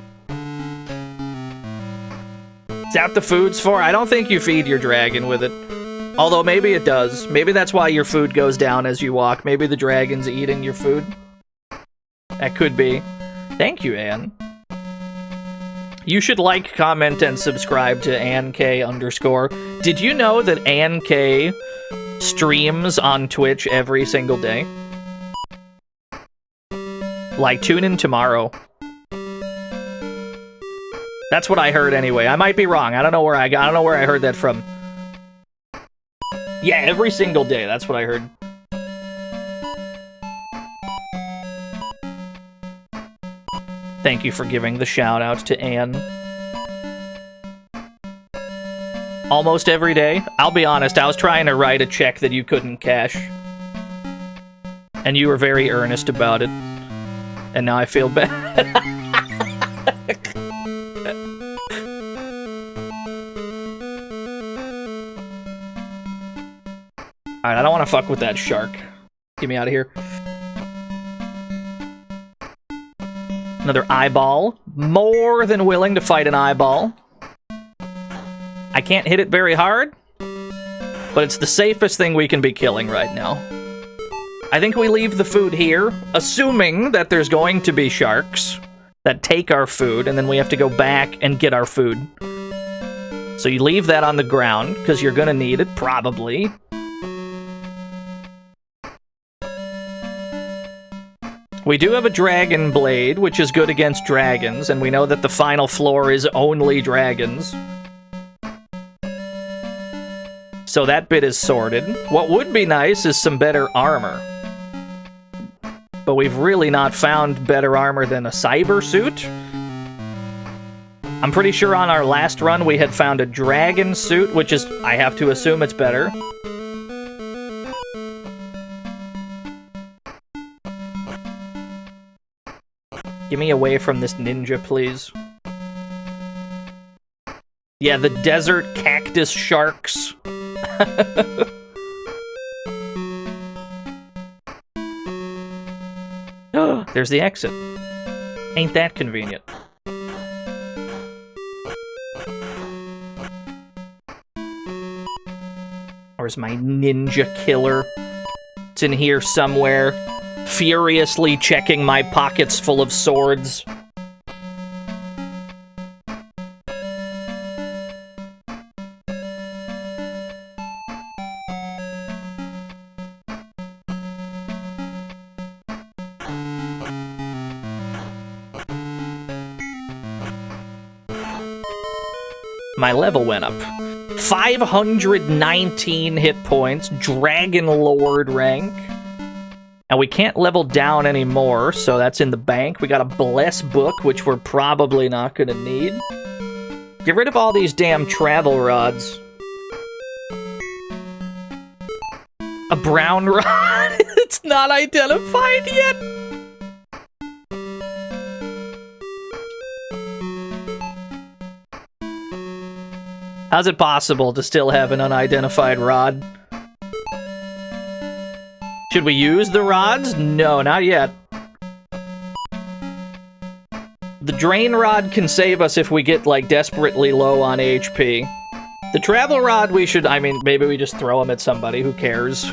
Is that what the food's for? I don't think you feed your dragon with it. Although maybe it does. Maybe that's why your food goes down as you walk. Maybe the dragon's eating your food. That could be. Thank you, Anne. You should like, comment, and subscribe to AnnK_. Did you know that AnnK streams on Twitch every single day? Like, tune in tomorrow. That's what I heard anyway. I might be wrong. I don't know where I heard that from. Yeah, every single day. That's what I heard. Thank you for giving the shout out to Anne. Almost every day. I'll be honest, I was trying to write a check that you couldn't cash. And you were very earnest about it. And now I feel bad. Alright, I don't want to fuck with that shark. Get me out of here. Another eyeball. More than willing to fight an eyeball. I can't hit it very hard, but it's the safest thing we can be killing right now. I think we leave the food here, assuming that there's going to be sharks that take our food, and then we have to go back and get our food. So you leave that on the ground, because you're gonna need it, probably. We do have a dragon blade, which is good against dragons, and we know that the final floor is only dragons. So that bit is sorted. What would be nice is some better armor. But we've really not found better armor than a cyber suit. I'm pretty sure on our last run we had found a dragon suit, which is, I have to assume it's better. Get me away from this ninja, please. Yeah, the desert cactus sharks. There's the exit. Ain't that convenient. Where's my ninja killer? It's in here somewhere. Furiously checking my pockets full of swords. My level went up. 519 hit points, Dragon Lord rank. And we can't level down anymore, so that's in the bank. We got a Bless book, which we're probably not gonna need. Get rid of all these damn travel rods. A brown rod? It's not identified yet? How's it possible to still have an unidentified rod? Should we use the rods? No, not yet. The drain rod can save us if we get, like, desperately low on HP. The travel rod, we should... I mean, maybe we just throw them at somebody. Who cares?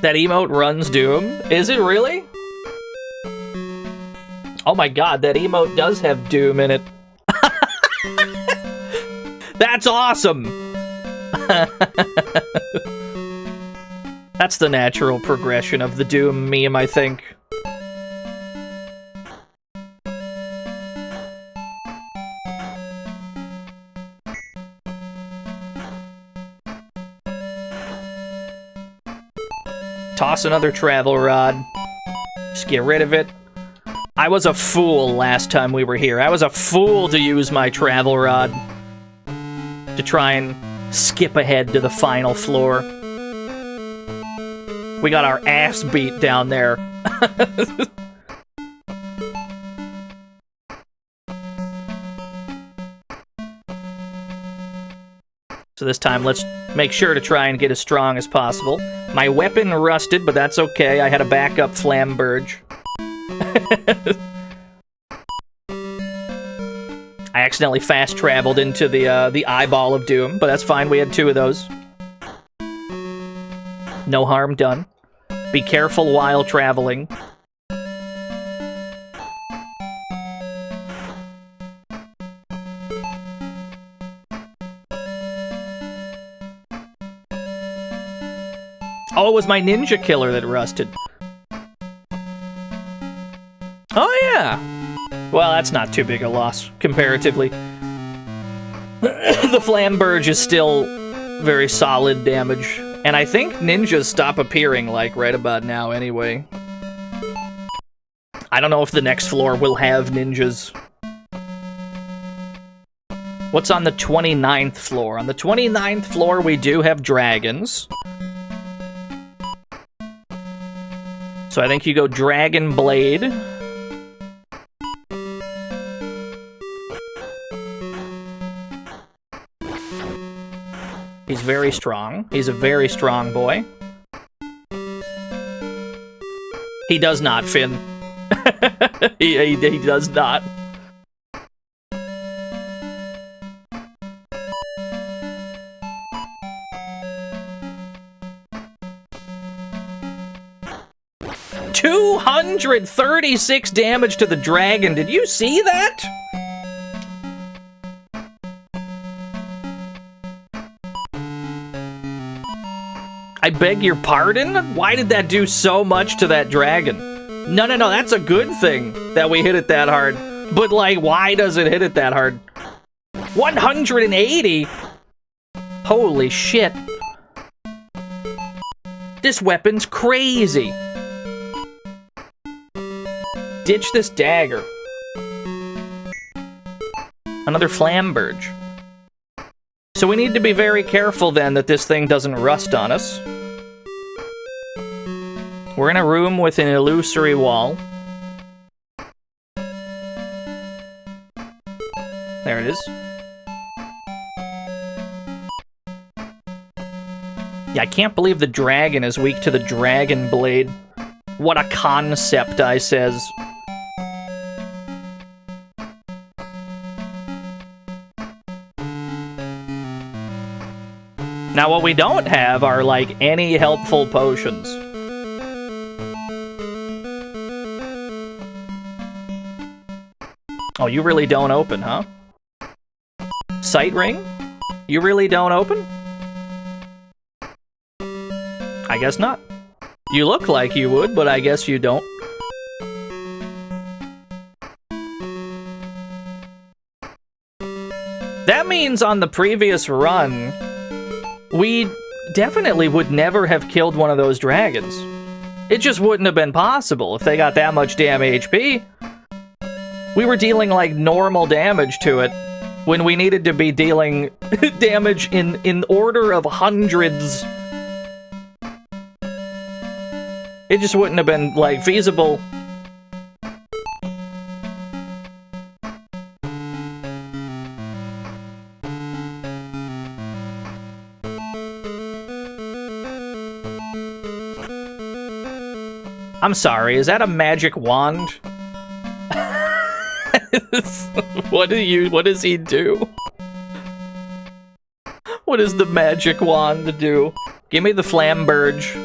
That emote runs Doom? Is it really? Oh my god, that emote does have Doom in it. That's awesome! That's the natural progression of the Doom meme, I think. Toss another travel rod. Just get rid of it. I was a fool last time we were here. I was a fool to use my travel rod to try and skip ahead to the final floor. We got our ass beat down there. So this time, let's make sure to try and get as strong as possible. My weapon rusted, but that's okay. I had a backup flamberge. I accidentally fast-traveled into the eyeball of doom, but that's fine. We had 2 of those. No harm done. Be careful while traveling. Oh, it was my ninja killer that rusted. Oh, yeah. Well, that's not too big a loss, comparatively. The flamberge is still very solid damage. And I think ninjas stop appearing, like, right about now anyway. I don't know if the next floor will have ninjas. What's on the 29th floor? On the 29th floor, we do have dragons. So I think you go Dragon Blade. He's very strong. He's a very strong boy. He does not, Finn. he does not. $236 damage to the dragon. Did you see that? I beg your pardon? Why did that do so much to that dragon? No, that's a good thing that we hit it that hard. But, like, why does it hit it that hard? 180? Holy shit. This weapon's crazy. Ditch this dagger. Another flamberge. So we need to be very careful then that this thing doesn't rust on us. We're in a room with an illusory wall. There it is. Yeah, I can't believe the dragon is weak to the dragon blade. What a concept, I says. Now, what we don't have are, like, any helpful potions. Oh, you really don't open, huh? Sight ring? You really don't open? I guess not. You look like you would, but I guess you don't. That means on the previous run, we definitely would never have killed one of those dragons. It just wouldn't have been possible if they got that much damn HP. We were dealing like normal damage to it when we needed to be dealing damage in order of hundreds. It just wouldn't have been like feasible. I'm sorry, is that a magic wand? What does he do? What does the magic wand do? Give me the flamberge.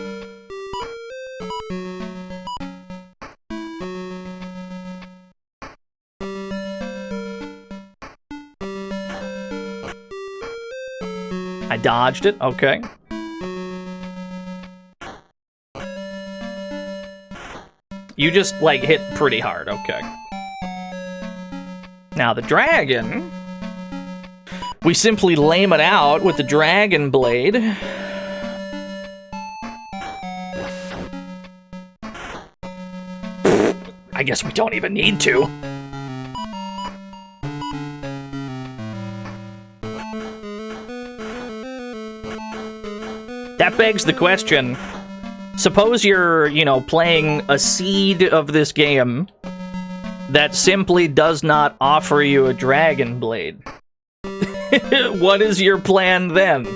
I dodged it, okay. You just, like, hit pretty hard, okay. Now, the dragon... We simply lame it out with the dragon blade. I guess we don't even need to. That begs the question... Suppose you're, you know, playing a seed of this game that simply does not offer you a dragon blade. What is your plan then?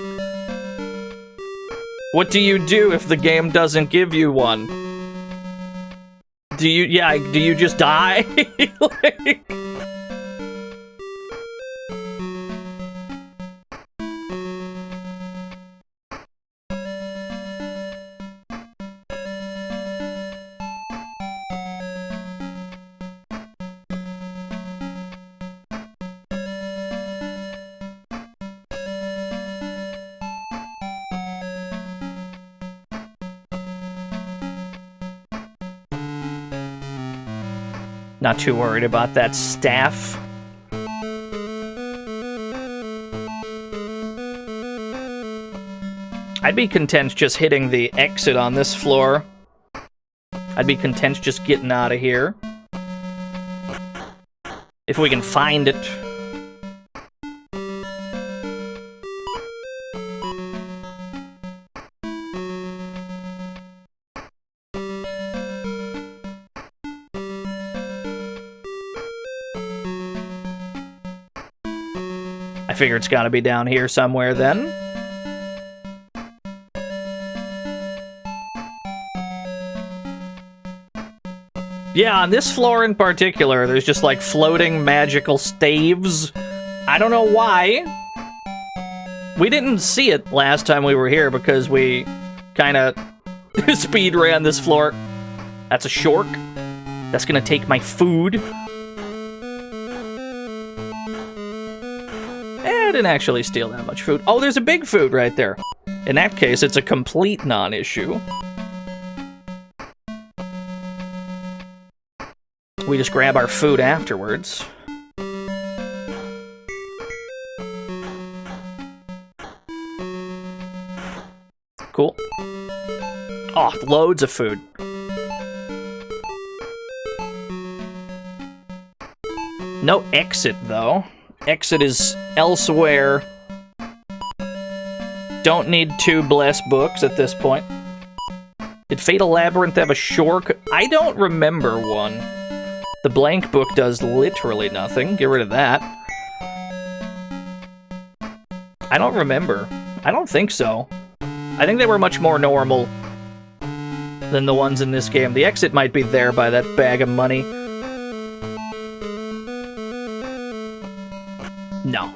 What do you do if the game doesn't give you one? Do you just die? Like... Not too worried about that staff. I'd be content just hitting the exit on this floor. I'd be content just getting out of here. If we can find it. I figure it's gotta be down here somewhere then. Yeah, on this floor in particular, there's just like floating magical staves. I don't know why. We didn't see it last time we were here because we kinda speed ran this floor. That's a shork. That's gonna take my food. I didn't actually steal that much food. Oh, there's a big food right there. In that case, it's a complete non-issue. We just grab our food afterwards. Cool. Oh, loads of food. No exit, though. Exit is elsewhere. Don't need 2 blessed books at this point. Did Fatal Labyrinth have a shortcut? I don't remember one. The blank book does literally nothing. Get rid of that. I don't remember. I don't think so. I think they were much more normal than the ones in this game. The exit might be there by that bag of money.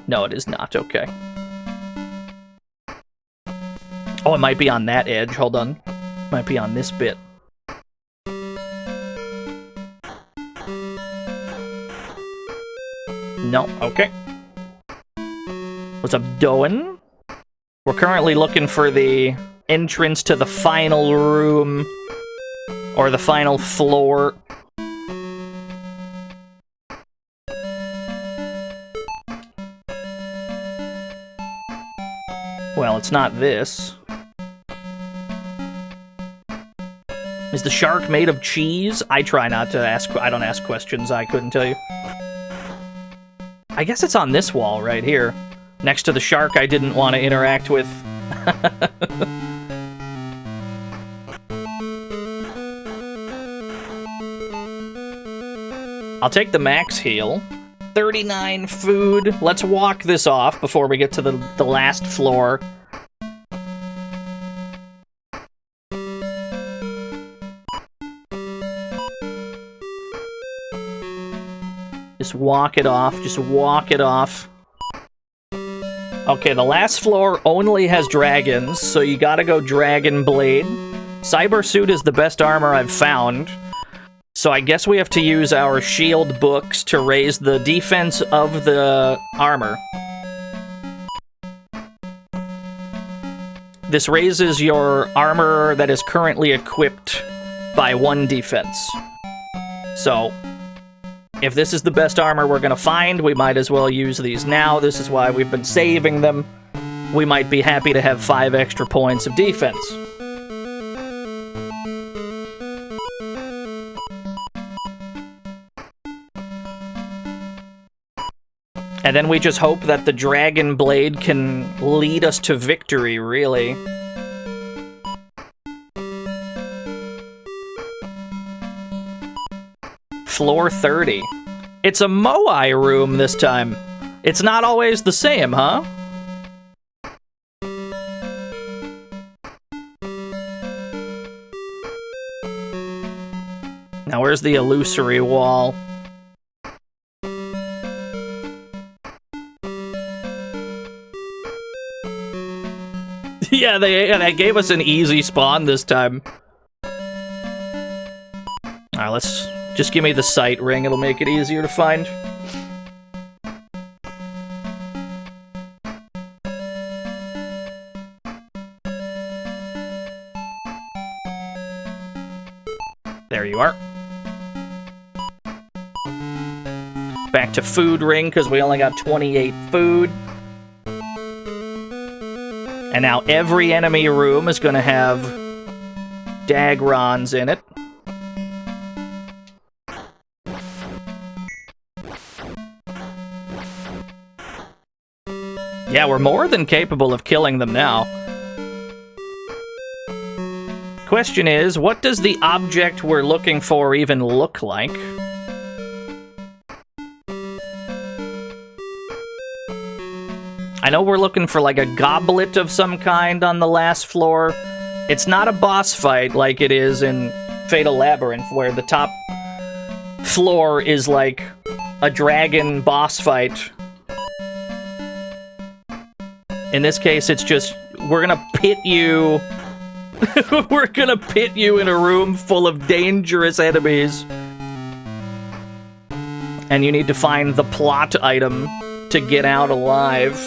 No, it is not. Okay. Oh, it might be on that edge. Hold on. Might be on this bit. No, okay. What's up, Doan? We're currently looking for the entrance to the final room. Or the final floor. Well, it's not this. Is the shark made of cheese? I try not to ask. I don't ask questions. I couldn't tell you. I guess it's on this wall right here, next to the shark I didn't want to interact with. I'll take the max heal. 39 food. Let's walk this off before we get to the last floor. Just walk it off. Just walk it off. Okay, the last floor only has dragons, so you gotta go Dragon Blade. Cyber Suit is the best armor I've found. So I guess we have to use our shield books to raise the defense of the armor. This raises your armor that is currently equipped by 1 defense. So, if this is the best armor we're gonna find, we might as well use these now. This is why we've been saving them. We might be happy to have 5 extra points of defense. And then we just hope that the Dragon Blade can lead us to victory, really. Floor 30. It's a Moai room this time. It's not always the same, huh? Now where's the illusory wall? Yeah, they gave us an easy spawn this time. Alright, let's just give me the sight ring. It'll make it easier to find. There you are. Back to food ring, because we only got 28 food. And now every enemy room is going to have Dagrons in it. Yeah, we're more than capable of killing them now. Question is, what does the object we're looking for even look like? I know we're looking for like a goblet of some kind on the last floor. It's not a boss fight like it is in Fatal Labyrinth, where the top floor is like a dragon boss fight. In this case, it's just, we're gonna pit you... we're gonna pit you in a room full of dangerous enemies. And you need to find the plot item to get out alive.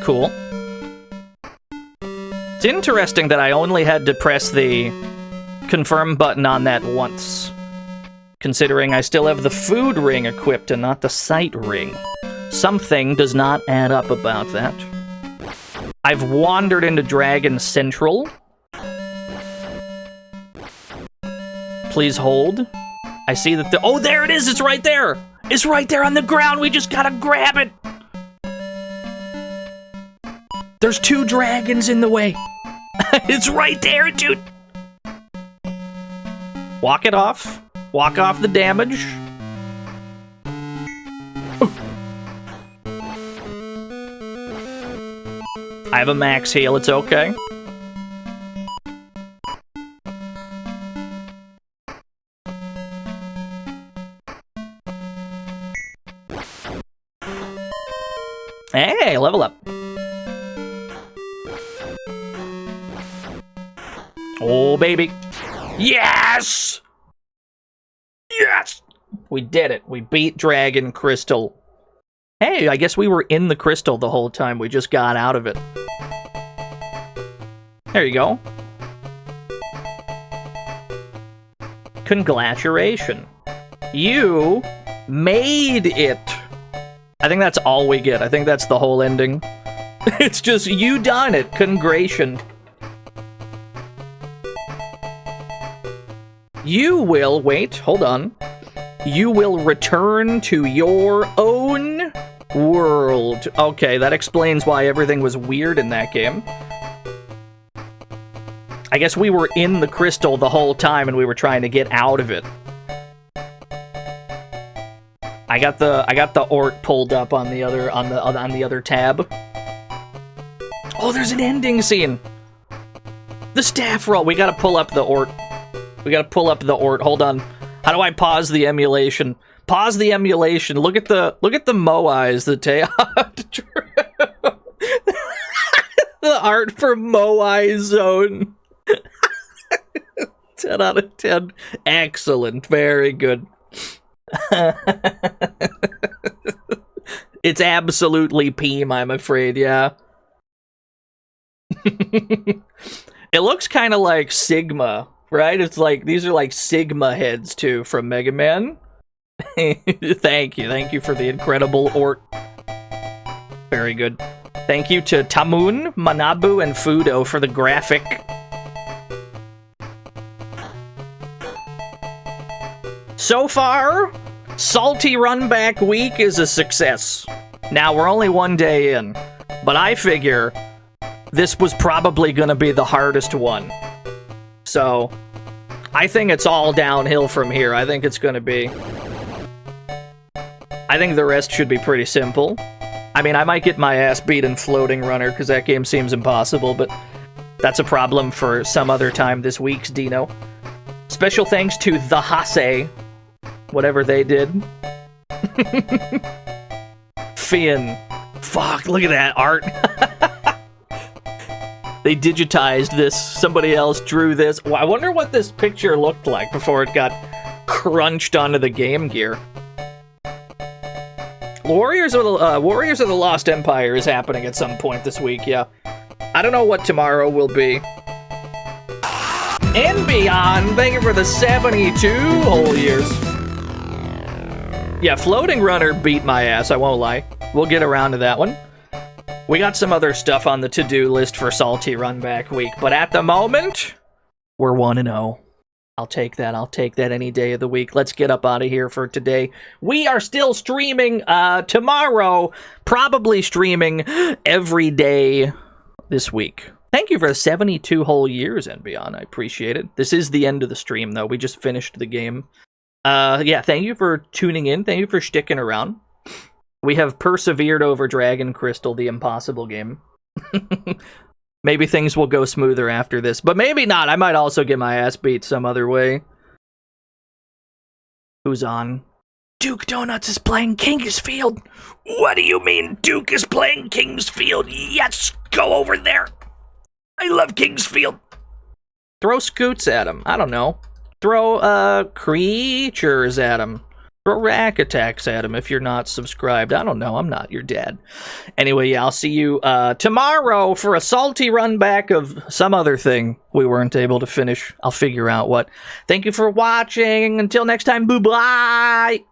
Cool. It's interesting that I only had to press the confirm button on that once, considering I still have the food ring equipped and not the sight ring. Something does not add up about that. I've wandered into Dragon Central. Please hold. I see that oh, there it is! It's right there! It's right there on the ground! We just gotta grab it! There's 2 dragons in the way. It's right there, dude. Walk it off. Walk off the damage. I have a max heal, it's okay. Hey, level up. Oh, baby. Yes! Yes! We did it. We beat Dragon Crystal. Hey, I guess we were in the crystal the whole time. We just got out of it. There you go. Congratulations. You made it. I think that's all we get. I think that's the whole ending. It's just, you done it. Congration. You will, wait, hold on. You will return to your own world. Okay, that explains why everything was weird in that game. I guess we were in the crystal the whole time and we were trying to get out of it. I got the orc pulled up on the other tab. Oh, there's an ending scene. The staff roll. We gotta pull up the orc. We gotta pull up the orc. Hold on. How do I pause the emulation? Pause the emulation. Look at the Moais. The art for Moai Zone. 10 out of 10. Excellent. Very good. It's absolutely Peem, I'm afraid, yeah. It looks kind of like Sigma, right? It's like, these are like Sigma heads, too, from Mega Man. Thank you for the incredible orc. Very good. Thank you to Tamun, Manabu, and Fudo for the graphic. So far, Salty Runback Week is a success. Now, we're only one day in, but I figure this was probably going to be the hardest one. So, I think it's all downhill from here. I think it's going to be... I think the rest should be pretty simple. I mean, I might get my ass beat in Floating Runner, because that game seems impossible, but that's a problem for some other time this week's Dino. Special thanks to The Hase, whatever they did. Finn. Fuck, look at that art. They digitized this. Somebody else drew this. Well, I wonder what this picture looked like before it got crunched onto the Game Gear. Warriors of the Lost Empire is happening at some point this week, yeah. I don't know what tomorrow will be. And beyond, thank you for the 72 whole years. Yeah, Floating Runner beat my ass, I won't lie. We'll get around to that one. We got some other stuff on the to-do list for Salty Runback Week, but at the moment, we're 1-0. I'll take that any day of the week. Let's get up out of here for today. We are still streaming tomorrow, probably streaming every day this week. Thank you for 72 whole years and beyond. I appreciate it. This is the end of the stream, though. We just finished the game. Yeah, thank you for tuning in. Thank you for sticking around. We have persevered over Dragon Crystal, the impossible game. Maybe things will go smoother after this, but maybe not. I might also get my ass beat some other way. Who's on? Duke Donuts is playing Kingsfield. What do you mean Duke is playing Kingsfield? Yes, go over there. I love Kingsfield. Throw scoots at him. I don't know. Throw creatures at him. Throw rack attacks at him if you're not subscribed. I don't know. I'm not your dad. Anyway, yeah, I'll see you tomorrow for a salty run back of some other thing we weren't able to finish. I'll figure out what. Thank you for watching. Until next time, bye-bye.